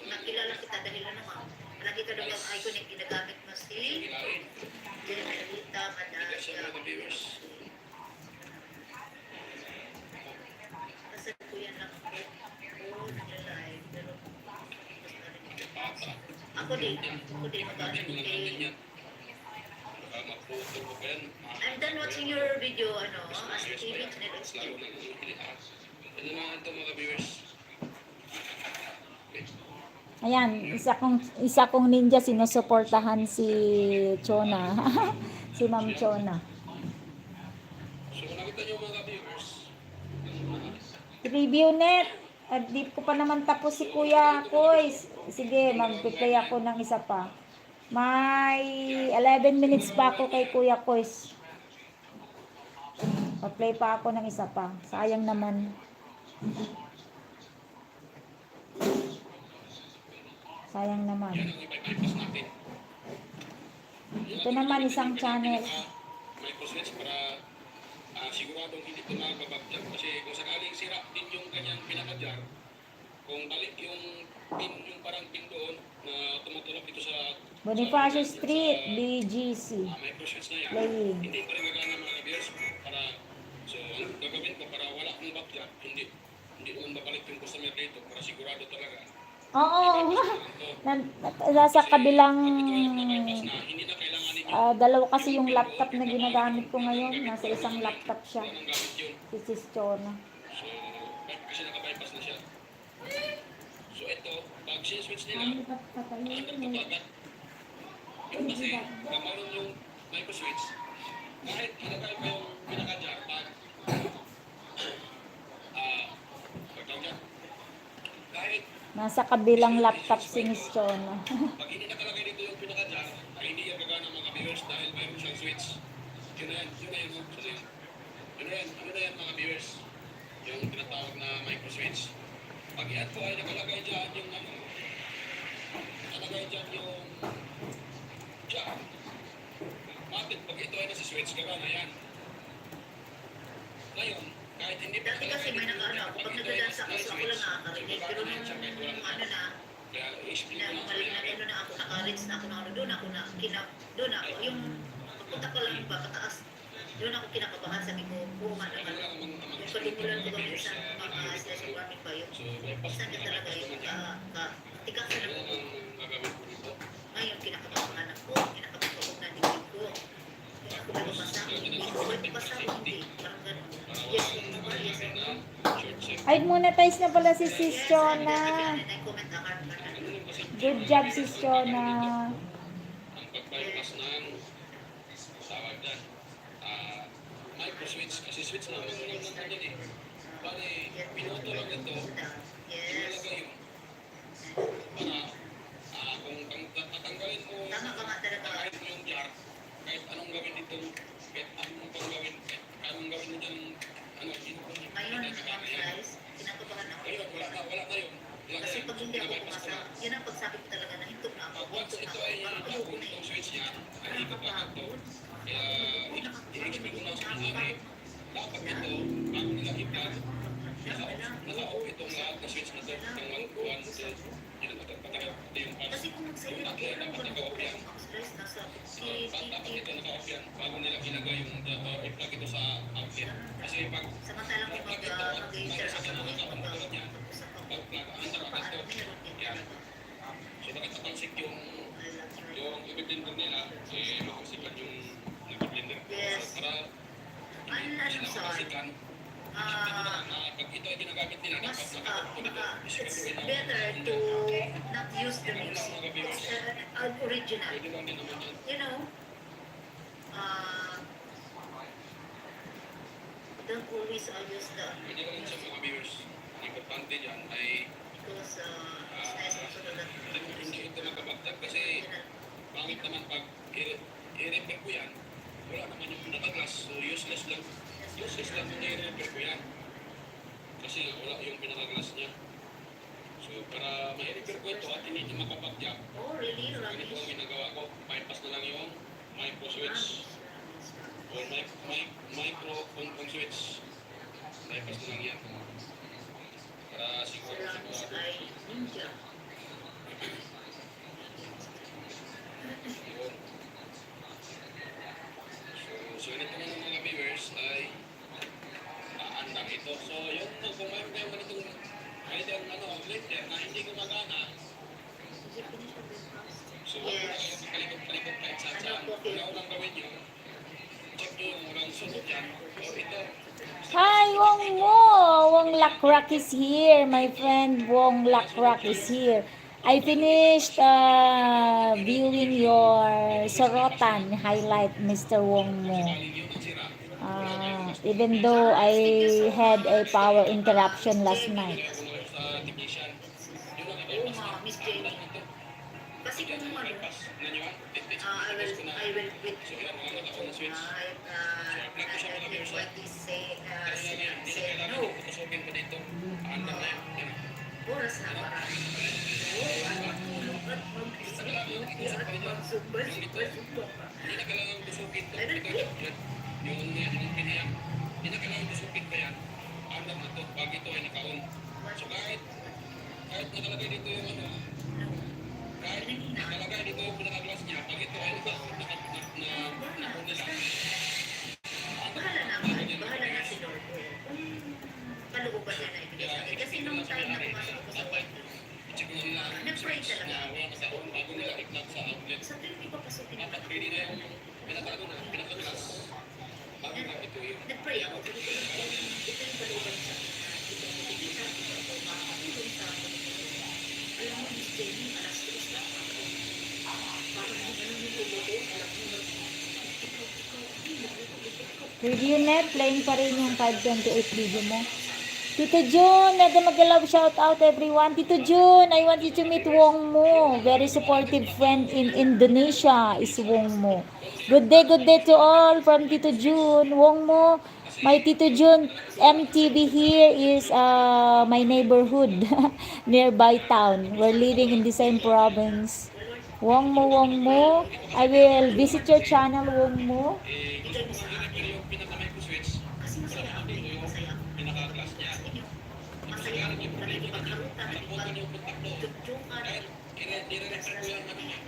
nakilala kita dahil ano nga, lagi ka daw yung iconic ginagamit mo si Hilain. Jenelita Tigas yan Madaya. mga viewers. Kasi ko yan lang ako, oo, nag-live, pero Pata. ako din magamit Hindi mo lang natin eh. yan. Baka maputo ko pa yan. I'm done watching your video, as TV channel. Mas lalo na kung ilias. Ano naman ito mga viewers? Okay. Ayan, isa kong ninja sinusuportahan si Chona. Si Ma'am Chona. So kung nakita nyo mga viewers, Review net. At di ko pa naman tapos si Kuya Kois. Sige, mag-play ako ng isa pa. May 11 minutes pa ako kay Kuya Kois. Mag-play pa ako ng isa pa. Sayang naman. Sayang naman. yan ang iba-bypass natin. Ito naman isang channel. Microswitch para siguradong hindi ito magbabagyak. Kasi kung sakaling sira din yung kanyang pinaka-jar, kung balik yung pin, yung parang pin doon na tumutulak dito sa Bonifacio Street, BGC. microswitch na yan, Playing. hindi pa rin gagana mga viewers para so ang gagawin ko para wala akong bagyak, hindi naman babalik yung customer dito para sigurado talaga. Oo. Nasa kabilang Bypass na hindi na kailangan ninyo dalawa kasi yung laptop na ginagamit ko ngayon. Nasa isang laptop siya. nang gamit yun. Si Sis Chona. So, kasi naka-bypass na siya. So, ito, pag switch nila, nagpapagat. Yun kasi, kamaroon yung micro-switch, kahit ilagay mo yung pinaka-jar, kahit Nasa kabilang laptop si Miss Chona. pag hindi nakalagay dito yung pinaka-jar, ay hindi yan gagana mga viewers dahil mayroon siyang switch. Yun na yan, yun na yan mga viewers. Yung tinatawag na micro-switch. Pag yan po ay nakalagay dyan yung nakalagay dyan yung jack. Bakit pag ito ay nasa switch, gagana yan. Ngayon, kahit hindi pa Dati kasi may nakaano ako, pag nagdadansa kasi ako lang nakakarinig, pero nung ano na, i-explain ko lang sa Pinamalik kanila. na gano'n na ako, naka-reach na ako na ano, doon ako na, doon ako, yung pagpunta ko lang ba, pataas, doon ako kinakabahan, sabi ko, oo nga naman, yung kadumulan ko kami sa mga sila warming ba yun, So, bypass minsan ka talaga yung tikasan Ano ako, ang gagawin ko dito? ngayon kinakabahan ako, kinakabahan na dibdib ko, kaya ako ba mabasa, hindi ko mabasa, hindi, parang gano'n, yes, yes, Short circuit. Ay, monetize na pala si Sis Chona. comment na hard na Good job, Sis Chona. Ang pag-bypass ng tawag dyan, micro-switch, kasi switch na lang naman din eh. Bale, pinuto lang ito, yes. inilagay yun. Para, kung tatanggalin mo, Tama ka nga talaga. kahit mo yung jar, kahit anong gawin dito, kahit anong gawin, kahit anong gawin mo dyan, ano, Ngayon, guys, kinakabahan ako. Ayun, wala na yun. Kasi pag hindi ako pumasa, yun ang pagsabi ko talaga na hintog na ako, Once hintog na ito ako, ay parang ayoko na itong eh. switch niya, ay ikot lang ito. Kaya, i-explain ko lang sa kanila eh, dapat ito, bago nila i-plug, naka-off itong lahat na switch na ito, ng 1 to, yun ang patagal, ito yung pass. Kasi kung nag-silent ako, Dapat ano ba naka-off yan. stress, nasa Dapat ito naka-off yan, bago nila ilagay yung, i-plug ito sa outlet. Kasi pag samantalang may mag-interact ako, mag-usap ako. pag-plug, under agad Paano, ito. meron din Yan. talaga. So, nakatatalsik yung Alam mo. ibig blender nila, makasikan yung nag-blender. Yes. So, para Ano, sila sorry. makasikan, pag ito ay ginagamit nila, Mas, dapat nakatuto dito. it's better to not use the music. It's original. Pwede lang din naman yan. You know, don't always use the Pwede lang sa mga viewers. Ang importante dyan ay because it's nice also to that hindi ito magkabagtag kasi original. pangit naman pag i-repair ko yan, wala naman yung pinaka-glass, so useless lang. Useless lang kung i-repair ko yan. Kasi wala yung pinaka-glass niya. So para ma-repair ko ito at hindi ito makapag-jump, Oh, really? ganito ang Rubbish? ginagawa ko. Bypass na lang yung micro switch or micro kung switch. Bypass na lang yan. Para siguro Salamis sigurado. ay ninja. Yun. So ganito nga ng mga viewers ay taandang ito. So yung kung mayroon kayong ganitong either blender na hindi gumagana, so huwag na kayong kalikot-kalikot kahit saan. Una-unang gawin nyo, check nyo yung walang sunod yan. O ito, Hi, Wong Mo! Wong Lakrak is here. My friend Wong Lakrak is here. I finished viewing your Sorotan highlight, Mr. Wong Mo. galing yun ang sira. Even though I had a power interruption last night. Kaya kung sa technician, yun ang Oo i-bypass nga, na. Miss Jenny. Ito. Kasi Yan kung ang ano, bypass na nyo. I will quit. So yan, mga nakaon na switch. What is say, Kaya yan, hindi na say kailangan no. putusukin pa dito. Paandar na yan. Yan. Oras na para. Hindi na kailangan tusukin to. Ito, yan. Yung pinayang. Hindi na kailangan tusukin pa yan. Paandar na to. Pag ito ay nakaon. So kahit nakalagay dito yung kahit nakalagay dito yung pinaka-glass niya, pag ito ay nakaon nila, Bahala na si Lord. Kalooban niya na ibigay sa akin. Kasi nung time na pumasok ko sa work, i-check mo nila yung nag-pray switch na talaga. wala nakaon bago nila i-plug sa outlet. Sa tuwing ipapasukin ko, Dapat ready na yung pinaka-glass. Bago na ito yung nag-pray ako. Sabi ko, ito yung kalooban sa akin. Ito yung ibigay sa akin. Makakatulong sa akin. Alam mo, Miss Jenny, alas 3 na ako. Parang hindi yung tumuto. Alam mo, Review net, playing pa rin yung 528 video mo. Tito Jun, mega mag-love shout out everyone. Tito Jun, I want you to meet Wong Mo. Very supportive friend in Indonesia is Wong Mo. Good day to all from Tito Jun. Wong Mo, my Tito Jun MTV here is my neighborhood, nearby town. We're living in the same province. Wong Mo, I will visit your channel, Wong Mo. i-repair yung pinaka-micro switch. kasi masaya ako. Masaya ako. Pinaka-glass niya. Masaya ako. Nakikipagharutan, Nakutan yung kontakto. nakikipagtugtungan. Kahit nire-refer ko yung ano niya.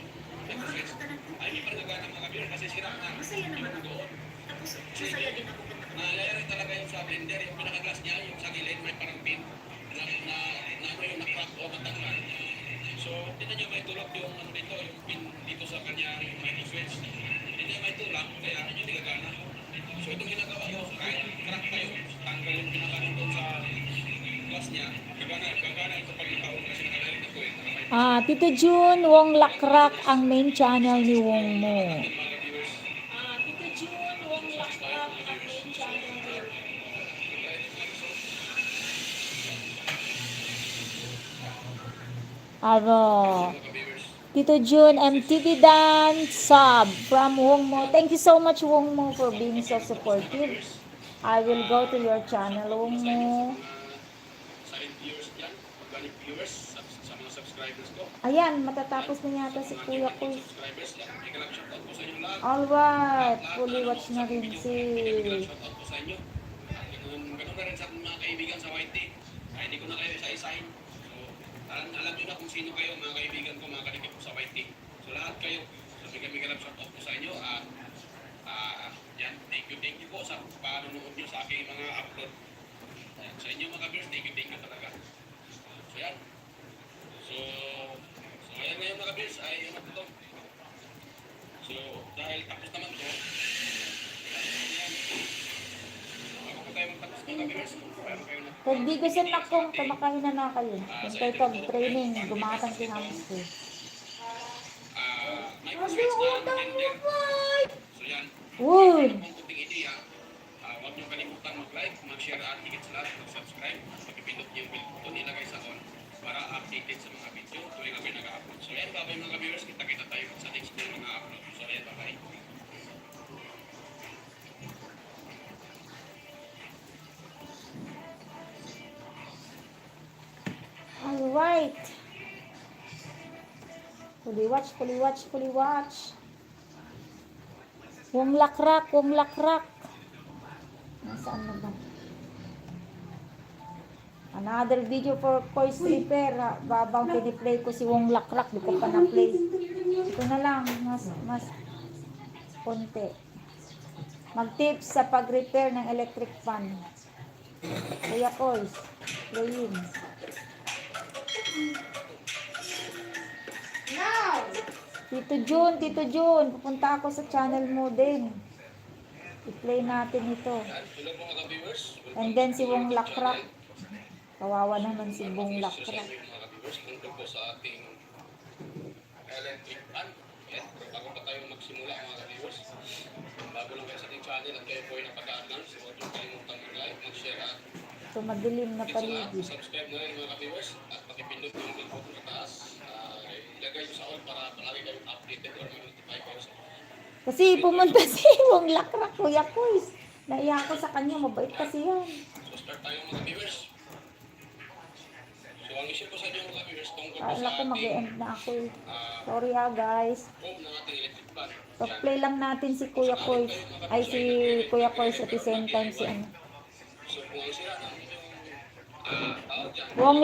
Exercise. Ay, hindi pa nagana mga kabir kasi sira na. Masaya naman ako. Tapos, masaya din ako. Nalayari talaga yung sa blender, yung pinaka-glass niya, yung sa gilid, may parang pin na ano yung na-crack o natanggal. So, tinan niyo may tulak yung ano dito, yung pin dito sa kanya, yung micro switch. Hindi niya may tulak, kaya hindi gagana. So, itong ginagawa ko, kahit crack pa yung tanggal yung pinaka doon sa glass niya, gagana ito pag nakaon kasi nakalari na ko eh. Tito June, Wong Lakrak ang main channel ni Wong mo. Tito June, Wong Lakrak ang main channel ni Wong mo. Aro. Tito June, MTV Dance sub from Wong Mo. Thank you so much, Wong Mo, for being so supportive. I will go to your channel, Wong Mo. Silent viewers dyan, organic viewers sa mga subscribers ko. Ayan, matatapos na yata si Kuya Kuy. Subscribers lang, may kalap shoutout po sa inyo lahat. Alright, fully watch na rin si... Shoutout po sa inyo. Ganun na rin sa mga kaibigan sa YT. Ay, hindi ko na kayo isa-isahin. So, alam nyo na kung sino kayo, mga kaibigan ko, mga kalikip ko sa YT. So, lahat kayo. So, may kalap shoutout po sa inyo. Yan, thank you po sa panonood nyo sa aking mga upload. Yan, sa inyo mga viewers, thank you talaga. So, yan. So ayan ngayon mga viewers, ay ano po ito. So, dahil tapos naman ito, ayan. Bago po tayo magtapos mga viewers, meron kayo na. Pag di gusto na kung kamakain na kayo. Yung kayo pag-training, gumatang si Hamster. Micro-switch na blender. So yan. Wood! Kung kunting idea, huwag niyong kalimutan mag-like, mag-share at higit sa lahat, mag-subscribe, pag-ipindot niyo yung bell button, ilagay sa on para updated sa mga video tuwing kami nag-upload. So yan, bye-bye mga viewers, kita-kita tayo sa next na mga upload. So yan, bye-bye. Alright. Fully watch, fully watch, fully watch. Wong Lakrak, Wong Lakrak. Nasaan na ba? Another video for Koi's Repair. Babang piniplay ko si Wong Lakrak. Di ko pa na-play. Ito na lang. Mas konti. Mag-tips sa pag-repair ng electric fan. Kuya Koi's. Playin. Tito June, pupunta ako sa channel mo din. I-play natin ito. Hello mga viewers. And then si Wong Lakrak. Kawawa naman si Wong Lakrak. Mga viewers, tungkol po sa ating electric fan. Yan, bago pa tayo magsimula mga viewers. Bago lang kayo sa ating channel at kayo po ay napadaan lang. So huwag niyong kalimutan mag-like, mag-share at Ito madilim na sa lahat. paligid. Subscribe na rin mga viewers at pakipindot yung bell button sa taas. Ilagay nyo sa all para palagi kayong updated or notify kayo sa Kasi pumunta si Wong Lakrak, Kuya Kuis. Naiya ako sa kanya, mabait kasi yan. So start tayo mga viewers. So ang issue ko sa inyo mga viewers tungkol po Kala sa ko ating mag-end na ako eh. Sorry guys. home ng ating electric fan. So play lang natin si Kuya Kuis. Ay si Kuya Kuis at the same time si ano. So kung ang sira ng inyong tawag dyan, Wong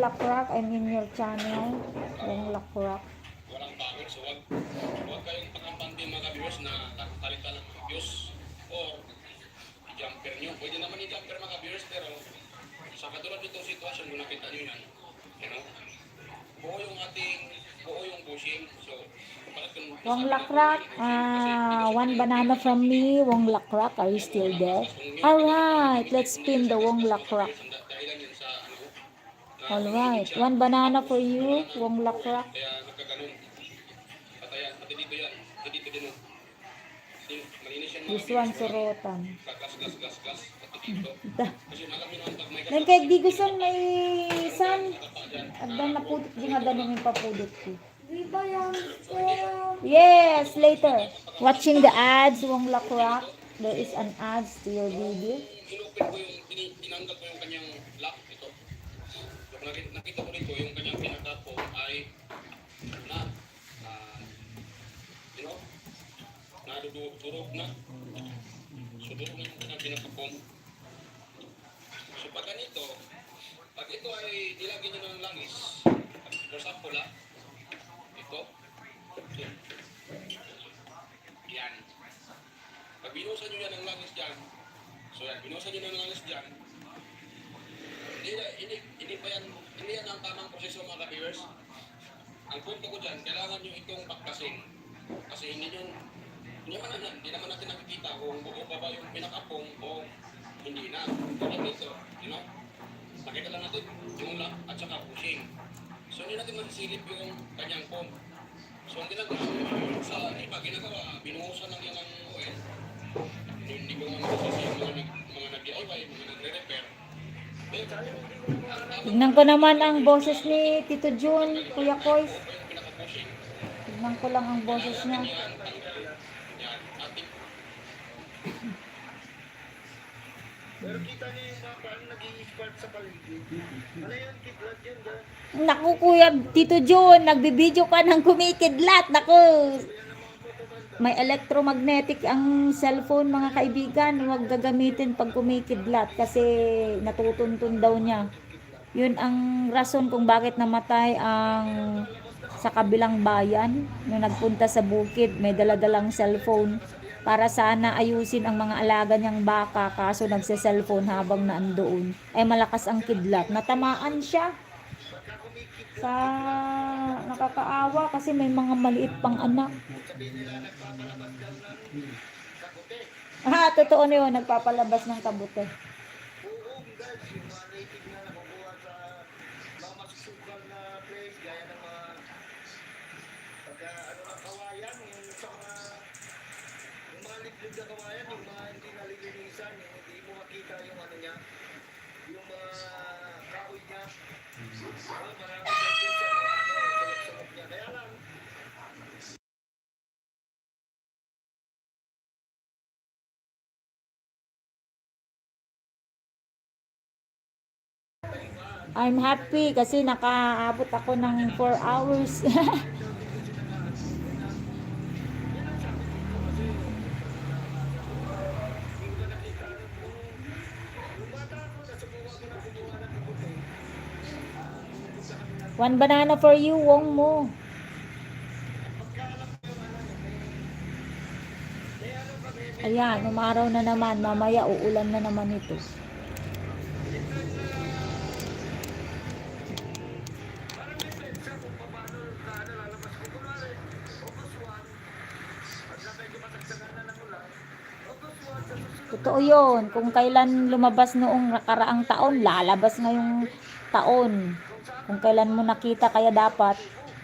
Lakrak, I'm in your channel. Wong Lakrak. walang power. So huwag kayong pakampante mga viewers na nakakalitan ng mga views or i-jumper nyo. Pwede naman i-jumper mga viewers pero sa katulad nitong sitwasyon kung nakita nyo yan, you know, buo yung bushing. So, Wong Lakrak, one banana from me. Wong Lakrak, are you still there? Alright, let's spin the Wong Lakrak. dahilan yun sa ano, Alright, one banana for you, Wong Lakrak. kaya nagkaganon. Patayan, pati dito yan. Pati dito din. Malinis yan mga This viewers. one, surutan. Gas. Pati dito. Kasi alam nyo naman pag may Nagkait di gusto may san. Agdan na pudot di nga danon yung papudot ko. Yes, later. Watching the ads, Wong Lakrak. There is an ads to your video. Inopen ko yung, tinanggal ko yung kanyang lock ito. So, nakita ko rito yung kanyang pinaka-po ay na, you know, nadudurog na. So, durog na yung kanyang pinaka-po. So, pag ganito, pag ito ay nilagyan nyo ng langis, for example binuhusan nyo ng langis dyan, hindi pa yan, hindi yan ang tamang proseso mga ka-viewers. Ang punto ko dyan, kailangan nyo itong baklasin. Kasi hindi naman natin nakikita kung buo pa ba yung pinakapong o hindi na. Tulad nito, nakita lang natin yung lock at saka pushing. So hindi natin masisilip yung kanyang pump. So ang ginagawa sa iba, binuhusan lang yan ng oil. Hindi ko nga masasisi yung mga nag-DIY, mga nagre-repair. Tignan ko naman ang boses ni Tito Jun, Kuya Kois. Tignan ko lang ang boses niya. Pero kita niyo yung mga paano nag-i-spark sa paligid. Ano yun, kidlat yun, da? Naku Kuya Tito Jun, nagbibideo ka ng kumikidlat. Naku, may electromagnetic ang cellphone mga kaibigan. Huwag gagamitin pag kumikidlat kasi natutuntun daw niya. Yun ang rason kung bakit namatay ang sa kabilang bayan. Nung nagpunta sa bukid, may daladalang cellphone para sana ayusin ang mga alaga niyang baka, kaso nagse-cellphone habang naandoon. Ay malakas ang kidlat. Natamaan siya. Sa nakakaawa kasi may mga maliit pang anak. Totoo na yun, nagpapalabas ng kabute. Oo, guys, yung mga native na nakukuha sa mga masusukal na place, gaya ng mga kawayan, yung mga liquid na kawayan, yung mga hindi nalilinisan, yung hindi mo makita yung ano niya, yung mga kahoy niya. Marami din sa mga sulok-sulok niya. Kaya lang, I'm happy kasi nakaabot ako ng 4 hours. One banana for you, Wong mo. Ayan, umaraw na naman. Mamaya uulan na naman ito. Totoo yun. Kung kailan lumabas noong nakaraang taon, lalabas ngayong taon. Kung kailan mo nakita, kaya dapat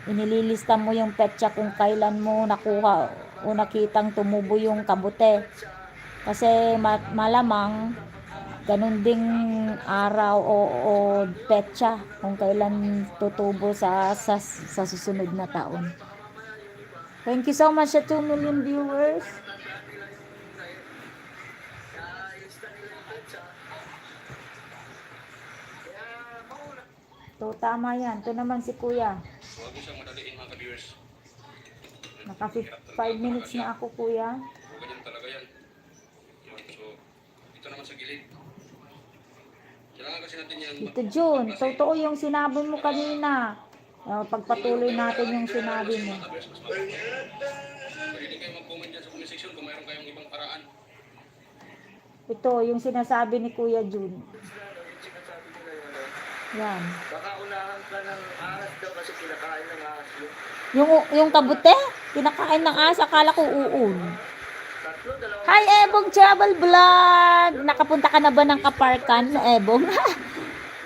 inililista mo yung petsa kung kailan mo nakuha o nakitang tumubo yung kabute. Kasi malamang ganun ding araw o petsa kung kailan tutubo sa susunod na taon. Thank you so much sa 2 million viewers. So, tama yan. Ito naman si Kuya. Huwag mo siyang madaliin mga ka-viewers. Naka 5 minutes na ako, Kuya. Ganyan talaga yan. So, ito naman sa gilid. Kailangan kasi natin yan. Ito Jun, totoo yung sinabi mo kanina. Pagpatuloy natin yung sinabi mo. Pwede kayo mag-comment dyan sa comment section kung mayroon kayong ibang paraan. Ito, yung sinasabi ni Kuya Jun. Yan. baka unahan ka ng ahas daw kasi kinakain ng ahas yun. Yung kabute, kinakain ng asa, akala ko uun. Tatlo, dalawa. Hi, Ebong Travel Vlog! Nakapunta ka na ba ng kaparkan, Ebong?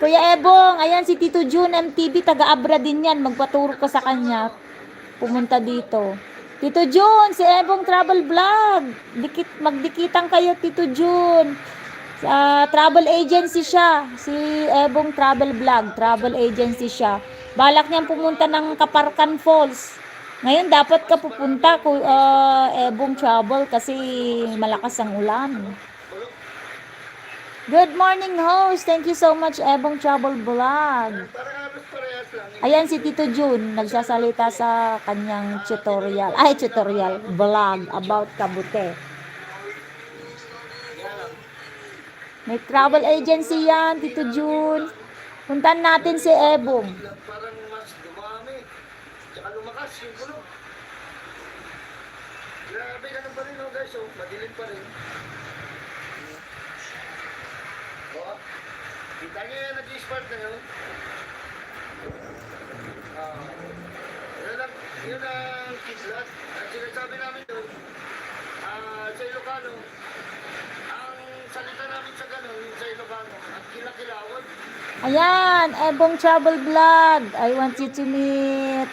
Kuya Ebong, ayan si Tito Jun MTV, taga-Abra din yan. Magpaturo ko sa kanya. Pumunta dito. Tito Jun, si Ebong Travel Vlog. Magdikitan kayo, Tito Jun. Travel agency siya. Si Ebong Travel Vlog. Travel agency siya. Balak niyang pumunta ng Kaparkan Falls. Ngayon, dapat ka pupunta, Ebong Travel, kasi malakas ang ulan. Good morning, host. Thank you so much, Ebong Travel Vlog. Parang halos parehas lang. Ayan si Tito Jun, nagsasalita sa kanyang tutorial vlog about kabute. May travel agency yan, Tito Jun. Puntan natin si Ebong. Parang mas dumami. Tsaka lumakas yung kulog. Grabe, ganun pa rin, oh, guys. Oh, madilim pa rin. Oo. Kita niyo yan, nag-i-spark na yun. Ah, yun ang kidlat. At sinasabi namin doon, sa Ilocano, ang salita namin sa gano'n, yung sa Ilocano, ang kilakilawad. Ayan, Ebong Travel Vlog. I want you to meet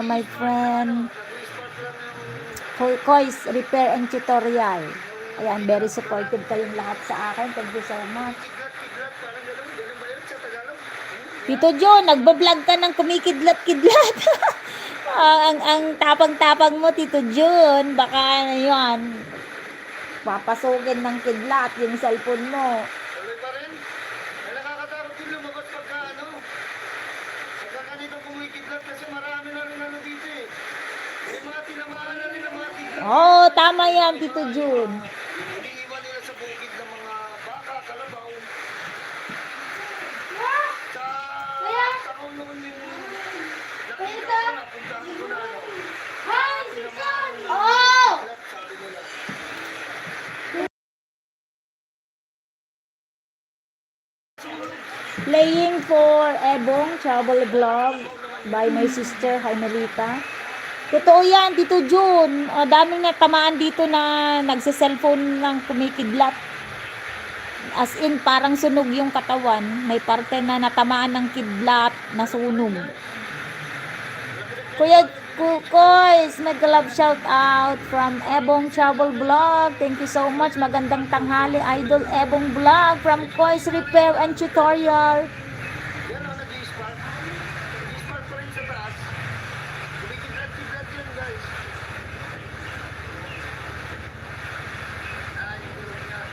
my friend Nag-i-spark lang yung Kois Repair and Tutorial. Ayan, very supportive kayong lahat sa akin. Thank you so much. kidlat-kidlat, parang gano'n. Gano'n ba yun sa Tagalog? Tito John, nagbablog ka ng kumikidlat-kidlat. ang tapang-tapang mo, Tito John. Baka ano yan, papasugin ng kidlat yung cellphone mo. Tuloy pa rin. Ay, nakakatakot din lumabas pagka ano. Pagka ganito kumikidlat kasi marami na rin ano dito eh. May mga tinamaan na rin ang mga kidlat. Oh, tama yan, Tito John. Iniiwan nila sa bukid ng mga baka, kalabaw. Sa taon noon yung nakita ko, napuntahan ko na ano. Tinamaan ng kidlat, sabi nila. Playing for Ebong Travel Vlog by my sister, Jainelita. Totoo yan, Tito Jun. Daming natamaan dito na nagsa-cellphone ng kumikidlat. As in, parang sunog yung katawan. May parte na natamaan ng kidlat na sunog. Kuya Kois, nag-love shout out from Ebong Travel Vlog. Thank you so much. Magandang tanghali, Idol Ebong Vlog from Kois Repair and Tutorial. Yan o, nag-i-spark. Nag-i-spark pa rin sa taas. Kumikidlat-kidlat yan, guys. Ay, tulog na.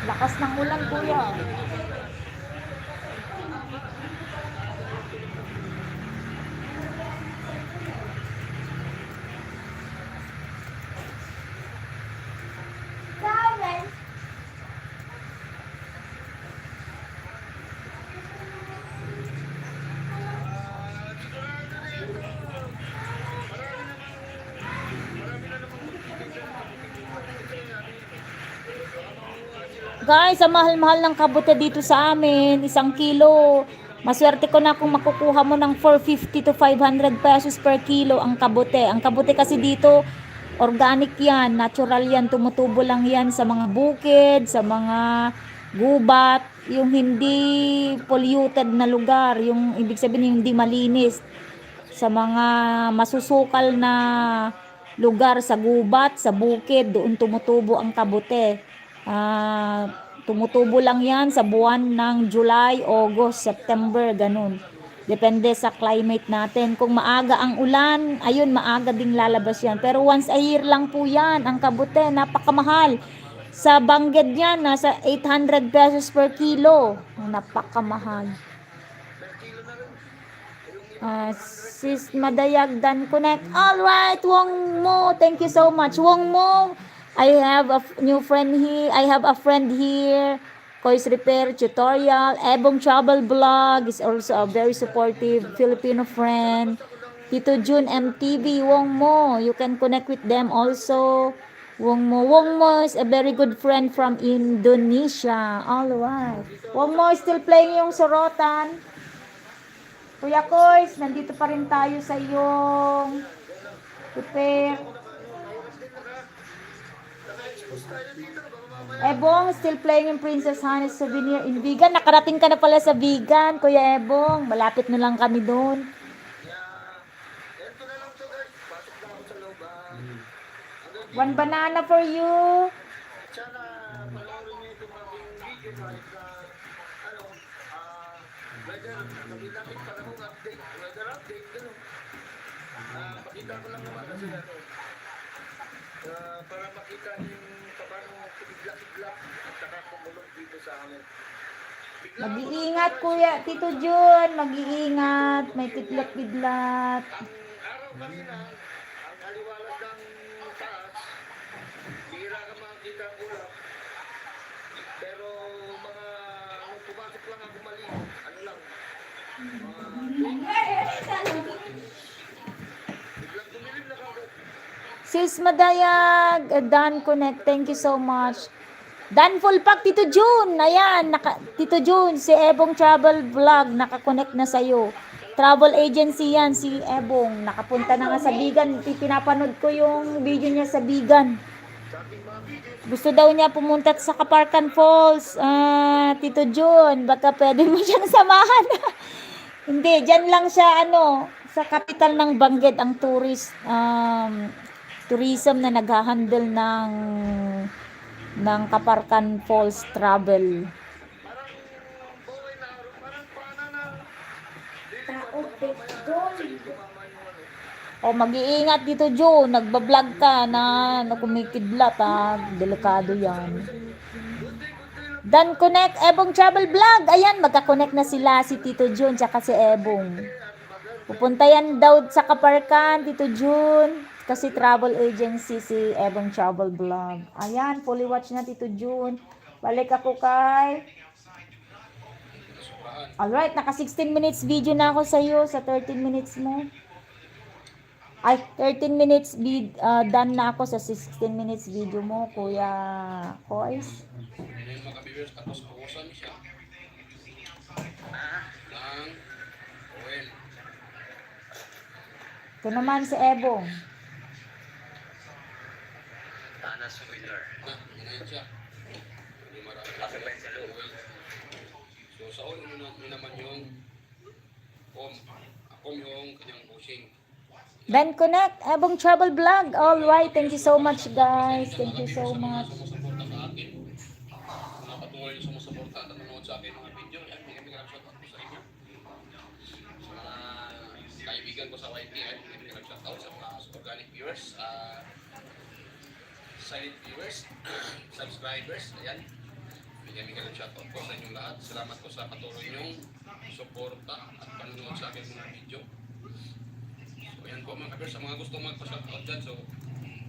Lakas ng ulan, kuya. Guys, ang mahal-mahal ng kabute dito sa amin, 1 kilo. Maswerte ko na kung makukuha mo ng 450 to 500 pesos per kilo ang kabute. Ang kabute kasi dito, organic yan, natural yan, tumutubo lang yan sa mga bukid, sa mga gubat, yung hindi polluted na lugar, yung ibig sabihin yung hindi malinis, sa mga masusukal na lugar sa gubat, sa bukid, doon tumutubo ang kabute. Tumutubo lang yan sa buwan ng July, August, September, ganun. Depende sa climate natin. Kung maaga ang ulan, ayun, maaga ding lalabas yan. Pero once a year lang po yan, ang kabute, napakamahal. Sa Bangged yan, nasa 800 pesos per kilo. Napakamahal. Sis Madayagdan Connect. Alright, Wong Mo, thank you so much. Wong Mo, I have a new friend here. I have a friend here. Kois Repair Tutorial. Ebong Travel Vlog is also a very supportive Filipino friend. Tito Jun MTV. Wong Mo, you can connect with them also. Wong Mo. Wong Mo is a very good friend from Indonesia. Alright. Wong Mo is still playing yung sorotan. Kuya Kois, nandito pa rin tayo sa iyong repair. Ebong, still playing in Princess Hannes Souvenir in Vigan. Nakarating ka na pala sa Vigan, Kuya Ebong. Malapit na lang kami doon. Ito na lang to, guys. Pasok na ako sa loob. One banana for you. Sana panoorin niyo itong aking video kahit na ano, weather, lapit-lapit pa namang update, weather update, gano'n. Pakita ko lang naman kasi ano, para makita niyo yung paano kumigla-kigla at saka kumulog dito sa amin. Mag-iingat, Kuya Tito Jun. Mag-iingat. May kidlat-kidlat. Ang araw kanina, ang aliwalas ng taas, bihira ka makakita ang ulap. Pero mga, nung pumasok lang ako mali, ano lang, Biglang dumilim na kagad. Sis Madayag, Dan Connect, thank you so much. Dan full pack, Tito June. Ayan, Tito June, si Ebong Travel Vlog, nakakonect na sa'yo. Travel agency yan, si Ebong. Nakapunta na nga sa Bigan. Pinapanood ko yung video niya sa Bigan. Gusto daw niya pumunta sa Kaparkan Falls. Tito June, baka pwede mo siyang samahan. Hindi, dyan lang siya, sa kapital ng Bangged, ang tourism na nag-handle ng Kaparkan Falls Travel. Parang buhay na araw, parang pana na. Tao, petrol. O, mag-iingat dito, Joe. Nagbablog ka na kumikidlat, ha. Delikado yan. Dan Connect, Ebong Travel Vlog. Ayan, magka-connect na sila, si Tito June, tsaka si Ebong. Pupunta yan daw sa Kaparkan, Tito June. Kasi travel agency si Ebong Travel Vlog. Ayan, fully watch na, Tito June. Balik ako kay... Alright, naka 16 minutes video na ako sa'yo sa 13 minutes mo. Ay, 13 minutes done na ako sa 16 minutes video mo, Kuya Kois. Ngayon mga ka-viewers, tapos bukusan siya ng oil. Ito naman si Ebong. Ana Sumiller. Ginayon siya. Hindi marami na siya. Oil. So sa oil, yun naman yung yung kanyang bushing. Ben Connect, Ebong Travel Vlog. Alright, thank you so much, guys. Thank you so much. Sumusuporta sa akin. Mga patuloy yung sumusuporta at nanonood sa akin mga video. Yan, bigyan ng shoutout ko sa inyo. Sa mga kaibigan ko sa YT, bigyan ng shoutout sa mga organic viewers, silent viewers, subscribers. Ayan. Bigyan ng shoutout ko sa inyong lahat. Salamat po sa patuloy nyong suporta at panonood sa akin mga video. So yan po mga kabers, sa mga gustong magpa-shoutout dyan, so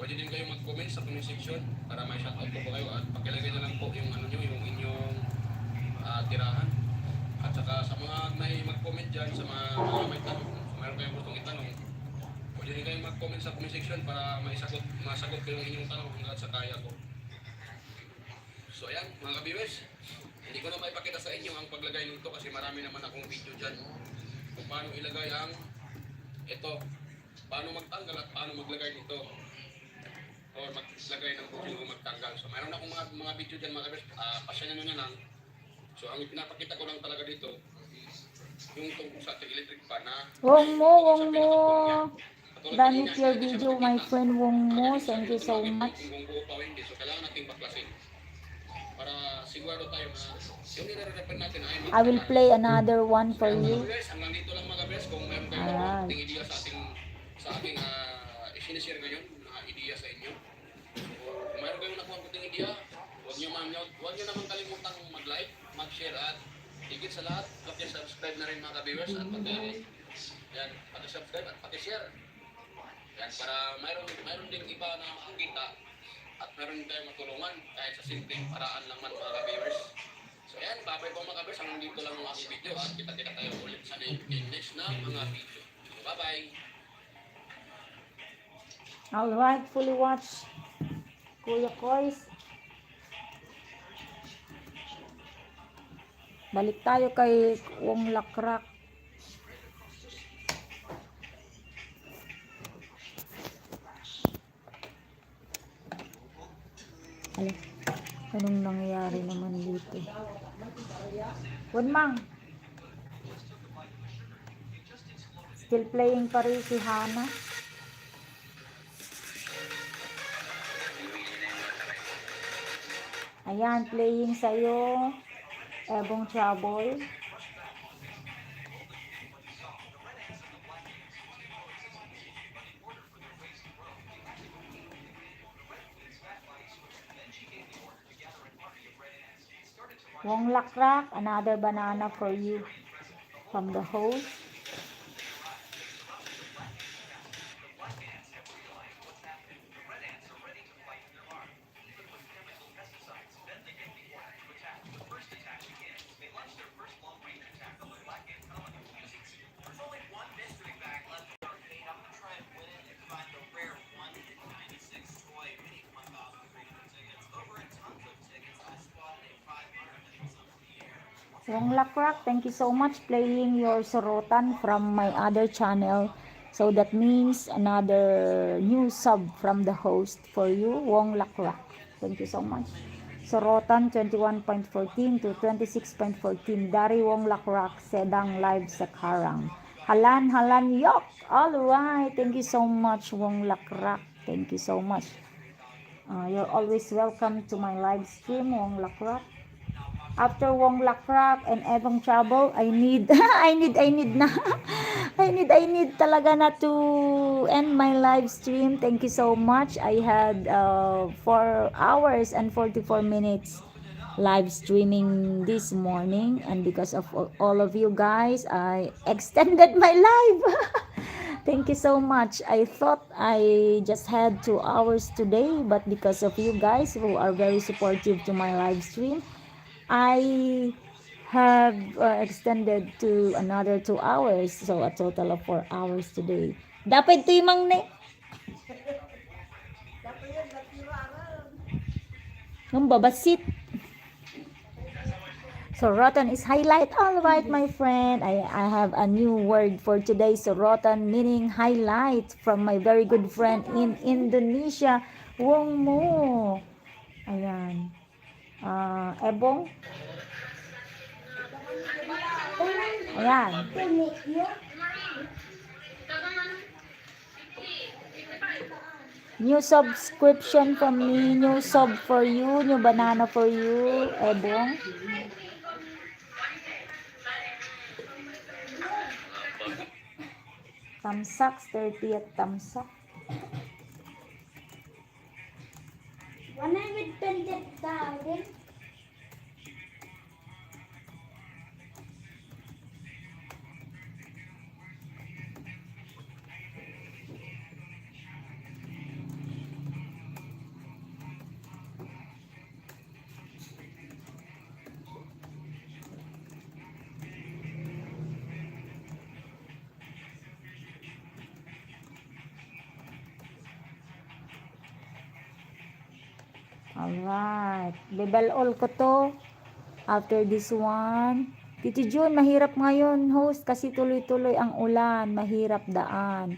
pwede din kayo mag-comment sa comment section para may shoutout po kayo at pakilagay na lang po yung yung inyong tirahan. At saka sa mga may mag-comment dyan, sa mga may tanong, kung mayroon kayong gustong itanong, pwede din kayo mag-comment sa comment section para masagot ko yung inyong tanong hanggang sa kaya ko. So ayan mga ka-viewers, hindi ko na maipakita sa inyo ang paglagay nito kasi marami naman akong video dyan kung paano ilagay ang paano magtanggal at paano maglagay nito or maglagay ng bushing o magtanggal. So mayroon akong mga video dyan mga kabers, pasyanan nyo na lang. So ang pinapakita ko lang talaga dito yung tungkol sa ating electric fan na Wong mo. Done with your video, my friend Wong mo. Thank you so much. Kung buo pa o hindi, so kailangan natin baklasin para sigurado tayo na yung nire-refer natin ay I will play another one for you. guys, hanggang dito lang mga kabers. Kung mayroon kayo Alright. ating ideya sa aking isinishare ngayon, mga ideya sa inyo. Kung mayroon kayong nakuha kuting ideya, huwag nyo naman kalimutang mag-like, mag-share at higit sa lahat, paki-subscribe na rin mga ka-viewers at paki-subscribe at paki-share. Yan, para mayroon din iba na makakita at mayroon din tayong matulungan kahit sa simpleng paraan lang man mga ka-viewers. So yan, babay po mga ka-viewers, hanggang dito lang ang aking video at kita-kita tayo ulit sa next na mga video. So, bye-bye! Alright, fully watch. Kuya Kois. Balik tayo kay Wong Lakrak. Ala, anong nangyayari naman dito? Mang. Still playing pa rin si Hana. Ayan, playing sa'yo. Ebong Trouble. Wong Lakrak, another banana for you from the host. Wong Lakrak, thank you so much playing your sorotan from my other channel. So that means another new sub from the host for you, Wong Lakrak. Thank you so much. Sorotan 21.14 to 26.14. Dari Wong Lakrak, Sedang live sa Karang. Halan yok. All right. Thank you so much, Wong Lakrak. Thank you so much. You're always welcome to my live stream, Wong Lakrak. After Wong Lakrak and Ebong Trouble, I need I need na I need talaga na to end my live stream. Thank you so much. I had 4 hours and 44 minutes live streaming this morning, and because of all of you guys, I extended my live. Thank you so much. I thought I just had 2 hours today, but because of you guys who are very supportive to my live stream, I have extended to another 2 hours, so a total of 4 hours today. Dapat ito yung ne. Nung babasit. So rotan is highlight. All right, my friend. I have a new word for today. So rotan meaning highlight from my very good friend in Indonesia, Wong Mo. Ayan. Ebong. Ayan. New subscription from me, new sub for you, new banana for you, Ebong. Tamsak, 30th Tamsak. 120,000. Alright. Bibalol ko to. After this one. Tito Jun, mahirap ngayon host kasi tuloy-tuloy ang ulan. Mahirap daan.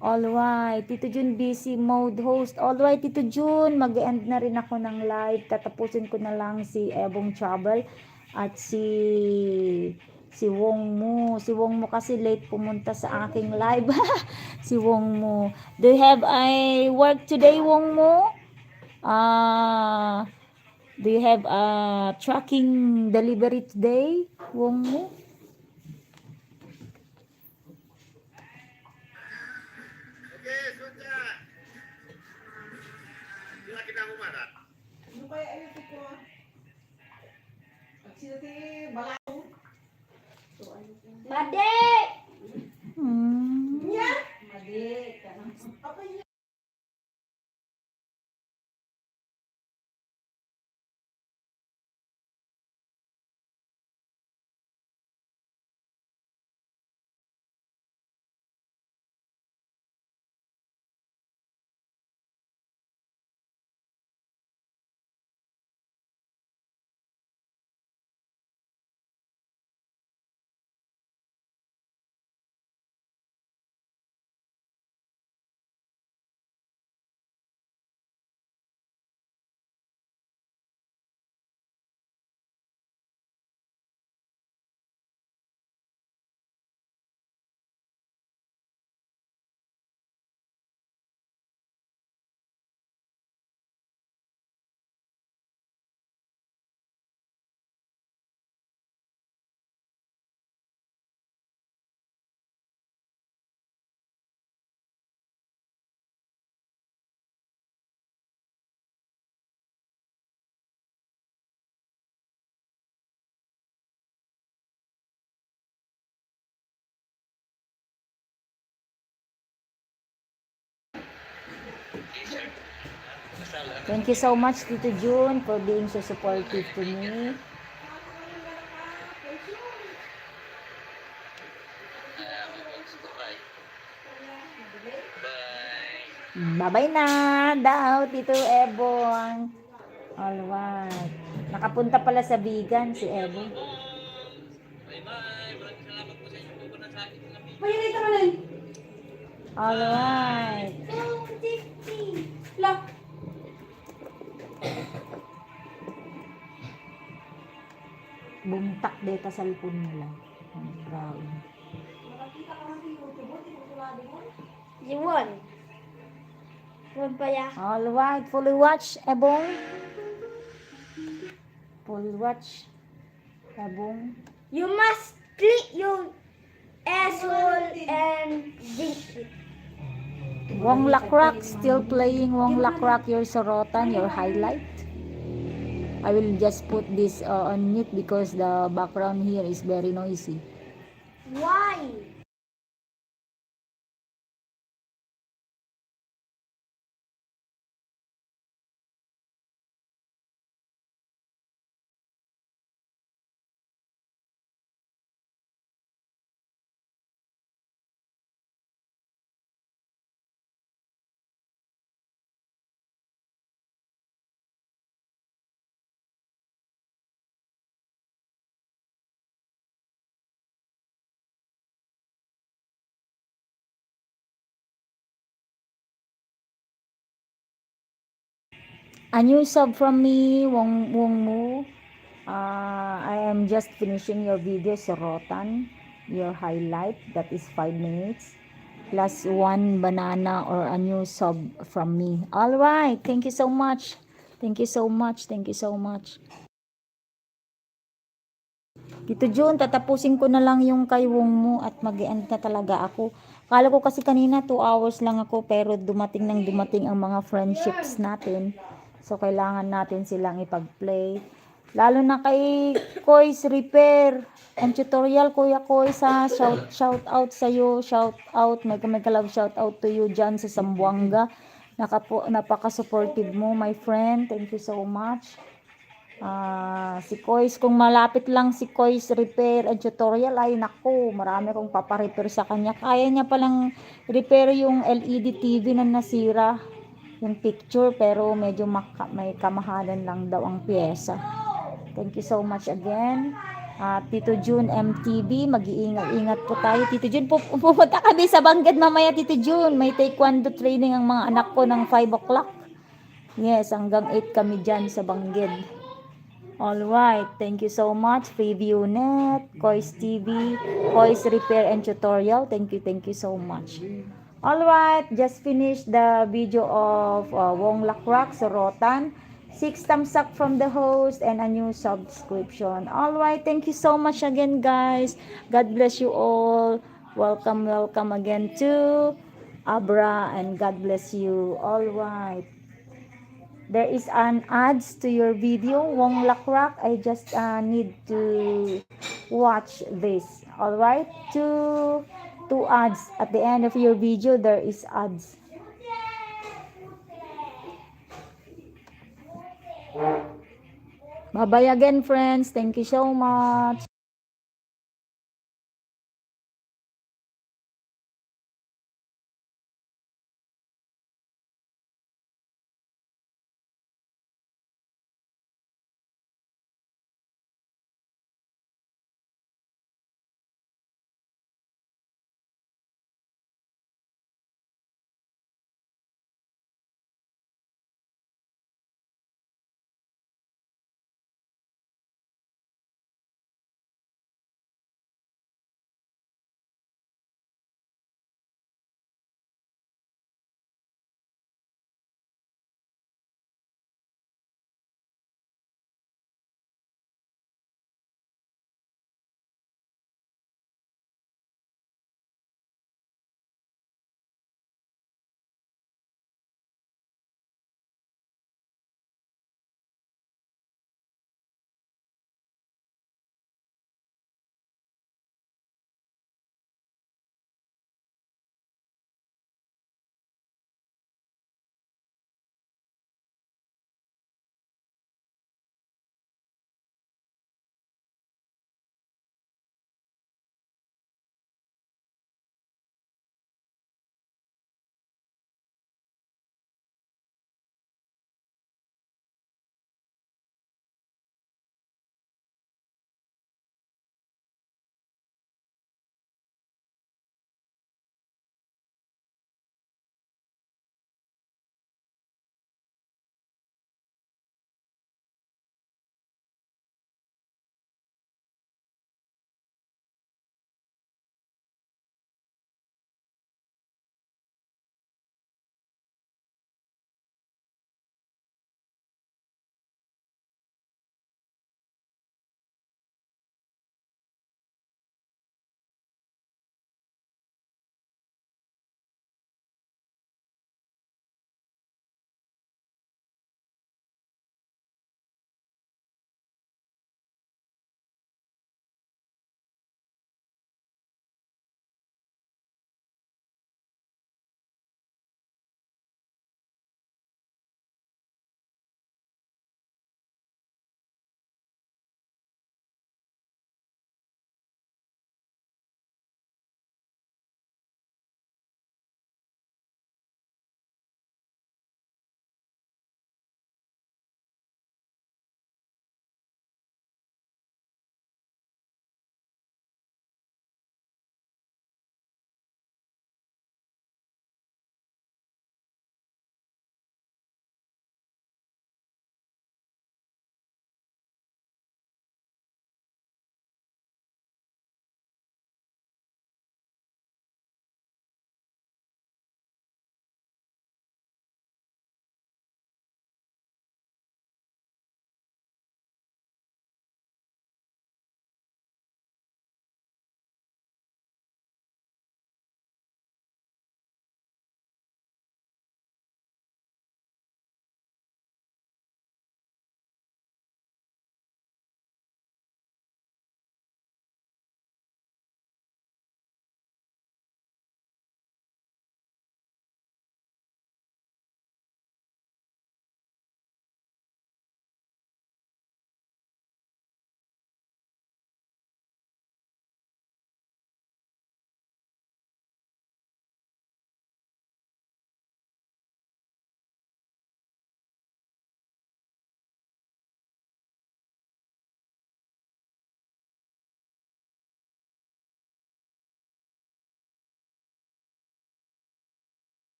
Alright. Tito Jun, busy mode host. Alright, Tito Jun. Mag-end na rin ako ng live. Tatapusin ko na lang si Ebong Trouble at si Wong Mo. Si Wong Mo kasi late pumunta sa aking live. Si Wong Mo. Do you have a work today, Wong Mo? Do you have a tracking delivery today, Wong Mo? Okay, sudah. Sila kita umarat. Pade! Hmm. Thank you so much, Tito Jun, for being so supportive to me. Bye-bye na daw, Tito Ebong. Alright. Nakapunta pala sa vegan si Ebong. Payunay ka man. Alright. Lah. Bumtak data sa lipon nila. Grabe. Iwan. Iwan pa ya. Alright, fully watch, Ebong. Fully watch, Ebong. You must click your asshole and drink it. Wong Lakrak, still playing Wong Lakrak, your Sorotan, your highlight. I will just put this on mute because the background here is very noisy. Why? A new sub from me, Wong Mu. I am just finishing your video, Sorotan. Your highlight, that is 5 minutes. Plus 1 banana or a new sub from me. Alright, thank you so much. Thank you so much. Thank you so much. Tito Jun, tatapusin ko na lang yung kay Wong Mu at mag-end na talaga ako. Kala ko kasi kanina 2 hours lang ako pero dumating ang mga friendships natin. So kailangan natin silang ipag-play. Lalo na kay Kois Repair and Tutorial, Kuya Kois, ha. Shout out sa iyo, shout out, may love shout out to you dyan sa Zamboanga. Napaka-supportive mo, my friend. Thank you so much. Si Kois, kung malapit lang si Kois Repair and Tutorial, ay naku, marami kong paparepair sa kanya. Kaya niya palang repair yung LED TV na nasira, yung picture, pero medyo may kamahalan lang daw ang pyesa. Thank you so much again. Tito Jun MTV, mag-iingat-ingat po tayo. Tito Jun, pupunta kami sa Bangged mamaya, Tito Jun. May taekwondo training ang mga anak ko ng 5 o'clock. Yes, hanggang 8 kami dyan sa Bangged. Alright, thank you so much. Freeview Net, Kois TV, Kois Repair and Tutorial. Thank you so much. Alright, just finished the video of Wong Lakrak, Sorotan. 6 thumbs up from the host and a new subscription. Alright, thank you so much again, guys. God bless you all. Welcome again to Abra, and God bless you. Alright. There is an ads to your video, Wong Lakrak. I just need to watch this. Alright, two ads at the end of your video. There is ads. Bye bye again, friends. Thank you so much.